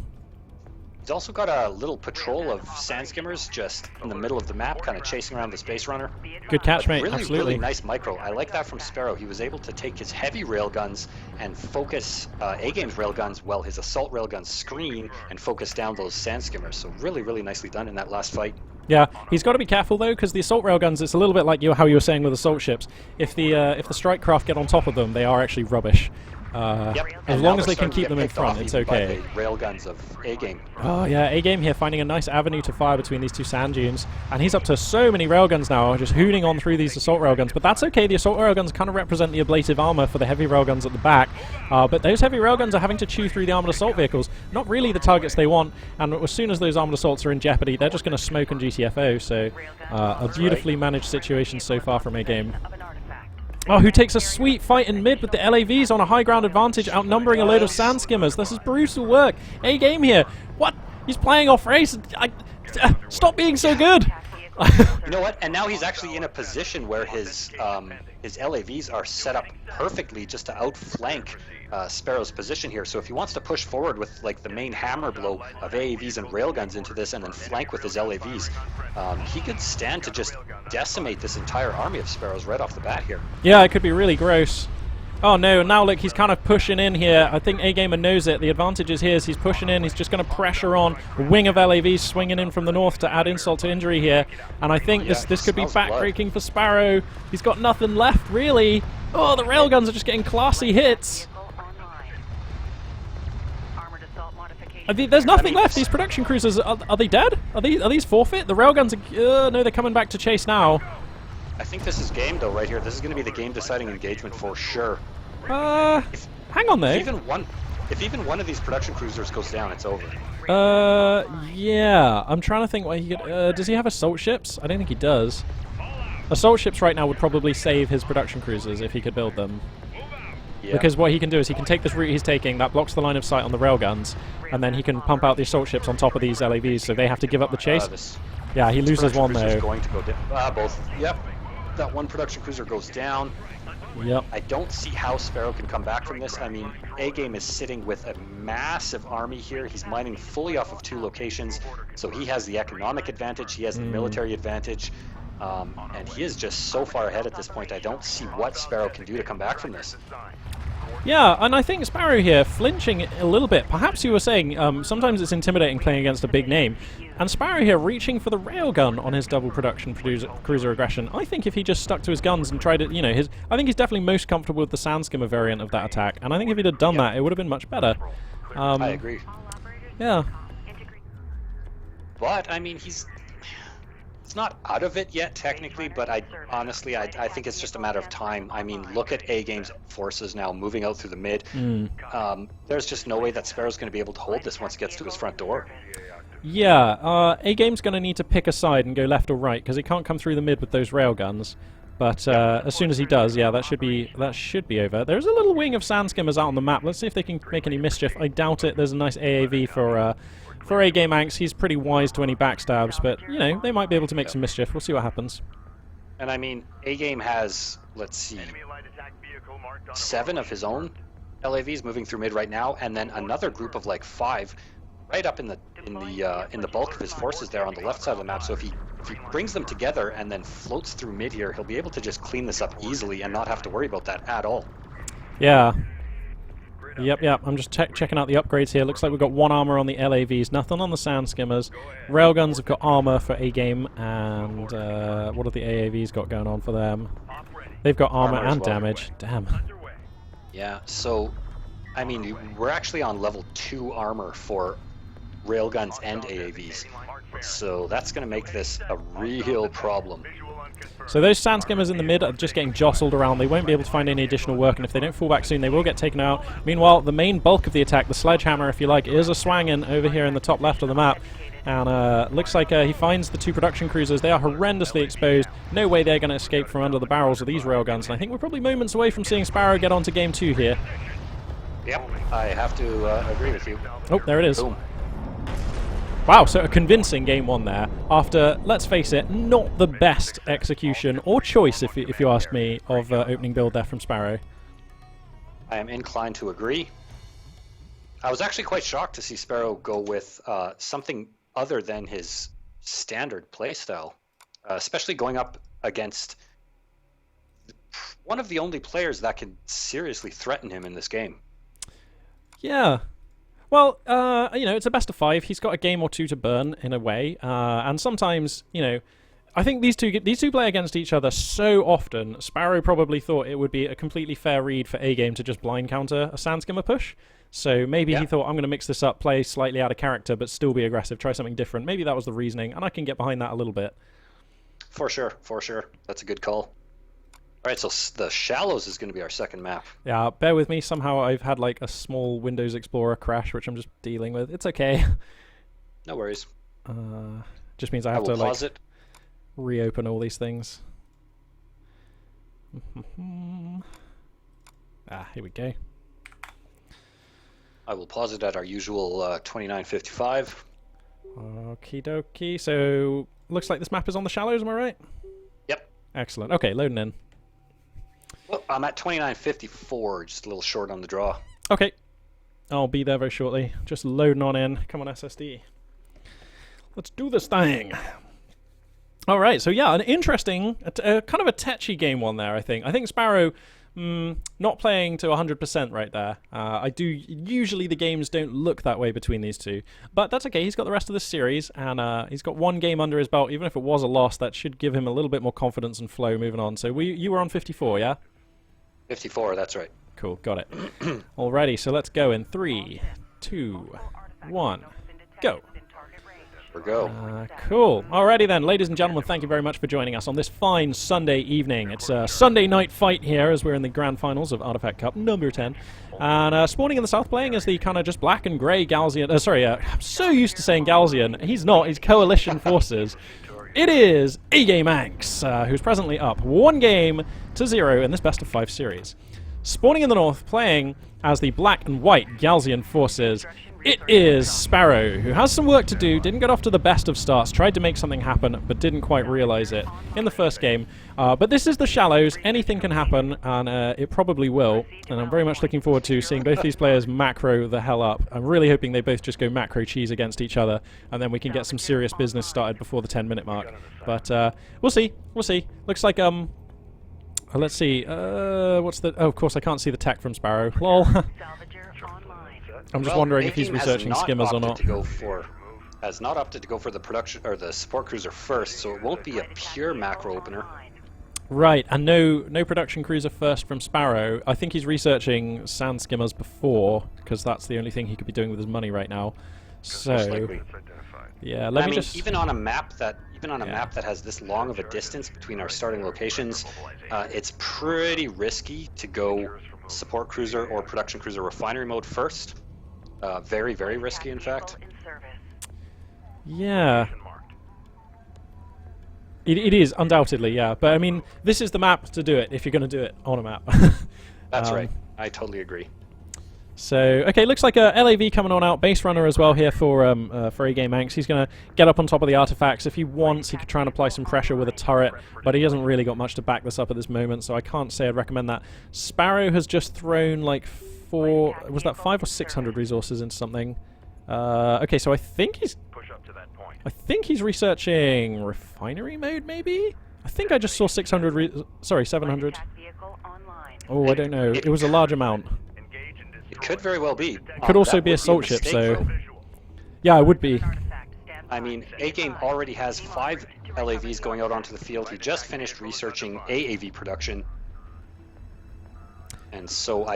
He's also got a little patrol of Sand Skimmers just in the middle of the map, kind of chasing around the Space Runner. Good catch, mate. Really, absolutely. Really nice micro. I like that from Sferro. He was able to take his heavy railguns and focus A-Game's railguns while his assault railguns screen and focus down those Sand Skimmers. So really, really nicely done in that last fight. Yeah, he's got to be careful though, because the assault railguns, it's a little bit like how you were saying with assault ships. If the strike craft get on top of them, they are actually rubbish. Yep. As long as they can keep them in front, it's okay. The railguns of A-Game. Oh yeah, A-Game here finding a nice avenue to fire between these 2 sand dunes, and he's up to so many railguns now, just hooning on through these assault railguns. But that's okay. The assault railguns kind of represent the ablative armor for the heavy railguns at the back. But those heavy railguns are having to chew through the armored assault vehicles. Not really the targets they want. And as soon as those armored assaults are in jeopardy, they're just going to smoke and GTFO. So a beautifully managed situation so far from A-Game. Oh, who takes a sweet fight in mid with the LAVs on a high ground advantage, outnumbering a load of Sand Skimmers. This is brutal work. A-Game here. What? He's playing off race. Stop being so good. You know what? And now he's actually in a position where his LAVs are set up perfectly just to outflank Sparrow's position here. So if he wants to push forward with like the main hammer blow of AAVs and railguns into this and then flank with his LAVs, he could stand to just decimate this entire army of Sparrows right off the bat here. Yeah, it could be really gross. Oh no, now look, he's kind of pushing in here. I think A-Gamer knows it. The advantage is his. He's pushing in. He's just going to pressure on. A wing of LAVs swinging in from the north to add insult to injury here. And I think this could be backbreaking for Sparrow. He's got nothing left, really. Oh, the railguns are just getting classy hits. There's nothing left. These production cruisers, are they dead? Are these forfeit? The railguns are... no, they're coming back to chase now. I think this is game, though, right here. This is going to be the game-deciding engagement for sure. Hang on, though. If even one of these production cruisers goes down, it's over. Yeah. I'm trying to think what he could... does he have assault ships? I don't think he does. Assault ships right now would probably save his production cruisers if he could build them. Yeah. Because what he can do is he can take this route he's taking, that blocks the line of sight on the railguns, and then he can pump out the assault ships on top of these LAVs, so they have to give up the chase. Yeah, he loses one, though. Going to go down. Both. Yep. That one production cruiser goes down. Yep. I don't see how Sferro can come back from this. I mean, A-Game is sitting with a massive army here. He's mining fully off of 2 locations, so he has the economic advantage, he has the military advantage, and he is just so far ahead at this point. I don't see what Sferro can do to come back from this. Yeah, and I think Sparrow here flinching a little bit. Perhaps you were saying sometimes it's intimidating playing against a big name. And Sparrow here reaching for the railgun on his double production cruiser aggression. I think if he just stuck to his guns and tried it, you know, I think he's definitely most comfortable with the Sandskimmer variant of that attack. And I think if he'd have done that, it would have been much better. I agree. Yeah. But, I mean, he's not out of it yet, technically, but honestly, I think it's just a matter of time. I mean, look at A-Game's forces now moving out through the mid. There's just no way that Sparrow's going to be able to hold this once it gets to his front door. Yeah, A-Game's going to need to pick a side and go left or right, because he can't come through the mid with those railguns. But as soon as he does, yeah, that should be over. There's a little wing of Sandskimmers out on the map. Let's see if they can make any mischief. I doubt it. There's a nice AAV for A-Game Anx. He's pretty wise to any backstabs, but, you know, they might be able to make some mischief. We'll see what happens. And I mean, A-Game has, let's see, 7 of his own LAVs moving through mid right now, and then another group of like 5 right up in the bulk of his forces there on the left side of the map. So if he brings them together and then floats through mid here, he'll be able to just clean this up easily and not have to worry about that at all. Yeah. Yep. I'm just checking out the upgrades here. Looks like we've got 1 armor on the LAVs, nothing on the Sandskimmers. Railguns have got armor for A-Game, and what have the AAVs got going on for them? They've got armor and well. Damage. Damn. Yeah, so, I mean, we're actually on level 2 armor for railguns and AAVs. So that's going to make this a real problem. So those Sandskimmers in the mid are just getting jostled around. They won't be able to find any additional work, and if they don't fall back soon, they will get taken out. Meanwhile, the main bulk of the attack, the sledgehammer, if you like, is a swangin' over here in the top left of the map. And looks like he finds the 2 production cruisers. They are horrendously exposed. No way they're going to escape from under the barrels of these railguns. And I think we're probably moments away from seeing Sparrow get on to game 2 here. Yep, I have to agree with you. Oh, there it is. Boom. Wow, so a convincing game 1 there, after, let's face it, not the best execution or choice, if you ask me, of opening build there from Sparrow. I am inclined to agree. I was actually quite shocked to see Sparrow go with something other than his standard playstyle, especially going up against one of the only players that can seriously threaten him in this game. Yeah. Well, you know, it's a best of 5. He's got a game or 2 to burn, in a way. And sometimes, you know, I think these two play against each other so often, Sparrow probably thought it would be a completely fair read for A-Game to just blind counter a Sandskimmer push. So maybe he thought, I'm going to mix this up, play slightly out of character, but still be aggressive, try something different. Maybe that was the reasoning, and I can get behind that a little bit. For sure. That's a good call. All right, so the Shallows is going to be our second map. Yeah, bear with me. Somehow I've had like a small Windows Explorer crash, which I'm just dealing with. It's okay. No worries. Just means I have to pause like it. Reopen all these things. Here we go. I will pause it at our usual 2955. Okie dokie. So looks like this map is on the Shallows. Am I right? Yep. Excellent. Okay, loading in. Well, I'm at 2954, just a little short on the draw. Okay. I'll be there very shortly. Just loading on in. Come on, SSD. Let's do this thing. All right, so yeah, an interesting, kind of a tetchy game 1 there, I think. I think Sparrow not playing to 100% right there. Usually the games don't look that way between these two. But that's okay, he's got the rest of the series, and he's got 1 game under his belt. Even if it was a loss, that should give him a little bit more confidence and flow moving on. So you were on 54, yeah? 54, that's right. Cool, got it. Alrighty, so let's go in 3, 2, 1, go. We go. Cool. Alrighty then, ladies and gentlemen, thank you very much for joining us on this fine Sunday evening. It's a Sunday night fight here as we're in the grand finals of Artifact Cup number 10. And spawning in the south playing is the kind of just black and grey Galzian. I'm so used to saying Galzian. He's not. He's Coalition Forces. It is A-Game Anx, who's presently up 1-0 in this best of 5 series. Spawning in the north, playing as the black and white Galzian Forces, it is Sferro, who has some work to do, didn't get off to the best of starts, tried to make something happen, but didn't quite realize it in the first game. But this is the Shallows, anything can happen, and it probably will, and I'm very much looking forward to seeing both these players macro the hell up. I'm really hoping they both just go macro cheese against each other, and then we can get some serious business started before the 10-minute mark. But we'll see, Looks like, let's see, what's the... Oh, of course, I can't see the tech from Sferro. Lol. I'm just wondering if he's researching skimmers or not. Has not opted to go for the production or the support cruiser first, so it won't be a pure macro opener. Right, and no production cruiser first from Sferro. I think he's researching sand skimmers before, because that's the only thing he could be doing with his money right now. So, yeah, let me just... Even on a map that has this long of a distance between our starting locations, it's pretty risky to go support cruiser or production cruiser refinery mode first. Very, very risky, in fact. Yeah. It is, undoubtedly, yeah. But, I mean, this is the map to do it, if you're going to do it on a map. That's right. I totally agree. So, okay, looks like a LAV coming on out. Base runner as well here for A-Game Anx. He's going to get up on top of the artifacts. If he wants, he could try and apply some pressure with a turret, but he hasn't really got much to back this up at this moment, so I can't say I'd recommend that. Sferro has just thrown, like, 500 or 600 resources into something. Okay, so I think he's researching refinery mode, maybe? I think I just saw 700. Oh, I don't know. It was a large amount. It could very well be. It could also be a salt ship, so... Yeah, it would be. I mean, A-Game already has 5 LAVs going out onto the field. He just finished researching AAV production. And so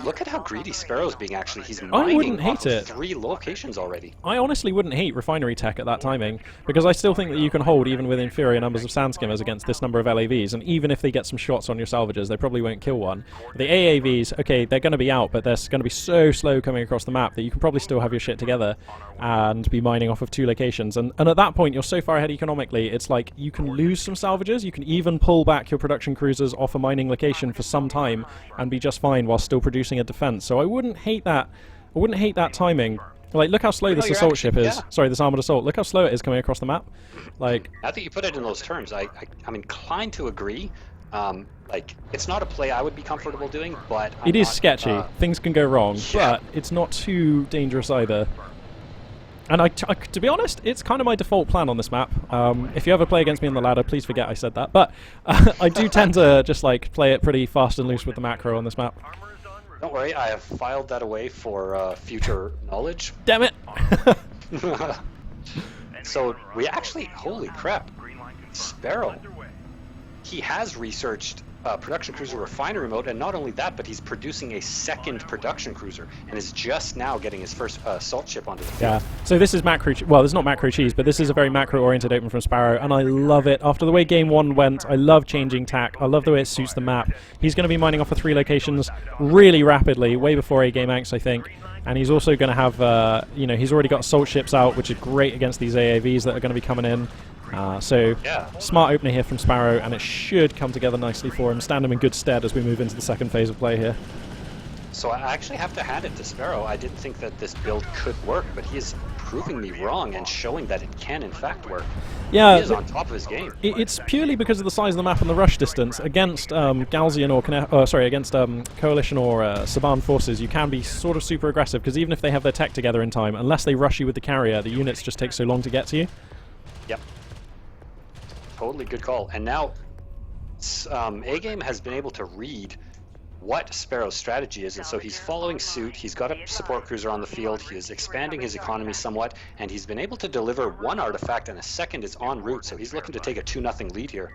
look at how greedy Sferro's being, actually. He's mining off of 3 locations already. I honestly wouldn't hate refinery tech at that timing, because I still think that you can hold even with inferior numbers of sand skimmers against this number of LAVs, and even if they get some shots on your salvages, they probably won't kill one. The AAVs, okay, they're going to be out, but they're going to be so slow coming across the map that you can probably still have your shit together and be mining off of 2 locations. And at that point, you're so far ahead economically, it's like you can lose some salvages, you can even pull back your production cruisers off a mining location for some time and be just fine while still producing a defense. So I wouldn't hate that. I wouldn't hate that timing. Like, look how slow this assault ship is. Yeah. Sorry, this armored assault. Look how slow it is coming across the map. Like, now that you put it in those terms, I'm inclined to agree. Like, it's not a play I would be comfortable doing, but it is sketchy. Things can go wrong, but it's not too dangerous either. And to be honest, it's kind of my default plan on this map. If you ever play against me on the ladder, please forget I said that. But I do tend to just like play it pretty fast and loose with the macro on this map. Don't worry, I have filed that away for future knowledge. Damn it! So we actually, holy crap, Sferro. He has researched production cruiser refinery mode, and not only that, but he's producing a second production cruiser, and is just now getting his first salt ship onto the field. Yeah, so this is macro, well, this is not macro cheese, but this is a very macro-oriented open from Sferro, and I love it. After the way Game 1 went, I love changing tack, I love the way it suits the map. He's going to be mining off of 3 locations really rapidly, way before A-Game Anx, I think, and he's also going to have, you know, he's already got salt ships out, which is great against these AAVs that are going to be coming in. So, smart opener here from Sferro, and it should come together nicely for him, stand him in good stead as we move into the second phase of play here. So I actually have to hand it to Sferro. I didn't think that this build could work, but he is proving me wrong and showing that it can in fact work. Yeah, he is on top of his game. It's purely because of the size of the map and the rush distance. Against Galzian or against Coalition or Saban forces, you can be sort of super aggressive, because even if they have their tech together in time, unless they rush you with the carrier, the units just take so long to get to you. Yep. Totally good call. And now A-Game has been able to read what Sparrow's strategy is, and so he's following suit. He's got a support cruiser on the field. He is expanding his economy somewhat, and he's been able to deliver one artifact, and a second is en route. So he's looking to take a 2-0 lead here.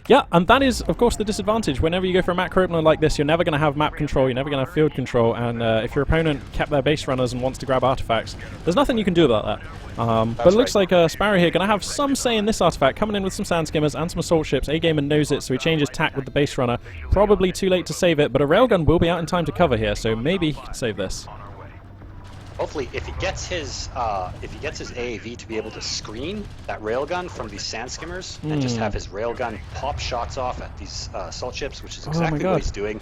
Yeah, and that is, of course, the disadvantage. Whenever you go for a macro opener like this, you're never going to have map control, you're never going to have field control, and if your opponent kept their base runners and wants to grab artifacts, there's nothing you can do about that. But it looks like Sparrow here going to have some say in this artifact, coming in with some sand skimmers and some assault ships. A-Gamer knows it, so he changes tack with the base runner. Probably too late to save it, but a railgun will be out in time to cover here, so maybe he can save this. Hopefully, if he gets his AAV to be able to screen that railgun from these sand skimmers and just have his railgun pop shots off at these assault ships, which is exactly what he's doing.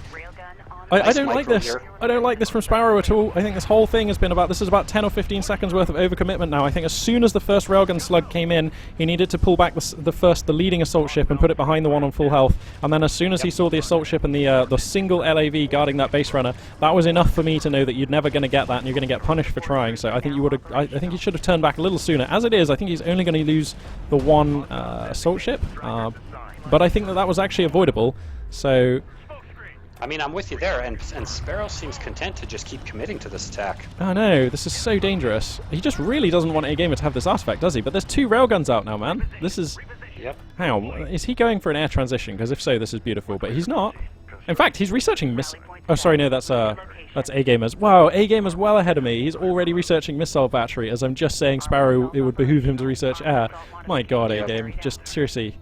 I don't like this. I don't like this from Sparrow at all. I think this whole thing has been about, this is about 10 or 15 seconds worth of overcommitment now. I think as soon as the first railgun slug came in, he needed to pull back the leading assault ship and put it behind the one on full health. And then as soon as he saw the assault ship and the single LAV guarding that base runner, that was enough for me to know that you're never going to get that and you're going to get punished for trying. So I think you would have. I think he should have turned back a little sooner. As it is, I think he's only going to lose the one assault ship. But I think that was actually avoidable. So. I mean, I'm with you there, and Sparrow seems content to just keep committing to this attack. I know, this is so dangerous. He just really doesn't want A-Gamer to have this artifact, does he? But there's 2 railguns out now, man. This is... Yep. Hang on, is he going for an air transition? Because if so, this is beautiful, but he's not. In fact, he's researching Oh, sorry, no, that's A-Gamer's. Wow, A-Gamer's well ahead of me. He's already researching missile battery, as I'm just saying Sparrow, it would behoove him to research air. My god, A-Game, just seriously...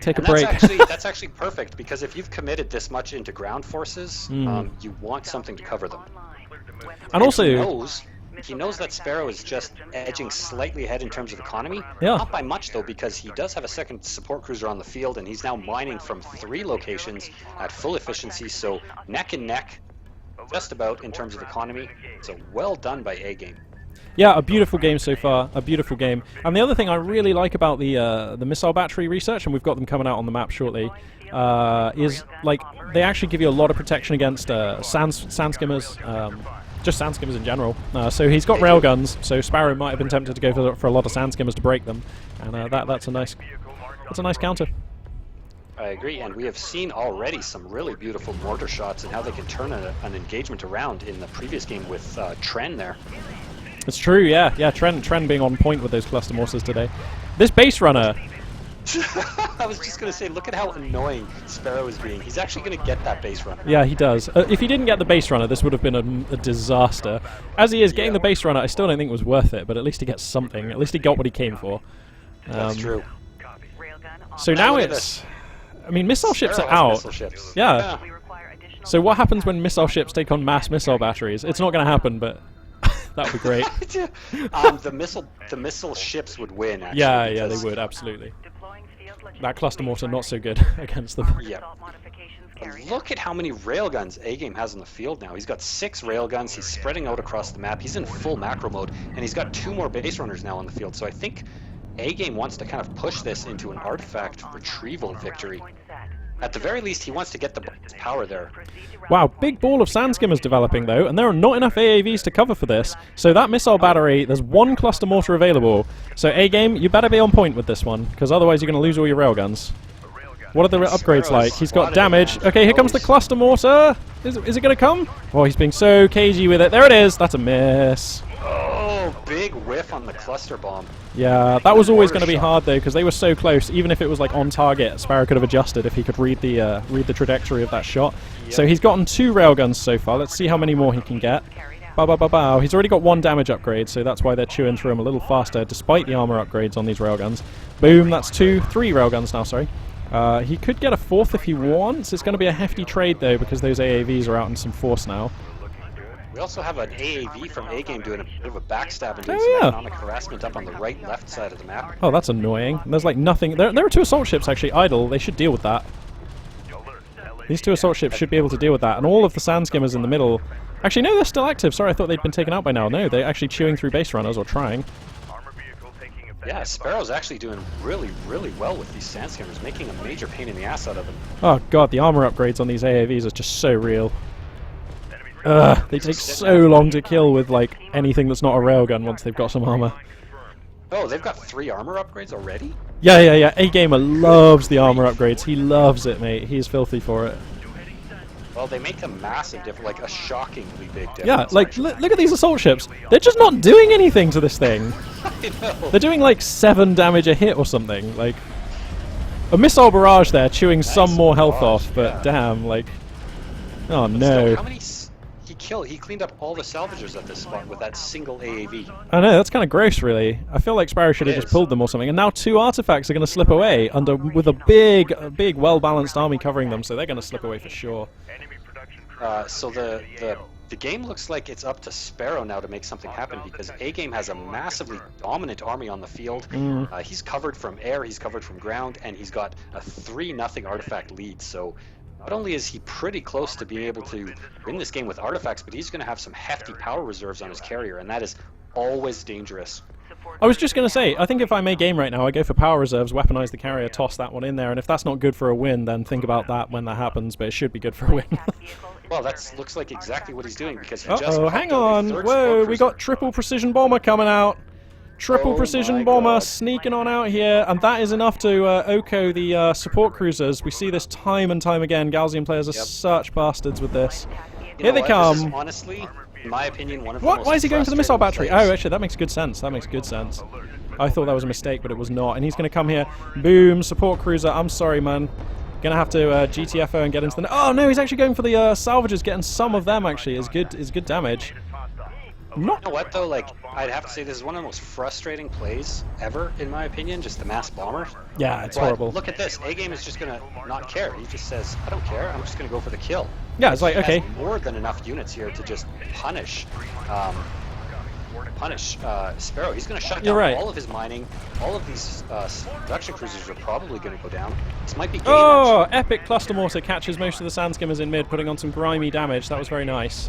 Take a break. That's actually perfect, because if you've committed this much into ground forces, you want something to cover them. And also, he knows that Sparrow is just edging slightly ahead in terms of economy. Yeah. Not by much though, because he does have a second support cruiser on the field, and he's now mining from 3 locations at full efficiency. So neck and neck, just about in terms of economy. So well done by A-Game. Yeah, a beautiful game so far, a beautiful game. And the other thing I really like about the missile battery research, and we've got them coming out on the map shortly, is like they actually give you a lot of protection against sand skimmers, just sand skimmers in general. So he's got railguns, so Sparrow might have been tempted to go for a lot of sand skimmers to break them, and that's a nice counter. I agree, and we have seen already some really beautiful mortar shots and how they can turn an engagement around in the previous game with Tren there. It's true, yeah. Tren being on point with those cluster mortars today. This base runner. I was just going to say, look at how annoying Sparrow is being. He's actually going to get that base runner. Yeah, he does. If he didn't get the base runner, this would have been a disaster. As he is, getting the base runner, I still don't think was worth it, but at least he gets something. At least he got what he came for. That's true. So now it's... I mean, missile ships are out. Missile ships. Yeah. So what happens when missile ships take on mass missile batteries? It's not going to happen, but... That would be great. The missile ships would win, actually. Yeah, they would, absolutely. That cluster mortar not so good against them. Yeah. Look at how many railguns A-Game has on the field now. He's got 6 railguns, he's spreading out across the map, he's in full macro mode, and he's got 2 more base runners now on the field. So I think A-Game wants to kind of push this into an artifact retrieval victory. At the very least, he wants to get the power there. Wow, big ball of sand skimmers developing though, and there are not enough AAVs to cover for this. So that missile battery, there's 1 cluster mortar available. So A-Game, you better be on point with this one, because otherwise you're going to lose all your railguns. What are the upgrades like? He's got damage. Okay, here comes the cluster mortar. Is it going to come? Oh, he's being so cagey with it. There it is. That's a miss. Oh, big whiff on the cluster bomb. Yeah, that was always going to be hard though, because they were so close. Even if it was like on target, Sparrow could have adjusted if he could read the trajectory of that shot. Yep. So he's gotten 2 railguns so far. Let's see how many more he can get. Bow. He's already got 1 damage upgrade, so that's why they're chewing through him a little faster, despite the armor upgrades on these railguns. Boom, that's 3 railguns now. Sorry. He could get a 4th if he wants. It's going to be a hefty trade though, because those AAVs are out in some force now. We also have an AAV from A-Game doing a bit of a backstab and doing some economic harassment up on the right and left side of the map. Oh, that's annoying. There's like nothing. There are 2 assault ships actually idle. They should deal with that. These 2 assault ships should be able to deal with that. And all of the sand skimmers in the middle... Actually, no, they're still active. Sorry, I thought they'd been taken out by now. No, they're actually chewing through base runners or trying. Yeah, Sparrow's actually doing really, really well with these sand skimmers, making a major pain in the ass out of them. Oh god, the armor upgrades on these AAVs are just so real. They take so long to kill with like anything that's not a railgun once they've got some armor. Oh, they've got 3 armor upgrades already? Yeah. A-Gamer loves the armor upgrades. He loves it, mate. He's filthy for it. Well, they make a massive difference, like a shockingly big difference. Yeah, like actually. look at these assault ships. They're just not doing anything to this thing. I know. They're doing like 7 damage a hit or something. Like a missile barrage there, chewing some more health barrage, off. But yeah. damn, like, oh Still, no. how many he cleaned up all the salvagers at this spot with that single AAV. I know, that's kind of gross, really. I feel like Sparrow should have It just is. pulled them or something. And now 2 artifacts are going to slip away with a big, well-balanced army covering them. So they're going to slip away for sure. Enemy production crew. So the game looks like it's up to Sferro now to make something happen because A-Game has a massively dominant army on the field. He's covered from air, he's covered from ground, and he's got a 3-0 artifact lead. So not only is he pretty close to being able to win this game with artifacts, but he's going to have some hefty power reserves on his carrier, and that is always dangerous. I was just going to say, I think if I make game right now, I go for power reserves, weaponize the carrier, toss that one in there, and if that's not good for a win, then think about that when that happens, but it should be good for a win. Well, that looks like exactly what he's doing because he just Uh-oh, popped hang out a on. third Whoa, support we got cruiser. triple precision bomber coming out. Triple Oh precision my bomber God. sneaking on out here, and that is enough to OCO the support cruisers. We see this time and time again. Galzian players are such bastards with this. You Here know they what? This is come. honestly, in my opinion, one of the What? most Why is he going for the missile battery? frustrating Oh, plays. actually, that makes good sense. That makes good sense. I thought that was a mistake, but it was not. And he's going to come here. Boom, support cruiser. I'm sorry, man. Gonna have to GTFO and get into the... Oh, no, he's actually going for the salvagers. Getting some of them, actually, is good damage. Not... You know what though? Like, I'd have to say this is one of the most frustrating plays ever, in my opinion. Just the mass bomber. Yeah, it's But horrible. Look at this. A-Game is just gonna not care. He just says, "I don't care. I'm just gonna go for the kill." Yeah, it's like, He okay. has more than enough units here to just punish Sferro. He's gonna shut You're down right. all of his mining. All of these production cruisers are probably gonna go down. This might be game. Oh, epic cluster mortar catches most of the sand skimmers in mid, putting on some grimy damage. That was very nice.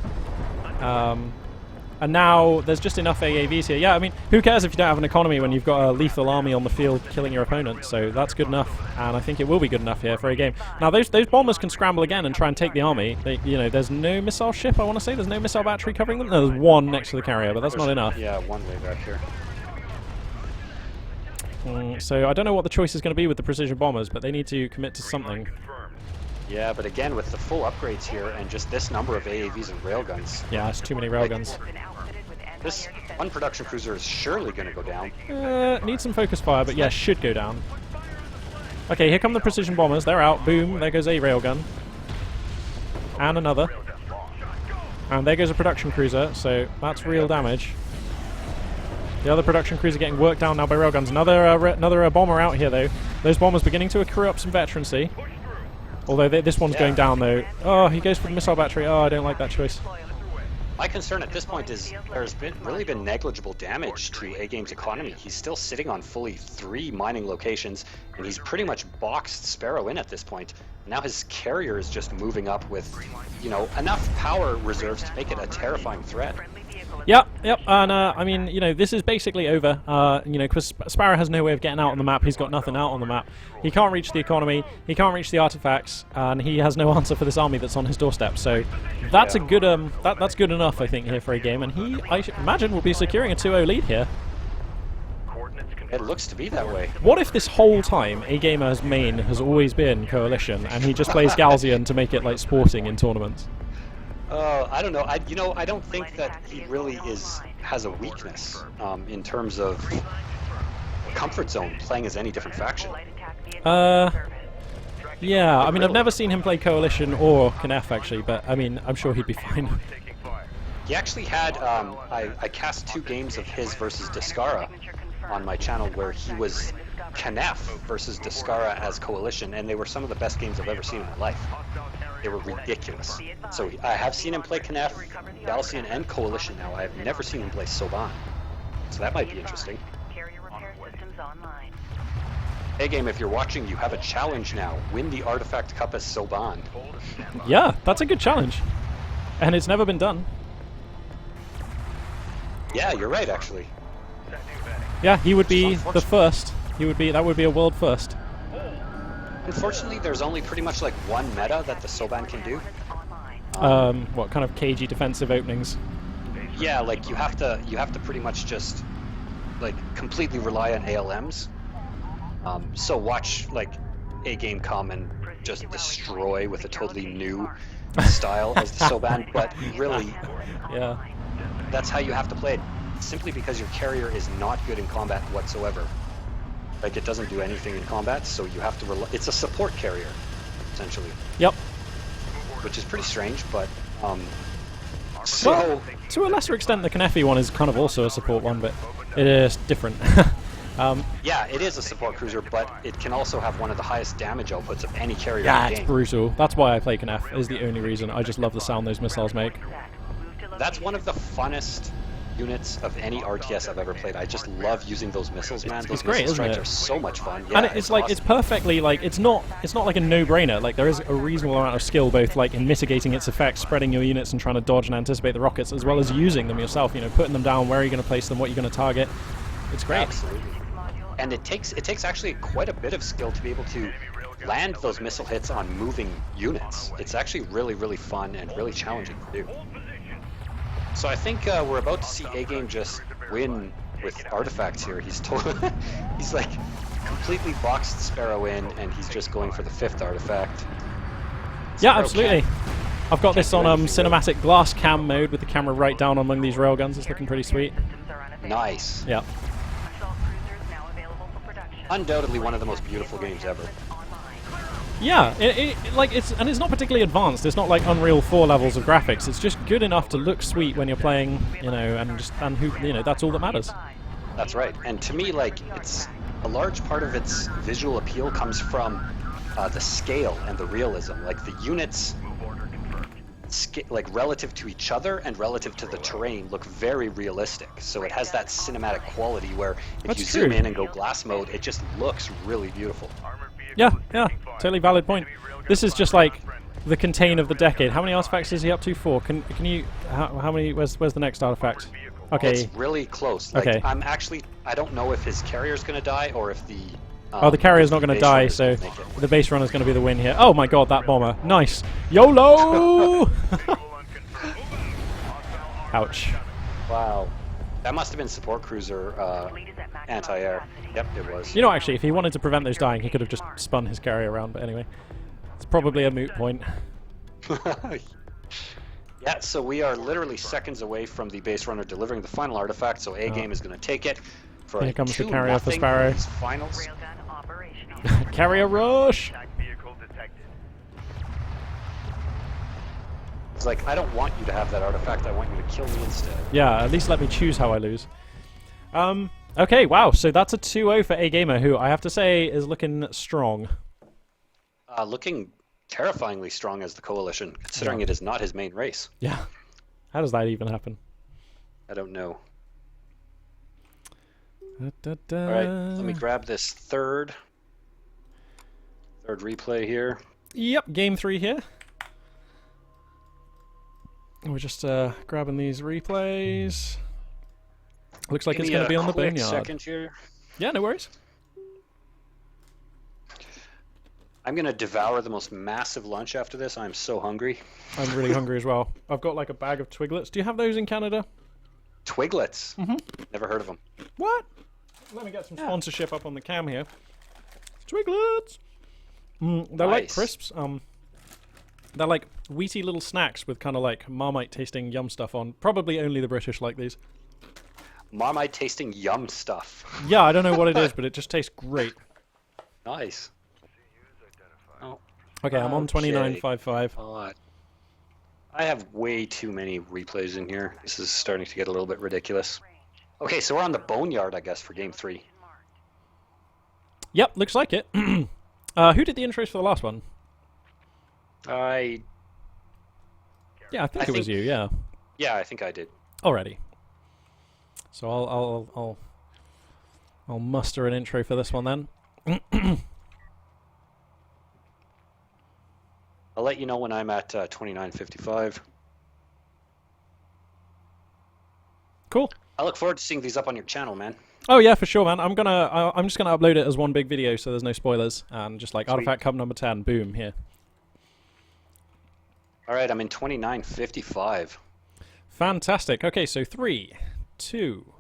And now there's just enough AAVs here. Yeah, I mean, who cares if you don't have an economy when you've got a lethal army on the field killing your opponent? So that's good enough, and I think it will be good enough here for a game. Now those bombers can scramble again and try and take the army. There's no missile ship. I want to say there's no missile battery covering them. No, there's one next to the carrier, but that's not enough. Yeah, one way back here. So I don't know what the choice is going to be with the precision bombers, but they need to commit to something. Yeah, but again, with the full upgrades here and just this number of AAVs and railguns, Yeah, it's too many railguns. this one production cruiser is surely going to go down. Needs some focus fire, but yeah, should go down. Okay, here come the precision bombers. They're out. Boom, there goes a railgun. And another. And there goes a production cruiser, so that's real damage. The other production cruiser getting worked down now by railguns. Another bomber out here, though. Those bombers beginning to accrue up some veterancy. Although this one's going down, though. Oh, he goes for the missile battery. Oh, I don't like that choice. My concern at this point is there's really been negligible damage to A-Game's economy. He's still sitting on fully 3 mining locations, and he's pretty much boxed Sferro in at this point. Now his carrier is just moving up with, enough power reserves to make it a terrifying threat. Yep, and I mean, this is basically over, because Sparrow has no way of getting out on the map. He's got nothing out on the map. He can't reach the economy, he can't reach the artifacts, and he has no answer for this army that's on his doorstep. So that's a good, that's good enough, I think, here for a game. And he, I should imagine, will be securing a 2-0 lead here. It looks to be that way. What if this whole time A-Gamer's main has always been Coalition, and he just plays Galzian to make it like sporting in tournaments? I don't know. I don't think that he really has a weakness in terms of comfort zone playing as any different faction. Yeah, I mean, I've never seen him play Coalition or Knef, actually, but I mean, I'm sure he'd be fine. He actually had, I cast 2 games of his versus Descara on my channel where he was Knef versus Descara as Coalition, and they were some of the best games I've ever seen in my life. They were ridiculous. So I have seen him play Knef, Galzian, and Coalition now. I have never seen him play Soban. So that might be interesting. Hey game, if you're watching, you have a challenge now. Win the Artifact Cup as Soban. Yeah, that's a good challenge. And it's never been done. Yeah, you're right, actually. Yeah, he would be the first. That would be a world first. Unfortunately, there's only pretty much like one meta that the Soban can do. What kind of cagey defensive openings? Yeah, like you have to pretty much just like completely rely on ALMs. So watch like A-Game come and just destroy with a totally new style as the Soban, but really, Yeah. that's how you have to play it. Simply because your carrier is not good in combat whatsoever. Like, it doesn't do anything in combat, so you have to it's a support carrier, essentially. Yep. Which is pretty strange, but Well, to a lesser extent, the Knefi one is kind of also a support one, but it is different. yeah, it is a support cruiser, but it can also have one of the highest damage outputs of any carrier Yeah, in the it's game. brutal. That's why I play Knef, is the only reason. I just love the sound those missiles make. That's one of the funnest units of any RTS I've ever played. I just love using those missiles, man. Those great, missile isn't strikes it? are so much fun. Yeah, And it's like, it's perfectly, like, it's not like a no-brainer. Like, there is a reasonable amount of skill, both, like, in mitigating its effects, spreading your units and trying to dodge and anticipate the rockets, as well as using them yourself, you know, putting them down, where are you going to place them, what you're going to target. It's great. Absolutely. And it takes actually quite a bit of skill to be able to land those missile hits on moving units. It's actually really, really fun and really challenging to do. So I think we're about to see A-Game just win with artifacts here. He's he's like completely boxed Sferro in, and he's just going for the 5th artifact. Yeah, Sferro absolutely. can't- I've got this do on anything with cinematic glass cam mode with the camera right down among these railguns. It's looking pretty sweet. Nice. Yeah. Undoubtedly one of the most beautiful games ever. Yeah, like it's not particularly advanced. It's not like Unreal 4 levels of graphics. It's just good enough to look sweet when you're playing, you know, and who, you know, that's all that matters. That's right. And to me, like, it's a large part of its visual appeal comes from the scale and the realism. Like, the units, like, relative to each other and relative to the terrain, look very realistic. So it has that cinematic quality where if That's you true. zoom in and go glass mode, it just looks really beautiful. Yeah, totally valid point. This is just like the contain of the decade. How many artifacts is he up to? 4. Can you? How many? Where's the next artifact? Okay. It's really close. Like, Okay. I don't know if his carrier's going to die or if the... Oh, the carrier's not going to base die, runner's so gonna make it. the base runner's going to be the win here. Oh my god, that bomber. Nice. YOLO! Ouch. Wow. That must have been support cruiser anti-air. Yep, it was. You know, actually, if he wanted to prevent those dying, he could have just spun his carrier around, but anyway. It's probably a moot point. Yeah, so we are literally seconds away from the base runner delivering the final artifact, so A-Game is going to take it for Here a comes the 2-0 carrier for Sparrow. in his finals. Carrier rush! Vehicle detected. It's like, I don't want you to have that artifact, I want you to kill me instead. Yeah, at least let me choose how I lose. Okay, wow, so that's a 2-0 for A-Gamer, who I have to say is looking strong. Looking terrifyingly strong as the Coalition, considering it is not his main race. Yeah. How does that even happen? I don't know. Da-da-da. Alright, let me grab this third replay here. Yep, game 3 here. We're just grabbing these replays. Looks like Give it's me going to a be on the quick boneyard. second here. Yeah, no worries. I'm going to devour the most massive lunch after this. I'm so hungry. I'm really hungry as well. I've got like a bag of Twiglets. Do you have those in Canada? Twiglets? Never heard of them. What? Let me get some sponsorship up on the cam here. Twiglets! They're like Nice. crisps. They're like wheaty little snacks with kind of like Marmite tasting yum stuff on. Probably only the British like these. Marmite tasting yum stuff. Yeah, I don't know what it is, but it just tastes great. Nice. Oh, Okay, I'm on Okay. 29.55. God. I have way too many replays in here. This is starting to get a little bit ridiculous. Okay, so we're on the boneyard, I guess, for game 3. Yep, looks like it. Who did the intros for the last one? Yeah, Yeah, I think it was think- you. Yeah, I think I did. already. So I'll muster an intro for this one then. I'll let you know when I'm at 29:55. Cool. I look forward to seeing these up on your channel, man. Oh yeah, for sure, man. I'm just gonna upload it as one big video, so there's no spoilers, and just like Sweet. Artifact Cup number 10, boom, here. All right, I'm in 29:55. Fantastic. Okay, so 3, 2,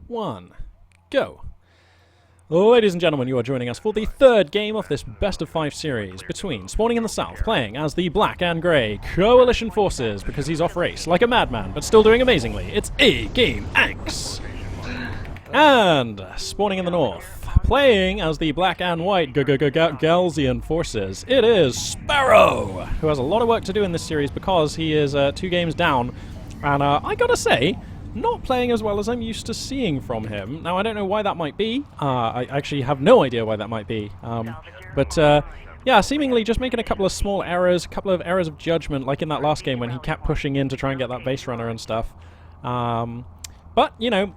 1, go. Ladies and gentlemen, you are joining us for the third game of this best of 5 series between Spawning in the South, playing as the Black and Grey Coalition Forces, because he's off race like a madman, but still doing amazingly. It's A-Game Axe! And Spawning in the North, playing as the Black and White Galzian Forces, it is Sferro, who has a lot of work to do in this series because he is 2 games down, and I gotta say, not playing as well as I'm used to seeing from him. Now, I don't know why that might be. I actually have no idea why that might be. Yeah, seemingly just making a couple of small errors, a couple of errors of judgment, like in that last game when he kept pushing in to try and get that base runner and stuff. But, you know,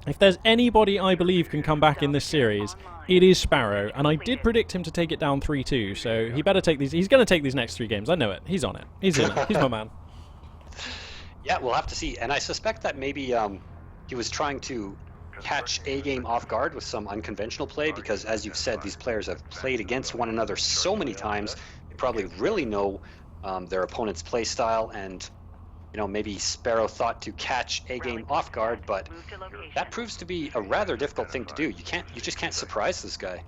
if there's anybody I believe can come back in this series, it is Sferro, and I did predict him to take it down 3-2, so he better take these. He's going to take these next 3 games. I know it. He's on it. He's in it. He's my man. Yeah, we'll have to see. And I suspect that maybe he was trying to catch A-Game off guard with some unconventional play, because as you've said, these players have played against one another so many times, they probably really know their opponent's play style, and you know, maybe Sferro thought to catch A-Game off guard, but that proves to be a rather difficult thing to do. You just can't surprise this guy.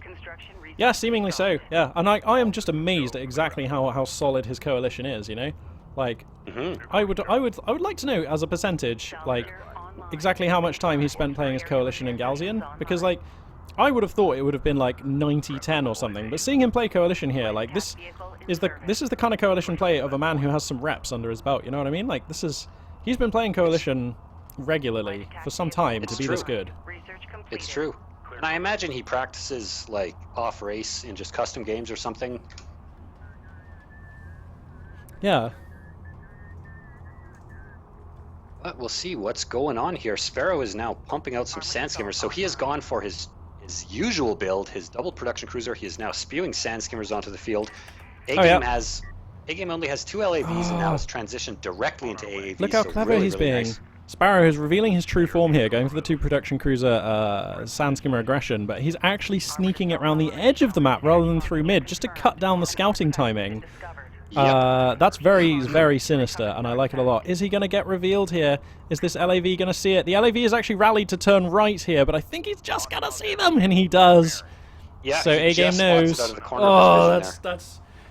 Yeah, seemingly so. Yeah, and I am just amazed at exactly how solid his coalition is, you know? Like, I would like to know as a percentage, like, exactly how much time he spent playing as Coalition and Galzian, because like, I would have thought it would have been like 90-10 or something. But seeing him play Coalition here, like, this is the kind of Coalition play of a man who has some reps under his belt. You know what I mean? Like, he's been playing Coalition regularly for some time to be this good. It's true. And I imagine he practices like off race in just custom games or something. Yeah. But we'll see what's going on here. Sferro is now pumping out some sand skimmers, so he has gone for his usual build, his double production cruiser. He is now spewing sand skimmers onto the field. A-Game only has 2 LAVs and now has transitioned directly into AAVs. Look how so clever really, he's really being. nice. Sferro is revealing his true form here, going for the 2 production cruiser sand skimmer aggression, but he's actually sneaking it around the edge of the map rather than through mid, just to cut down the scouting timing. That's very, very sinister, and I like it a lot. Is he going to get revealed here? Is this LAV going to see it? The LAV is actually rallied to turn right here, but I think he's just going to see them, and he does. Yeah, so A-Game knows. Oh,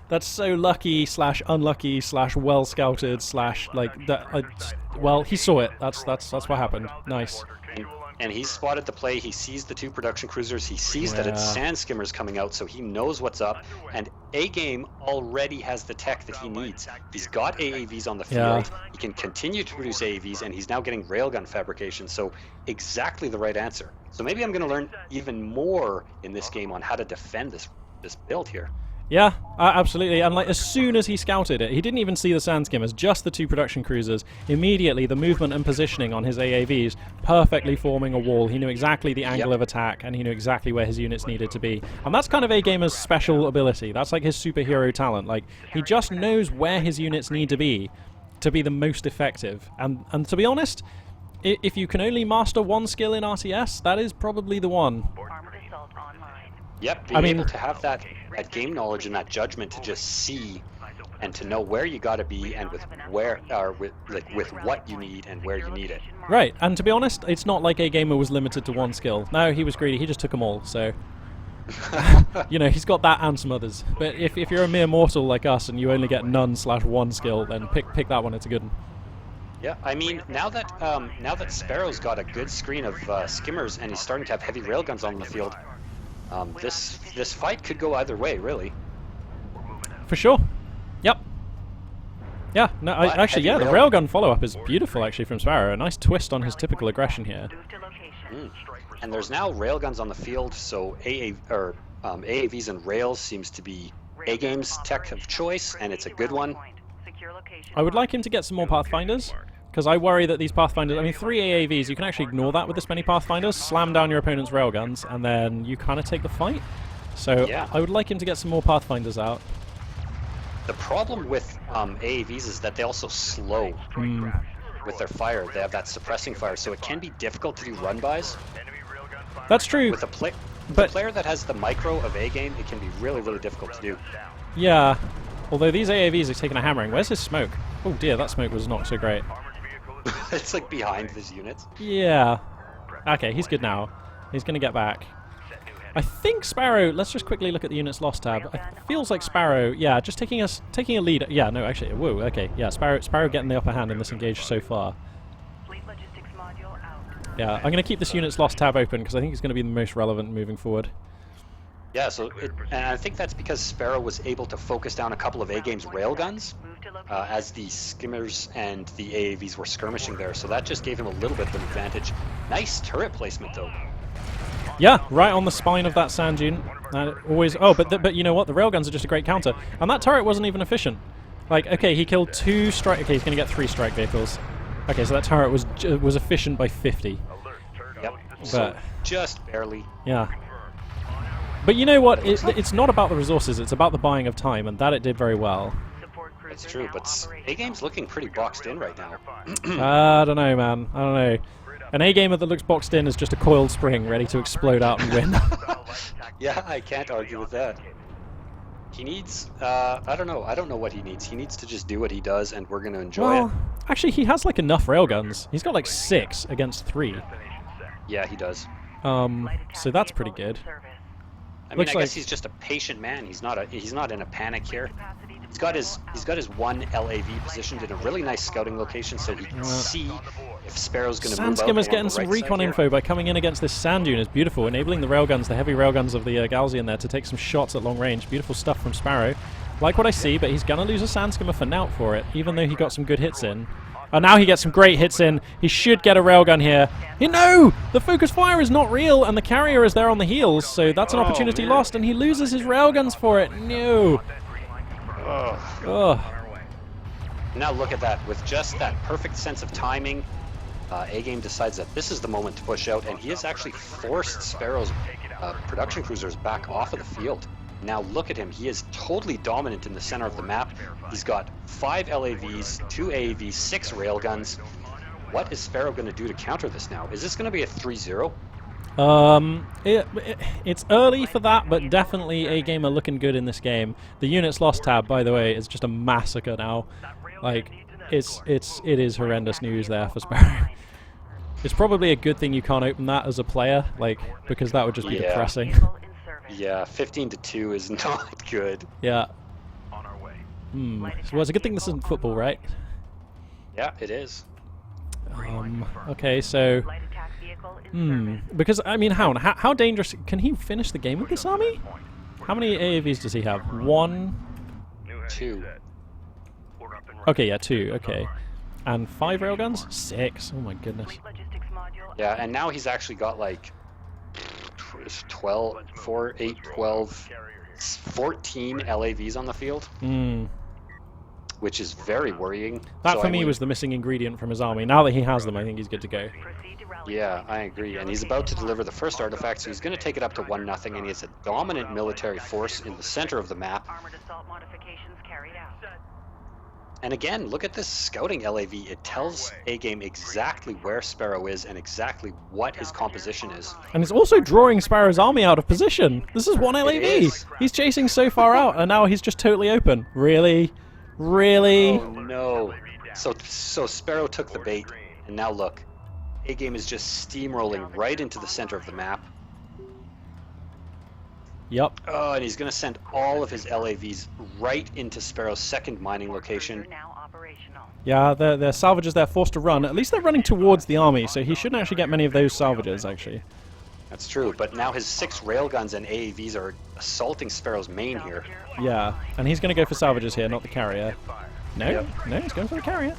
that's so lucky / unlucky / well scouted / like that. Well, he saw it. That's what happened. Nice. And he's spotted the play. He sees the 2 production cruisers. He sees that it's sand skimmers coming out, so he knows what's up. And A-Game already has the tech that he needs. He's got AAVs on the field. He can continue to produce AAVs, and he's now getting railgun fabrication. So exactly the right answer. So maybe I'm going to learn even more in this game on how to defend this build here. Yeah, absolutely. And like, as soon as he scouted it, he didn't even see the sand skimmers, just the 2 production cruisers. Immediately, the movement and positioning on his AAVs, perfectly forming a wall. He knew exactly the angle of attack, and he knew exactly where his units needed to be. And that's kind of A-Gamer's special ability. That's like his superhero talent. Like, he just knows where his units need to be the most effective. And to be honest, if you can only master one skill in RTS, that is probably the one. Yep, being able to have that game knowledge and that judgment to just see and to know where you got to be and with what you need and where you need it. Right, and to be honest, it's not like A-Gamer was limited to one skill. No, he was greedy. He just took them all. So, you know, he's got that and some others. But if you're a mere mortal like us and you only get none / one skill, then pick that one. It's a good one. Yeah, I mean, now that Sferro's got a good screen of skimmers and he's starting to have heavy railguns on the field, this fight could go either way, really. For sure. Yep. Yeah, no, actually, the railgun follow-up is beautiful, actually, from Sferro. A nice twist on his typical aggression here. And there's now railguns on the field, so AAVs and rails seems to be A-Game's tech of choice, and it's a good one. I would like him to get some more Pathfinders, because I worry that these Pathfinders... I mean, 3 AAVs, you can actually ignore that with this many Pathfinders, slam down your opponent's railguns, and then you kind of take the fight. So I would like him to get some more Pathfinders out. The problem with AAVs is that they also slow with their fire. They have that suppressing fire, so it can be difficult to do run-bys. That's true. With a player that has the micro of A-Game, it can be really, really difficult to do. Yeah. Although these AAVs are taking a hammering. Where's his smoke? Oh dear, that smoke was not so great. It's like behind his units. Yeah. Okay, he's good now. He's going to get back. I think Sferro, let's just quickly look at the units lost tab. It feels like Sferro, yeah, just taking a lead. Yeah, no, actually, whoa, okay. Yeah, Sferro getting the upper hand in this engage so far. Fleet logistics module out. Yeah, I'm going to keep this units lost tab open because I think it's going to be the most relevant moving forward. Yeah, and I think that's because Sferro was able to focus down a couple of A-Game's railguns as the skimmers and the AAVs were skirmishing there, so that just gave him a little bit of an advantage. Nice turret placement, though. Yeah, right on the spine of that sand dune. Always. Oh, but you know what? The railguns are just a great counter, and that turret wasn't even efficient. Like, okay, he killed 2 strike. Okay, he's going to get 3 strike vehicles. Okay, so that turret was efficient by 50. Yep. But So just barely. yeah. But you know what? It's not about the resources. It's about the buying of time, and that it did very well. That's true, but A-Game's looking pretty boxed in right now. I don't know, man. I don't know. An A-gamer that looks boxed in is just a coiled spring ready to explode out and win. Yeah, I can't argue with that. He needs, I don't know what he needs. He needs to just do what he does, and we're going to enjoy it. Actually, he has like enough railguns. He's got like 6 against 3. Yeah, he does. So that's pretty good. I mean, Looks I guess like- he's just a patient man. He's not in a panic here. He's got his one LAV positioned in a really nice scouting location, so he can see if Sparrow's going to move out. Sandskimmer's along getting the some right side recon here. info by coming in against this sand dune is beautiful, enabling the railguns, the heavy railguns of the Galzian there to take some shots at long range. Beautiful stuff from Sferro. Like what I see, but he's going to lose a Sandskimmer for now for it, even though he got some good hits in. And now he gets some great hits in. He should get a railgun here. No! The focus fire is not real, and the carrier is there on the heels, so that's an opportunity lost, and he loses his railguns for it. No! Ugh. Now look at that. With just that perfect sense of timing, A-Game decides that this is the moment to push out, and he has actually forced Sparrow's production cruisers back off of the field. Now look at him. He is totally dominant in the center of the map. He's got 5 LAVs, 2 AAVs, 6 railguns. What is Sferro going to do to counter this now? Is this going to be a 3-0? It's early for that, but definitely A-Gamer looking good in this game. The units lost tab, by the way, is just a massacre now. Like, it is horrendous news there for Sferro. It's probably a good thing you can't open that as a player, like, because that would just be depressing. Yeah, 15-2 is not good. Yeah. On our way. Well, it's a good thing this isn't football, right? Yeah, it is. Okay, so... Light attack vehicle in service. Because, I mean, how dangerous... Can he finish the game with this army? How many AAVs does he have? 1? 2. Okay, yeah, 2, okay. And 5 railguns? 6. Oh my goodness. Fleet logistics module Yeah, and now he's actually got like 12, 4, 8, 12, 14 LAVs on the field, which is very worrying. That So, for I me mean, was the missing ingredient from his army. Now that he has them, I think he's good to go. proceed to rally. Yeah, I agree. And he's about to deliver the first artifact, so he's going to take it up to 1-0, and he has a dominant military force in the center of the map. Armored assault modifications carried out. And again, look at this scouting LAV. It tells A-Game exactly where Sparrow is and exactly what his composition is. And it's also drawing Sparrow's army out of position. This is 1 LAV. is. He's chasing so far out, and now he's just totally open. Really? Really? Oh no. So Sparrow took the bait, and now look. A-Game is just steamrolling right into the center of the map. Yep. Oh, and he's going to send all of his LAVs right into Sparrow's second mining location. Cruiser now operational. Yeah, their salvages they're forced to run. At least they're running towards the army, so he shouldn't actually get many of those salvages, actually. That's true, but now his 6 railguns and AAVs are assaulting Sparrow's main here. Yeah, and he's going to go for salvages here, not the carrier. No, Yep. no, he's going for the carrier.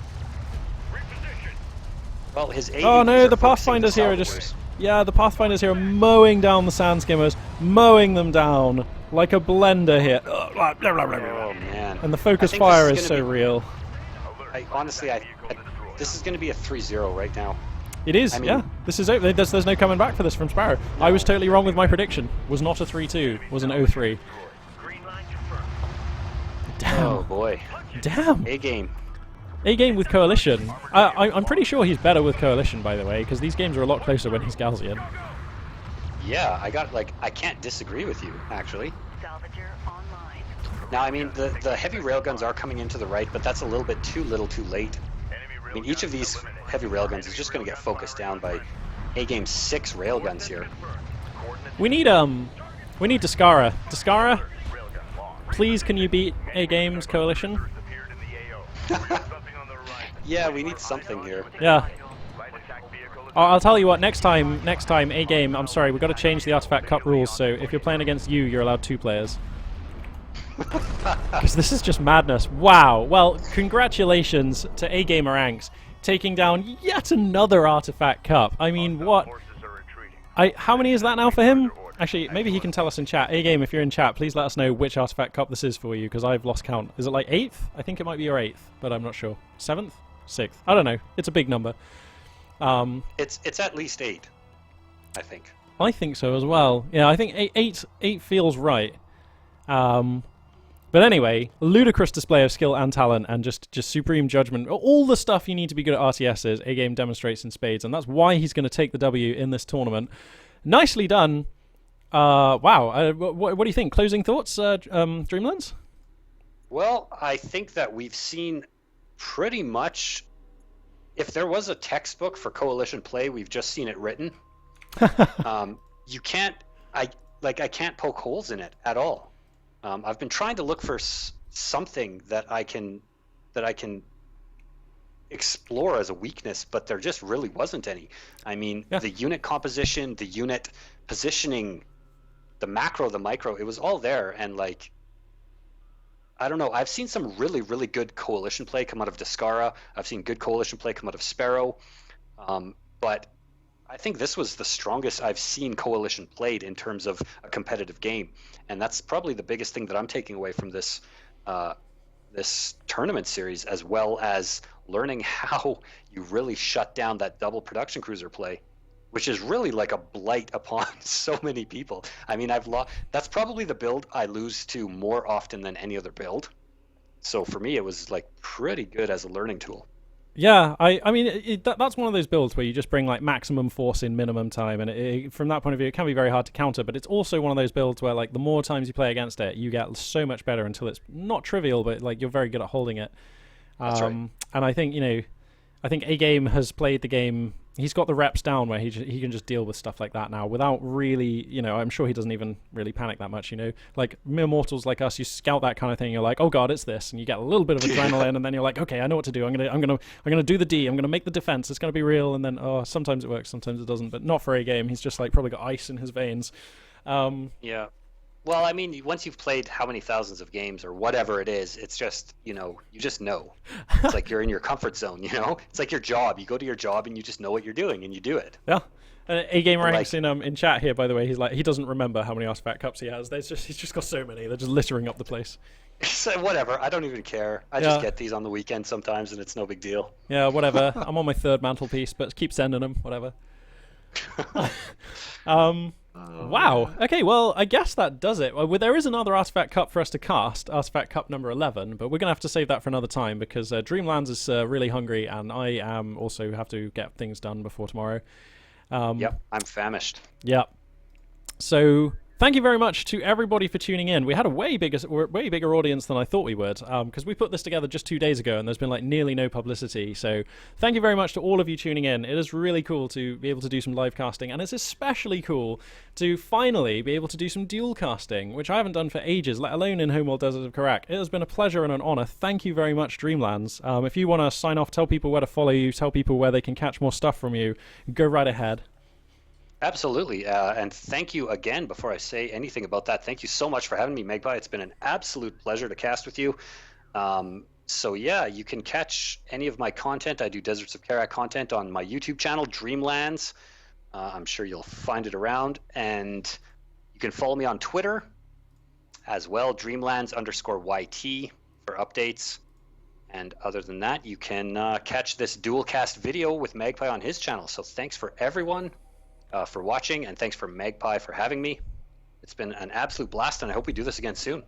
Well, his AAVs Oh no, are the focusing Pathfinders here are salvagers. just... Yeah, the Pathfinders here are mowing down the Sand Skimmers, mowing them down like a blender here. Oh man. And the focus I think fire this is is so gonna be- real. Honestly, this is going to be a 3-0 right now. It is, I mean- yeah. This is over. There's no coming back for this from Sparrow. I was totally wrong with my prediction. Was not a 3-2. Was an 0-3. Green line confirmed. Damn. Oh boy. Damn. A-Game. A-game with Coalition. I'm pretty sure he's better with Coalition, by the way, because these games are a lot closer when he's Galzian. Yeah, I can't disagree with you, actually. Salvager online. Now, I mean, the heavy railguns are coming into the right, but that's a little bit too little too late. I mean, each of these heavy railguns is just going to get focused down by A-Game's 6 railguns here. Coordinates We need Descara. Descara, please can you beat A Games Coalition? Appeared in the AO. Something on the right. Yeah, we need something here. Yeah. Light attack vehicle is I'll tell you what, next time, A Game, I'm sorry, we've got to change the Artifact Cup rules, so if you're playing against you, you're allowed 2 players. Because this is just madness. Wow. Well, congratulations to A Gamer Ranks taking down yet another Artifact Cup. I mean, what? forces are retreating. How many is that now for him? Actually, maybe he can tell us in chat. A Game, if you're in chat, please let us know which Artifact Cup this is for you, because I've lost count. Is it like 8th? I think it might be your 8th, but I'm not sure. 7th? 6th? I don't know. It's a big number. It's at least 8, I think. I think so as well. Yeah, I think 8 feels right. But anyway, ludicrous display of skill and talent and just supreme judgment. All the stuff you need to be good at RTSs, A Game demonstrates in spades, and that's why he's going to take the W in this tournament. Nicely done. Wow. What do you think? Closing thoughts, Dreamlands? Well, I think that we've seen pretty much, if there was a textbook for coalition play, we've just seen it written. You can't, I can't poke holes in it at all. I've been trying to look for something that I can explore as a weakness, but there just really wasn't any. I mean, the unit composition, the unit positioning, the macro, the micro, it was all there. And like, I don't know, I've seen some really, really good coalition play come out of Descara. I've seen good coalition play come out of Sferro. But I think this was the strongest I've seen coalition played in terms of a competitive game. And that's probably the biggest thing that I'm taking away from this this tournament series, as well as learning how you really shut down that double production cruiser play, which is really like a blight upon so many people. I mean, that's probably the build I lose to more often than any other build. So for me, it was like pretty good as a learning tool. Yeah, I mean, that's one of those builds where you just bring like maximum force in minimum time, and from that point of view, it can be very hard to counter, but it's also one of those builds where like the more times you play against it, you get so much better until it's not trivial, but like you're very good at holding it. That's right. And I think, I think A Game has played the game. He's got the reps down where he can just deal with stuff like that now without really, I'm sure he doesn't even really panic that much, Like mere mortals like us, you scout that kind of thing, you're like, oh god, it's this, and you get a little bit of adrenaline, and then you're like, okay, I know what to do. I'm gonna do the D. I'm gonna make the defense. It's gonna be real, and then sometimes it works, sometimes it doesn't, but not for A Game. He's just like probably got ice in his veins. Yeah. Well, I mean, once you've played how many thousands of games or whatever it is, it's just, you just know. It's like you're in your comfort zone, It's like your job. You go to your job and you just know what you're doing and you do it. Yeah. A Game Ranks in chat here, by the way, he's like, he doesn't remember how many Artifact Cups he has. He's just got so many. They're just littering up the place. So whatever. I don't even care. I just get these on the weekend sometimes and it's no big deal. Yeah, whatever. I'm on my 3rd mantelpiece, but keep sending them, whatever. Wow. Okay, well, I guess that does it. Well, there is another Artifact Cup for us to cast, Artifact Cup number 11, but we're going to have to save that for another time because Dreamlands is really hungry, and I am also have to get things done before tomorrow. Yep, I'm famished. Yeah. So thank you very much to everybody for tuning in. We had a way bigger audience than I thought we would, because we put this together just 2 days ago, and there's been like nearly no publicity. So thank you very much to all of you tuning in. It is really cool to be able to do some live casting, and it's especially cool to finally be able to do some dual casting, which I haven't done for ages, let alone in Homeworld Desert of Karak. It has been a pleasure and an honor. Thank you very much, Dreamlands. If you want to sign off, tell people where to follow you, tell people where they can catch more stuff from you, go right ahead. Absolutely, and thank you again. Before I say anything about that, thank you so much for having me, Magpie. It's been an absolute pleasure to cast with you. So yeah, you can catch any of my content. I do Deserts of Karak content on my YouTube channel, Dreamlands. I'm sure you'll find it around, and you can follow me on Twitter as well, Dreamlands_YT for updates. And other than that, you can catch this dual cast video with Magpie on his channel. So thanks for everyone for watching, and thanks for Magpie for having me. It's been an absolute blast, and I hope we do this again soon.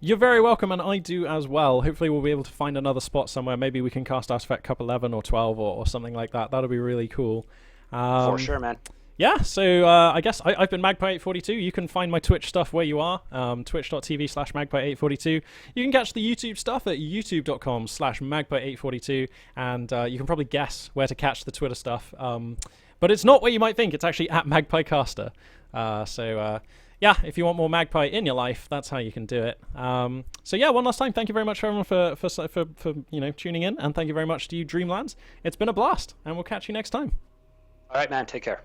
You're very welcome, and I do as well. Hopefully we'll be able to find another spot somewhere. Maybe we can cast Artifact Cup 11 or 12 or something like that. That'll be really cool. For sure, man. Yeah, so I guess I've been Magpie842. You can find my Twitch stuff where you are, twitch.tv/Magpie842. You can catch the YouTube stuff at youtube.com/Magpie842, and you can probably guess where to catch the Twitter stuff. But it's not what you might think. It's actually at MagpieCaster. Yeah, if you want more Magpie in your life, that's how you can do it. So yeah, one last time, thank you very much for everyone for tuning in, and thank you very much to you, Dreamlands. It's been a blast, and we'll catch you next time. All right, man. Take care.